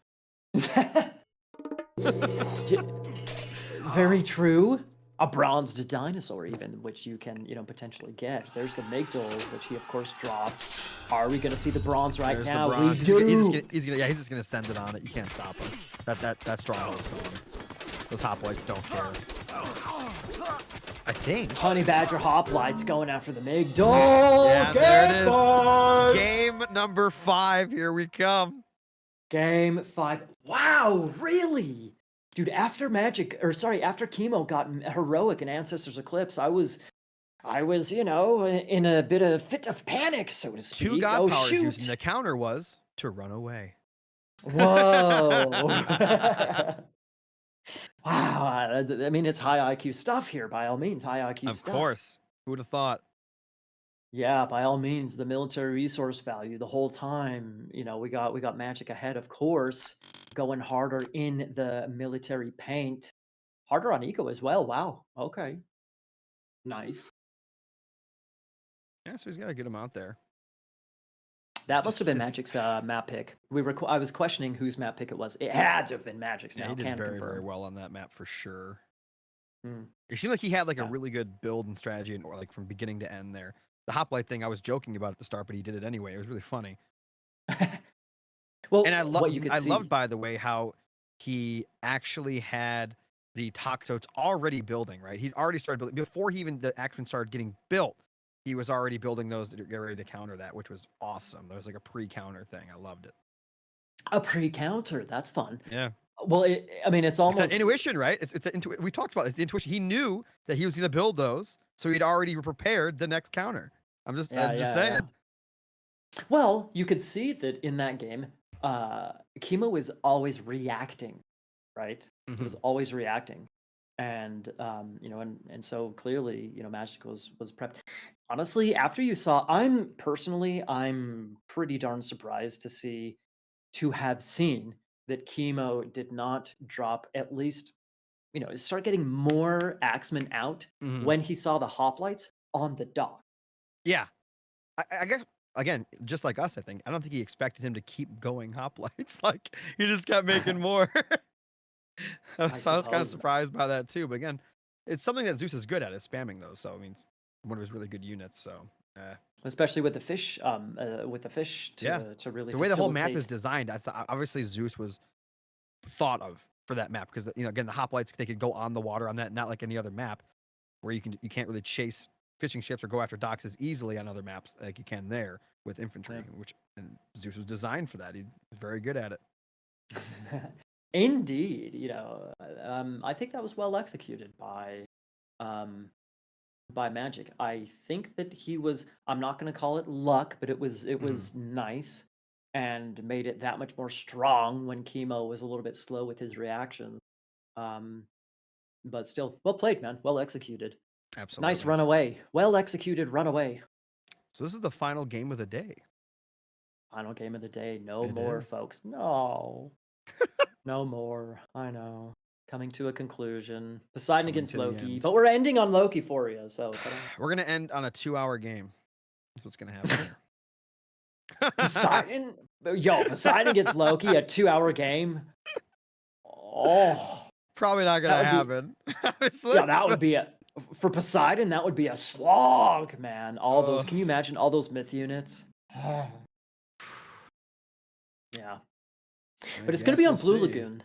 Very true. A bronzed dinosaur, even, which you can, potentially get. There's the Migdal, which he, of course, dropped. Are we going to see the bronze right There's now? the bronze. We do. He's just gonna send it on it. You can't stop him. That stronghold's going. Those hoplites don't care. I think. Honey Badger Hoplites going after the Migdol. Yeah, there it is. 5. Game number 5. Here we come. Game 5. Wow, really? Dude, after after Chemo got heroic in Ancestors Eclipse, I was, in a bit of fit of panic, so to speak. 2 god powers shoot. used, and the counter was to run away. Whoa. Wow. I mean, it's high IQ stuff here, by all means. High IQ Of stuff. course. Who would have thought? Yeah, by all means, the military resource value the whole time. We got Magic ahead, of course, going harder in the military paint, harder on eco as well. Wow. Okay. Nice. Yeah, so he's got a good amount there. That must have been Magic's map pick. I was questioning whose map pick it was. It had to have been Magic's. Yeah, Now he did can very, confirm. very well on that map for sure. Hmm. It seemed like he had like a Yeah. really good build and strategy, and or like from beginning to end there. The hoplite thing I was joking about at the start, but he did it anyway. It was really funny. Well, And I see. loved, by the way, how he actually had the Toxotes already building, right? He'd already started building before the action started getting built. He was already building those to get ready to counter that, which was awesome. There was like a pre-counter thing. I loved it. A pre-counter. That's fun. Yeah. Well, it's almost It's that intuition, right? We talked about it. It's the intuition. He knew that he was going to build those, so he'd already prepared the next counter. I'm just saying. Yeah. Well, you could see that in that game, Chemo is always reacting, right? He was always reacting, and and so clearly, Magic was prepped. Honestly, after you saw, I'm pretty darn surprised to have seen that Chemo did not drop at least, start getting more Axemen out when he saw the hoplites on the dock. Yeah. I guess, again, just like us, I think. I don't think he expected him to keep going hoplites. Like, he just kept making more. I was kind of surprised by that, too. But again, it's something that Zeus is good at, is spamming those. So, I mean, it's one of his really good units. So, especially with the fish, to really the way the whole map facilitate. is designed, I thought obviously Zeus was thought of for that map because again, the hoplites, they could go on the water on that, not like any other map where you can't really chase fishing ships or go after docks as easily on other maps like you can there with infantry, and Zeus was designed for that. He's very good at it. Indeed, I think that was well executed by Magic. I think that he was. I'm not going to call it luck, but it was nice and made it that much more strong when Chemo was a little bit slow with his reactions. But still, well played, man. Well executed. Absolutely. Nice runaway. Well executed runaway. So this is the final game of the day. Final game of the day. No more, folks. No. No more. I know. Coming to a conclusion. Poseidon against Loki. But we're ending on Loki for you, so we're gonna end on a 2-hour game. That's what's gonna happen here. Poseidon against Loki, a 2-hour game. Oh. Probably not gonna happen. Yeah, that would be for Poseidon, that would be a slog, man. All those. Can you imagine all those myth units? Yeah. But it's going to be on Blue Lagoon.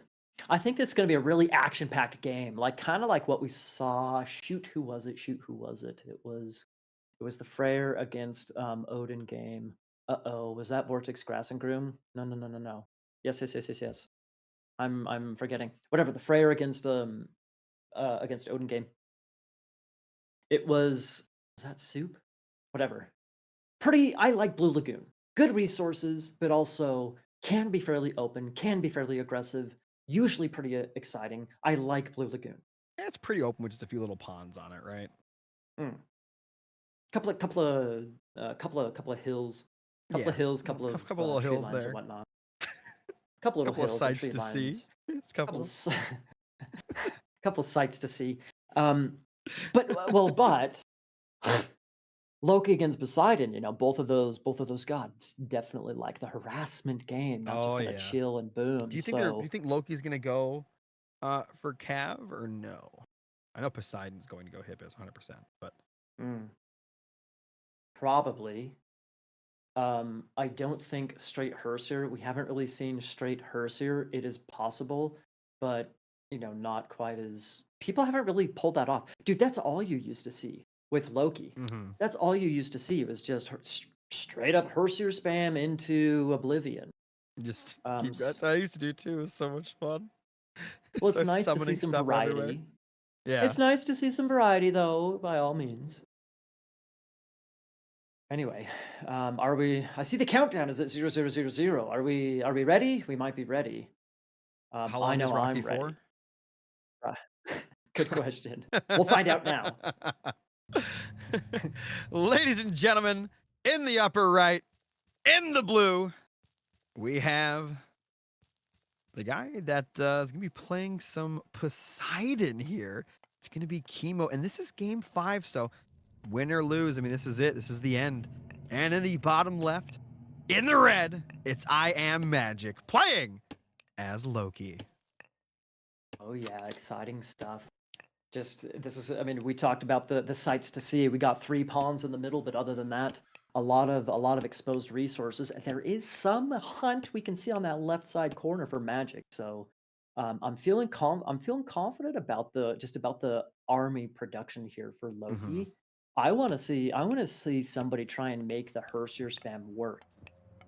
I think this is going to be a really action-packed game, kind of like what we saw. Shoot, who was it? It was the Freyr against Odin game. Was that Vortex Grass and Groom? No. Yes. I'm forgetting. Whatever, the Freyr against Odin game. It was that Soup? Whatever. I like Blue Lagoon. Good resources, but also can be fairly open, can be fairly aggressive, usually pretty exciting. I like Blue Lagoon. Yeah, it's pretty open with just a few little ponds on it, right? Couple of hills. Couple of little hills lines there. And whatnot. Couple of sights to see. It's couple of sights to see. But Loki against Poseidon, both of those gods definitely like the harassment game, not just gonna chill and boom. Do you think Loki's gonna go for Cav or no? I know Poseidon's going to go Hippias 100%, but probably. I don't think straight Herseer. We haven't really seen straight Herseer. It is possible, but not quite as people haven't really pulled that off. Dude, that's all you used to see with Loki. Mhm. That's all you used to see was just straight up Herseer spam into oblivion. Just keep. S- That's what I used to do too. It was so much fun. well, it's Start nice to see summoning some stuff everywhere. variety. Yeah. It's nice to see some variety, though, by all means. Anyway, are we? I see the countdown is at 0000. Are we? Are we ready? We might be ready. How I long is know Rocky I'm ready. for? Good question. We'll find out now. Ladies and gentlemen, in the upper right, in the blue, we have the guy that is going to be playing some Poseidon here. It's going to be Chemo, and this is game 5, so win or lose, I mean, this is it. This is the end. And in the bottom left, in the red, it's I Am Magic playing as Loki. Oh yeah, exciting stuff. Just this is. I mean, we talked about the sights to see. We got 3 pawns in the middle, but other than that, a lot of exposed resources. There is some hunt we can see on that left side corner for magic. So I'm feeling I'm feeling confident about the army production here for Mhm. Loki. I want to see somebody try and make the Herseer spam work.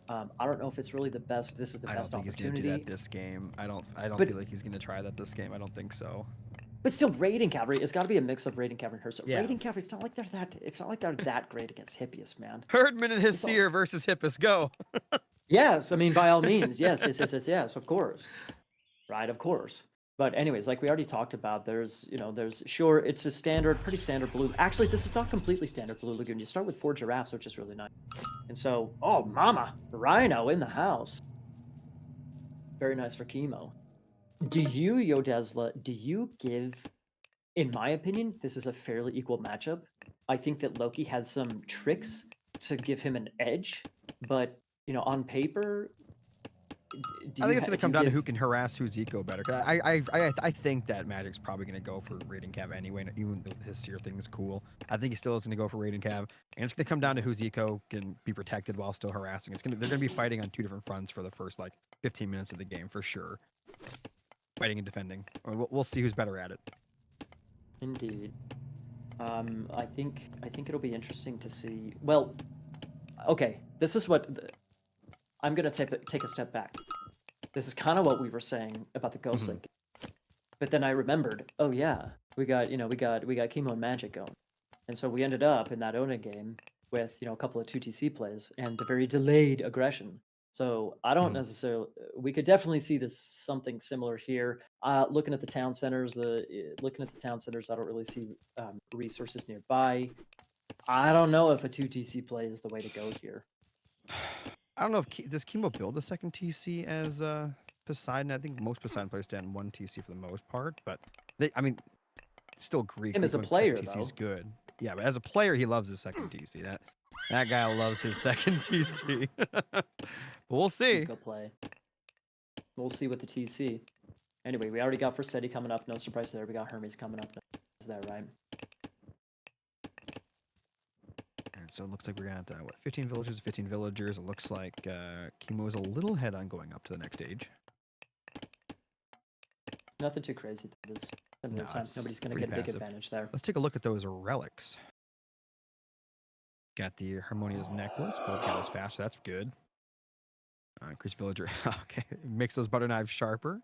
I don't know if it's really the best. This is the I don't best think he's going to do that opportunity, this game. I don't but feel like he's going to try that this game. I don't think so. still, raiding cavalry. It's got to be a mix of raiding cavalry and Herseer. Yeah. Raiding cavalry. It's not like they're that. It's not like they're that great against Hippias, man. Herdman and his It's all- seer versus Hippus. Go. Yes, I mean by all means. Yes, yes, yes, yes, yes. Of course, right? Of course. But anyways, like we already talked about, there's sure it's a standard, pretty standard blue. Actually, this is not completely standard blue lagoon. You start with 4 giraffes, which is really nice. And so, oh mama, rhino in the house. Very nice for Chemo. Do you, Yodesla, do you give, in my opinion, this is a fairly equal matchup. I think that Loki has some tricks to give him an edge, but on paper, do I you think it's going to come down to who give? can harass who's eco better. 'Cause I think that Magic's probably going to go for raiding cav anyway, even though his seer thing is cool. I think he still is going to go for raiding cav, and it's going to come down to whose eco can be protected while still harassing. They're going to be fighting on 2 different fronts for the first like 15 minutes of the game for sure. Fighting and defending. We'll see who's better at it. Indeed. I think it'll be interesting to see. Well, okay, this is what I'm gonna take a step back. This is kind of what we were saying about the Ghost Lake, but then I remembered. Oh yeah, we got Chemo and Magic going, and so we ended up in that Ona game with a couple of 2TC plays and the very delayed aggression. So I don't necessarily. We could definitely see this something similar here. Looking at the town centers, I don't really see resources nearby. I don't know if a 2TC play is the way to go here. I don't know if does Chemo build a second TC as Poseidon. I think most Poseidon players stand 1 TC for the most part, but I mean, still Greek. Him as a going player, second TC is though. good. Yeah, but as a player, he loves his second TC. That guy loves his second TC. But we'll see. Go play. We'll see with the TC. Anyway, we already got Forseti coming up. No surprise there. We got Hermes coming up. Is that right? And so it looks like we're at what 15 villagers, 15 villagers. It looks like Chemo is a little ahead on going up to the next stage. Nothing too crazy. This similar time. Nobody's going to get a big advantage there. Let's take a look at those relics. Got the Harmonia's necklace. Gold gathers fast. That's good. Increased villager. Okay. Makes those butter knives sharper.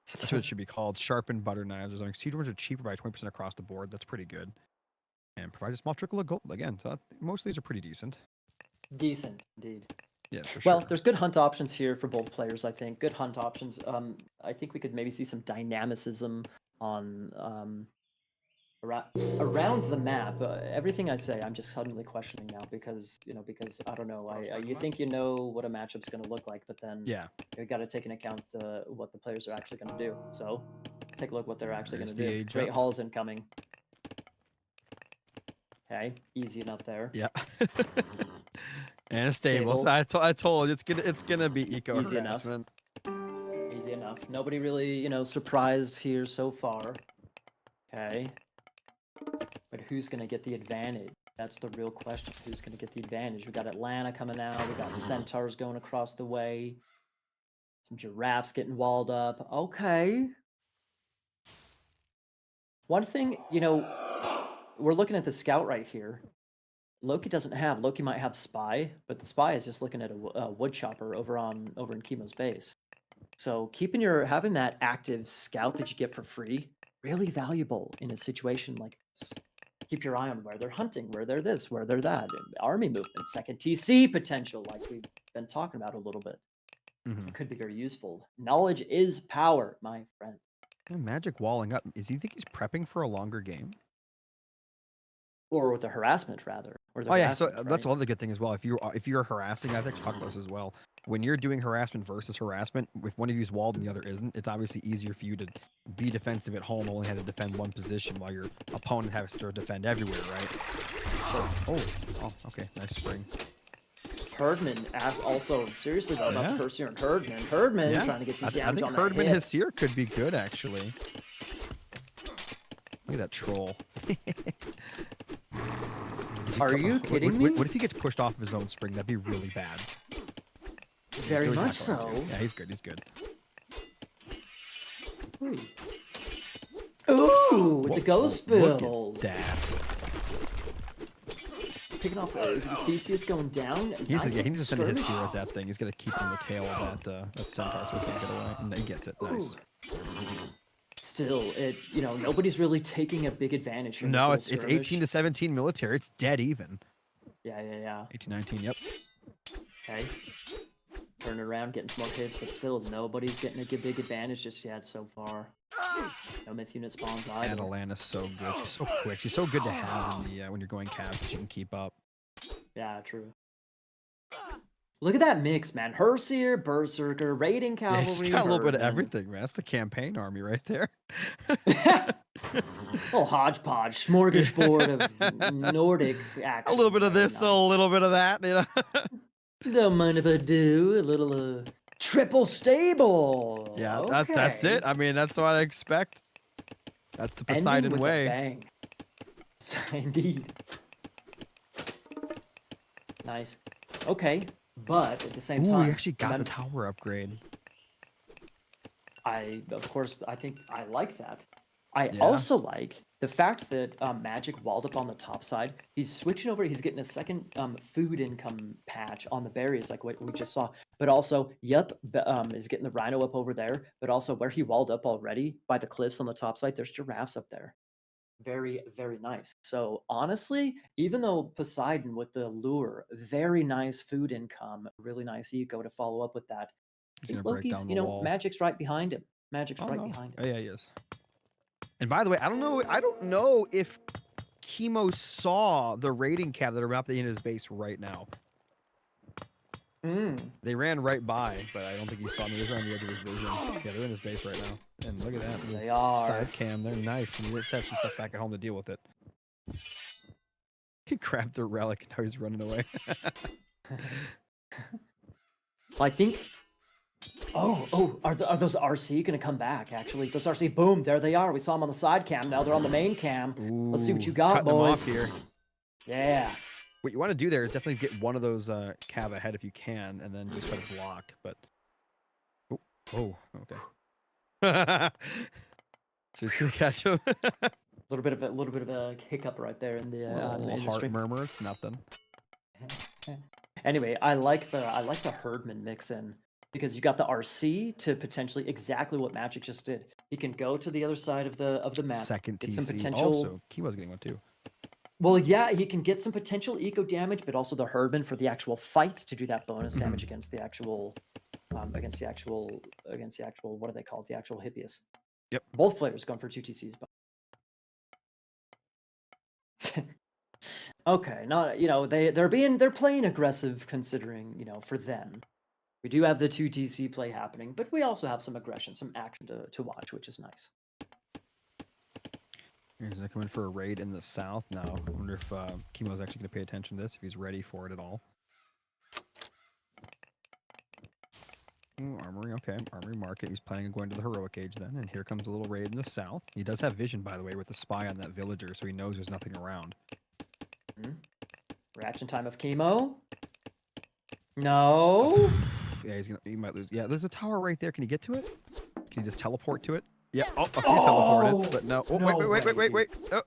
That's what it should be called. Sharpened butter knives. There's seed ones are cheaper by 20% across the board. That's pretty good. And provides a small trickle of gold again. So most of these are pretty decent. Decent, indeed. Yeah, for sure. Well, there's good hunt options here for both players, I think. Good hunt options. I think we could maybe see some dynamicism on around the map. Everything I say, I'm just suddenly questioning now because I don't know. You think you know what a matchup's going to look like, but then you got to take into account what the players are actually going to do. So let's take a look what they're actually going to do. Great Hall's incoming. Okay, easy enough there. Yeah. And a stable. So I told you it's gonna be eco Easy harassment. Easy enough. Nobody really surprised here so far. Okay. But who's gonna get the advantage? That's the real question. Who's gonna get the advantage? We got Atlanta coming out. We got centaurs going across the way. Some giraffes getting walled up. Okay. One thing, you know, we're looking at the scout right here. Loki might have spy, but the spy is just looking at a wood chopper over in Chemo's base. So having that active scout that you get for free, really valuable in a situation like this. Keep your eye on where they're hunting, where they're this, where they're that, and army movement, second TC potential, like we've been talking about a little bit. Mm-hmm. It could be very useful. Knowledge is power, my friend. Yeah, Magic walling up. Do you think he's prepping for a longer game? Or with the harassment, rather. Or the Oh yeah, so harassment, that's right? another good thing as well. If you're harassing, I've actually talked about this as well. When you're doing harassment versus harassment, if one of you is walled and the other isn't, it's obviously easier for you to be defensive at home, only have to defend one position, while your opponent has to defend everywhere, right? Oh, okay, nice spring. Herdman also seriously though about Yeah. Persier and Herdman. Herdman Yeah, trying to get some I damage think on Herdman that hit. his seer could be good actually. Look at that troll. Are you kidding me? What if he gets pushed off of his own spring? That'd be really bad. Very He's not much going so. to. Yeah, he's good. He's good. Ooh, with the ghost Look build. at that. Picking off is the Theseus going down. He needs Nice to send his skirmish. seer at that thing. He's gonna keep on the tail of that centaur so he can't get away. And then he gets it. Nice. Still, nobody's really taking a big advantage here. in this No, little it's skirmish. 18 to 17 military. It's dead even. Yeah. 18, 19, yep. Okay. Turning around, getting some more hits, but still nobody's getting a big advantage just yet so far. No myth unit spawns either. Atalanta's so good. She's so quick. She's so good to have in the when you're going calves that she can keep up. Yeah, true. Look at that mix, man. Herseer, Berserker, Raiding Yeah, Cavalry. she's got a little bit of Herdman. everything, man. That's the campaign army right there. Little hodgepodge, smorgasbord of Nordic action. A little bit of there, this, a little bit of that, you know. Don't mind if I do. A little triple stable. Yeah, okay. that's it. I mean, that's what I expect. That's the Ending Poseidon with way. A bang. Indeed. Nice. Okay, but at the same Ooh, time, we actually got the tower upgrade. I think I like that. I Yeah. also like the fact that Magic walled up on the top side. He's switching over. He's getting a second food income patch on the berries, like what we just saw. But also, is getting the rhino up over there. But also, where he walled up already by the cliffs on the top side, there's giraffes up there. Very, very nice. So honestly, even though Poseidon with the lure, very nice food income, really nice eco to follow up with that. I He's think gonna break Loki's, down the wall. Magic's right behind him. Magic's Oh, right no. behind him. Oh yeah, he is. And by the way, I don't know if Chemo saw the raiding cab that are up in his base right now. They ran right by, but I don't think he saw me. They were on the edge of his vision. Yeah, they're in his base right now. And look at that. They are. Side cam. They're nice. And he just have some stuff back at home to deal with it. He grabbed the relic and now he's running away. I think. Are those RC gonna come back? Actually, those RC, boom, there they are. We saw them on the side cam. Now they're on the main cam. Let's see what you got, cutting them boys. off here. Yeah. What you want to do there is definitely get one of those cav ahead if you can, and then just try to block. But okay. So he's gonna catch him. A little bit of a hiccup right there in the A little in the heart stream. murmur. It's nothing. Anyway, I like the Herdman mix in because you got the RC to potentially exactly what Magic just did. He can go to the other side of the map. Second get TC. some potential. Also, Chemo's getting one too. Well, yeah, he can get some potential eco damage, but also the Herdman for the actual fights to do that bonus damage against the actual what are they called? The actual Hippias. Yep. Both players going for 2 TCs. Okay, not they're playing aggressive considering, for them. We do have the 2 TC play happening, but we also have some aggression, some action to watch, which is nice. He's gonna come in for a raid in the south now. I wonder if Chemo's actually gonna pay attention to this, if he's ready for it at all. Ooh, armory, okay. Armory market. He's planning on going to the heroic age then. And here comes a little raid in the south. He does have vision, by the way, with the spy on that villager, so he knows there's nothing around. Reaction time of Chemo. No. Yeah, he might lose. Yeah, there's a tower right there. Can you get to it? Can you just teleport to it? Yeah. Oh, a few teleported, Oh, but no. Oh, no wait. Oh.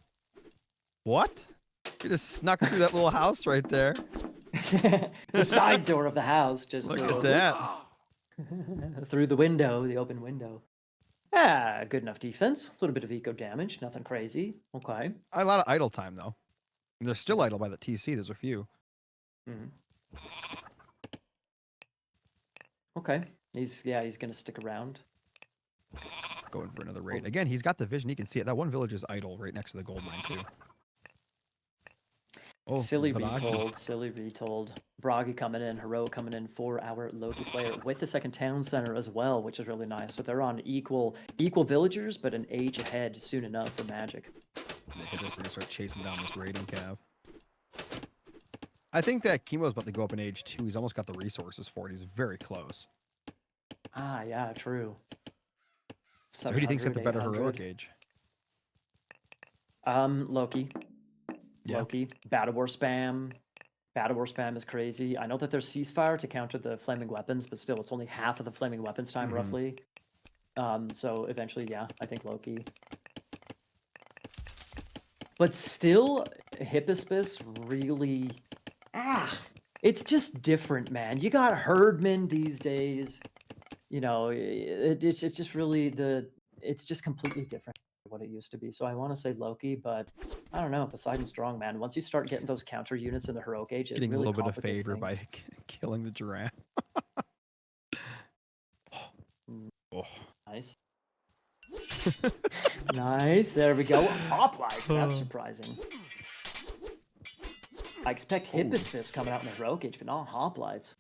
What? You just snuck through that little house right there. the side door of the house, just Look at that. through the window, the open window. Yeah, good enough defense. A little bit of eco damage, nothing crazy. Okay. A lot of idle time though. And they're still Yes. idle by the TC. There's a few. Mhm. Okay. He's gonna stick around. Going for another raid. Again, he's got the vision. He can see it. That one village is idle right next to the gold mine too. Oh, Silly Bragi. retold. Bragi coming in, Hero coming in for our Loki player with the second town center as well, which is really nice. So they're on equal villagers, but an age ahead soon enough for Magic. And the hitters are gonna start chasing down this raiding cav. I think that Chemo's about to go up in age too. He's almost got the resources for it. He's very close. Ah, yeah, true. So who do you think's got the better 800. heroic age? Loki. Yeah. Loki. Battle War spam. Battle War spam is crazy. I know that there's ceasefire to counter the flaming weapons, but still, it's only half of the flaming weapons time, roughly. So eventually, yeah, I think Loki. But still, Hippospis really... it's just different, man. You got Herdman these days. You know, it's just really it's just completely different than what it used to be. So I want to say Loki, but I don't know. Poseidon's strong, man. Once you start getting those counter units in the heroic age, it Getting really a little bit of complicates favor by things. killing the giraffe. Oh. Nice. Nice. There we go. Hoplites. That's surprising. I expect Hippospis coming out in the heroic age, but not Hoplites.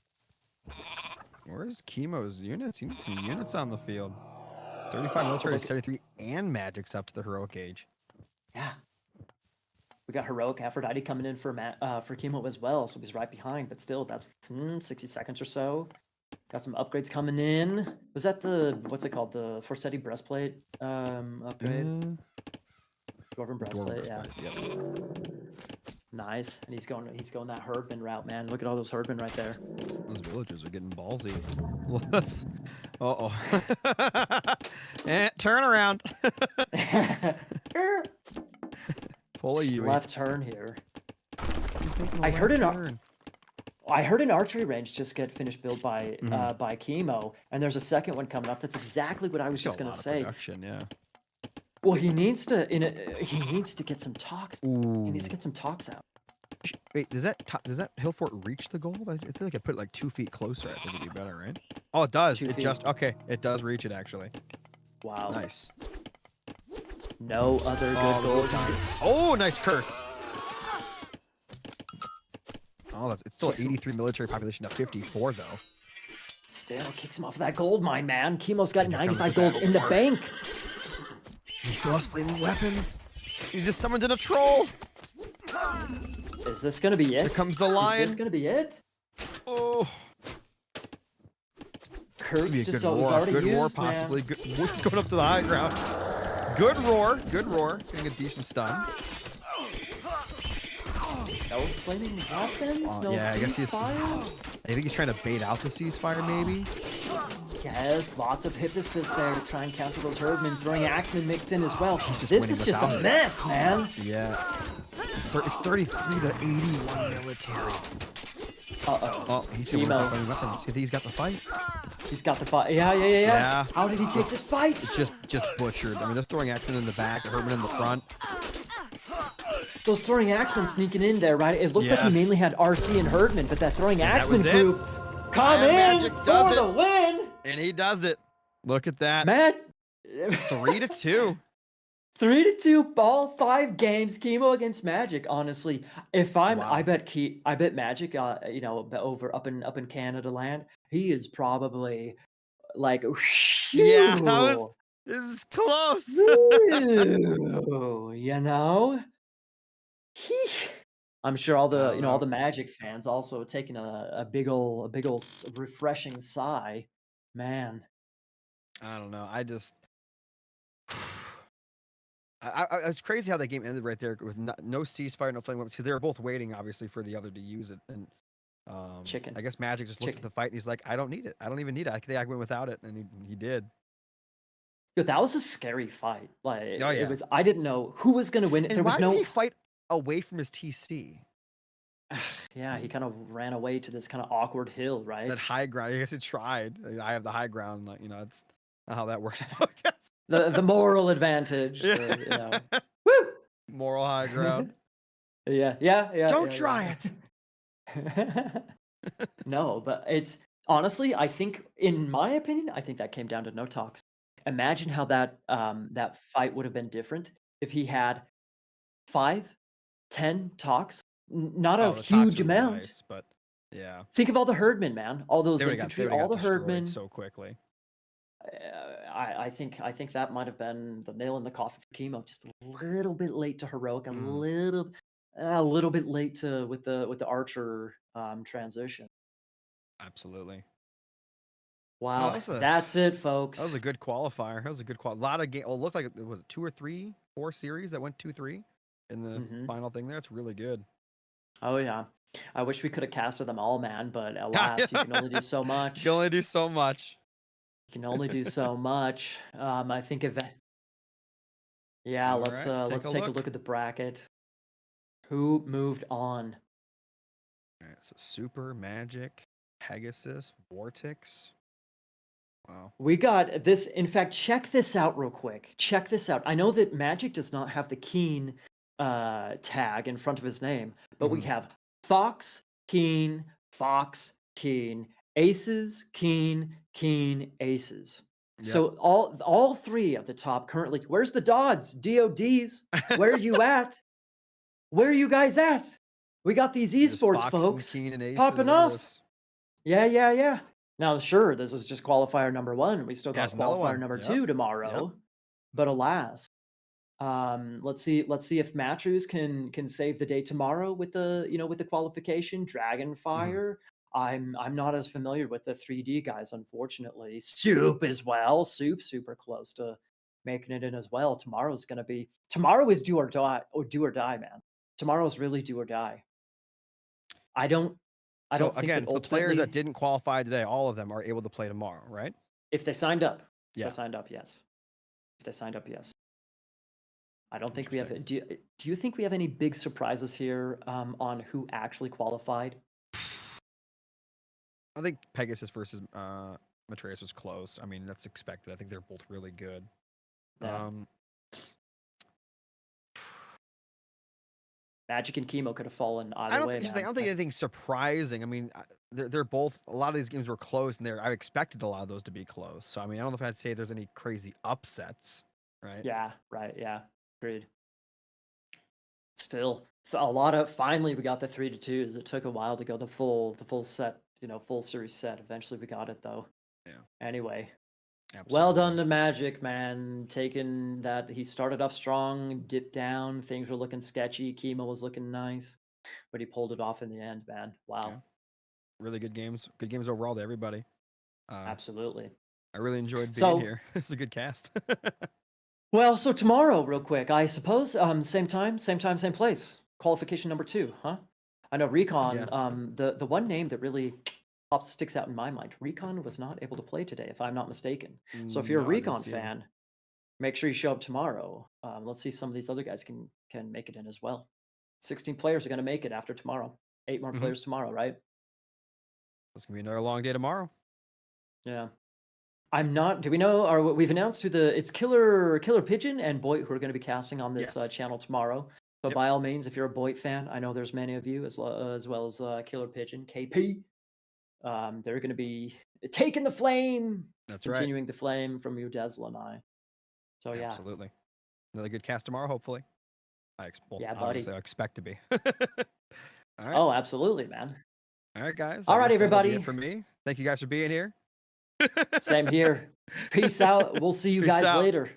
Where's Chemo's units? You need some units on the field. 35 military, 73, and magic's up to the heroic age. Yeah. We got heroic Aphrodite coming in for Chemo as well, so he's right behind. But still, that's 60 seconds or so. Got some upgrades coming in. Was that what's it called? The Forsetti breastplate upgrade? Dwarven breastplate, yeah. Yep. Nice. And he's going that Herdman route, man. Look at all those Herdman right there. Those villagers are getting ballsy. Let's. Uh-oh. Turn around. Pull a Yui. Left turn here. I heard an archery range just get finished built by Chemo, and there's a second one coming up. That's exactly what I was just gonna say. Yeah. Well, he needs to get some talks. Ooh. He needs to get some talks out. Wait, does that hill fort reach the gold? I feel like I put it like 2 feet closer. I think it'd be better, right? Oh, it does. It does reach it actually. Wow. Nice. No other good gold. Oh, nice curse. Oh, it's still 83 military population to 54 though. Still kicks him off of that gold mine, man. Chemo's got 95 gold in the bank. He still has flaming weapons. He just summoned in a troll. Is this gonna be it? Here comes the lion. Is this gonna be it? Oh. Curse Be a just good roar. already Good used, roar, man. possibly. Good, going up to the high ground. Good roar. Good roar. Getting a decent stun. No flaming weapons? No yeah, I guess ceasefire? I think he's trying to bait out the ceasefire, maybe. Yes, lots of Hippospis there to try and counter those Herdmen, throwing Axemen mixed in as well. Just This is just a mess, man. Yeah. It's 33 to 81 military. Uh-oh. Oh, he's still with flaming weapons. You think he's got the fight? He's got the fight. Yeah. How did he take this fight? It's just butchered. I mean, they're throwing Axemen in the back, Herdman in the front. Those throwing Axemen sneaking in there, right? It looked like he mainly had RC and Herdman, but that throwing Axemen group come in for the win. And he does it. Look at that. Matt. 3-2. 3-2, all 5 games. Chemo against Magic. Honestly, if I bet Magic. Over up in Canada land, he is probably like, yeah, this is close. I'm sure all the Magic fans also taking a big ol' refreshing sigh. Man, I don't know. It's crazy how that game ended right there with no ceasefire, no flame weapons. Because they were both waiting, obviously, for the other to use it. And I guess Magic just looked at the fight and he's like, "I don't need it. I don't even need it. I think I went without it," and he did. Dude, that was a scary fight. Like Oh, it yeah. was. I didn't know who was gonna win. And There why was did no. he fight away from his TC? Yeah, he kind of ran away to this kind of awkward hill, right? That high ground. I guess he tried. I have the high ground. Like, that's not how that works. I guess. The moral advantage. Yeah. Woo! Moral high ground. Yeah. Don't try it. it. No, but it's honestly, I think, in my opinion, I think that came down to no talks. Imagine how that fight would have been different if he had 5, 10 talks. Not a Oh, the talks huge would have been amount. nice, but yeah, Think of all the herdmen, man. All those they would infantry, have all got the destroyed herdmen. so quickly. I think that might have been the nail in the coffin for Chemo. Just a little bit late to heroic, a little bit late to with the archer transition. Absolutely. Wow, that was that's it, That folks. was a good qualifier. That was a good A lot of game. Well, it looked like it was 2 or 3, 4 series that went 2-3 in the final thing there. It's really good. Oh yeah, I wish we could have casted them all, man. But alas, you can only do so much. You can only do so much. You can only do so much. I think if yeah, All let's right, let's take a look at the bracket. Who moved on? All right, so Super Magic, Pegasus, Vortex. Wow. We got this. In fact, check this out real quick. Check this out. I know that Magic does not have the Keen tag in front of his name, but we have Fox, Keen, Aces, Keen, Aces. Yep. So all 3 of the top currently. Where's the Dodds? DODs? Where are you at? Where are you guys at? We got these esports Fox folks and Keen and Aces, popping look at off. this. Yeah. Now, sure, this is just qualifier number 1. We still got Yes, another qualifier one. number Yep. 2 tomorrow. But alas, let's see if Matthews can save the day tomorrow with the with the qualification. Dragonfire. I'm not as familiar with the 3D guys, unfortunately. Soup as well. Soup super close to making it in as well. Tomorrow is do or die, man. Tomorrow's really do or die. I don't So think again, that the players that ultimately, didn't qualify today, all of them are able to play tomorrow, right? if they signed up. If Yeah. they signed up, yes. If they signed up, yes. I don't think we have. Do you think we have any big surprises here on who actually qualified? I think Pegasus versus Matreus was close. I mean, that's expected. I think they're both really good. Yeah. Magic and Chemo could have fallen either way. I don't think anything surprising. I mean, they're both. A lot of these games were close, and I expected a lot of those to be close. So I mean, I don't know if I'd say there's any crazy upsets, right? Yeah. Right. Yeah. Agreed. Still, a lot of. Finally, we got the 3-2s. It took a while to go the full set. Full series set. Eventually, we got it though. Yeah. Anyway. Absolutely. Well done to Magic, man. Taking that, he started off strong, dipped down. Things were looking sketchy. Chemo was looking nice, but he pulled it off in the end, man. Wow. Yeah. Really good games. Good games overall to everybody. Absolutely. I really enjoyed being here. It's a good cast. Well, so tomorrow, real quick, I suppose, same time, same place. Qualification number 2, huh? I know Recon. Yeah. The one name that really sticks out in my mind. Recon was not able to play today, if I'm not mistaken. So if you're a Recon fan, make sure you show up tomorrow. Let's see if some of these other guys can make it in as well. 16 players are going to make it after tomorrow. 8 more players tomorrow, right? It's gonna be another long day tomorrow. Yeah. I'm not. Do we know? Or we've announced who it's Killer Pigeon and Boyd who are going to be casting on this channel tomorrow. So by all means, if you're a Boyd fan, I know there's many of you as well as Killer Pigeon KP. They're going to be taking the flame. That's continuing the flame from you, Desla, and I. So yeah, absolutely. Another good cast tomorrow, hopefully. Yeah, buddy. Obviously, I expect to be. All right. Oh, absolutely, man. All right, guys. All right, guess that'll be everybody. it for me. Thank you guys for being here. Same here. Peace out. We'll see you Peace guys out. later.